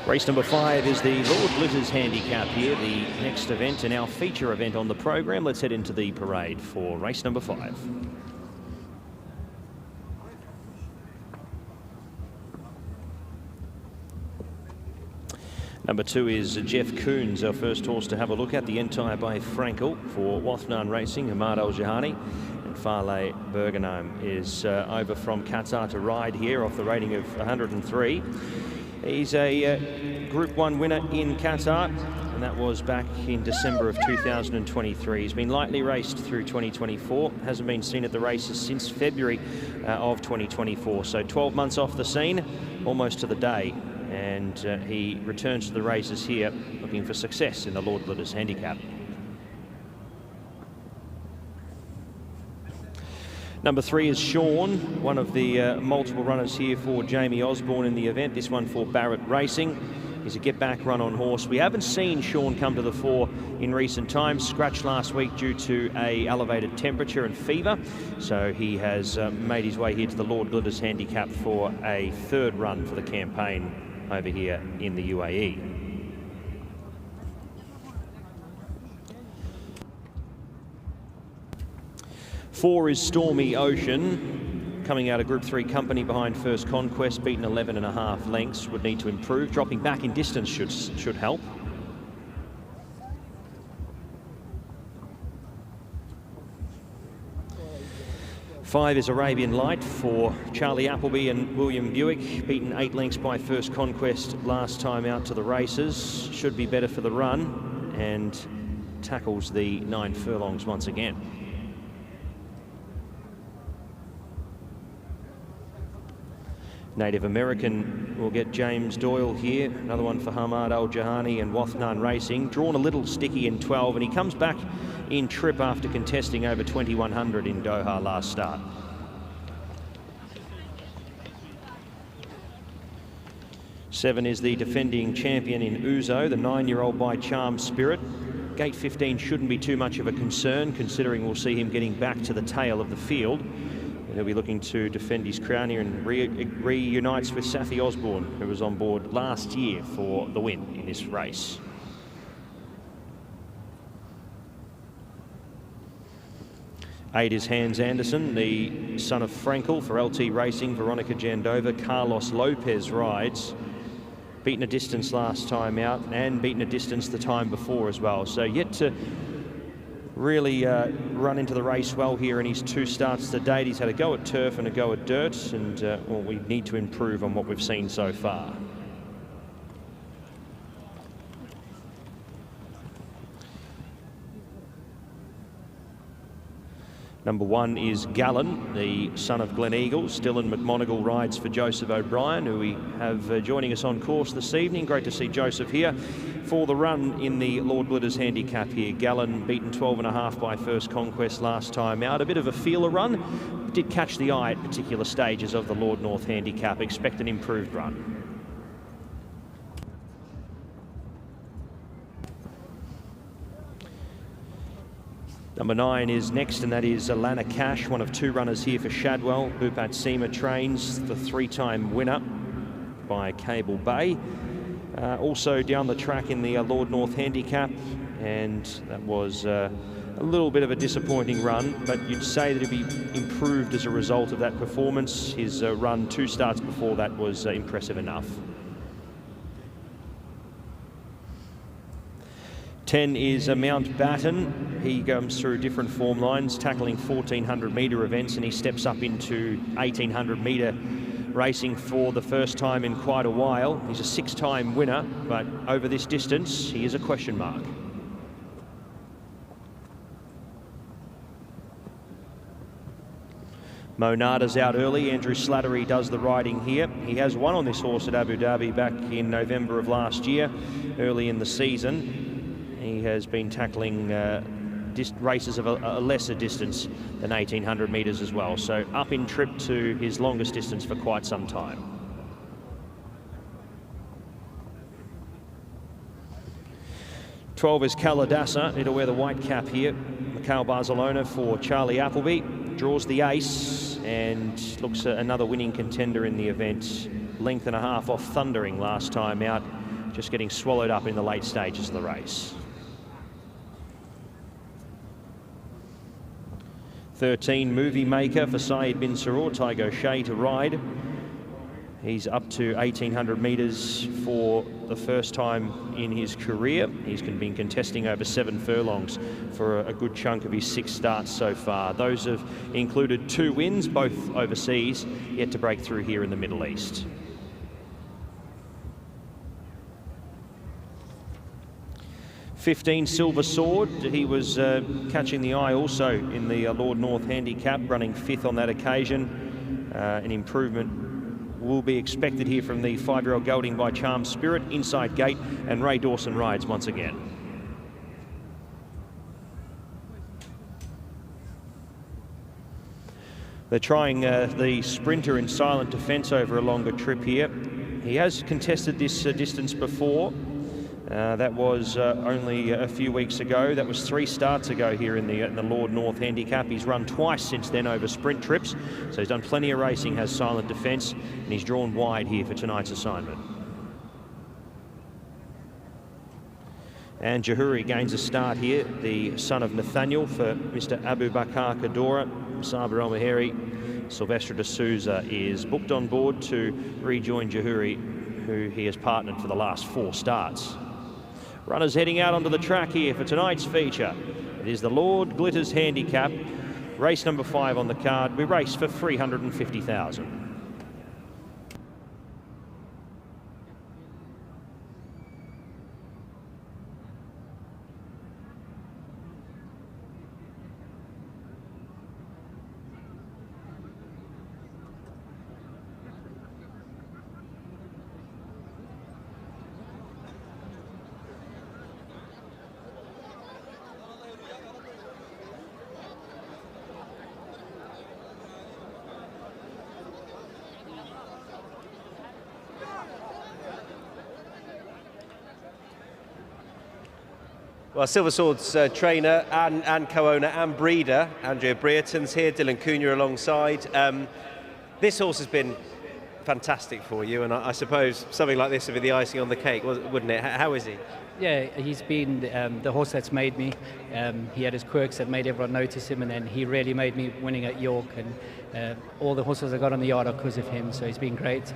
Race number 5 is the Lord Glitters Handicap here, the next event and our feature event on the program. Let's head into the parade for race number 5. Number 2 is Jeff Coons, our first horse to have a look at, the entire by Frankel for Wathnan Racing. Hamad Al-Jahani and Farley Bergenheim is over from Qatar to ride here off the rating of 103. He's a Group 1 winner in Qatar, and that was back in December of 2023. He's been lightly raced through 2024, hasn't been seen at the races since February of 2024. So 12 months off the scene, almost to the day. And he returns to the races here looking for success in the Lord Glitters Handicap. Number 3 is Sean, one of the multiple runners here for Jamie Osborne in the event, this one for Barrett Racing. He's a get-back run on horse. We haven't seen Sean come to the fore in recent times, scratched last week due to a elevated temperature and fever. So he has made his way here to the Lord Glitters Handicap for a 3rd run for the campaign over here in the UAE. Four is Stormy Ocean, coming out of Group 3 company behind First Conquest, beaten 11.5 lengths, would need to improve. Dropping back in distance should help. Five is Arabian Light for Charlie Appleby and William Buick, beaten 8 lengths by First Conquest last time out to the races. Should be better for the run and tackles the 9 furlongs once again. Native American will get James Doyle here, another one for Hamad Al-Jahani and Wathnan Racing. Drawn a little sticky in 12, and he comes back in trip after contesting over 2100 in Doha last start. Seven is the defending champion in Ouzo, the 9-year-old by Charm Spirit. Gate 15 shouldn't be too much of a concern, considering we'll see him getting back to the tail of the field. And he'll be looking to defend his crown here and reunites with Safi Osborne, who was on board last year for the win in this race. Eight is Hans Anderson, the son of Frankel for LT Racing, Veronica Jandova. Carlos Lopez rides. Beaten a distance last time out and beaten a distance the time before as well. So yet to really run into the race well here in his 2 starts to date. He's had a go at turf and a go at dirt, and well, we need to improve on what we've seen so far. Number 1 is Gallen, the son of Glen Eagles. Dylan McMonigal rides for Joseph O'Brien, who we have joining us on course this evening. Great to see Joseph here for the run in the Lord Glitters Handicap here. Gallen beaten 12.5 by First Conquest last time out. A bit of a feeler run, did catch the eye at particular stages of the Lord North Handicap. Expect an improved run. Number 9 is next, and that is Alana Cash, one of 2 runners here for Shadwell. Bupat Seema trains, the 3-time winner by Cable Bay. Also down the track in the Lord North Handicap, and that was a little bit of a disappointing run, but you'd say that he'd be improved as a result of that performance. His run 2 starts before that was impressive enough. 10 is Mountbatten. He comes through different form lines, tackling 1400-metre events, and he steps up into 1800-metre racing for the first time in quite a while. He's a 6-time winner, but over this distance, he is a question mark. Monada's out early. Andrew Slattery does the riding here. He has won on this horse at Abu Dhabi back in November of last year, early in the season. He has been tackling races of a lesser distance than 1800 metres as well. So up in trip to his longest distance for quite some time. "12 is Calidasa. It'll wear the white cap here. Mikhail Barcelona for Charlie Appleby. Draws the ace and looks at another winning contender in the event. Length and a half off Thundering last time out just getting swallowed up in the late stages of the race. 13, Movie Maker for Saeed bin Saror, Tygo Shea to ride. He's up to 1,800 metres for the first time in his career. He's been contesting over 7 furlongs for a good chunk of his 6 starts so far. Those have included 2 wins, both overseas, yet to break through here in the Middle East. 15, Silver Sword. He was catching the eye also in the Lord North Handicap, running 5th on that occasion. An improvement will be expected here from the 5-year-old gelding by Charm Spirit. Inside gate, and Ray Dawson rides once again. They're trying the Sprinter in silent defence over a longer trip here. He has contested this distance before. That was only a few weeks ago. That was 3 starts ago here in the Lord North Handicap. He's run twice since then over sprint trips, so he's done plenty of racing, has silent defence, and he's drawn wide here for tonight's assignment. And Jahuri gains a start here, the son of Nathaniel for Mr. Abu Bakar Kadora. Saber Omaheri, Silvestre de Souza is booked on board to rejoin Jahuri, who he has partnered for the last 4 starts. Runners heading out onto the track here for tonight's feature. It is the Lord Glitters Handicap, race number 5 on the card. We race for 350,000. Well, Silver Sword's trainer and co-owner and breeder, Andrea Brereton's here, Dylan Cunha alongside. This horse has been fantastic for you, and I suppose something like this would be the icing on the cake, wouldn't it? How is he? Yeah, he's been the horse that's made me. He had his quirks that made everyone notice him, and then he really made me winning at York, and all the horses I got on the yard are because of him, so he's been great.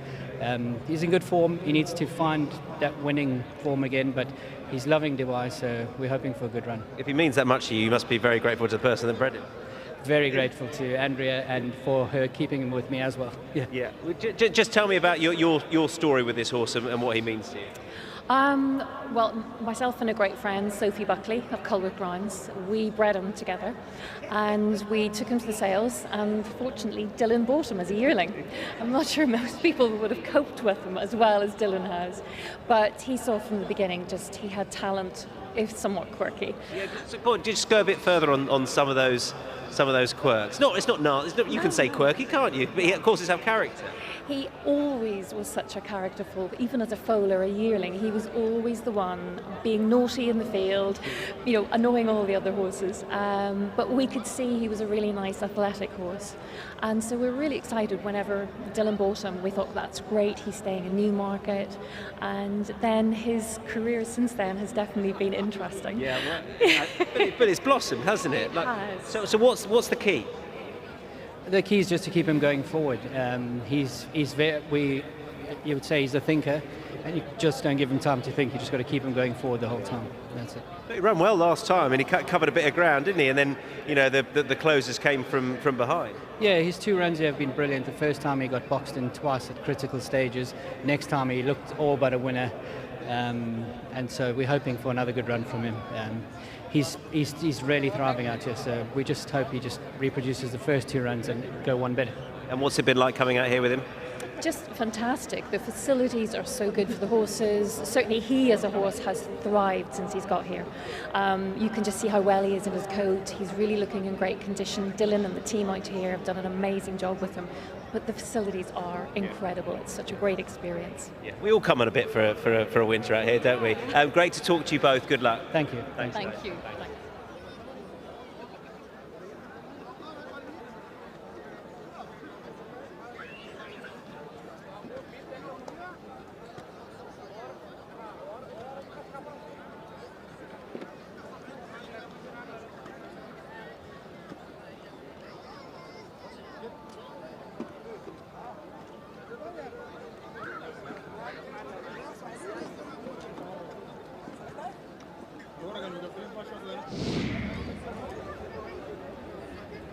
He's in good form. He needs to find that winning form again, but he's loving Dubai, so we're hoping for a good run. If he means that much to you, you must be very grateful to the person that bred him. Very grateful to Andrea and for her keeping him with me as well. Yeah. Just tell me about your story with this horse and what he means to you. Well, myself and a great friend, Sophie Buckley of Culwood Browns, we bred him together and we took him to the sales, and fortunately Dylan bought him as a yearling. I'm not sure most people would have coped with him as well as Dylan has, but he saw from the beginning just he had talent, if somewhat quirky. Yeah, so go on, just go a bit further on some of those quirks. It's not you can say quirky, can't you? But of course, it's have character. He always was such a characterful, even as a foaler, a yearling, he was always the one being naughty in the field, annoying all the other horses. But we could see he was a really nice athletic horse. And so we're really excited whenever Dylan bought him. We thought that's great, he's staying in Newmarket. And then his career since then has definitely been interesting. Yeah, but it's blossomed, hasn't it? So what's the key? The key is just to keep him going forward. He's very, you would say he's a thinker, and you just don't give him time to think. You just got to keep him going forward the whole time. That's it. But he ran well last time, and he covered a bit of ground, didn't he? And then the closers came from behind. Yeah, his 2 runs have been brilliant. The first time he got boxed in twice at critical stages. Next time he looked all but a winner, and so we're hoping for another good run from him. He's really thriving out here, so we just hope he just reproduces the first 2 runs and go one better. And what's it been like coming out here with him? Just fantastic. The facilities are so good for the horses. Certainly he as a horse has thrived since he's got here. You can just see how well he is in his coat. He's really looking in great condition. Dylan and the team out here have done an amazing job with him. But the facilities are incredible. It's such a great experience. Yeah, we all come on a bit for a winter out here, don't we? Great to talk to you both. Good luck. Thank you. Thank you.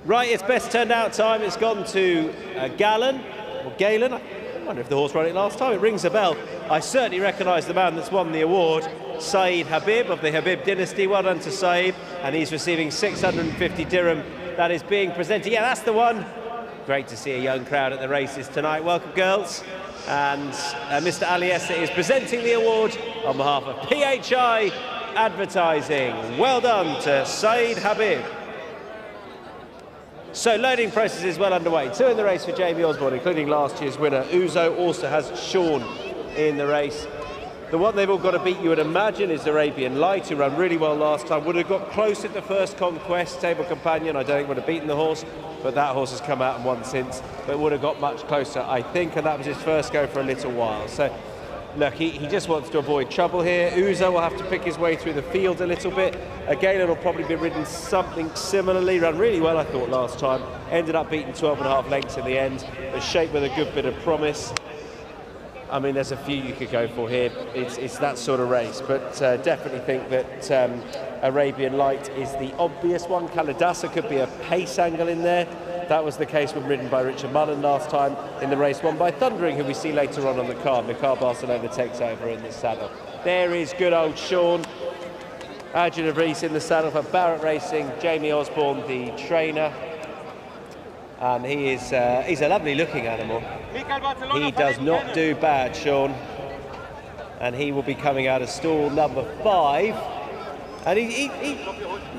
Right, it's best turned out time. It's gone to Galen. I wonder if the horse ran it last time. It rings a bell. I certainly recognise the man that's won the award, Saeed Habib of the Habib dynasty. Well done to Saeed, and he's receiving 650 dirham. That is being presented. Yeah, that's the one. Great to see a young crowd at the races tonight. Welcome, girls. And Mr. Aliesa is presenting the award on behalf of PHI Advertising. Well done to Saeed Habib. So loading process is well underway. 2 in the race for Jamie Osborne, including last year's winner. Uzo also has Sean in the race. The one they've all got to beat, you would imagine, is Arabian Light, who ran really well last time. Would have got close at the first conquest, Table Companion. I don't think would have beaten the horse, but that horse has come out and won since. But would have got much closer, I think, and that was his first go for a little while. So look, he just wants to avoid trouble here. Uzo will have to pick his way through the field a little bit. Galen will probably be ridden something similarly. Ran really well, I thought, last time. Ended up beating 12.5 lengths in the end. The shape with a good bit of promise. I mean, there's a few you could go for here. It's that sort of race, but definitely think that Arabian Light is the obvious one. Kalidasa could be a pace angle in there. That was the case when ridden by Richard Mullen last time in the race won by Thundering, who we see later on the card. Mikhail Barcelona takes over in the saddle. There is good old Sean. Arjun Avris in the saddle for Barrett Racing. Jamie Osborne, the trainer. And he's a lovely looking animal. He does not do bad, Sean. And he will be coming out of stall number 5. And he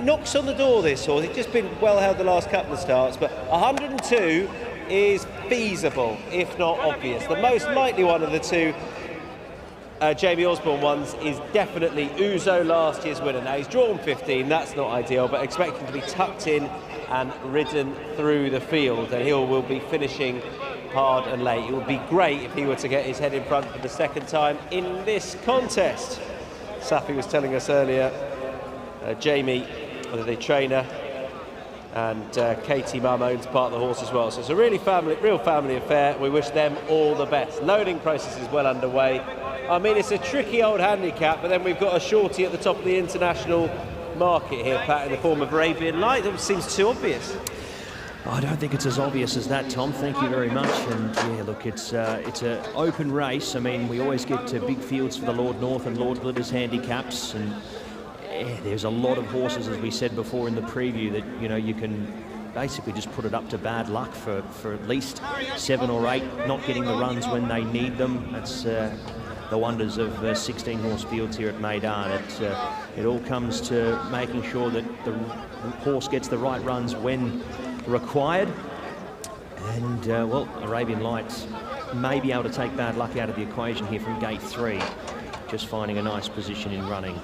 knocks on the door, this horse. He's just been well held the last couple of starts, but 102 is feasible, if not obvious. The most likely one of the two Jamie Osborne ones is definitely Uzo, last year's winner. Now, he's drawn 15, that's not ideal, but expect him to be tucked in and ridden through the field, and he will be finishing hard and late. It would be great if he were to get his head in front for the second time in this contest. Safi was telling us earlier, Jamie, the trainer, and Katie Mum owns part of the horse as well. So it's a real family affair. We wish them all the best. Loading process is well underway. I mean, it's a tricky old handicap, but then we've got a shorty at the top of the international market here, Pat, in the form of Arabian Light. It seems too obvious. I don't think it's as obvious as that, Tom. Thank you very much. And yeah, look, it's an open race. I mean, we always get to big fields for the Lord North and Lord Glitters handicaps, and there's a lot of horses, as we said before in the preview, that you can basically just put it up to bad luck for at least 7 or 8 not getting the runs when they need them. That's the wonders of 16 horse fields here at Meydan. It all comes to making sure that the horse gets the right runs when required, and well, Arabian Lights may be able to take bad luck out of the equation here from gate 3, just finding a nice position in running.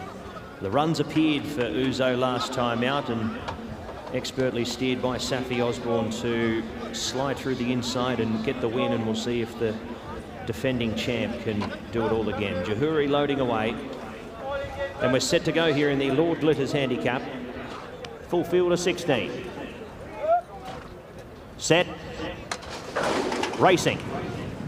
The runs appeared for Uzo last time out, and expertly steered by Safi Osborne to slide through the inside and get the win, and we'll see if the defending champ can do it all again. Jahuri loading away, and we're set to go here in the Lord Glitters handicap. Full field of 16. Set. Racing.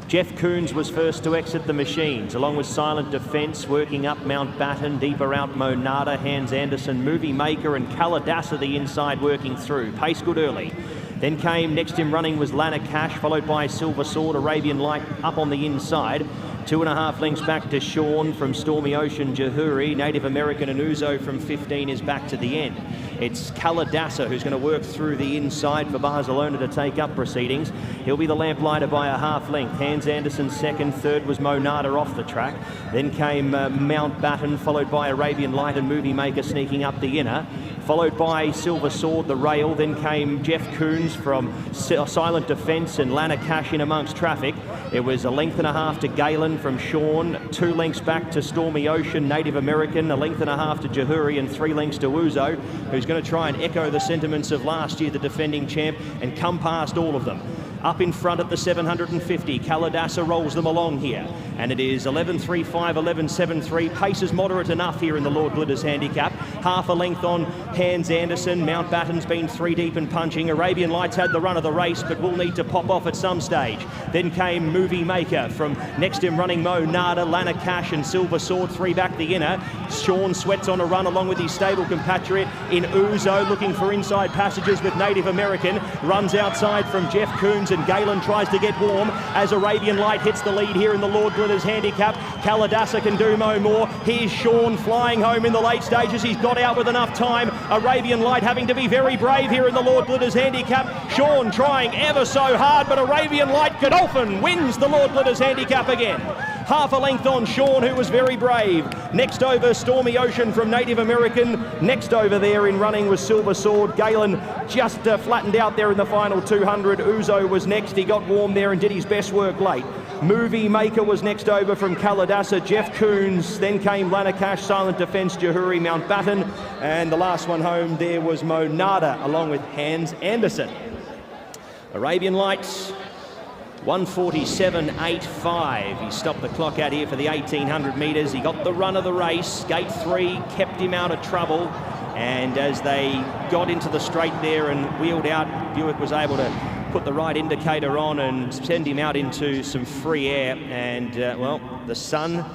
Jeff Coons was first to exit the machines, along with Silent Defence, working up Mountbatten, deeper out Monada, Hans Anderson, Movie Maker and Kalidasa the inside working through. Pace good early. Then came, next in running was Lana Cash, followed by Silver Sword, Arabian Light up on the inside. 2.5 lengths back to Sean from Stormy Ocean, Jahuri, Native American and Uzo from 15 is back to the end. It's Kalidasa who's going to work through the inside for Barcelona to take up proceedings. He'll be the lamplighter by a half length. Hans Anderson second, third was Monada off the track. Then came Mountbatten, followed by Arabian Light and Movie Maker sneaking up the inner. Followed by Silver Sword, the rail. Then came Jeff Coons from Silent Defence and Lana Cash in amongst traffic. It was 1.5 lengths to Galen from Sean, 2 lengths back to Stormy Ocean, Native American, 1.5 lengths to Jahuri and 3 lengths to Uzo, who's going to try and echo the sentiments of last year, the defending champ, and come past all of them. Up in front at the 750, Kalidasa rolls them along here. and it is 11.35, 11.73. Pace is moderate enough here in the Lord Glitters handicap. Half a length on Hans Anderson. Mountbatten's been 3 deep and punching. Arabian Lights had the run of the race, but will need to pop off at some stage. Then came Movie Maker from next him running Mo Nada, Lana Cash and Silver Sword, 3 back the inner. Sean Sweats on a run along with his stable compatriot in Uzo, looking for inside passages with Native American. Runs outside from Jeff Coons, and Galen tries to get warm as Arabian Light hits the lead here in the Lord Glitters handicap. Kalidasa can do no more. Here's Sean flying home in the late stages. He's got out with enough time. Arabian Light having to be very brave here in the Lord Glitters handicap. Sean trying ever so hard, but Arabian Light Godolphin wins the Lord Glitters handicap again. Half a length on Sean, who was very brave. Next over, Stormy Ocean from Native American. Next over there in running was Silver Sword. Galen just flattened out there in the final 200. Uzo was next. He got warm there and did his best work late. Movie Maker was next over from Kalidasa. Jeff Coons. Then came Lanakash, Silent Defence, Jahuri, Mountbatten. And the last one home there was Mo Nada, along with Hans Anderson. Arabian Lights, 1:47.85. He stopped the clock out here for the 1800 metres. He got the run of the race. Gate 3 kept him out of trouble. And as they got into the straight there and wheeled out, Buick was able to put the right indicator on and send him out into some free air. And, well, the son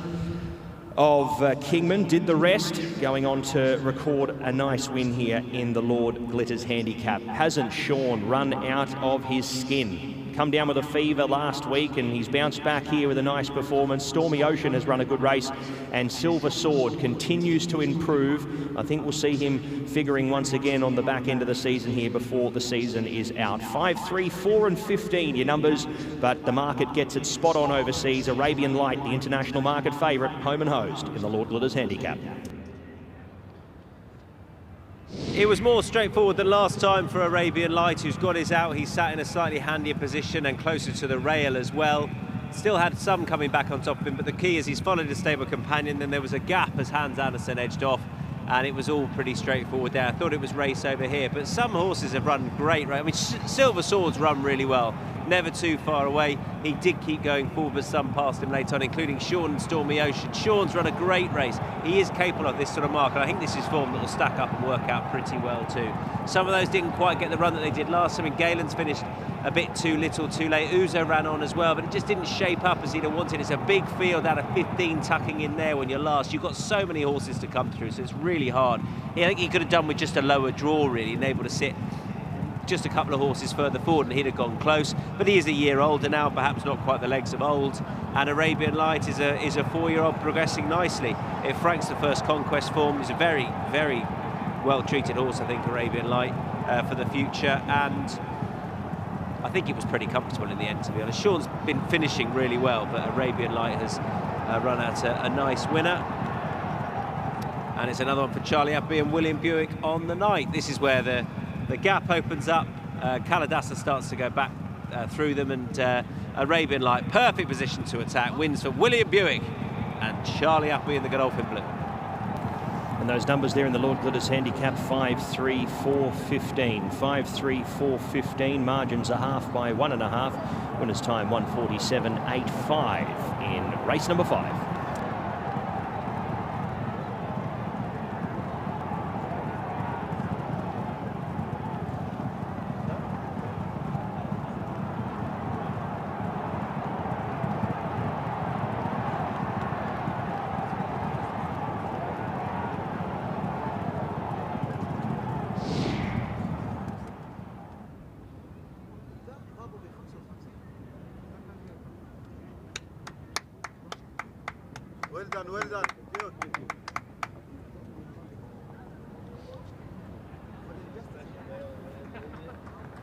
of Kingman did the rest, going on to record a nice win here in the Lord Glitters handicap. Hasn't Sean run out of his skin? Come down with a fever last week and he's bounced back here with a nice performance. Stormy Ocean has run a good race and Silver Sword continues to improve. I think we'll see him figuring once again on the back end of the season here before the season is out. 5, 3, 4 and 15 your numbers, but the market gets it spot on overseas. Arabian Light, the international market favourite, home and hosed in the Lord Glitters handicap. It was more straightforward than last time for Arabian Light, who's got his out. He's sat in a slightly handier position and closer to the rail as well. Still had some coming back on top of him, but the key is he's followed a stable companion. Then there was a gap as Hans Anderson edged off, and it was all pretty straightforward there. I thought it was race over here, but some horses have run great. Right? I mean, Silver Sword's run really well, never too far away. He did keep going forward, but some passed him late on, including Sean and Stormy Ocean. Sean's run a great race. He is capable of this sort of mark, and I think this is form that will stack up and work out pretty well too. Some of those didn't quite get the run that they did last time. I mean, Galen's finished a bit too little, too late. Uzo ran on as well, but it just didn't shape up as he'd have wanted. It's a big field out of 15 tucking in there when you're last. You've got so many horses to come through, so it's really hard. I think he could have done with just a lower draw, really, and able to sit just a couple of horses further forward and he'd have gone close. But he is a year older now, perhaps not quite the legs of old. And Arabian Light is a 4-year-old progressing nicely. If Frank's the first conquest form, he's a very, very well-treated horse, I think, Arabian Light, for the future. And I think it was pretty comfortable in the end, to be honest. Sean's been finishing really well, but Arabian Light has run out a nice winner. And it's another one for Charlie Appleby and William Buick on the night. This is where the gap opens up. Kalidasa starts to go back through them, and Arabian Light, perfect position to attack, wins for William Buick and Charlie Appleby in the Godolphin Blue. And those numbers there in the Lord Glitters handicap, 5, 3, 4, 15. 5, 3, 4, 15. Margins are half by 1.5. Winner's time 1:47.85 in race number 5. Well done.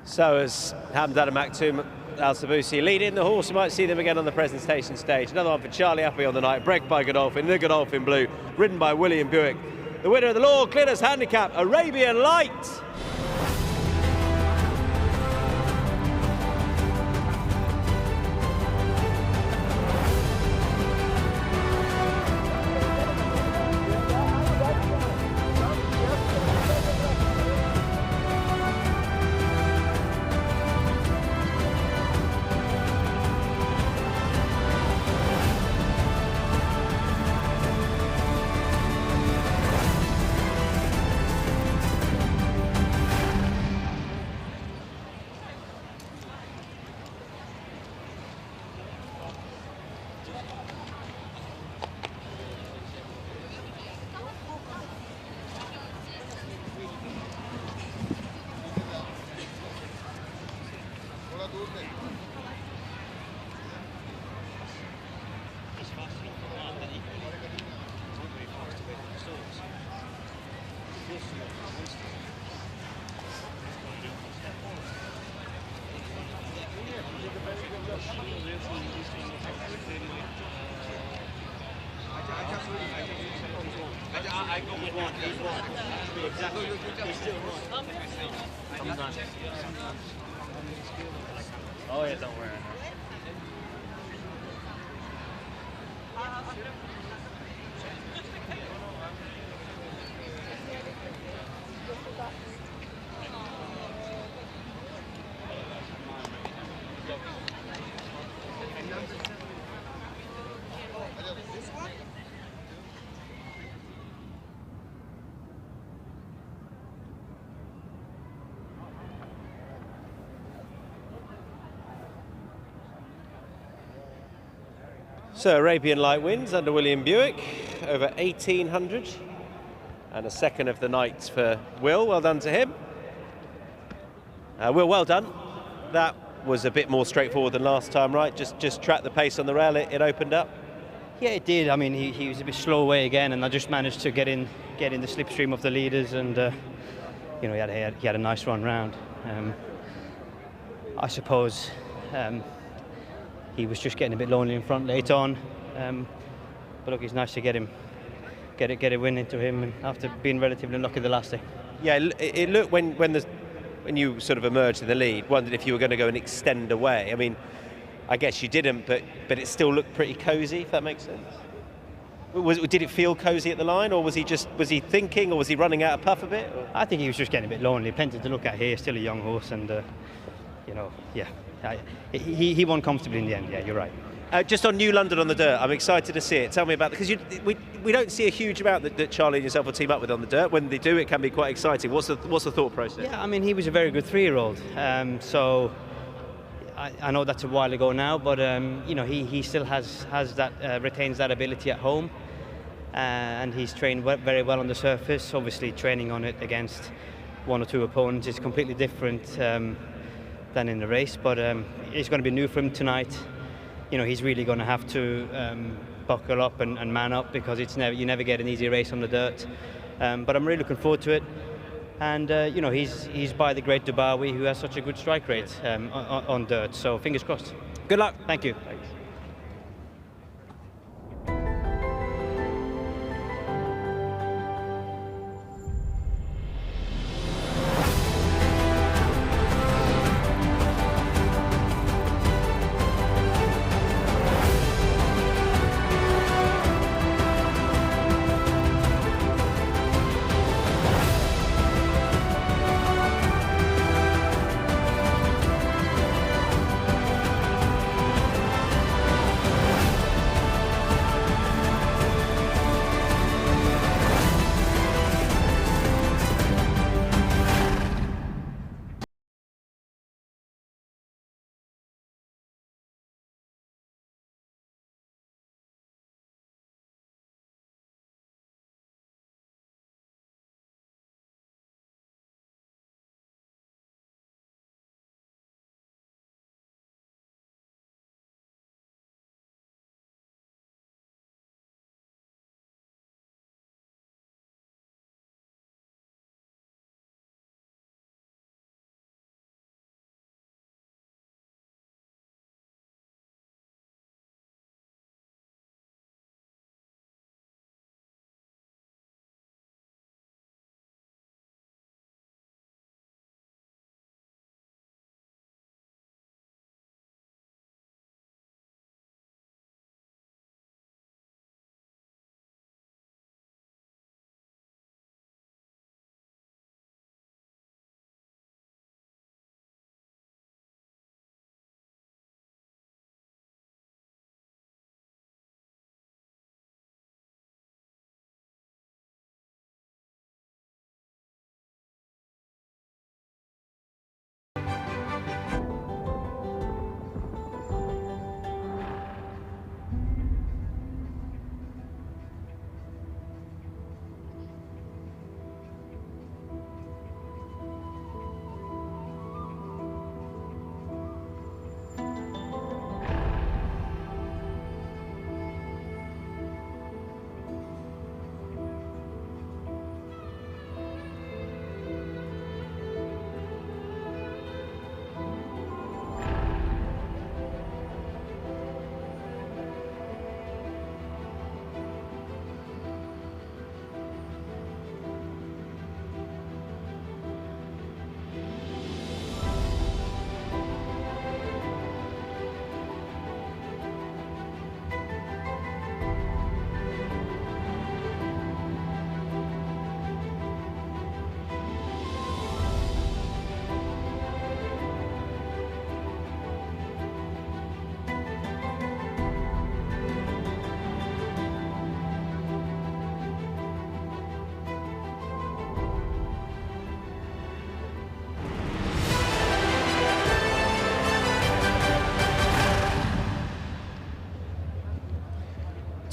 So as Hamdan and Maktoum Al-Sabusi lead in the horse, you might see them again on the presentation stage. Another one for Charlie Appleby on the night, bred by Godolphin, the Godolphin Blue, ridden by William Buick. The winner of the Lord Glitters handicap, Arabian Light. Oh yeah, don't worry. So Arabian Light wins under William Buick, over 1,800. And a second of the night for Will. Well done to him. Will, well done. That was a bit more straightforward than last time, right? Just track the pace on the rail, it opened up. Yeah, it did. I mean, he was a bit slow away again, and I just managed to get in the slipstream of the leaders, and you know, he had a nice run round. I suppose he was just getting a bit lonely in front late on, but look, it's nice to get a win into him, and after being relatively unlucky the last day. Yeah, it looked when you sort of emerged in the lead, wondered if you were going to go and extend away. I mean, I guess you didn't, but it still looked pretty cosy, if that makes sense. Did it feel cosy at the line, or was he thinking, or was he running out of puff a bit? Or? I think he was just getting a bit lonely. Plenty to look at here, still a young horse, and you know, yeah, he won comfortably in the end. Yeah, you're right. Just on New London on the dirt, I'm excited to see it. Tell me about it, because we don't see a huge amount that Charlie and yourself will team up with on the dirt. When they do, it can be quite exciting. What's the thought process? Yeah, I mean, he was a very good 3-year-old, so I know that's a while ago now, but you know, he still has that retains that ability at home, and he's trained very well on the surface. Obviously, training on it against one or two opponents is completely different than in the race, but it's going to be new for him tonight. You know, he's really going to have to buckle up and man up, because you never get an easy race on the dirt. But I'm really looking forward to it. And you know, he's by the great Dubawi, who has such a good strike rate on dirt. So fingers crossed. Good luck. Thank you. Thanks.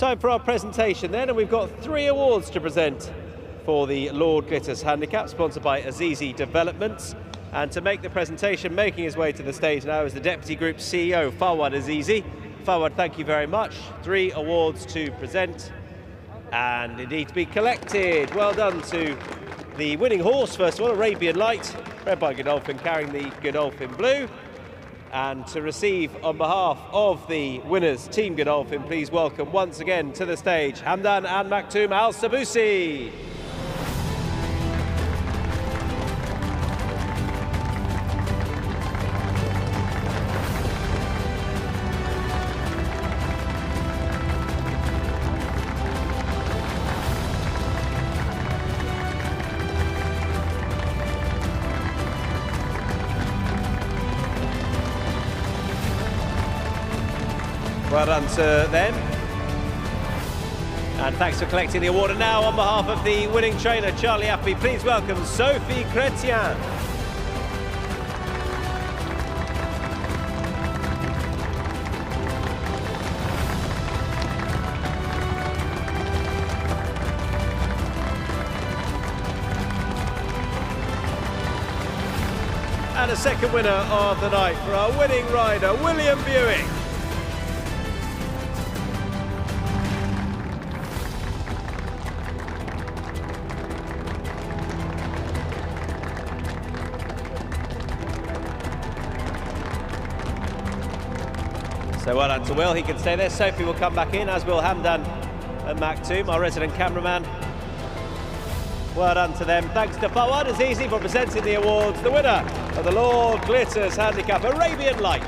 Time for our presentation then, and we've got 3 awards to present for the Lord Glitters Handicap, sponsored by Azizi Developments. And to make the presentation, making his way to the stage now is the Deputy Group CEO, Fawad Azizi. Fawad, thank you very much. 3 awards to present and indeed to be collected. Well done to the winning horse, first of all, Arabian Light, bred by Godolphin, carrying the Godolphin blue. And to receive on behalf of the winners, Team Godolphin, please welcome once again to the stage Hamdan and Maktoum Al Sabusi. Well done to them. And thanks for collecting the award. And now, on behalf of the winning trainer, Charlie Appy, please welcome Sophie Chrétien. And a second winner of the night for our winning rider, William Buick. So well done to Will, he can stay there. Sophie will come back in, as will Hamdan and Maktoum, our resident cameraman. Well done to them. Thanks to Fawad Azizi for presenting the awards. The winner of the Lord Glitters Handicap, Arabian Light.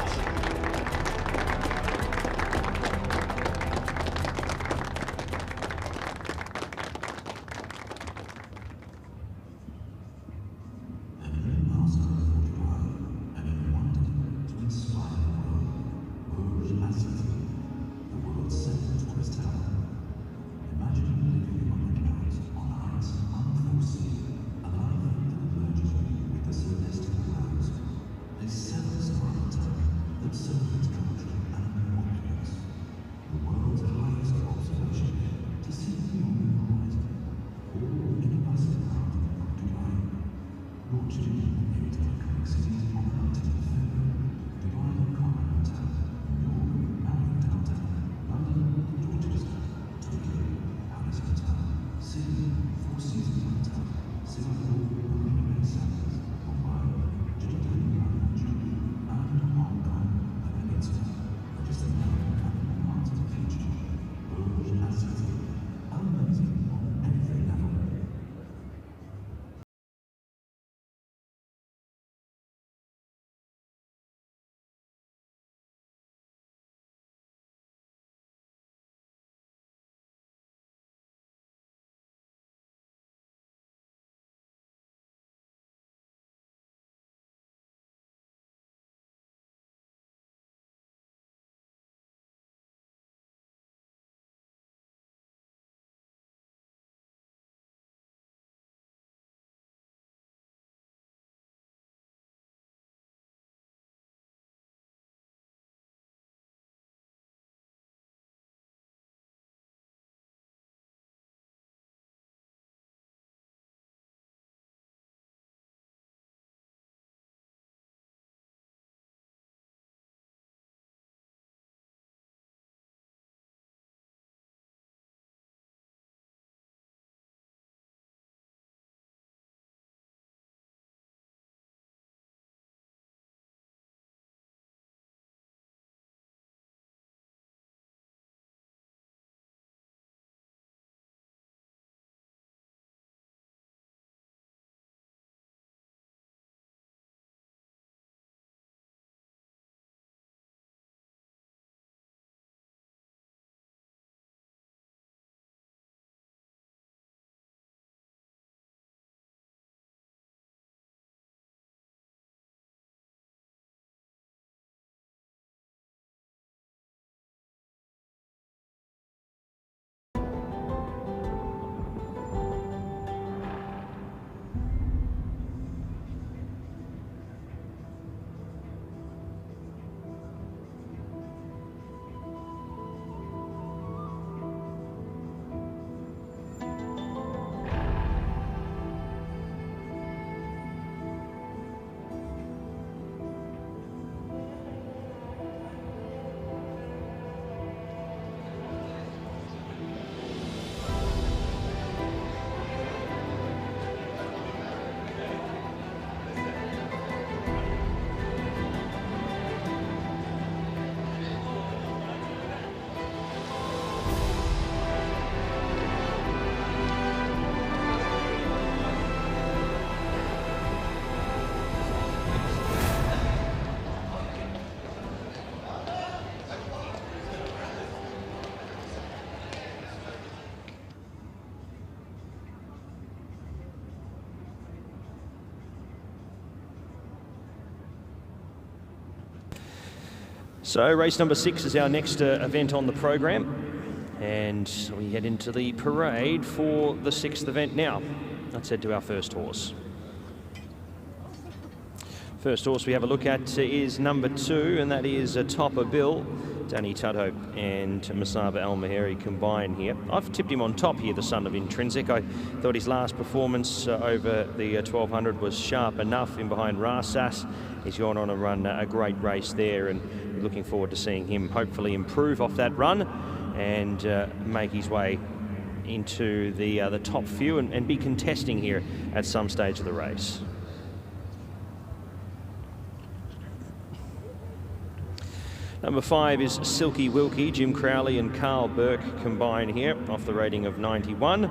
So race number 6 is our next event on the program, and we head into the parade for the 6th event now. Let's head to our first horse. First horse we have a look at is number 2, and that is Topper Bill. Danny Tudhope and Masaba El Maheri combine here. I've tipped him on top here, the son of Intrinsic. I thought his last performance over the 1200 was sharp enough in behind Rasas. He's gone on to run a great race there, and looking forward to seeing him hopefully improve off that run and make his way into the top few and be contesting here at some stage of the race. Number 5 is Silky Wilkie. Jim Crowley and Carl Burke combine here off the rating of 91.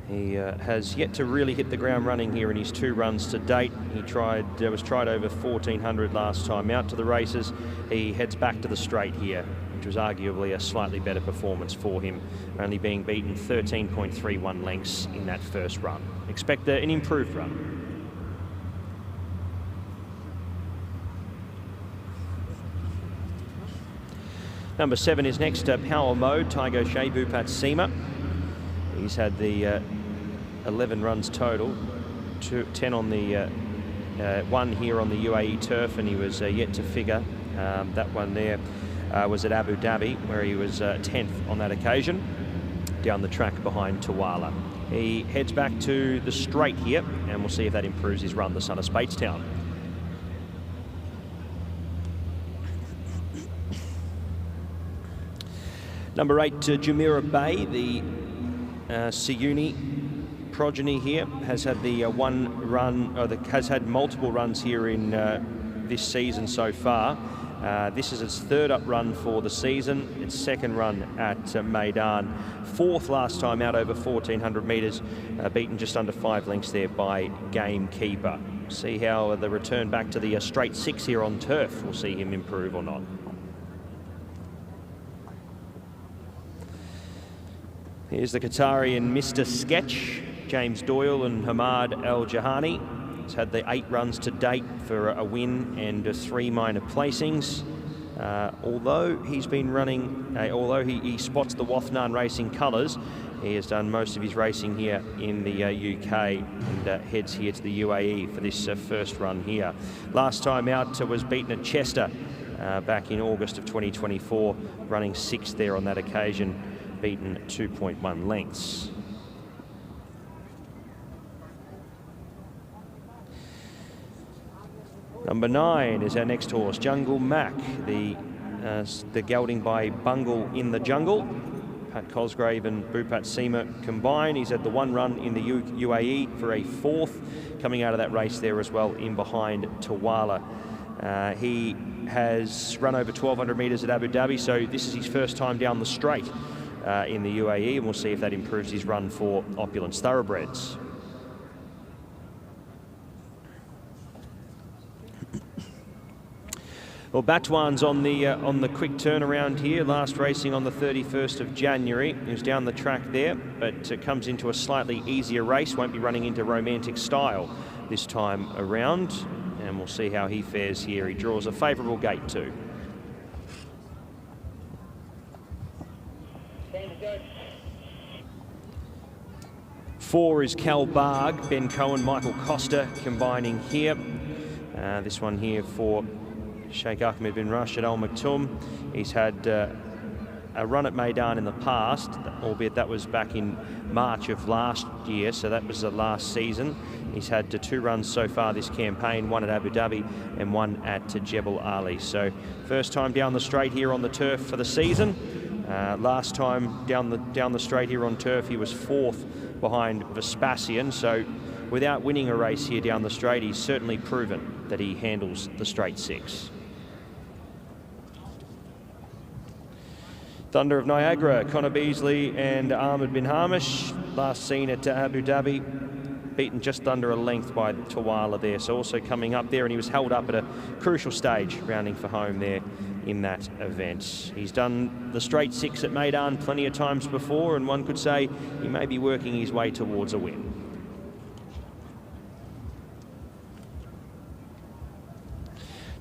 He has yet to really hit the ground running here in his 2 runs to date. He was tried over 1400 last time out to the races. He heads back to the straight here, which was arguably a slightly better performance for him, only being beaten 13.31 lengths in that first run. Expect an improved run. Number 7 is next, Power Mode, Tygo Shea Bupat Seema. He's had the 11 runs total, 10 on the 1 here on the UAE turf, and he was yet to figure. That one there was at Abu Dhabi, where he was 10th on that occasion, down the track behind Tawala. He heads back to the straight here, and we'll see if that improves his run, the son of Speightstown. Number 8, Jumeirah Bay, the Siuni progeny here, has had the has had multiple runs here in this season so far. This is its 3rd up run for the season, its 2nd run at Meydan, 4th last time out over 1400 metres, beaten just under 5 lengths there by Gamekeeper. See how the return back to the straight 6 here on turf will see him improve or not. Here's the Qatari and Mr. Sketch, James Doyle and Hamad El Jahani. He's had the 8 runs to date for a win and 3 minor placings. Although he's been running, although he spots the Wathnan Racing colours, he has done most of his racing here in the UK and heads here to the UAE for this first run here. Last time out was beaten at Chester back in August of 2024, running 6th there on that occasion, beaten 2.1 lengths. Number 9 is our next horse, Jungle Mac, the gelding by Bungle in the Jungle. Pat Cosgrave and Bupat Seema combine. He's had the 1 run in the UAE for a 4th, coming out of that race there as well in behind Tawala. He has run over 1200 metres at Abu Dhabi, so this is his first time down the straight in the UAE, and we'll see if that improves his run for Opulence Thoroughbreds. Well, Batwan's on the quick turnaround here, last racing on the 31st of January. He was down the track there, but comes into a slightly easier race, won't be running into Romantic Style this time around, and we'll see how he fares here. He draws a favourable gate too. Four is Cal Barg, Ben Cohen, Michael Costa combining here. This one here for Sheikh Ahmed bin Rashid Al Maktoum. He's had a run at Meydan in the past, albeit that was back in March of last year, so that was the last season. He's had 2 runs so far this campaign, 1 at Abu Dhabi and 1 at Jebel Ali. So first time down the straight here on the turf for the season. Last time down the straight here on turf, he was 4th behind Vespasian. So without winning a race here down the straight, he's certainly proven that he handles the straight 6. Thunder of Niagara, Connor Beasley and Ahmed bin Hamish, last seen at Abu Dhabi, beaten just under a length by Tawala there, so also coming up there, and he was held up at a crucial stage, rounding for home there in that event. He's done the straight 6 at Meydan plenty of times before, and one could say he may be working his way towards a win.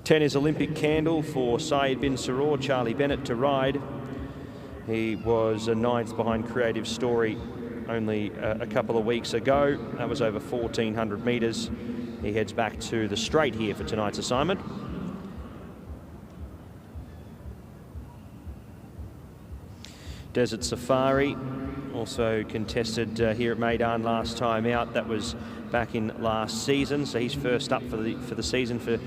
10 is Olympic Candle for Syed bin Saror, Charlie Bennett to ride. He was a 9th behind Creative Story only a couple of weeks ago. That was over 1,400 metres. He heads back to the straight here for tonight's assignment. Desert Safari also contested here at Meydan last time out. That was back in last season, so he's first up for the season for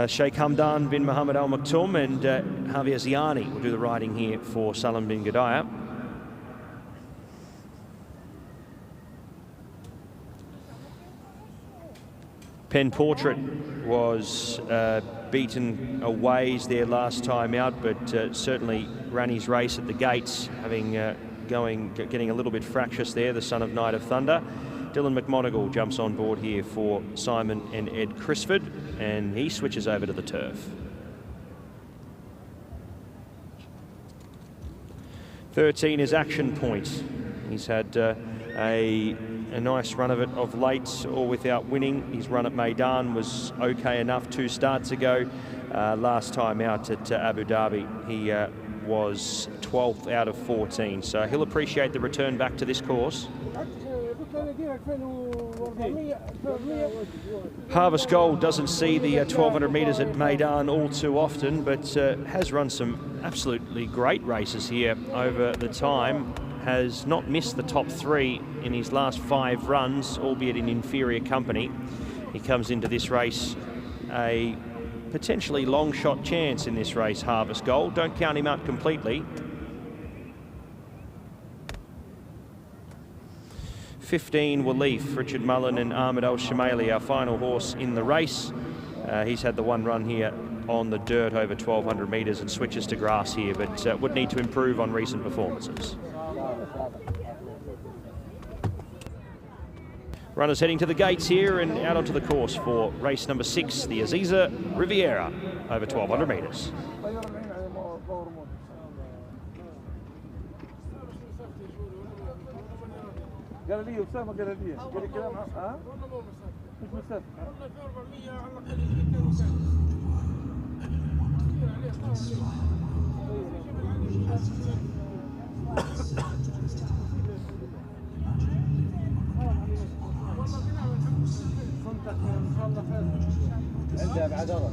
Sheikh Hamdan bin Mohammed Al Maktoum, and Javier Ziani will do the riding here for Salam bin Gadaya. Pen Portrait was beaten a ways there last time out, but certainly ran his race at the gates, having getting a little bit fractious there, the son of Knight of Thunder. Dylan McMonigal jumps on board here for Simon and Ed Crisford, and he switches over to the turf. 13 is Action Point. He's had a nice run of it of late, all without winning. His run at Meydan was okay enough 2 starts ago. Last time out at Abu Dhabi, he was 12th out of 14, so he'll appreciate the return back to this course. Harvest Gold doesn't see the 1,200 metres at Meydan all too often, but has run some absolutely great races here over the time. Has not missed the top 3 in his last 5 runs, albeit in inferior company. He comes into this race a potentially long shot chance in this race, Harvest Gold. Don't count him out completely. 15 Walif, Richard Mullen and Ahmed Al Shamaili, our final horse in the race. He's had the 1 run here on the dirt over 1,200 metres and switches to grass here, but would need to improve on recent performances. Runners heading to the gates here and out onto the course for race number 6, the Aziza Riviera, over 1,200 metres. قال لي أسامة قال لي قال لي كلام ها مش مسافر عندها بعد هذا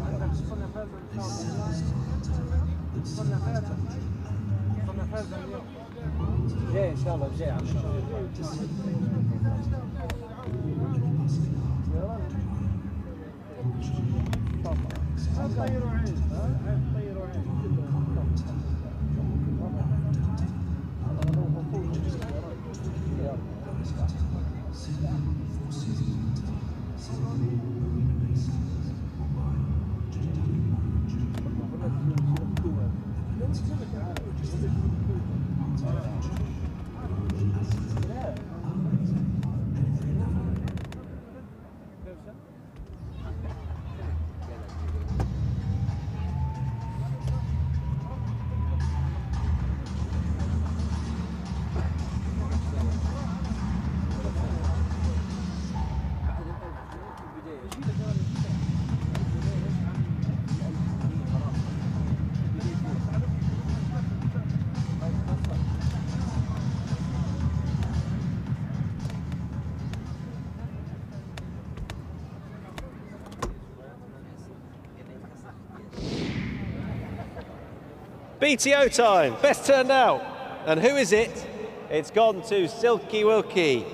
صرنا فازا اليوم جاي ان شاء الله جاي عم طيروا عين طيروا عين BTO time, best turned out. And who is it? It's gone to Silky Wilkie.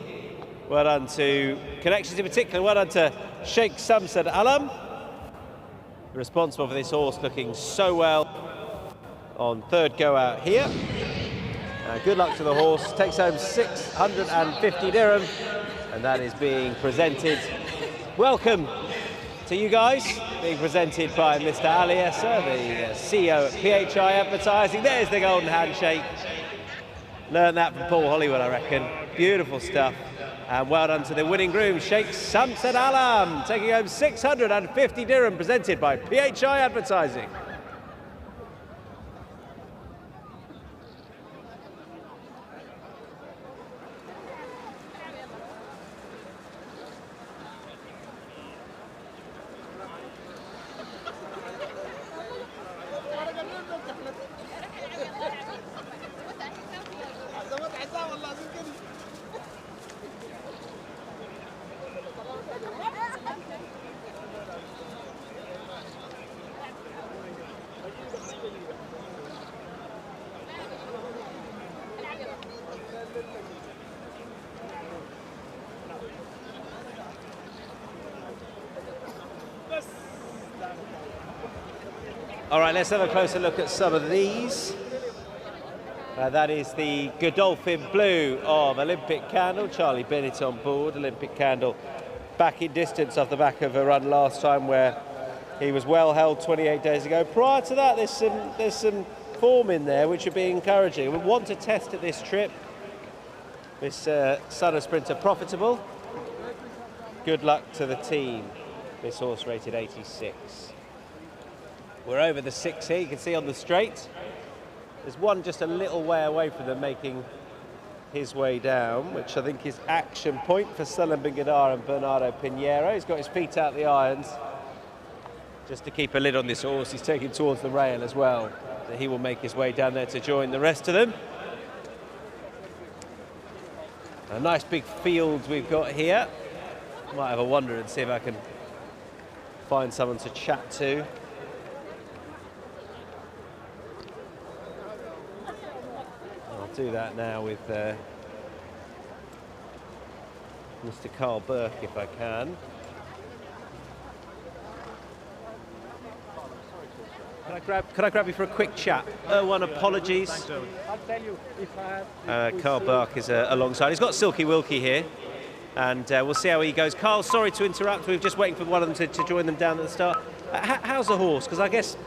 Well done to Connections in particular, well done to Sheikh Samsad Alam, responsible for this horse looking so well on 3rd go out here. Good luck to the horse, takes home 650 dirham, and that is being presented. Welcome to you guys, being presented by Mr. Ali Esser, the CEO at PHI Advertising. There's the golden handshake. Learned that from Paul Hollywood, I reckon. Beautiful stuff. And well done to the winning groom, Sheikh Samsad Alam, taking home 650 dirham, presented by PHI Advertising. All right, let's have a closer look at some of these. That is the Godolphin Blue of Olympic Candle. Charlie Bennett on board. Olympic Candle back in distance off the back of a run last time where he was well held 28 days ago. Prior to that, there's some form in there which would be encouraging. We want to test at this trip. This Sunner Sprinter profitable. Good luck to the team. This horse rated 86. We're over the 6 here, you can see on the straight. There's one just a little way away from them making his way down, which I think is action point for Sullen Bingadar and Bernardo Pinheiro. He's got his feet out the irons just to keep a lid on this horse. He's taking towards the rail as well. So he will make his way down there to join the rest of them. A nice big field we've got here. Might have a wander and see if I can find someone to chat to. I'll do that now with Mr. Carl Burke if I can. Can I grab you for a quick chat? One, apologies. I'll tell you if I have. Carl Burke is alongside. He's got Silky Wilkie here, and we'll see how he goes. Carl, sorry to interrupt. We're just waiting for one of them to join them down at the start. How's the horse? Because I guess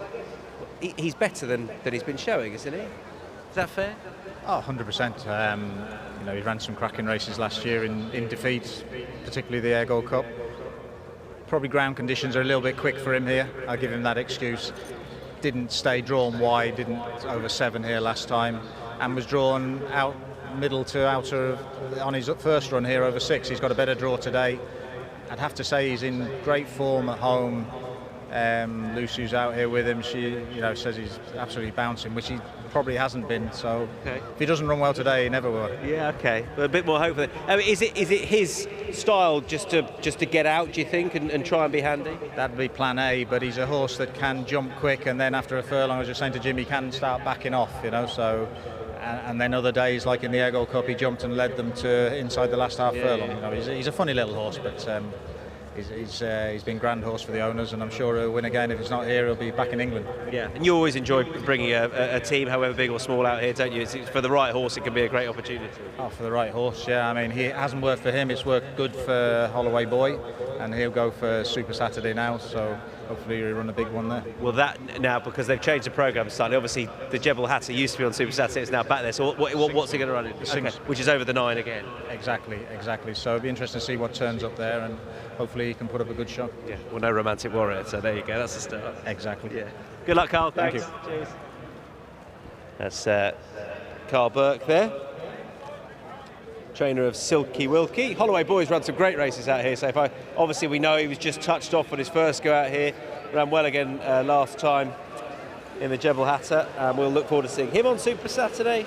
he's better than he's been showing, isn't he? Is that fair? Oh, 100%. You know, he ran some cracking races last year in defeats, particularly the Air Gold Cup. Probably ground conditions are a little bit quick for him here. I'll give him that excuse. Didn't stay drawn wide, didn't over 7 here last time, and was drawn out middle to outer on his first run here over 6. He's got a better draw today. I'd have to say he's in great form at home. Lucy's out here with him. She, says he's absolutely bouncing, which he probably hasn't been. So if he doesn't run well today, he never will. Yeah, okay. But a bit more hope for that. I mean, is it his style just to get out, do you think, and try and be handy? That'd be plan A. But he's a horse that can jump quick, and then after a furlong, as I was saying to Jim, he can start backing off. So. And then other days, like in the Air Gold Cup, he jumped and led them to inside the last half furlong. He's a funny little horse, but. He's been grand horse for the owners, and I'm sure he'll win again. If he's not here, he'll be back in England. Yeah, and you always enjoy bringing a team, however big or small, out here, don't you? For the right horse, it can be a great opportunity. Oh, for the right horse, yeah. I mean, it hasn't worked for him. It's worked good for Holloway Boy, and he'll go for Super Saturday now, so hopefully he'll run a big one there. Well, that now, because they've changed the programme slightly, obviously the Jebel Hatter used to be on Super Saturday, it's now back there, so what's he going to run in? Okay. Which is over the 9 again. Exactly. So it'll be interesting to see what turns up there, and hopefully he can put up a good shot. Yeah, well, no Romantic Warrior, so there you go, that's the start. Exactly. Yeah. Good luck, Carl. Thank you. Cheers. That's Carl Burke there, trainer of Silky Wilkie. Holloway Boys run some great races out here, so obviously we know he was just touched off on his first go out here, ran well again last time in the Jebel Hatter, and we'll look forward to seeing him on Super Saturday.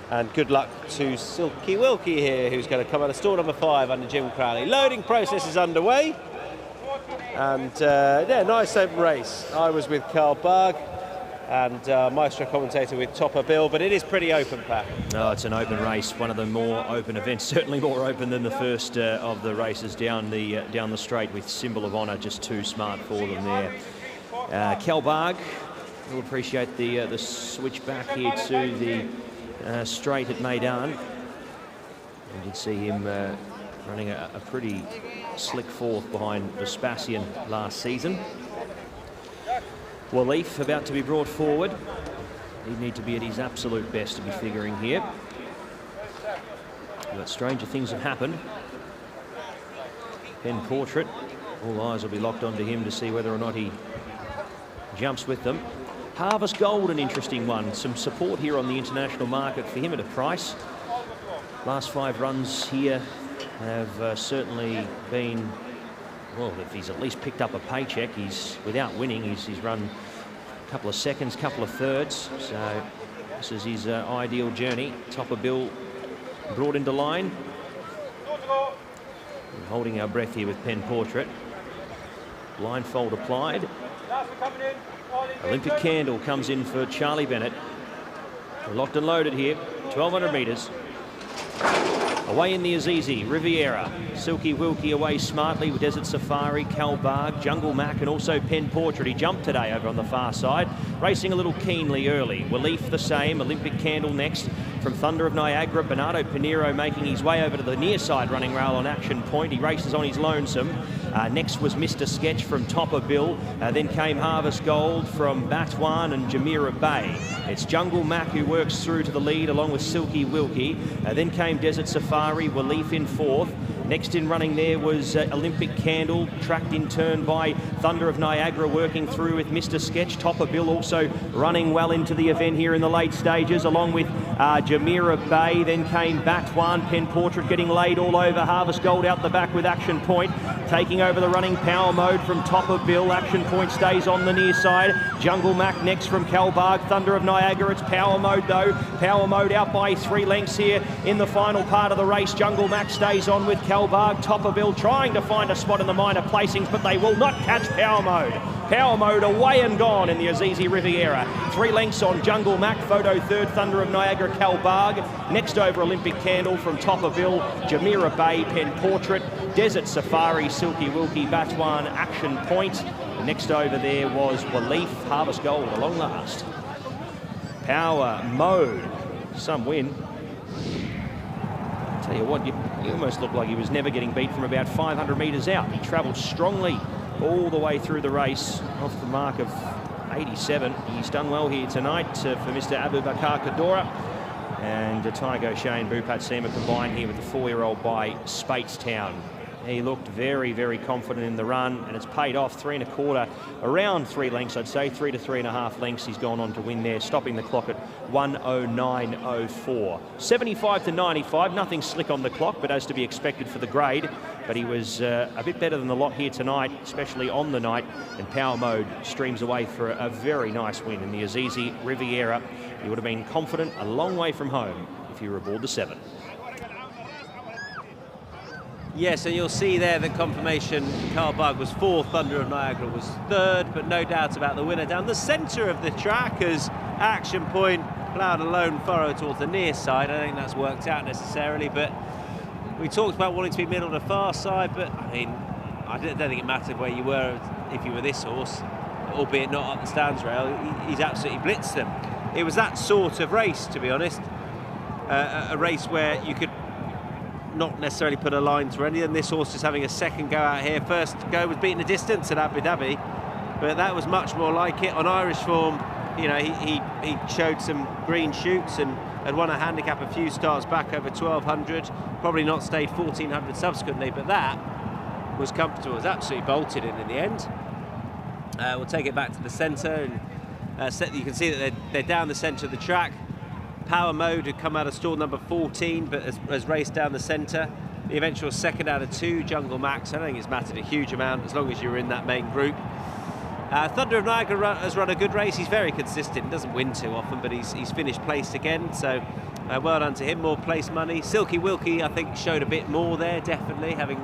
And good luck to Silky Wilkie here, who's going to come out of stall number 5 under Jim Crowley. Loading process is underway. And nice open race. I was with Carl Berg and Maestro commentator with Topper Bill, but it is pretty open, Pat. No, it's an open race, one of the more open events, certainly more open than the first of the races down the straight, with Symbol of Honour just too smart for them there. Cal Berg will appreciate the switch back here to the straight at Meydan. We did see him running a pretty slick fourth behind Vespasian last season. Waleef about to be brought forward. He'd need to be at his absolute best to be figuring here. But stranger things have happened. Pen Portrait, all eyes will be locked onto him to see whether or not he jumps with them. Harvest Gold, an interesting one. Some support here on the international market for him at a price. Last 5 runs here have certainly been, well, if he's at least picked up a paycheck, he's without winning, he's run a couple of seconds, couple of thirds. So this is his ideal journey. Topper Bill brought into line. We're holding our breath here with Pen Portrait. Blindfold applied. Olympic Candle comes in for Charlie Bennett. We're locked and loaded here, 1,200 metres. Away in the Azizi, Riviera. Silky Wilkie away smartly with Desert Safari, Calbarg, Jungle Mac and also Pen Portrait. He jumped today over on the far side, racing a little keenly early. Waleef the same, Olympic Candle next. From Thunder of Niagara, Bernardo Pinheiro making his way over to the near side running rail on Action Point. He races on his lonesome. Next was Mr. Sketch from Topper Bill. Then came Harvest Gold from Batwan and Jamira Bay. It's Jungle Mac who works through to the lead along with Silky Wilkie. Then came Desert Safari, Waleef in fourth. Next in running there was Olympic Candle, tracked in turn by Thunder of Niagara, working through with Mr. Sketch. Topper Bill also running well into the event here in the late stages, along with Jamira Bay. Then came Batwan, Pen Portrait getting laid all over. Harvest Gold out the back with Action Point. Taking over the running Power Mode from Topper Bill. Action Point stays on the near side. Jungle Mac next from Calbarg. Thunder of Niagara, it's Power Mode though. Power Mode out by 3 lengths here in the final part of the race. Jungle Mac stays on with Calbarg. Topper Bill trying to find a spot in the minor placings, but they will not catch Power Mode. Power Mode away and gone in the Azizi Riviera. 3 lengths on Jungle Mac, photo third, Thunder of Niagara, Calbarg. Next over Olympic Candle from Topper Bill, Jamira Bay, Pen Portrait, Desert Safari, Silky Wilkie, Batwan, Action Point. Next over there was Waleef, Harvest Gold along last. Power Mode, some win. Tell you what, he almost looked like he was never getting beat from about 500 metres out. He travelled strongly all the way through the race off the mark of 87. He's done well here tonight for Mr. Abu Bakar Kadora. And Tygo Shane Bupat-Sema combined here with the 4-year-old by Speightstown. He looked very, very confident in the run, and it's paid off. 3 1/4, around 3 lengths, I'd say, 3 to 3.5 lengths. He's gone on to win there, stopping the clock at 1:09.04. 75 to 95, nothing slick on the clock, but as to be expected for the grade. But he was a bit better than the lot here tonight, especially on the night. And Power Mode streams away for a very nice win in the Azizi Riviera. He would have been confident a long way from home if he were aboard the 7. Yes, and you'll see there that confirmation Calbarg was 4th, Thunder of Niagara was 3rd, but no doubt about the winner down the centre of the track as Action Point ploughed a lone furrow towards the near side. I don't think that's worked out necessarily, but we talked about wanting to be middle to far side, but I mean, I don't think it mattered where you were if you were this horse, albeit not up the stands rail. He's absolutely blitzed them. It was that sort of race, to be honest, a race where you could not necessarily put a line through any, and this horse is having a second go out here. First go was beating the distance at Abu Dhabi, but that was much more like it. On Irish form, you know, he showed some green shoots and had won a handicap a few starts back over 1200, probably not stayed 1400 subsequently, but that was comfortable. It was absolutely bolted in the end. We'll take it back to the centre, and you can see that they're down the centre of the track. Power Mode had come out of stall number 14, but has raced down the centre. The eventual second out of 2, Jungle Max. I don't think it's mattered a huge amount as long as you're in that main group. Thunder of Niagara has run a good race. He's very consistent. He doesn't win too often, but he's finished placed again. So well done to him. More place money. Silky Wilkie, I think, showed a bit more there, definitely, having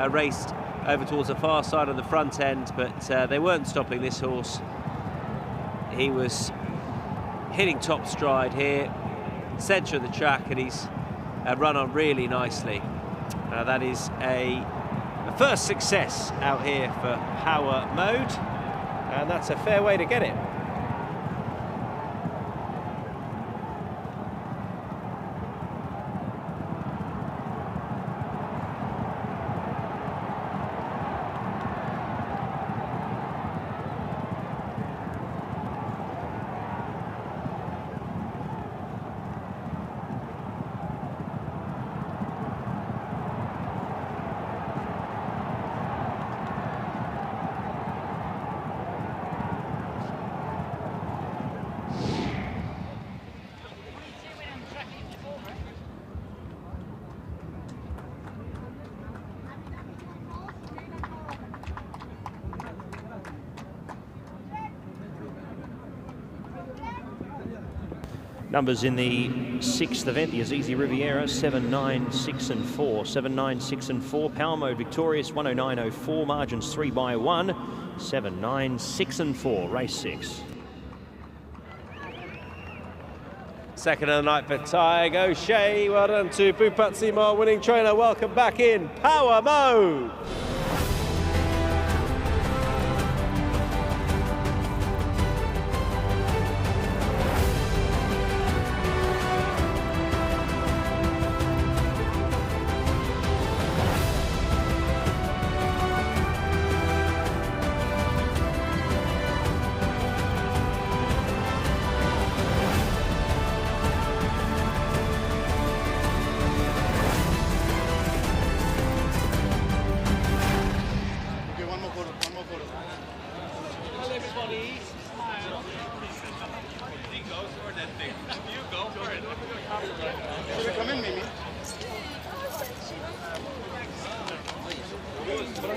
raced over towards the far side on the front end. But they weren't stopping this horse. He was hitting top stride here, centre of the track, and he's run on really nicely. That is a first success out here for Power Mode, and that's a fair way to get it. Numbers in the 6th event, the Azizi Riviera, 7, 9, 6 and 4. 7, 9, 6 and 4. Power Mode victorious, 109.04. Margins 3 by 1. 7, 9, 6 and 4. Race 6. Second of the night for Tig O'Shea. Well done to Bhupat Seymour, winning trainer. Welcome back in power mode.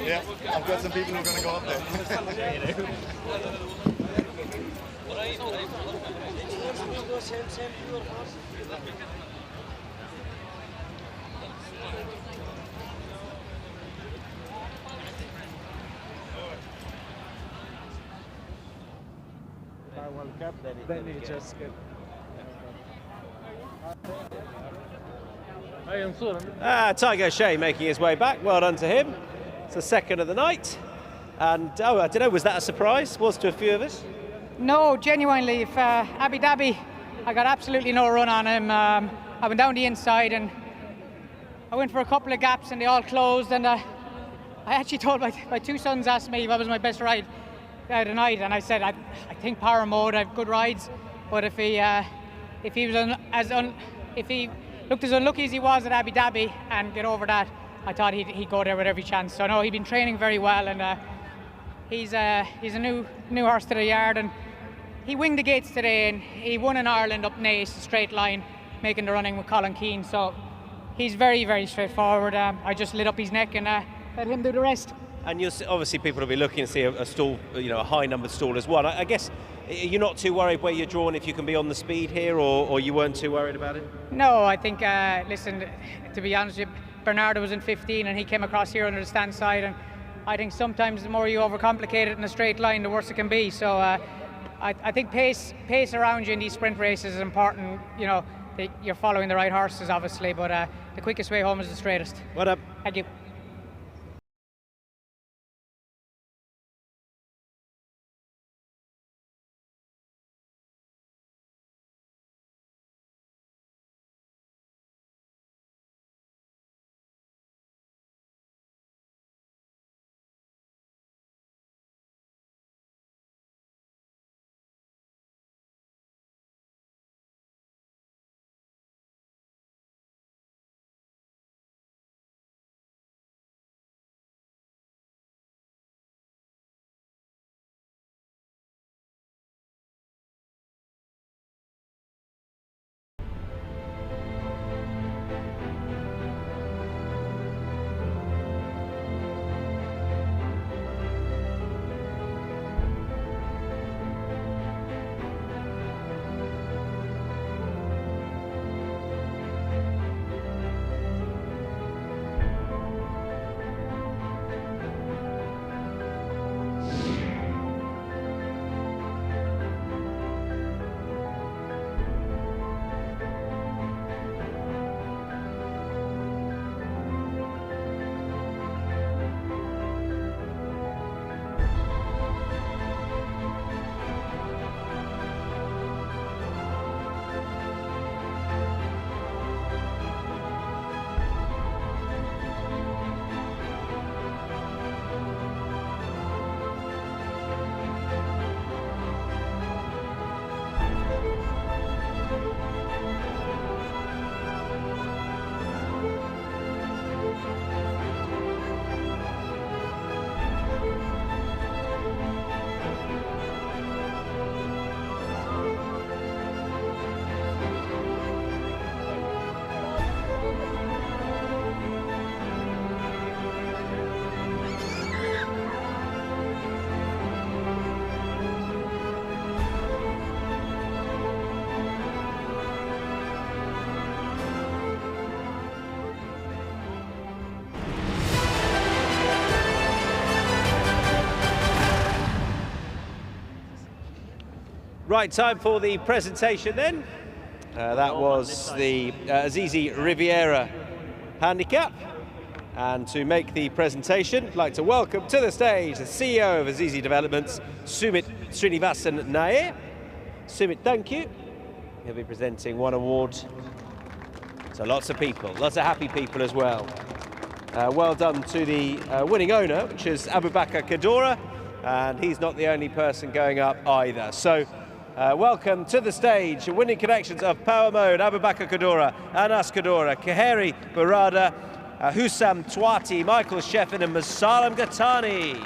Yeah, I've got some people who are going to go up there. Then he just get. Tig O'Shea making his way back. Well done to him. It's the second of the night. And, oh, I don't know, was that a surprise? Was to a few of us? No, genuinely. If Abu Dhabi, I got absolutely no run on him. I went down the inside and I went for a couple of gaps and they all closed. And I actually told my two sons asked me if I was my best ride the night, and I said I think power mode. I have good rides, but if he looked as unlucky as he was at Abu Dhabi and get over that, I thought he'd go there with every chance. So no, he'd been training very well, and he's a new horse to the yard, and he winged the gates today, and he won in Ireland up Naas, straight line, making the running with Colin Keane. So he's very, very straightforward. I just lit up his neck and let him do the rest. And obviously people will be looking to see a stall, a high-numbered stall as well. I guess you're not too worried where you're drawn if you can be on the speed here, or you weren't too worried about it? No, I think, listen, to be honest with you, Bernardo was in 15 and he came across here under the stand side, and I think sometimes the more you overcomplicate it in a straight line, the worse it can be. So I think pace around you in these sprint races is important. You're following the right horses, obviously, but the quickest way home is the straightest. Well done. Thank you. Right, time for the presentation then. That was the Azizi Riviera handicap. And to make the presentation, I'd like to welcome to the stage the CEO of Azizi Developments, Sumit Srinivasan Nair. Sumit, thank you. He'll be presenting one award. So lots of people, lots of happy people as well. Well done to the winning owner, which is Abubakar Kadora, and he's not the only person going up either. So welcome to the stage, winning connections of Power Mode, Abubakar Kadora, Anas Kadora, Kaheri Barada, Hussam Twati, Michael Sheffin and Masalam Gatani.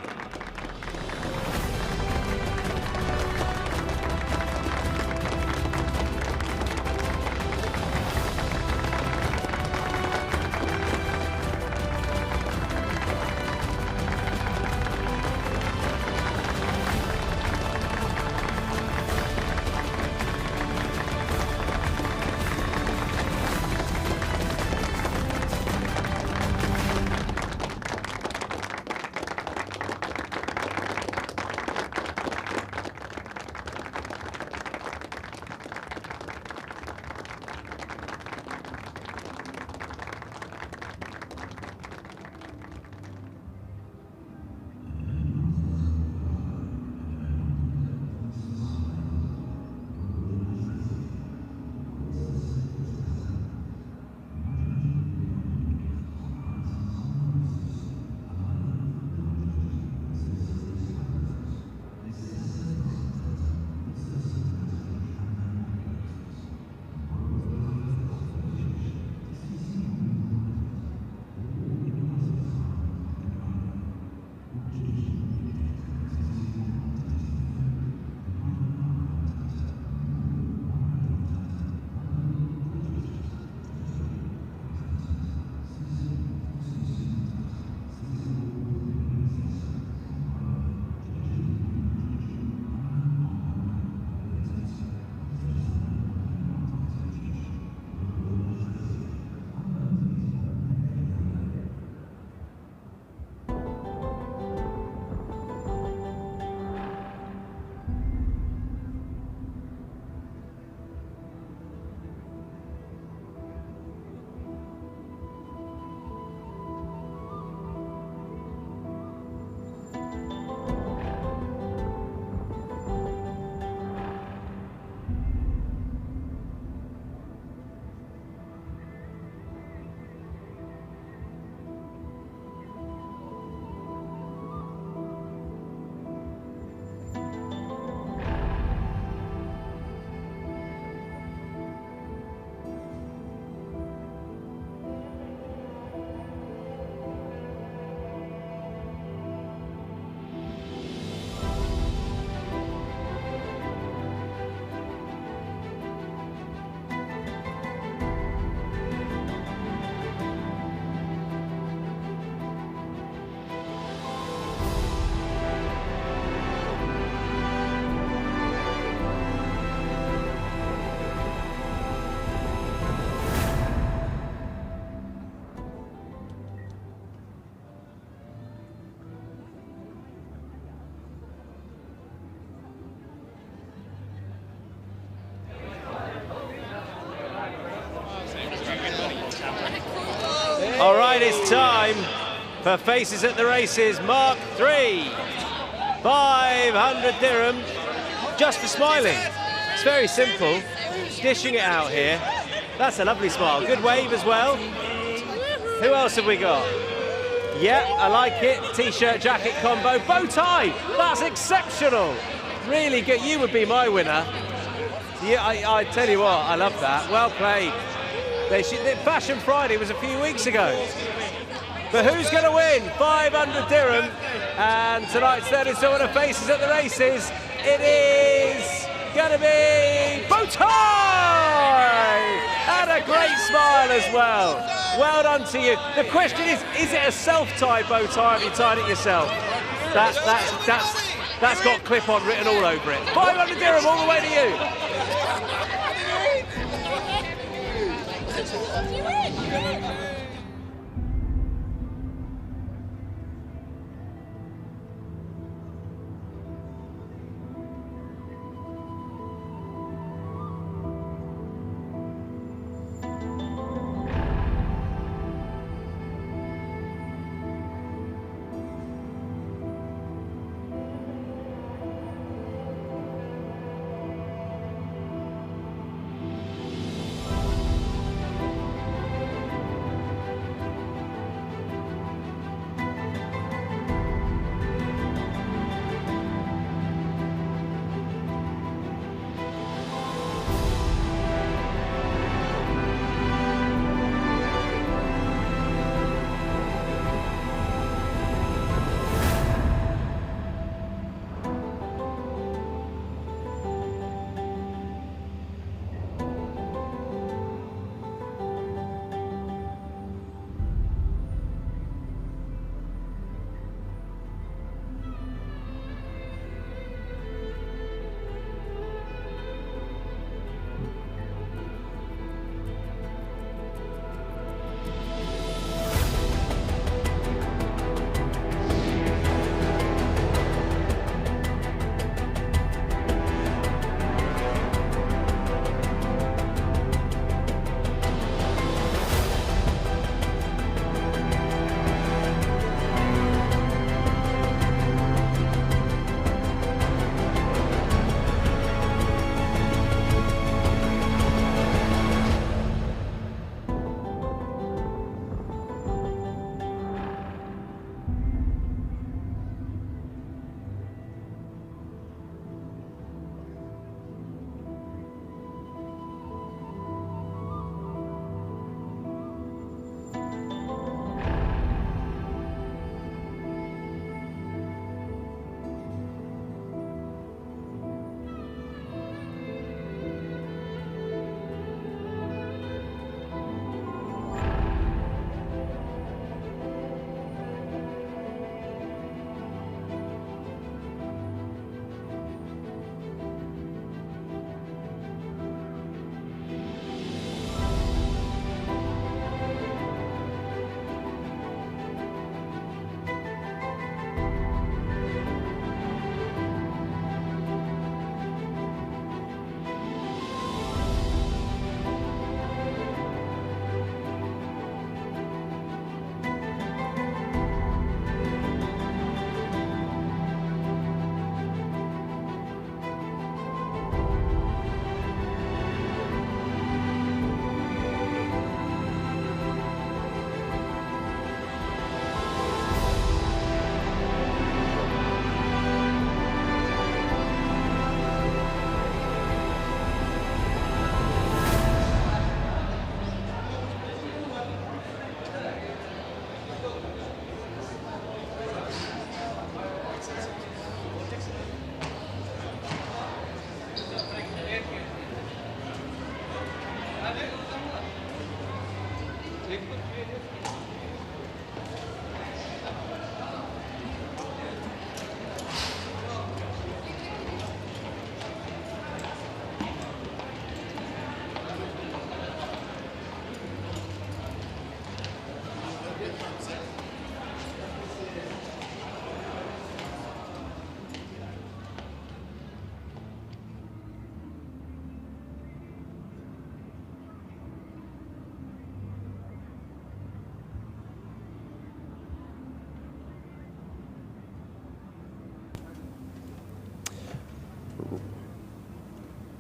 All right, it's time for Faces at the Races Mark 3. 500 dirham just for smiling. It's very simple. Dishing it out here. That's a lovely smile. Good wave as well. Who else have we got? Yeah, I like it. T-shirt, jacket combo, bow tie. That's exceptional. Really good. You would be my winner. Yeah, I tell you what, I love that. Well played. Fashion Friday was a few weeks ago. But who's going to win? 500 dirham. And tonight's third installment of Faces at the Races. It is going to be bow tie! And a great smile as well. Well done to you. The question is it a self-tied bow tie? Have you tied it yourself? That's got clip-on written all over it. 500 dirham all the way to you.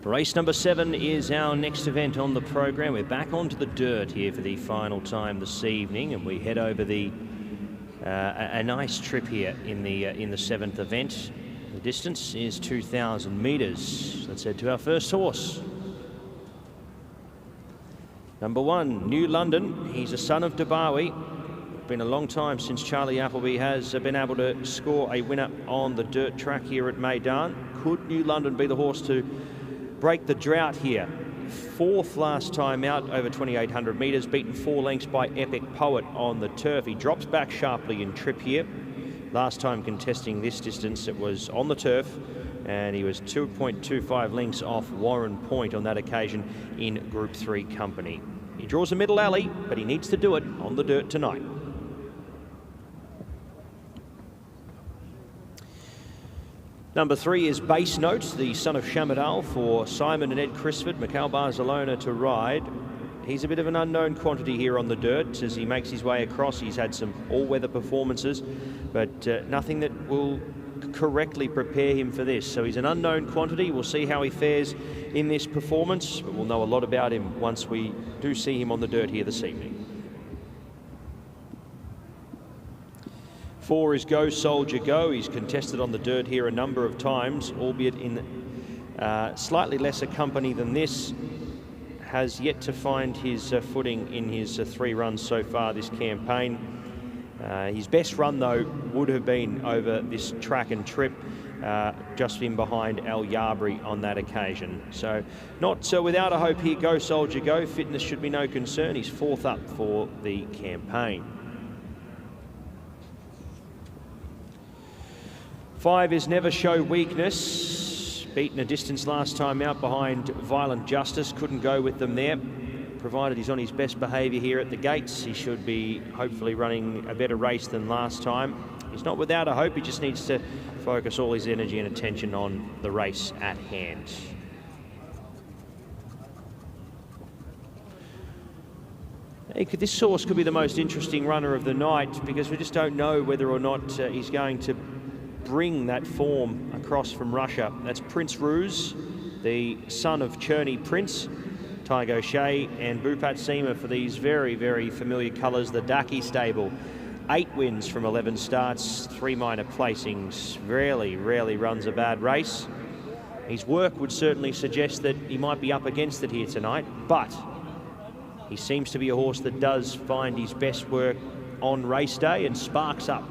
Race number 7 is our next event on the program. We're back onto the dirt here for the final time this evening, and we head over the a nice trip here in the 7th event. The distance is 2,000 metres. Let's head to our first horse. Number 1, New London. He's a son of Dabawi. Been a long time since Charlie Appleby has been able to score a winner on the dirt track here at Meydan. Could New London be the horse to break the drought here? 4th last time out over 2,800 metres, beaten 4 lengths by Epic Poet on the turf. He drops back sharply in trip here. Last time contesting this distance, it was on the turf, and he was 2.25 lengths off Warren Point on that occasion in Group 3 company. He draws a middle alley, but he needs to do it on the dirt tonight. Number 3 is Base Note, the son of Shamadal, for Simon and Ed Crisford, Mikhail Barcelona to ride. He's a bit of an unknown quantity here on the dirt as he makes his way across. He's had some all-weather performances, but nothing that will correctly prepare him for this. So he's an unknown quantity. We'll see how he fares in this performance, but we'll know a lot about him once we do see him on the dirt here this evening. 4 is Go Soldier Go. He's contested on the dirt here a number of times, albeit in slightly lesser company than this. Has yet to find his footing in his 3 runs so far this campaign. His best run, though, would have been over this track and trip, just in behind Al Yabri on that occasion. So not without a hope here, Go Soldier Go. Fitness should be no concern. He's 4th up for the campaign. 5 is Never Show Weakness. Beaten a distance last time out behind Violent Justice. Couldn't go with them there. Provided he's on his best behaviour here at the gates, he should be hopefully running a better race than last time. He's not without a hope. He just needs to focus all his energy and attention on the race at hand. This horse could be the most interesting runner of the night, because we just don't know whether or not he's going to bring that form across from Russia. That's Prince Ruse, the son of Cherny Prince, Tygo Shea and Bupat Seema for these very, very familiar colours. The Daki stable, 8 wins from 11 starts, 3 minor placings. Rarely runs a bad race. His work would certainly suggest that he might be up against it here tonight, but he seems to be a horse that does find his best work on race day and sparks up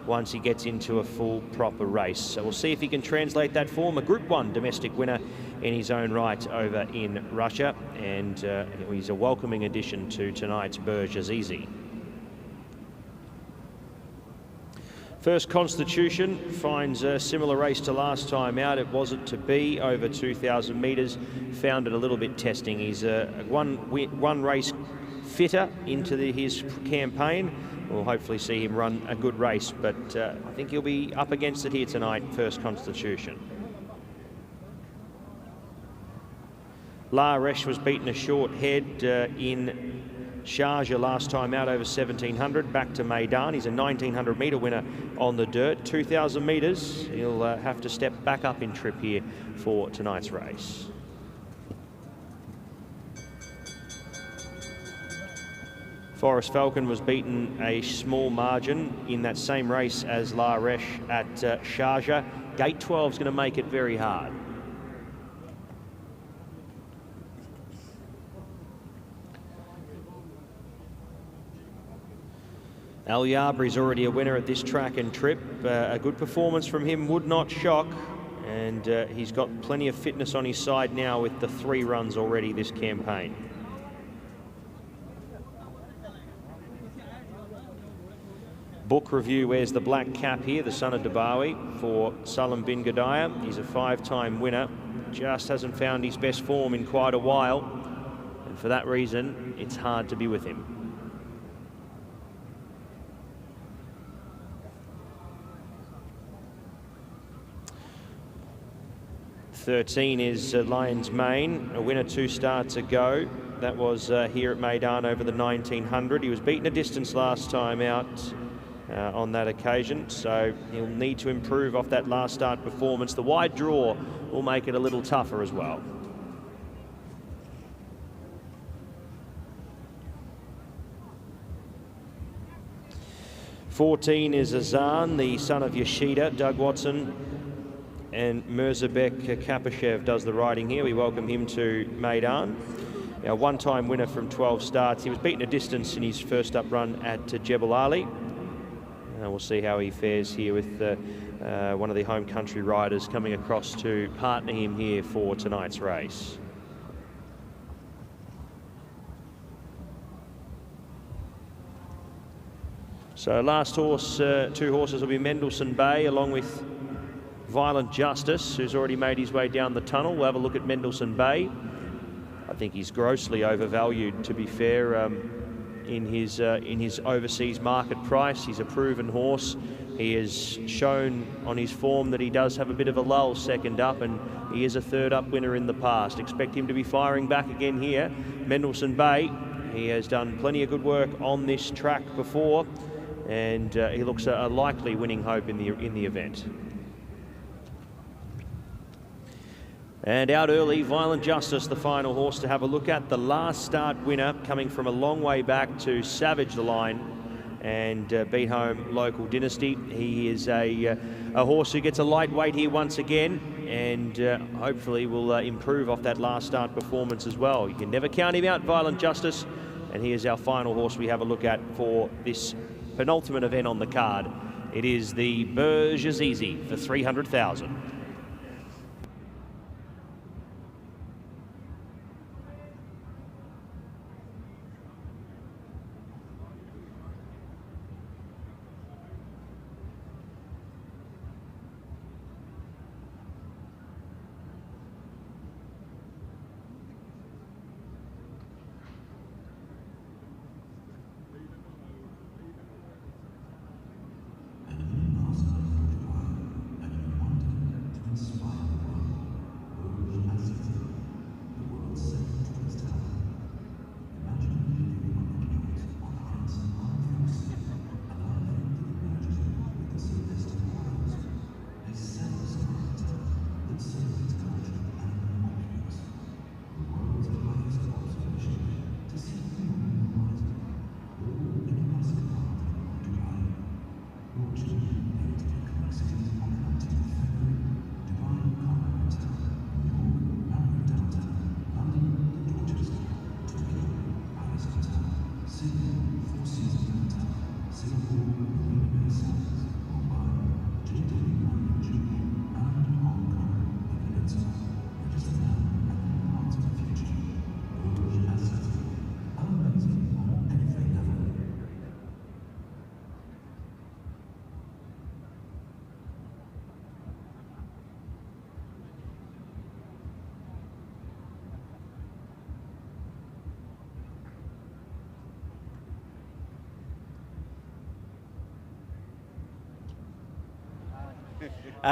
once he gets into a full proper race. So we'll see if he can translate that form. A Group 1 domestic winner in his own right over in Russia, and he's a welcoming addition to tonight's Burj Azizi. First Constitution finds a similar race to last time out. It wasn't to be, over 2,000 metres. Found it a little bit testing. He's a one race fitter into his campaign. We'll hopefully see him run a good race, but I think he'll be up against it here tonight, First Constitution. La Resh was beaten a short head in Sharjah last time out over 1,700, back to Meydan. He's a 1,900 metre winner on the dirt. 2,000 metres, he'll have to step back up in trip here for tonight's race. Forest Falcon was beaten a small margin in that same race as La Resh at Sharjah. Gate 12 is going to make it very hard. Al Yabri's already a winner at this track and trip. A good performance from him would not shock, and he's got plenty of fitness on his side now with the 3 runs already this campaign. Book review, where's the black cap here, the son of Dabawi, for Salim bin Gadaya. He's a 5-time winner, just hasn't found his best form in quite a while, and for that reason it's hard to be with him. '13 is Lion's Mane, a winner 2 starts ago. That was here at Meydan over the 1900. He was beaten a distance last time out on that occasion, so he'll need to improve off that last start performance. The wide draw will make it a little tougher as well. '14 is Azan, the son of Yoshida. Doug Watson and Mirzabek Kapashev does the riding here. We welcome him to Meydan. A one-time winner from 12 starts. He was beaten a distance in his first up run at Jebel Ali. We'll see how he fares here with one of the home country riders coming across to partner him here for tonight's race. So last horse, 2 horses will be Mendelssohn Bay along with Violent Justice, who's already made his way down the tunnel. We'll have a look at Mendelssohn Bay. I think he's grossly overvalued, to be fair, in his overseas market price. He's a proven horse. He has shown on his form that he does have a bit of a lull second up, and he is a 3rd up winner in the past. Expect him to be firing back again here. Mendelssohn Bay, he has done plenty of good work on this track before, and he looks a likely winning hope in the event. And out early, Violent Justice, the final horse to have a look at. The last start winner, coming from a long way back to savage the line and beat home Local Dynasty. He is a horse who gets a lightweight here once again, and hopefully will improve off that last start performance as well. You can never count him out, Violent Justice, and he is our final horse we have a look at for this penultimate event on the card. It is the Burj Azizi for 300,000.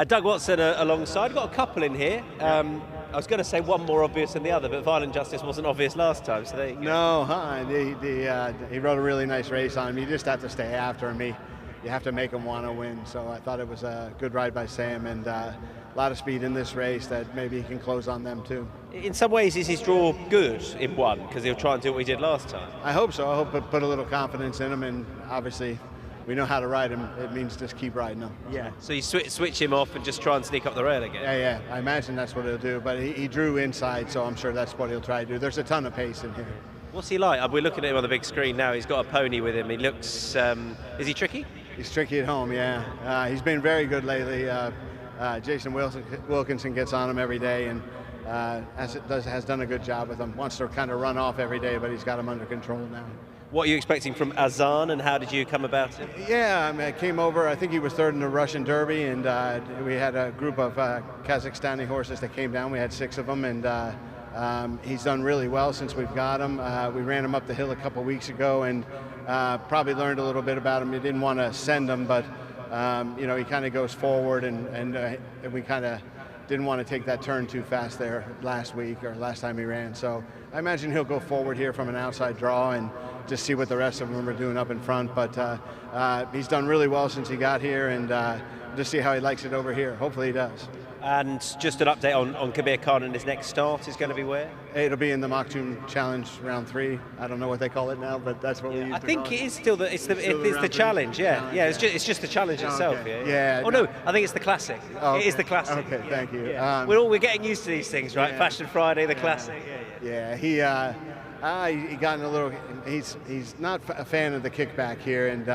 Doug Watson alongside. Got a couple in here. I was going to say one more obvious than the other, but Violent Justice wasn't obvious last time, so there you go. No, he rode a really nice race on him. You just have to stay after him. You have to make him want to win. So I thought it was a good ride by Sam, and a lot of speed in this race that maybe he can close on them too. In some ways, is his draw good in one? Because he'll try and do what he did last time. I hope so. I hope it put a little confidence in him, and obviously we know how to ride him. It means just keep riding him. Yeah. So you switch him off and just try and sneak up the rail again? Yeah. I imagine that's what he'll do. But he drew inside, so I'm sure that's what he'll try to do. There's a ton of pace in here. What's he like? We're looking at him on the big screen now. He's got a pony with him. He looks... is he tricky? He's tricky at home, yeah. He's been very good lately. Jason Wilkinson gets on him every day and has done a good job with him. Wants to kind of run off every day, but he's got him under control now. What are you expecting from Azan, and how did you come about it? Yeah, I came over. I think he was third in the Russian Derby, and we had a group of Kazakhstani horses that came down. We had 6 of them, and he's done really well since we've got him. We ran him up the hill a couple weeks ago, and probably learned a little bit about him. We didn't want to send him, but you know, he kind of goes forward, and we kind of didn't want to take that turn too fast there last week or last time he ran. So I imagine he'll go forward here from an outside draw and just see what the rest of them are doing up in front. But he's done really well since he got here, and just see how he likes it over here. Hopefully he does. And just an update on Kabir Khan and his next start is going to be where? It'll be in the Maktoum Challenge round 3. I don't know what they call it now, but that's what we used I to think call it is still the challenge. Yeah, it's just the challenge itself. Okay. Yeah. Oh no, I think it's the classic. Oh, It is the classic. Okay, thank you. Yeah. We're getting used to these things, right? Yeah. Fashion Friday, the classic. Yeah, he got in a little. He's not a fan of the kickback here, and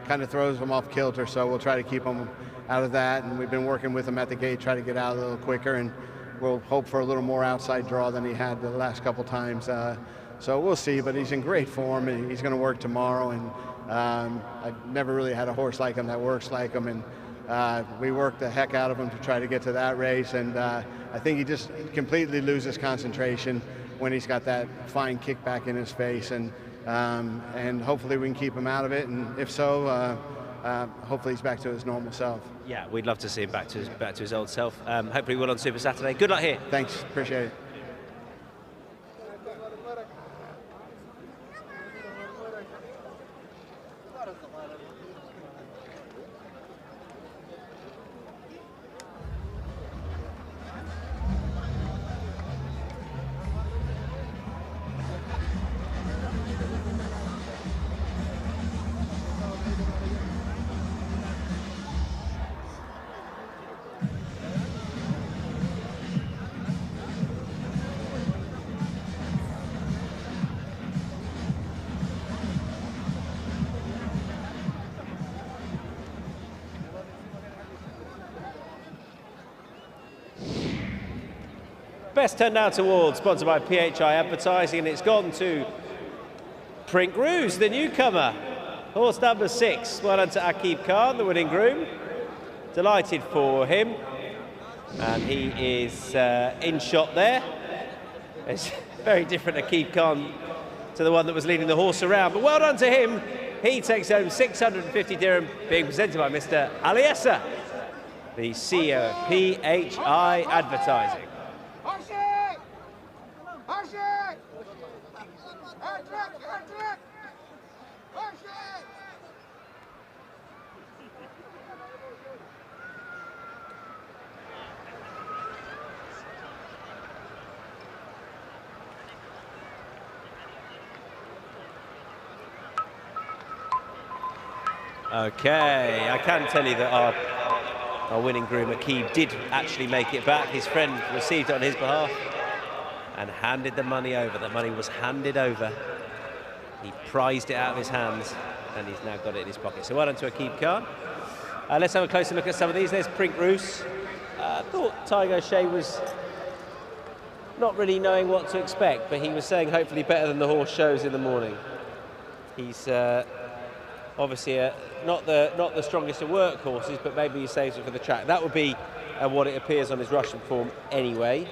kind of throws him off kilter. So we'll try to keep him out of that. And we've been working with him at the gate, try to get out a little quicker, and we'll hope for a little more outside draw than he had the last couple times. So we'll see. But he's in great form, and he's going to work tomorrow. And I've never really had a horse like him that works like him, and we worked the heck out of him to try to get to that race. And I think he just completely loses concentration when he's got that fine kickback in his face, and hopefully we can keep him out of it, and if so, hopefully he's back to his normal self. Yeah, we'd love to see him back to his old self. Hopefully we'll on Super Saturday. Good luck here. Thanks, appreciate it. Best Turned Out Award, sponsored by PHI Advertising, and it's gone to Prink Ruse, the newcomer. Horse number 6. Well done to Akib Khan, the winning groom. Delighted for him. And he is in shot there. It's very different Akib Khan to the one that was leading the horse around. But well done to him. He takes home 650 dirham, being presented by Mr. Aliessa, the CEO of PHI Advertising. Okay, I can tell you that our winning groom, Akib, did actually make it back. His friend received it on his behalf and handed the money over. The money was handed over. He prized it out of his hands, and he's now got it in his pocket. So well done to Akib Khan. Let's have a closer look at some of these. There's Prink Ruse. I thought Tiger O'Shea was not really knowing what to expect, but he was saying hopefully better than the horse shows in the morning. He's obviously not the strongest of workhorses, but maybe he saves it for the track. That would be what it appears on his Russian form anyway.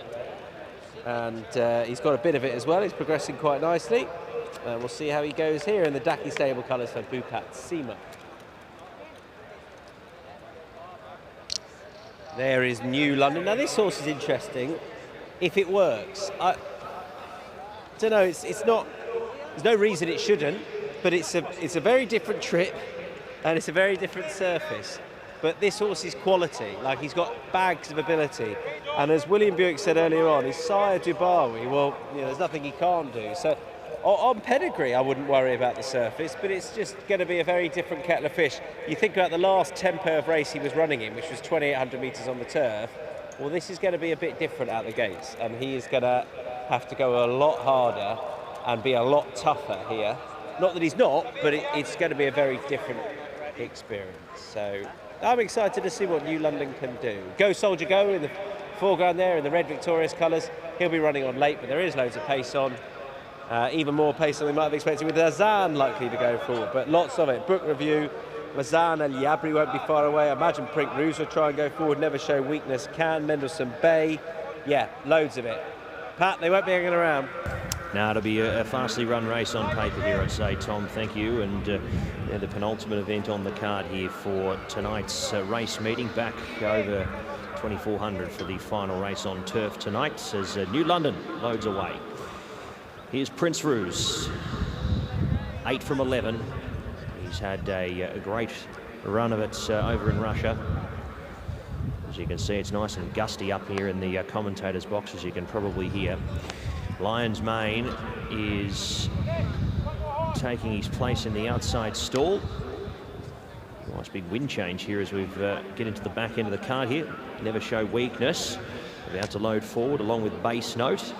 And he's got a bit of it as well. He's progressing quite nicely. And we'll see how he goes here in the Daki stable colours for Bupat Sima. There is New London. Now this horse is interesting. If it works, I don't know. It's not. There's no reason it shouldn't. But it's a very different trip, and it's a very different surface. But this horse is quality. Like, he's got bags of ability. And as William Buick said earlier on, his sire Dubawi, well, you know, there's nothing he can't do. So on pedigree, I wouldn't worry about the surface, but it's just going to be a very different kettle of fish. You think about the last 10-perv race he was running in, which was 2,800 metres on the turf. Well, this is going to be a bit different out the gates, and he is going to have to go a lot harder and be a lot tougher here. Not that he's not, but it's going to be a very different experience. So I'm excited to see what New London can do. Go Soldier Go in the foreground there in the red Victorious colours. He'll be running on late, but there is loads of pace on. Even more pace than we might have expected, with Azan likely to go forward, but lots of it. Book review, Mazan El Yabri won't be far away. I imagine Prink Ruse will try and go forward, never show weakness. Can Mendelssohn Bay, yeah, loads of it. Pat, they won't be hanging around. Now it'll be a fastly run race on paper here, I'd say, Tom. Thank you. And the penultimate event on the card here for tonight's race meeting, back over 2,400 for the final race on turf tonight as New London loads away. Here's Prince Ruse, 8 from 11. He's had a great run of it over in Russia. As you can see, it's nice and gusty up here in the commentator's box, as you can probably hear. Lion's Mane is taking his place in the outside stall. Nice big wind change here as we get into the back end of the card here. Never Show Weakness, about to load forward along with Bass Note.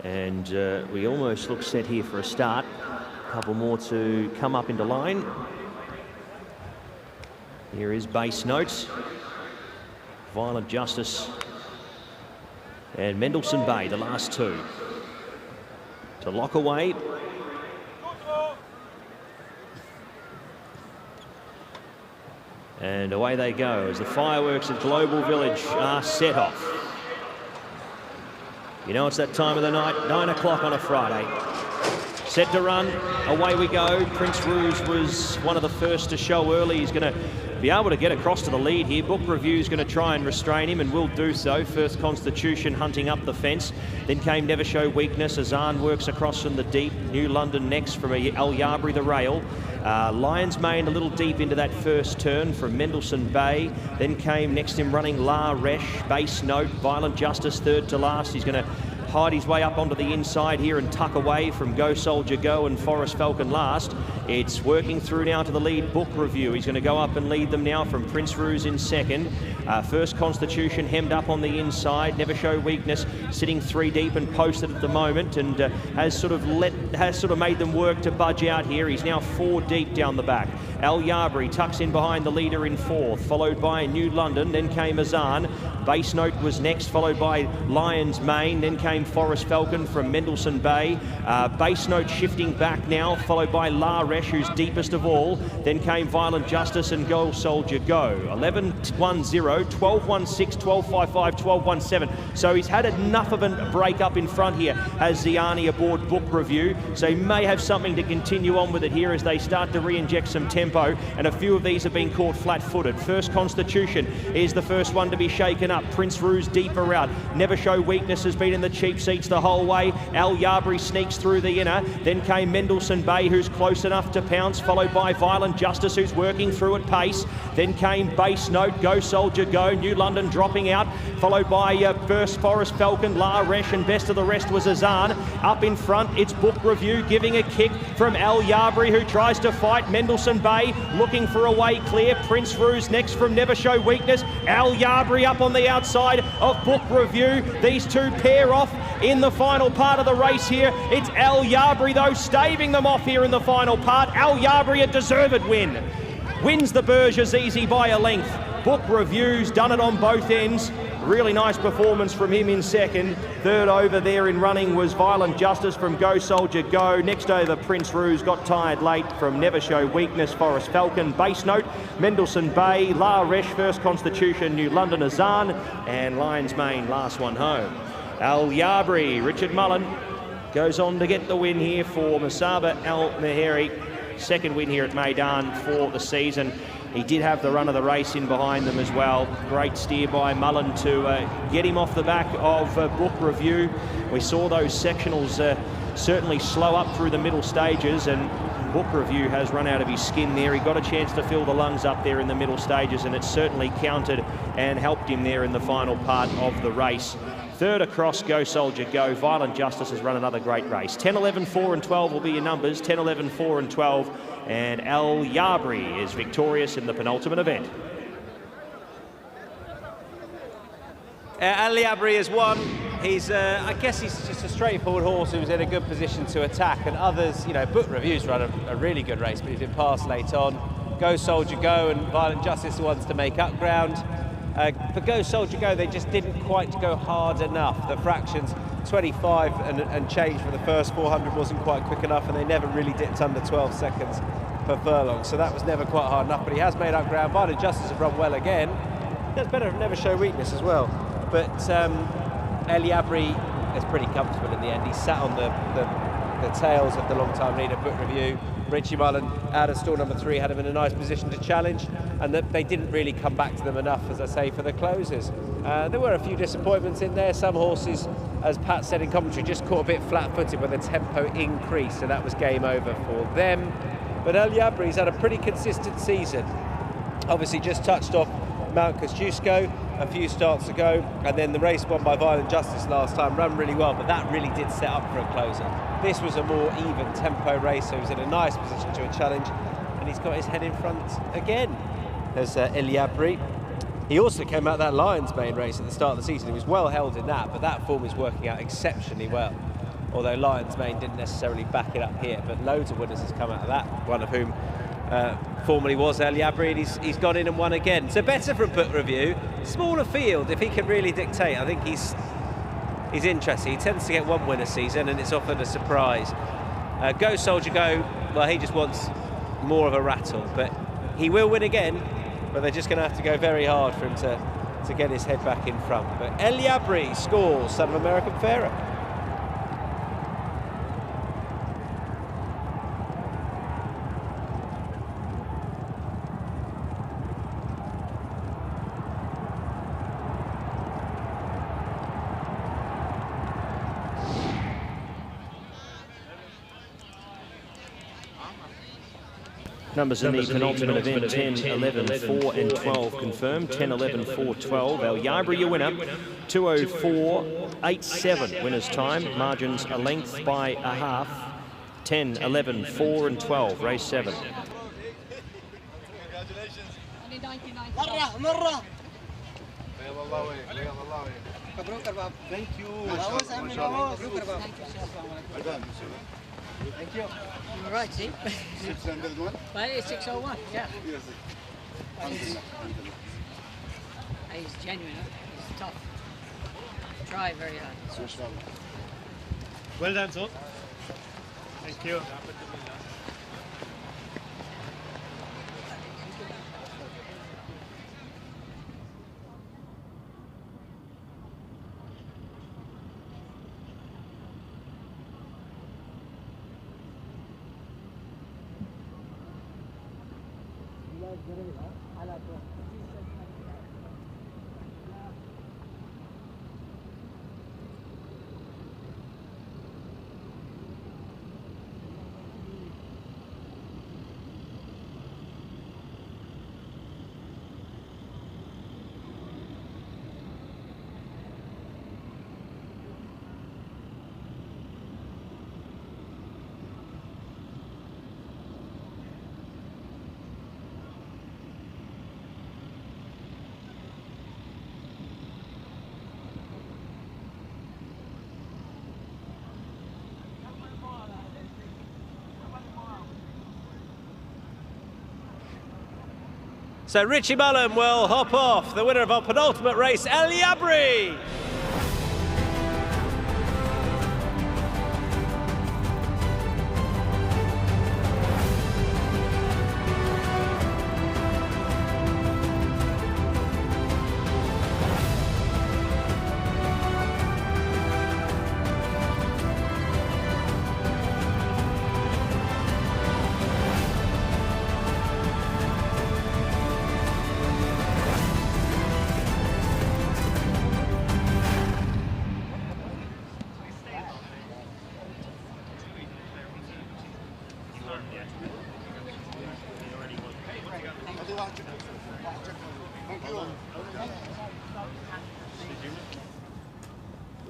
And we almost look set here for a start. A couple more to come up into line. Here is Bass Note, Violent Justice, and Mendelssohn Bay, the last two. To lock away. And away they go as the fireworks at Global Village are set off. You know, it's that time of the night, 9 o'clock on a Friday. Set to run, away we go. Prince Ruse was one of the first to show early. He's going to be able to get across to the lead here. Book Review's going to try and restrain him and will do so. First Constitution hunting up the fence. Then came Never Show Weakness. Azan works across from the deep. New London next from El Yabri the rail. Lion's Mane a little deep into that first turn from Mendelssohn Bay. Then came next him running La Resh, Bass Note, Violent Justice third to last. He's going to hide his way up onto the inside here and tuck away from Go Soldier Go and Forest Falcon last. It's working through now to the lead, Book Review. He's going to go up and lead them now from Prince Ruse in second. First Constitution hemmed up on the inside. Never Show Weakness sitting 3 deep and posted at the moment, and has sort of made them work to budge out here. He's now 4 deep down the back. El Yabri tucks in behind the leader in fourth, followed by New London. Then came Azan. Bass Note was next, followed by Lion's Mane. Then came Forest Falcon from Mendelssohn Bay. Bass Note shifting back now, followed by La Resh, who's deepest of all. Then came Violent Justice and Go Soldier Go. 11-1-0, 12-1-6, 12-5-5, 12-1-7. So he's had enough of a break up in front here, has Ziani aboard Book Review. So he may have something to continue on with it here as they start to re-inject some tempo, and a few of these have been caught flat-footed. First Constitution is the first one to be shaken up. Prince Ruse deeper out. Never Show Weakness has been in the cheap seats the whole way. El Yabri sneaks through the inner. Then came Mendelssohn Bay, who's close enough to pounce, followed by Violent Justice, who's working through at pace. Then came Bass Note, Go Soldier Go. New London dropping out, followed by Forest Falcon, La Resh, and best of the rest was Azan. Up in front, it's Book Review giving a kick from El Yabri, who tries to fight. Mendelssohn Bay looking for a way clear. Prince Ruse next from Never Show Weakness. El Yabri up on the outside of Book Review. These two pair off in the final part of the race here. It's El Yabri, though, staving them off here in the final part. El Yabri, a deserved win. Wins the Berges easy by a length. Book Review's done it on both ends. Really nice performance from him in second. Third over there in running was Violent Justice from Go Soldier Go. Next over, Prince Ruse got tired late from Never Show Weakness, Forest Falcon, Bass Note, Mendelssohn Bay, La Resh, First Constitution, New London, Azan, and Lion's Mane, last one home. El Yabri, Richard Mullen, goes on to get the win here for Musaba Al Meheri. Second win here at Meydan for the season. He did have the run of the race in behind them as well. Great steer by Mullen to get him off the back of Book Review. We saw those sectionals certainly slow up through the middle stages, and Book Review has run out of his skin there. He got a chance to fill the lungs up there in the middle stages, and it certainly counted and helped him there in the final part of the race. Third across, Go Soldier Go. Violent Justice has run another great race. 10, 11, 4 and 12 will be your numbers. 10, 11, 4 and 12. And El Yabri is victorious in the penultimate event. El Yabri has won. He's, I guess he's just a straightforward horse who's in a good position to attack, and others, you know, Book Review's run a really good race, but he's been passed late on. Go Soldier Go and Violent Justice the ones to make up ground. For Go Soldier Go, they just didn't quite go hard enough. The fractions 25 and change for the first 400 wasn't quite quick enough, and they never really dipped under 12 seconds per furlong, so that was never quite hard enough. But he has made up ground. Meydan Justice have run well again. That's better, never show weakness as well. But El Yabri is pretty comfortable in the end. He sat on the tails of the long-time leader, Book Review. Richie Mullen out of stall number 3 had him in a nice position to challenge, and that they didn't really come back to them enough, as I say, for the closers. There were a few disappointments in there. Some horses, as Pat said in commentary, just caught a bit flat-footed when the tempo increased, so that was game over for them. But El Yabri's had a pretty consistent season. Obviously just touched off Mount Kosciuszko a few starts ago, and then the race won by Violent Justice last time, ran really well, but that really did set up for a closer. This was a more even tempo race, so he's in a nice position to a challenge, and he's got his head in front again. There's El Yabri. He also came out of that Lions Mane race at the start of the season. He was well held in that, but that form is working out exceptionally well. Although Lions Mane didn't necessarily back it up here, but loads of winners has come out of that, one of whom formerly was El Yabri, and he's gone in and won again. So better from Book Review. Smaller field, if he can really dictate, I think he's interesting. He tends to get one win a season, and it's often a surprise. Go Soldier Go, well, he just wants more of a rattle, but he will win again, but they're just going to have to go very hard for him to get his head back in front. But El Yabri scores Son of American Pharaoh. Numbers in the penultimate event, 10, 11, 4 and 12 confirmed. 10, 11, 4, 12. El Yabri, your winner. 2:04.87 winner's time. Margins a length by a half. 10, 11, 4 and 12. Race 7. Thank you. Thank you. All right, see? 601? Well, it's 601, yeah. Yes. He's genuine, he's tough. Try very hard. Well done, sir. Thank you. So Richie Mullen will hop off, the winner of our penultimate race, El Yabri.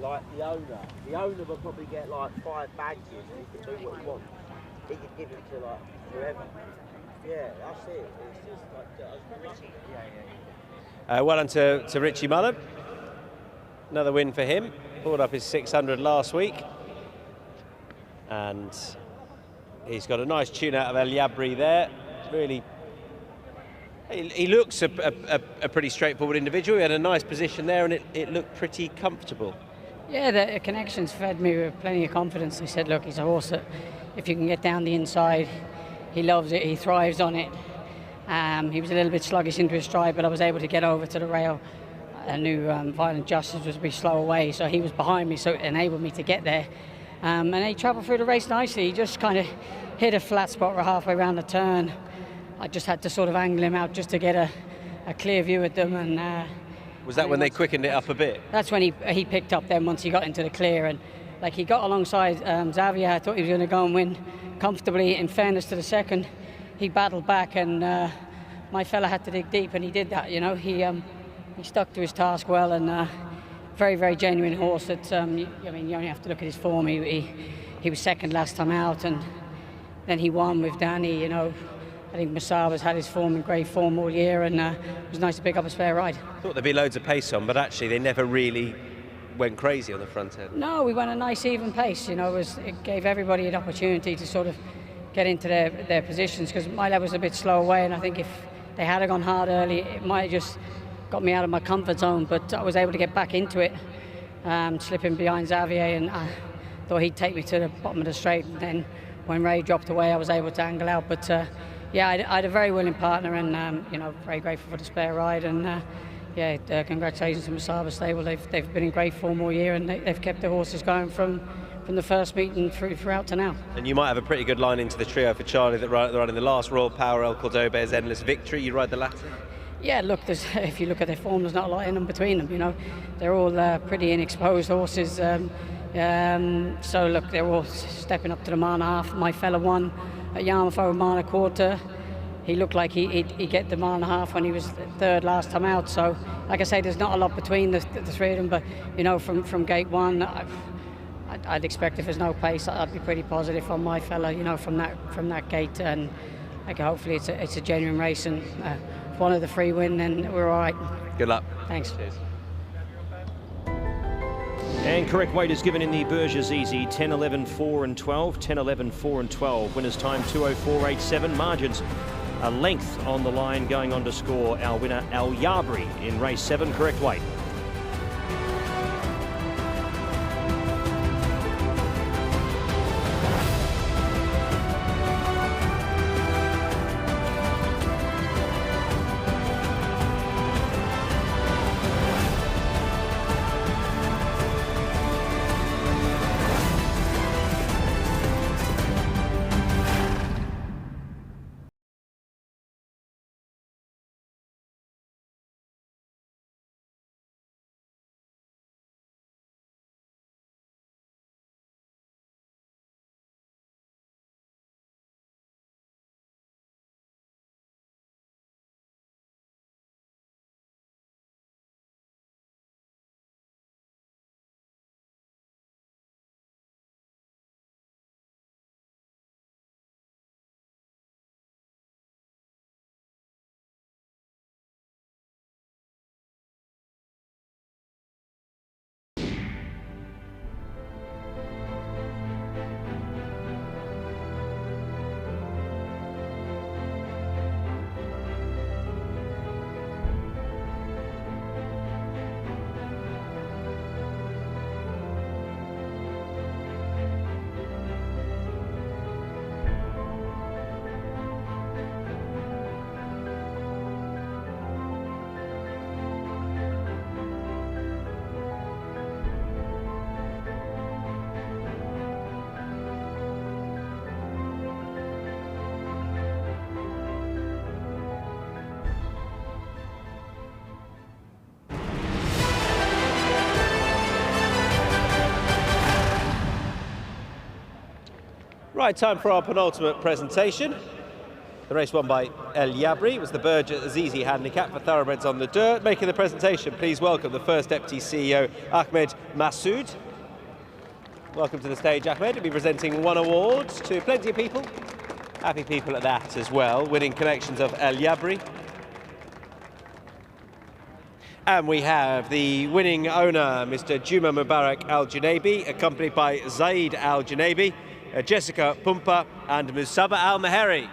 Like the owner will probably get like 5 badges and he can do what he wants. He could give it to like whoever. Yeah, that's it. It's just like Well done to Richie Mullen. Another win for him. Pulled up his 600 last week. And he's got a nice tune out of El Yabri there. Really, he looks a pretty straightforward individual. He had a nice position there and it looked pretty comfortable. Yeah, the connections fed me with plenty of confidence. They said, look, he's a horse that if you can get down the inside, he loves it, he thrives on it. He was a little bit sluggish into his stride, but I was able to get over to the rail. I knew Violent Justice was a bit slow away, so he was behind me, so it enabled me to get there. And he travelled through the race nicely. He just kind of hit a flat spot halfway around the turn. I just had to sort of angle him out just to get a clear view at them. And was that when they quickened it up a bit? That's when he picked up then once he got into the clear. And like he got alongside Xavier. I thought he was going to go and win comfortably. In fairness to the second, he battled back, and my fella had to dig deep, and he did that. You know, he stuck to his task well, and very, very genuine horse. That I mean, you only have to look at his form. He was second last time out, and then he won with Danny. You know, I think Masaba's had his form in great form all year, and it was nice to pick up a spare ride. Thought there'd be loads of pace on, but actually they never really went crazy on the front end. No, we went a nice even pace. You know, it gave everybody an opportunity to sort of get into their positions, because my level was a bit slow away, and I think if they had gone hard early, it might have just got me out of my comfort zone. But I was able to get back into it, slipping behind Xavier, and I thought he'd take me to the bottom of the straight. And then when Ray dropped away, I was able to angle out. But yeah, I had a very willing partner, and you know, very grateful for the spare ride. And yeah, congratulations to Masaba Stable. They've been in great form all year, and they've kept the horses going from the first meet and throughout to now. And you might have a pretty good line into the trio for Charlie that run in the last. Royal Power, El Cordoba's Endless Victory. You ride the latter? Yeah, look, if you look at their form, there's not a lot in them between them. You know, they're all pretty inexposed horses. So look, they're all stepping up to the mile and a half. My fella won at Yarmouth over mile and a quarter. He looked like he'd get the mile and a half when he was third last time out. So, like I say, there's not a lot between the three of them. But you know, from gate one, I'd expect if there's no pace, I'd be pretty positive on my fella. You know, from that gate, and like hopefully it's a genuine race, and if one of the three win, then we're all right. Good luck. Thanks. Cheers. And correct weight is given in the Berger's Easy, 10, 11, 4 and 12, 10, 11, 4 and 12. Winner's time 2:04.87. Margins a length on the line, going on to score our winner Al Yabri in race 7. Correct weight. Right, time for our penultimate presentation. The race won by El Yabri. It was the Berger's Easy handicap for thoroughbreds on the dirt. Making the presentation, please welcome the first Deputy CEO, Ahmed Massoud. Welcome to the stage, Ahmed. We'll be presenting one award to plenty of people. Happy people at that as well. Winning connections of El Yabri. And we have the winning owner, Mr. Juma Mubarak Al-Junabi, accompanied by Zaid Al-Junabi, Jessica Pumpa and Musaba Al-Maheri.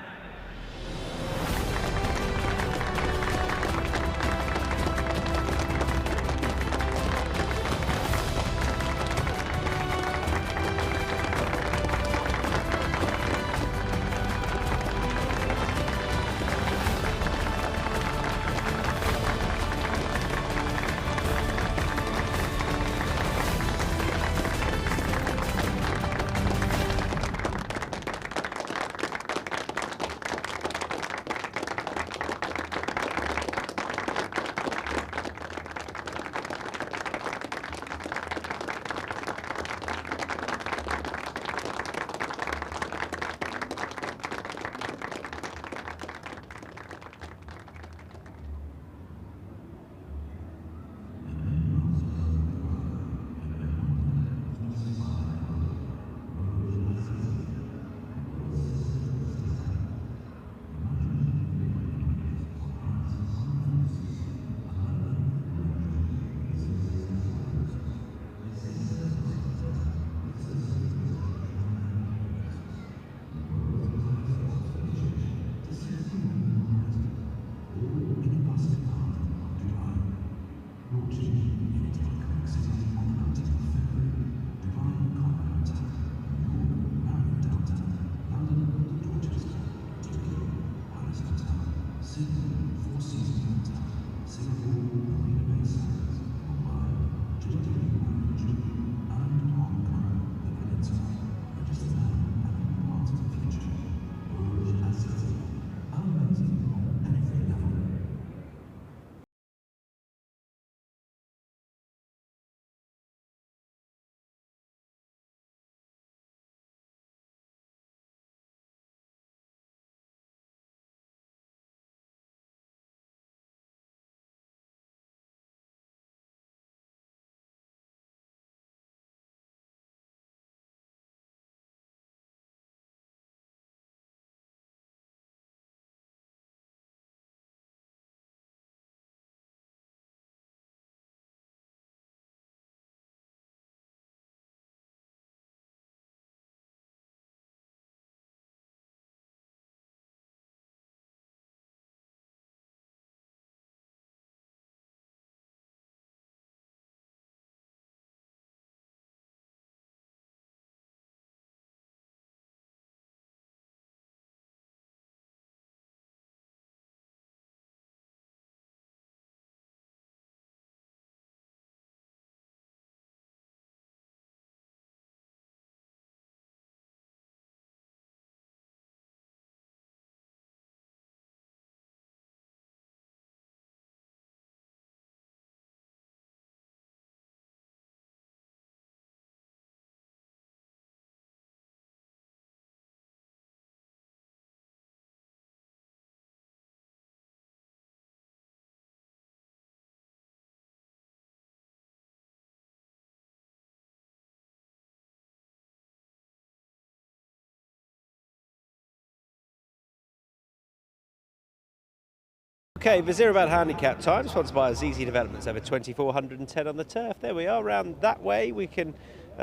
Okay, Vizirabad handicap time, sponsored by Azizi Developments, over 2,410 on the turf. There we are, round that way. We can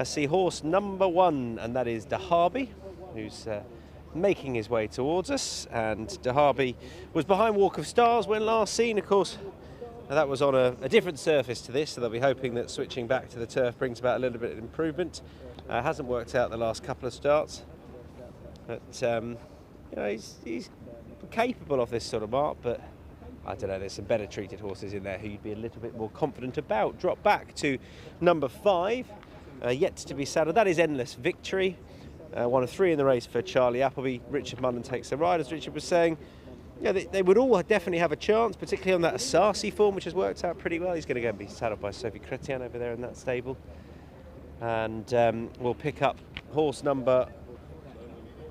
see horse number 1, and that is Dahabi, who's making his way towards us. And Dahabi was behind Walk of Stars when last seen, of course. That was on a different surface to this, so they'll be hoping that switching back to the turf brings about a little bit of improvement. Hasn't worked out the last couple of starts, but you know, he's capable of this sort of mark, but I don't know, there's some better treated horses in there who you'd be a little bit more confident about. Drop back to number 5, yet to be saddled. That is Endless Victory. 1 of 3 in the race for Charlie Appleby. Richard Mullen takes the ride, as Richard was saying. Yeah, they would all definitely have a chance, particularly on that Asasi form, which has worked out pretty well. He's going to go and be saddled by Sophie Chrétien over there in that stable. And we'll pick up horse number,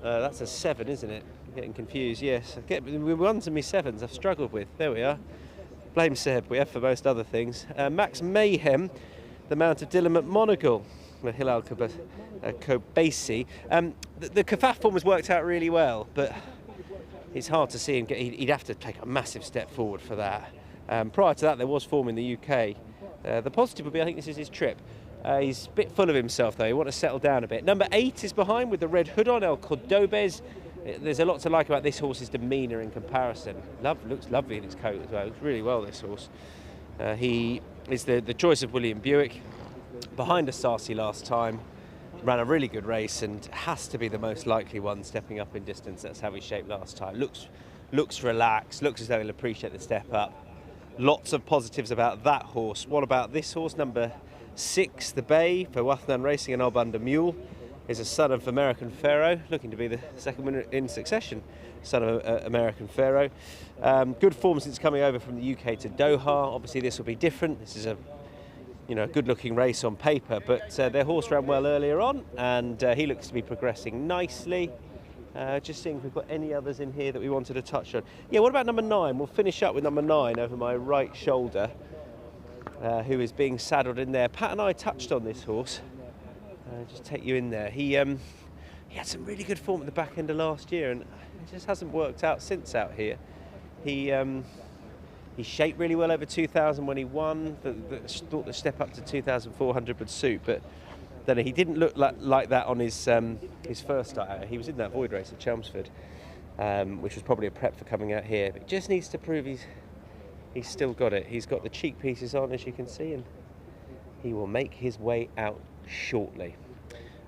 that's a 7, isn't it? I'm getting confused, yes. We're 1s and me 7s I've struggled with. There we are. Blame Seb, we have for most other things. Max Mayhem, the mount of Dylan McMonagle, Hilal Kobasi. The Kafaf form has worked out really well, but it's hard to see him get, he'd have to take a massive step forward for that. Prior to that, there was form in the UK. The positive would be, I think this is his trip. He's a bit full of himself, though. He wants to settle down a bit. Number 8 is behind with the red hood on, El Cordobés. There's a lot to like about this horse's demeanour in comparison. Looks lovely in its coat as well. Looks really well, this horse. He is the choice of William Buick. Behind Asasi last time. Ran a really good race and has to be the most likely one stepping up in distance. That's how he shaped last time. Looks relaxed. Looks as though he'll appreciate the step up. Lots of positives about that horse. What about this horse, number 6, the Bay for Wathnan Racing and Albanda Mule? Is a son of American Pharaoh, looking to be the second winner in succession, son of American Pharaoh. Good form since coming over from the UK to Doha. Obviously this will be different. This is a good-looking race on paper, but their horse ran well earlier on, and he looks to be progressing nicely. Just seeing if we've got any others in here that we wanted to touch on. Yeah, what about number 9? We'll finish up with number 9 over my right shoulder, who is being saddled in there. Pat and I touched on this horse. Just take you in there. He had some really good form at the back end of last year, and it just hasn't worked out since out here. He shaped really well over 2,000 when he won. Thought the step up to 2,400 would suit, but then he didn't look like that on his first start out. He was in that void race at Chelmsford, which was probably a prep for coming out here. But just needs to prove he's still got it. He's got the cheek pieces on, as you can see, and he will make his way out shortly,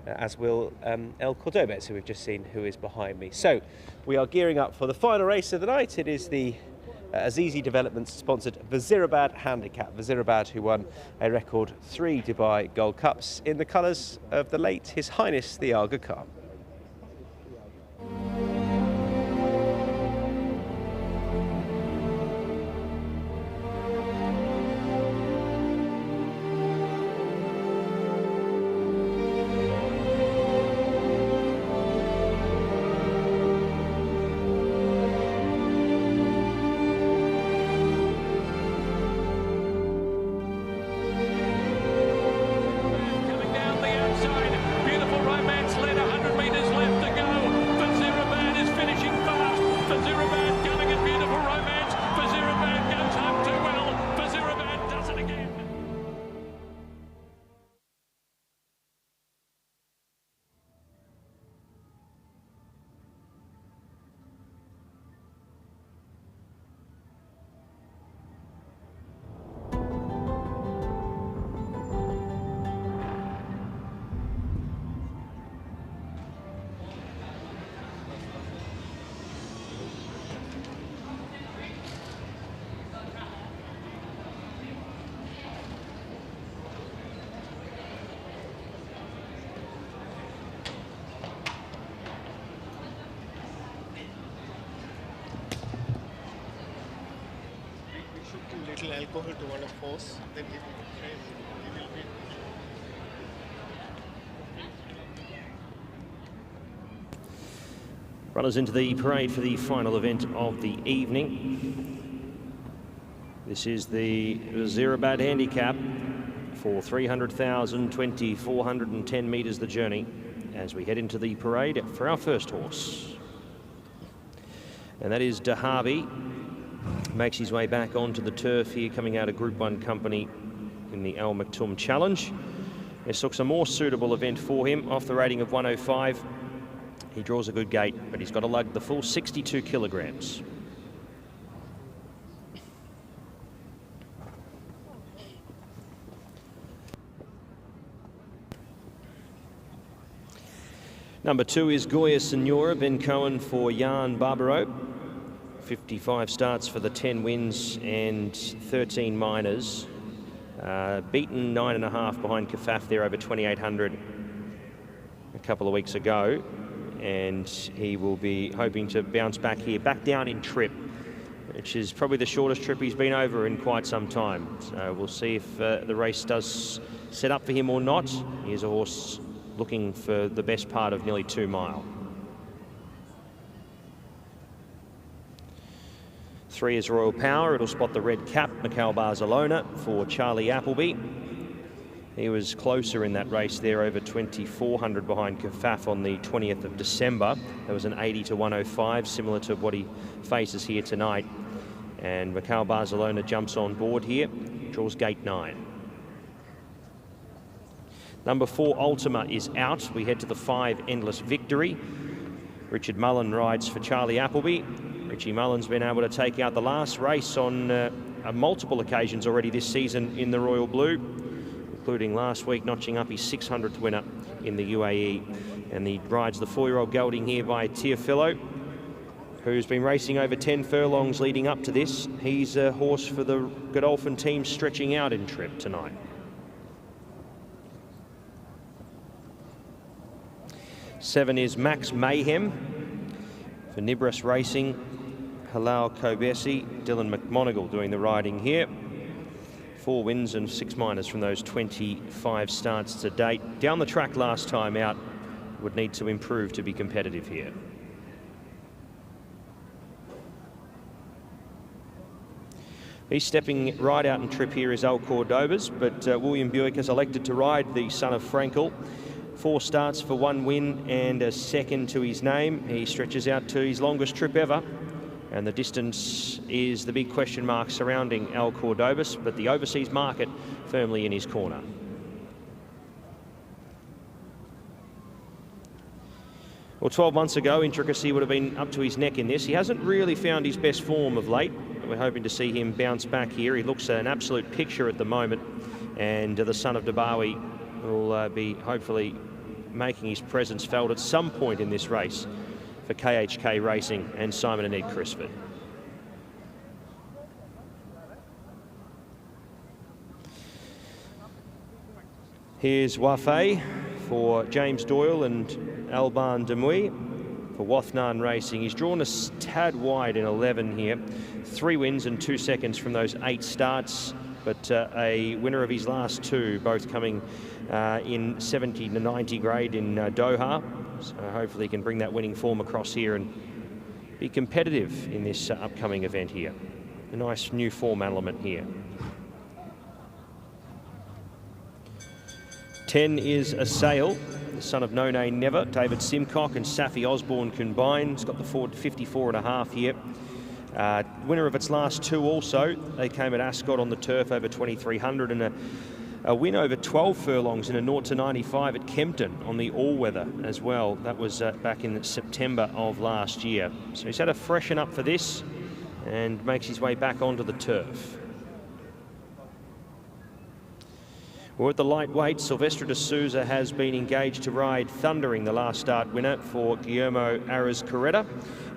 as will El Cordobés, who we've just seen, who is behind me. So we are gearing up for the final race of the night. It is the Azizi Developments sponsored Vizirabad Handicap. Vizirabad, who won a record 3 Dubai Gold Cups in the colours of the late His Highness the Aga Khan. Little alcohol to one of force, then he will be. Runners into the parade for the final event of the evening. This is the Vizirabad Handicap for 300,000, 2,410 metres the journey as we head into the parade for our first horse. And that is Dahabi, makes his way back onto the turf here, coming out of Group 1 company in the Al Maktoum Challenge. This looks a more suitable event for him. Off the rating of 105, he draws a good gate, but he's got to lug the full 62 kilograms. Number 2 is Goya Senora, Ben Cohen for Jan Barbaro. 55 starts for the 10 wins and 13 minors. Beaten 9.5 behind Kafaf there over 2,800 a couple of weeks ago. And he will be hoping to bounce back here, back down in trip, which is probably the shortest trip he's been over in quite some time. So we'll see if the race does set up for him or not. Here's a horse looking for the best part of nearly 2 mile. 3 is Royal Power. It'll spot the red cap, Mikhail Barcelona for Charlie Appleby. He was closer in that race there, over 2,400 behind Kafaf on the 20th of December. There was an 80 to 105, similar to what he faces here tonight. And Mikhail Barcelona jumps on board here, draws gate 9. Number 4, Ultima, is out. We head to the 5, Endless Victory. Richard Mullen rides for Charlie Appleby. Richie Mullen's been able to take out the last race on multiple occasions already this season in the Royal Blue, including last week notching up his 600th winner in the UAE. And he rides the 4-year-old gelding here by Teofilo, who's been racing over 10 furlongs leading up to this. He's a horse for the Godolphin team stretching out in trip tonight. 7 is Max Mayhem for Nibras Racing. Halal Kobesi, Dylan McMonigal doing the riding here. 4 wins and 6 minors from those 25 starts to date. Down the track last time out, would need to improve to be competitive here. He's stepping right out and trip here is El Cordobas, but William Buick has elected to ride the son of Frankel. 4 starts for 1 win and a second to his name. He stretches out to his longest trip ever, and the distance is the big question mark surrounding El Cordobas, but the overseas market firmly in his corner. Well, 12 months ago, Intricacy would have been up to his neck in this. He hasn't really found his best form of late. We're hoping to see him bounce back here. He looks an absolute picture at the moment, and the son of Dabawi will be hopefully making his presence felt at some point in this race for KHK Racing and Simon and Ed Crisford. Here's Wafay for James Doyle and Alban Demouy for Wathnan Racing. He's drawn a tad wide in 11 here. 3 wins and 2 seconds from those 8 starts, but a winner of his last 2, both coming in 70 to 90 grade in Doha. So hopefully he can bring that winning form across here and be competitive in this upcoming event here. A nice new form element here. 10 is A Sail, the son of No Name Never, David Simcock and Safi Osborne combined. It's got the Ford 54.5 here. Winner of its last 2 also. They came at Ascot on the turf over 2,300, and a win over 12 furlongs in a 0 to 95 at Kempton on the all-weather as well. That was back in September of last year. So he's had a freshen up for this and makes his way back onto the turf. We're at the lightweight. Silvestre de Souza has been engaged to ride Thundering, the last start winner for Guillermo Aras Correda.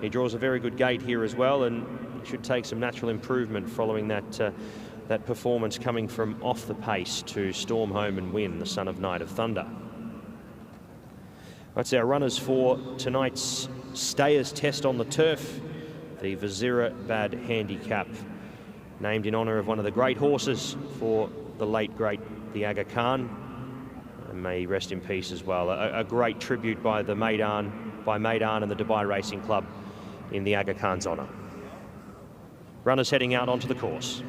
He draws a very good gate here as well, and should take some natural improvement following that performance coming from off the pace to storm home and win, the son of Knight of Thunder. That's our runners for tonight's Stayers Test on the turf, the Vazirabad Handicap, named in honour of one of the great horses for the late great the Aga Khan, and may he rest in peace as well. A great tribute by the Meydan and the Dubai Racing Club in the Aga Khan's honour. Runners heading out onto the course.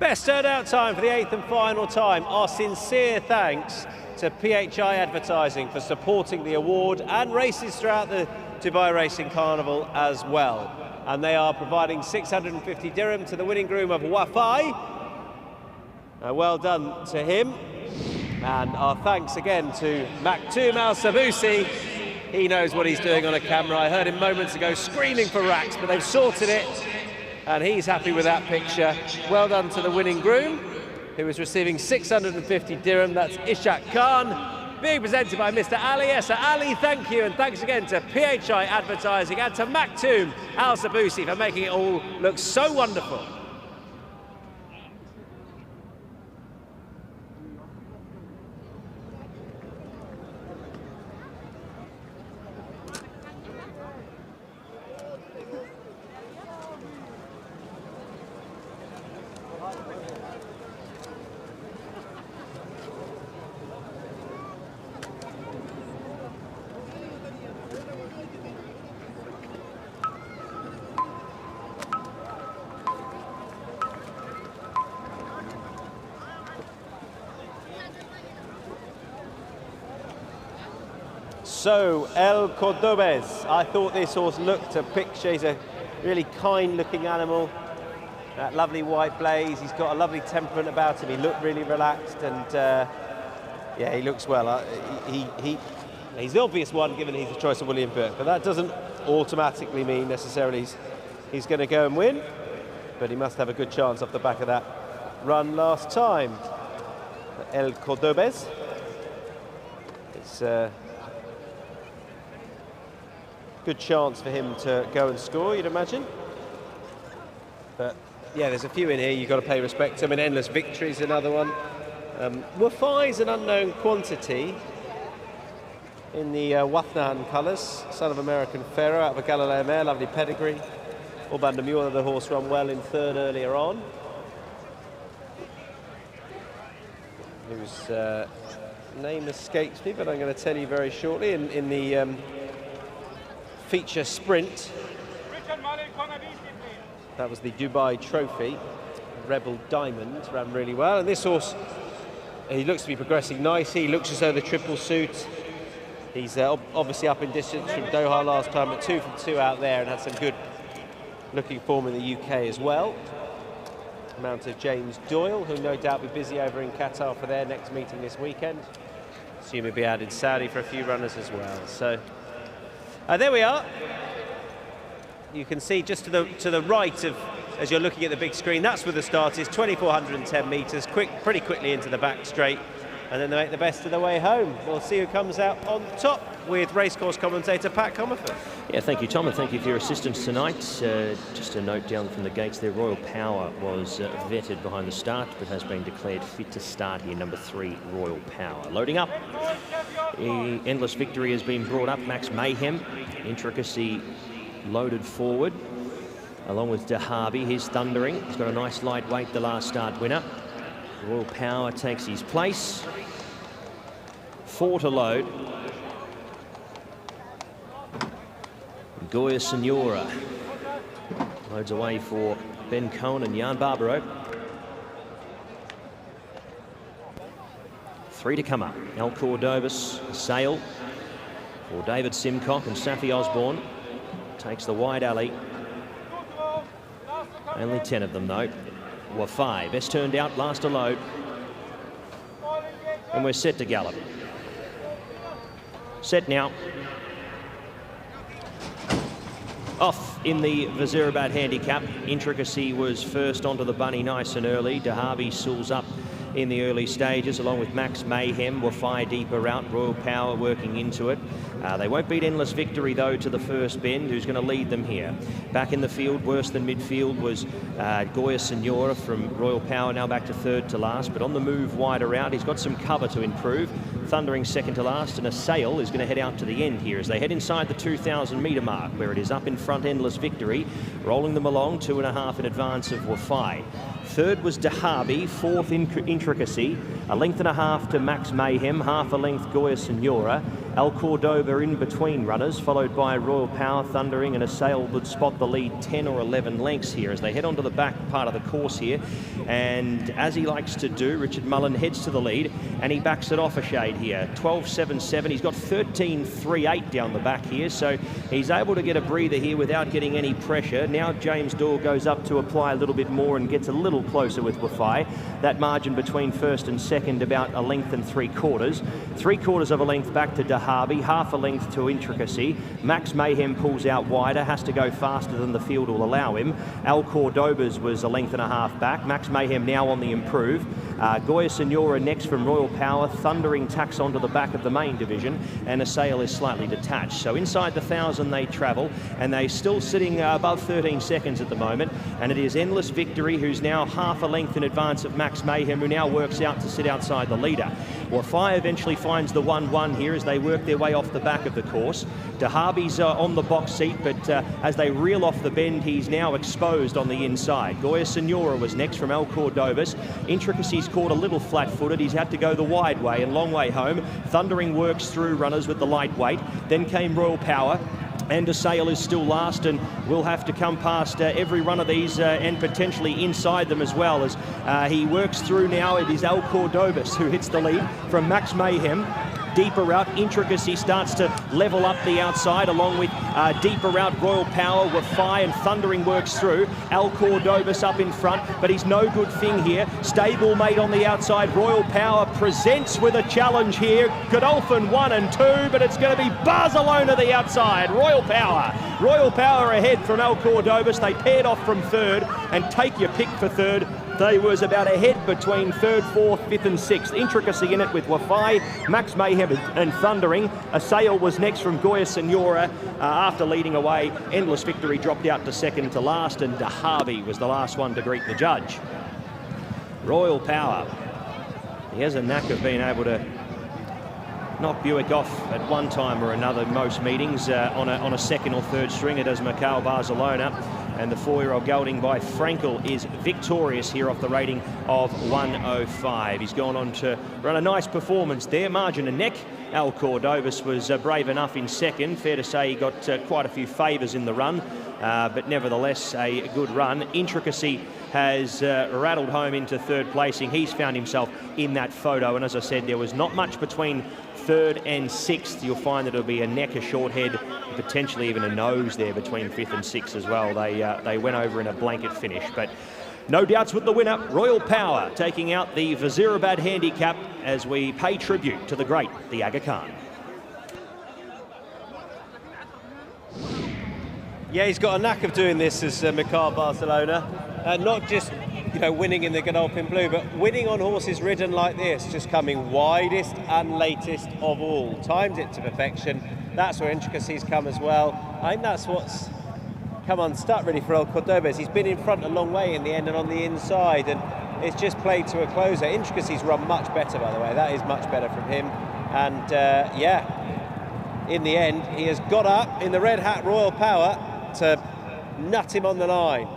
Best turnout time for the 8th and final time. Our sincere thanks to PHI Advertising for supporting the award and races throughout the Dubai Racing Carnival as well. And they are providing 650 dirham to the winning groom of Wafai. Well done to him. And our thanks again to Maktoum Al-Sabusi. He knows what he's doing on a camera. I heard him moments ago screaming for racks, but they've sorted it. And he's happy with that picture. Well done to the winning groom, who is receiving 650 dirham. That's Ishaq Khan, being presented by Mr. Ali. Yes, Ali, thank you. And thanks again to PHI Advertising and to Maktoum Al-Sabusi for making it all look so wonderful. So, El Cordobés, I thought this horse looked a picture. He's a really kind-looking animal. That lovely white blaze. He's got a lovely temperament about him. He looked really relaxed, and yeah, he looks well. He's the obvious one, given he's the choice of William Burke, but that doesn't automatically mean necessarily he's going to go and win. But he must have a good chance off the back of that run last time. El Cordobés. It's good chance for him to go and score, you'd imagine. But yeah, there's a few in here you've got to pay respect to. I mean, Endless Victory's another one. Wafai's an unknown quantity in the Wathnahan colours. Son of American Pharaoh out of a Galileo mare, lovely pedigree. Albandamura, the horse, run well in third earlier on. Whose name escapes me, but I'm going to tell you very shortly. In the feature sprint, that was the Dubai Trophy. Rebel Diamond ran really well, and this horse, he looks to be progressing nicely. He looks as though the triple suit. He's obviously up in distance from Doha last time, at 2 from 2 out there, and had some good looking form in the UK as well. Mount of James Doyle, who no doubt will be busy over in Qatar for their next meeting this weekend. Assume he'll be out in Saudi for a few runners as well. So there we are. You can see just to the right of, as you're looking at the big screen, that's where the start is, 2,410 metres, pretty quickly into the back straight, and then they make the best of their way home. We'll see who comes out on top with racecourse commentator Pat Comerford. Yeah, thank you, Tom, and thank you for your assistance tonight. Just a note down from the gates there, Royal Power was vetted behind the start, but has been declared fit to start here, number 3, Royal Power. Loading up, Endless Victory has been brought up, Max Mayhem, Intricacy loaded forward, along with Dahabi. He's thundering. He's got a nice lightweight, the last start winner. Royal Power takes his place. 4 to load. Goya Senora loads away for Ben Cohen and Jan Barbaro. 3 to come up. El Cordobas, Sale for David Simcock, and Safi Osborne takes the wide alley. Only 10 of them though. Wafai, best turned out, last to load. And we're set to gallop. Set now. Off in the Vizirabad handicap. Intricacy was first onto the bunny nice and early. Dahabi sools up in the early stages, along with Max Mayhem. Wafai deeper out, Royal Power working into it. They won't beat Endless Victory, though, to the first bend. Who's going to lead them here? Back in the field, worse than midfield, was Goya Senora from Royal Power, now back to third to last, but on the move wider out. He's got some cover to improve. Thundering second to last, and a Sail is going to head out to the end here as they head inside the 2,000 metre mark, where it is up in front, Endless Victory, rolling them along 2.5 in advance of Wafai. Third was Dahabi, fourth Intricacy, 1.5 lengths to Max Mayhem, half a length Goya Senora, El Cordoba in between runners, followed by Royal Power, Thundering, and a Sail would spot the lead 10 or 11 lengths here as they head onto the back part of the course here. And as he likes to do, Richard Mullen heads to the lead and he backs it off a shade here. 12.77, he's got 13.38 down the back here, so he's able to get a breather here without getting any pressure. Now James Doyle goes up to apply a little bit more and gets a little closer with Wafai. That margin between first and second about 1 3/4 lengths. 3/4 of a length back to Dahabi, half a length to Intricacy. Max Mayhem pulls out wider, has to go faster than the field will allow him. El Cordobas was 1.5 lengths back. Max Mayhem now on the improve. Goya Senora next from Royal Power. Thundering tacks onto the back of the main division, and a Sail is slightly detached. So inside the 1,000 they travel, and they're still sitting above 13 seconds at the moment. And it is Endless Victory, who's now half a length in advance of Max Mayhem, who now works out to sit outside the leader. Wafai eventually finds the 1-1 here as they work their way off the back of the course. Dahabi's on the box seat, but as they reel off the bend, he's now exposed on the inside. Goya Senora was next from El Cordobas. Intricacy's caught a little flat-footed. He's had to go the wide way and long way home. Thundering works through runners with the lightweight. Then came Royal Power. And a Sail is still last, and will have to come past every one of these and potentially inside them as well as he works through now. It is El Cordobas who hits the lead from Max Mayhem. Deeper out, Intricacy starts to level up the outside, along with deeper out Royal Power, Wafai, and Thundering works through. El Cordobas up in front, but he's no good thing here. Stablemate on the outside. Royal Power presents with a challenge here. Godolphin 1 and 2, but it's going to be Barcelona the outside. Royal Power ahead from El Cordobas. They paired off from third, and take your pick for third. They was about a head between 3rd, 4th, 5th and 6th. Intricacy in it with Wafai, Max Mayhem and Thundering. A Sail was next from Goya Senora after leading away. Endless Victory dropped out to 2nd to last, and Harvey was the last one to greet the judge. Royal Power. He has a knack of being able to knock Buick off at one time or another, most meetings, on a 2nd or 3rd stringer, does Mikhail Barcelona. And the 4-year-old gelding by Frankel is victorious here off the rating of 105. He's gone on to run a nice performance there, margin and neck. Al Cordovas was brave enough in 2nd. Fair to say he got quite a few favours in the run, but nevertheless a good run. Intricacy has rattled home into 3rd placing. He's found himself in that photo, and as I said, there was not much between 3rd and 6th. You'll find that it'll be a neck, a short head, potentially even a nose there between 5th and 6th as well. They went over in a blanket finish, but no doubts with the winner, Royal Power, taking out the Vazirabad handicap as we pay tribute to the great, the Aga Khan. Yeah, he's got a knack of doing this as Mikhail Barcelona. Not just, you know, winning in the Godolphin Blue, but winning on horses ridden like this, just coming widest and latest of all. Timed it to perfection. That's where Intricacy's come as well. I think that's what's come unstuck really for El Cordobas. He's been in front a long way in the end and on the inside, and it's just played to a closer. Intricacy's run much better, by the way. That is much better from him. And yeah, in the end, he has got up in the red hat Royal Power to nut him on the line,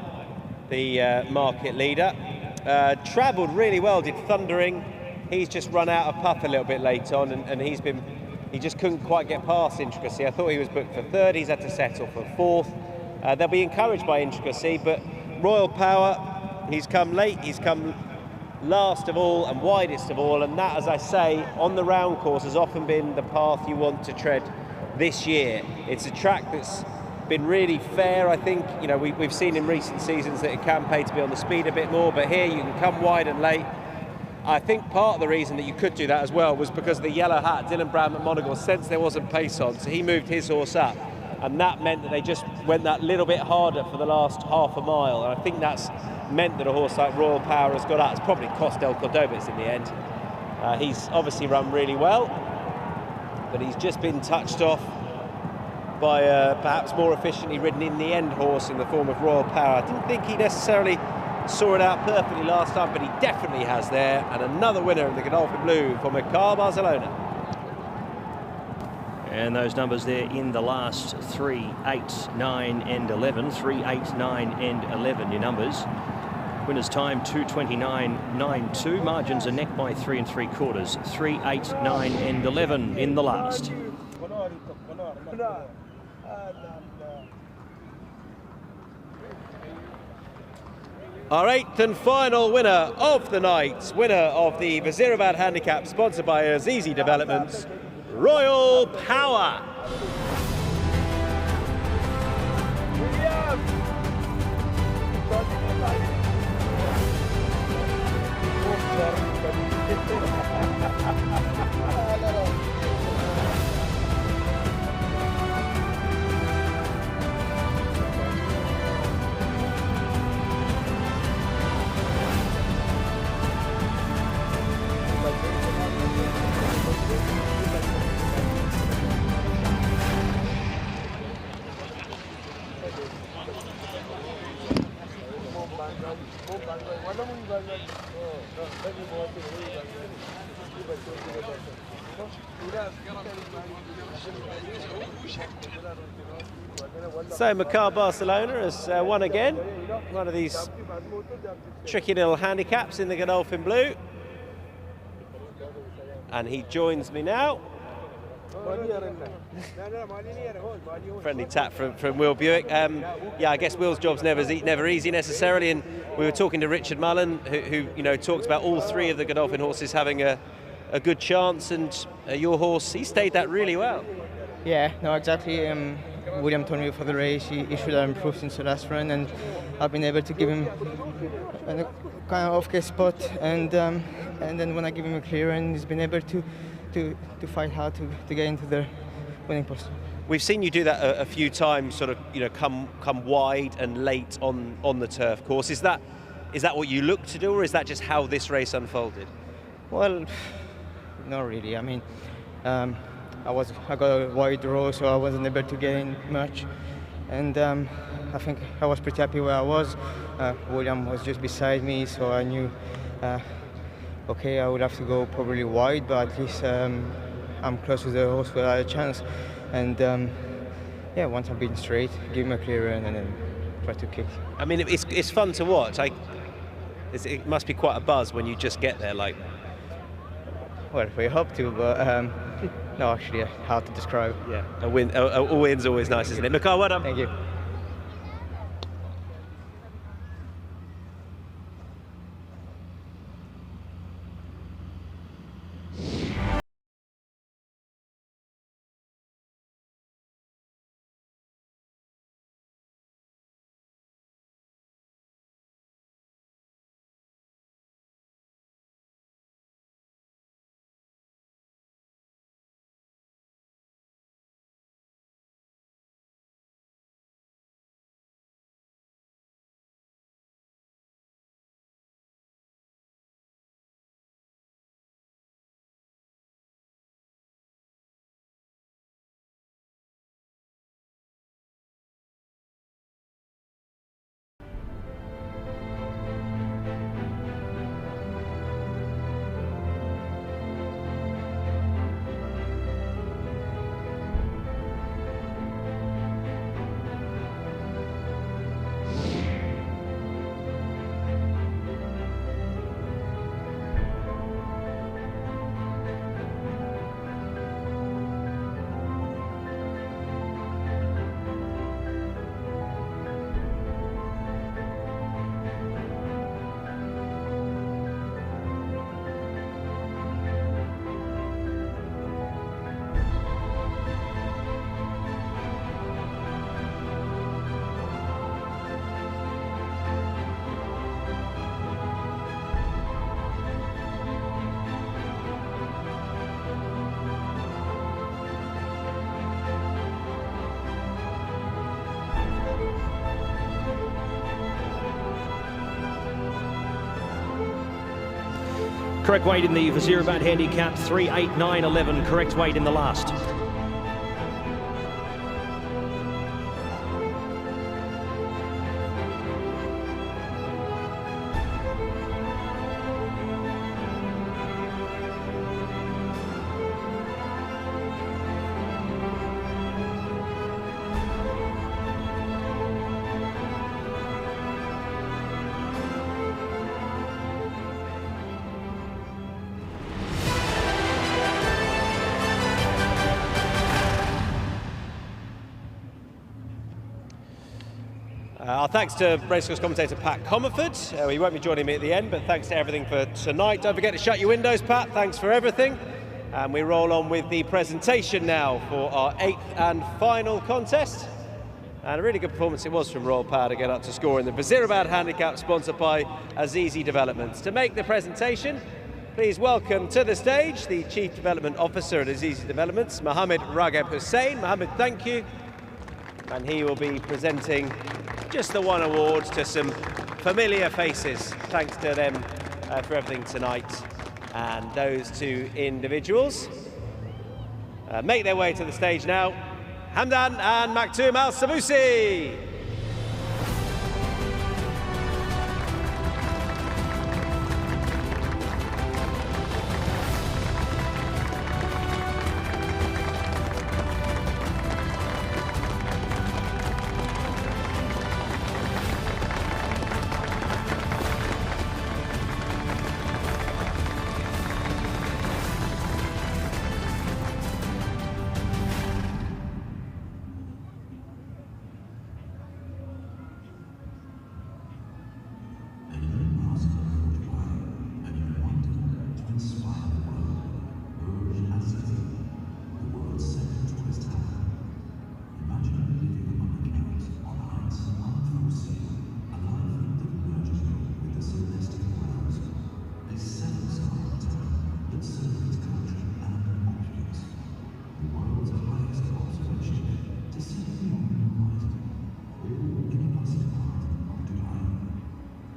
the market leader. Travelled really well, did Thundering. He's just run out of puff a little bit late on, and he just couldn't quite get past Intricacy. I thought he was booked for 3rd. He's had to settle for 4th. They'll be encouraged by Intricacy, but Royal Power, he's come late, he's come last of all and widest of all, and that, as I say, on the round course has often been the path you want to tread this year. It's a track that's been really fair. I think, you know, we've seen in recent seasons that it can pay to be on the speed a bit more, but here you can come wide and late. I think part of the reason that you could do that as well was because of the yellow hat. Dylan Brown McMonagle sensed there wasn't pace on, so he moved his horse up, and that meant that they just went that little bit harder for the last half a mile, and I think that's meant that a horse like Royal Power has got out. It's probably cost El Cordobas in the end. He's obviously run really well, but he's just been touched off by a perhaps more efficiently ridden in the end horse in the form of Royal Power. I didn't think he necessarily saw it out perfectly last time, but he definitely has there. And another winner in the Godolphin Blue for Mikhail Barcelona. And those numbers there in the last 3, 8, 9 and 11. 3, 8, 9 and 11, your numbers. Winner's time 2:29.92. Margins are neck by 3 3/4. 3, 8, 9 and 11 in the last. Our 8th and final winner of the night, winner of the Vazirabad Handicap, sponsored by Azizi Developments, Royal Power. So Mikhail Barcelona has won again, one of these tricky little handicaps in the Godolphin Blue. And he joins me now. Friendly tap from Will Buick. Yeah, I guess Will's job's never easy necessarily, and we were talking to Richard Mullen, who you know talked about all 3 of the Godolphin horses having a good chance, and your horse, he stayed that really well. Yeah, no, exactly. William told me before the race he should have improved since the last run, and I've been able to give him a kind of off-case spot, and then when I give him a clear, and he's been able to fight hard to get into the winning post. We've seen you do that a few times, sort of, you know, come wide and late on the turf course. Is that Is that what you look to do, or is that just how this race unfolded? Well, not really. I mean, I got a wide draw, so I wasn't able to get in much, and I think I was pretty happy where I was. William was just beside me, so I knew, okay, I would have to go probably wide, but at least I'm close to the horse without a chance. And yeah, once I've been straight, give him a clear run and then try to kick. I mean, it's fun to watch. It must be quite a buzz when you just get there, like. Well, we hope to, but no, actually, hard to describe. Yeah, a win's always nice, isn't it? Mikhail, well done. Thank you. Correct weight in the Vizierabad handicap, 389.11. Correct weight in the last. Our thanks to racecourse commentator Pat Comerford. He won't be joining me at the end, but thanks to everything for tonight. Don't forget to shut your windows, Pat. Thanks for everything. And we roll on with the presentation now for our 8th and final contest. And a really good performance it was from Royal Power to get up to score in the Vizierabad Handicap, sponsored by Azizi Developments. To make the presentation, please welcome to the stage the Chief Development Officer at Azizi Developments, Mohammed Ragheb Hussain. Mohammed, thank you. And he will be presenting just the one award to some familiar faces. Thanks to them for everything tonight. And those two individuals make their way to the stage now. Hamdan and Maktoum Al-Sabusi.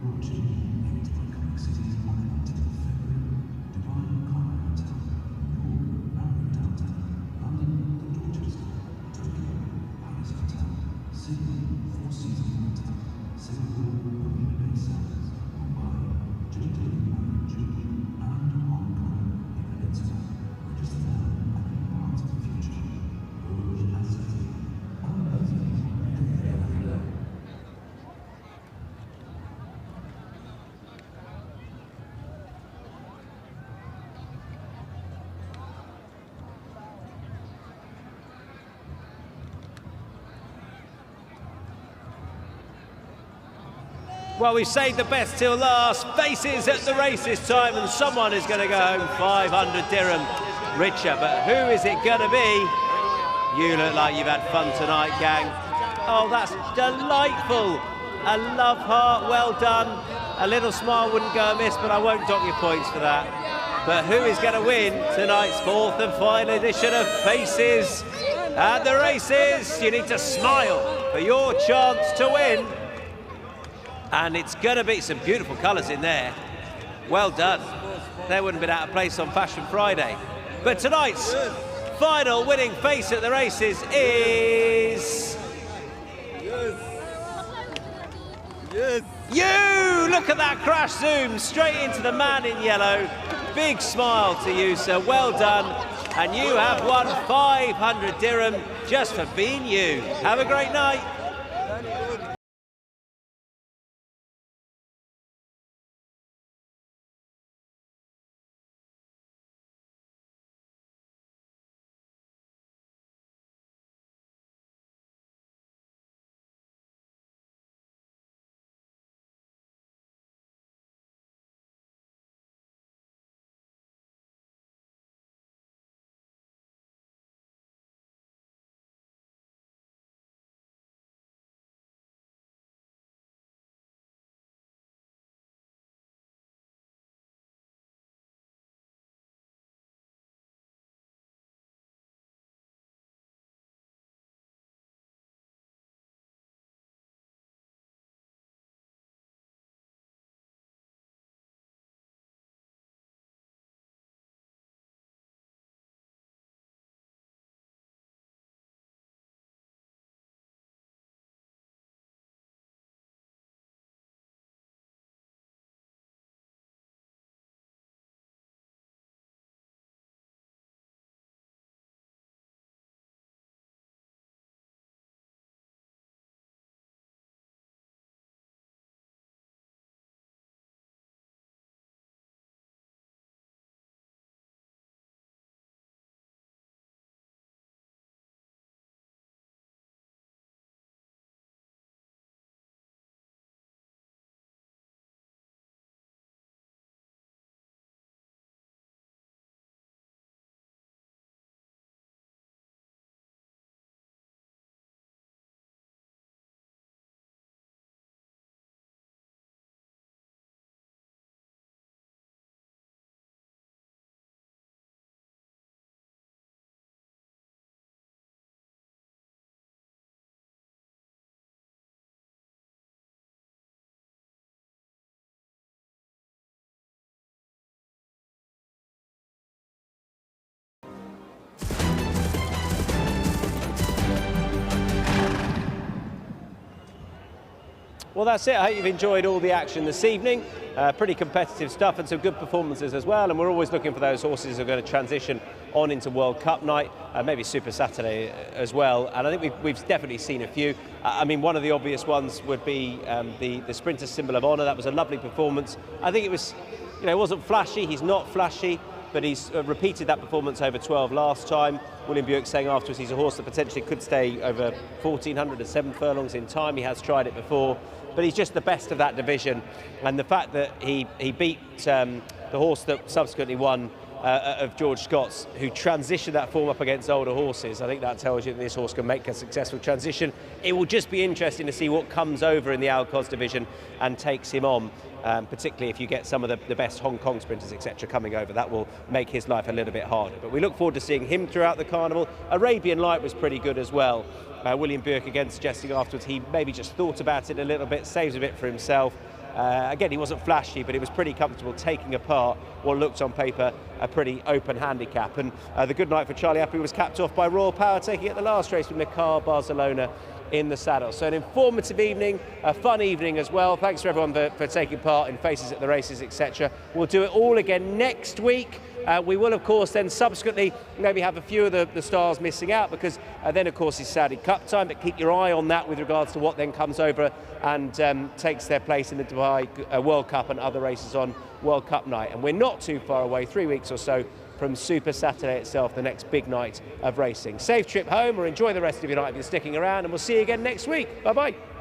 Watching Well, we saved the best till last. Faces at the race this time, and someone is going to go home 500 dirham richer. But who is it going to be? You look like you've had fun tonight, gang. Oh, that's delightful. A love heart, well done. A little smile wouldn't go amiss, but I won't dock your points for that. But who is going to win tonight's 4th and final edition of Faces at the Races? You need to smile for your chance to win. And it's going to be some beautiful colours in there. Well done. They wouldn't have been out of place on Fashion Friday. But tonight's final winning face at the races is... You! Look at that crash zoom straight into the man in yellow. Big smile to you, sir. Well done. And you have won 500 dirham just for being you. Have a great night. Well, that's it. I hope you've enjoyed all the action this evening. Pretty competitive stuff and some good performances as well. And we're always looking for those horses who are going to transition on into World Cup night, maybe Super Saturday as well. And I think we've definitely seen a few. I mean, one of the obvious ones would be the Sprinter Symbol of Honour. That was a lovely performance. I think it was, you know, it wasn't flashy. He's not flashy, but he's repeated that performance over 12 last time. William Buick saying afterwards he's a horse that potentially could stay over 1,400 and 7 furlongs in time. He has tried it before, but he's just the best of that division. And the fact that he beat the horse that subsequently won of George Scott's, who transitioned that form up against older horses, I think that tells you that this horse can make a successful transition. It will just be interesting to see what comes over in the Alcoz division and takes him on. Particularly if you get some of the best Hong Kong sprinters, etc., coming over. That will make his life a little bit harder. But we look forward to seeing him throughout the carnival. Arabian Light was pretty good as well. William Buick again suggesting afterwards he maybe just thought about it a little bit, saves a bit for himself. Again, he wasn't flashy, but he was pretty comfortable taking apart what looked on paper a pretty open handicap. And the good night for Charlie Appy was capped off by Royal Power, taking it the last race with Mikhail Barcelona in the saddle. So an informative evening, a fun evening as well. Thanks to everyone for taking part in Faces at the Races, etc. We'll do it all again next week. We will, of course, then subsequently maybe have a few of the stars missing out, because then, of course, is Saudi Cup time. But keep your eye on that with regards to what then comes over and takes their place in the Dubai World Cup and other races on World Cup night. And we're not too far away, 3 weeks or so from Super Saturday itself, the next big night of racing. Safe trip home, or enjoy the rest of your night if you're sticking around, and we'll see you again next week. Bye-bye.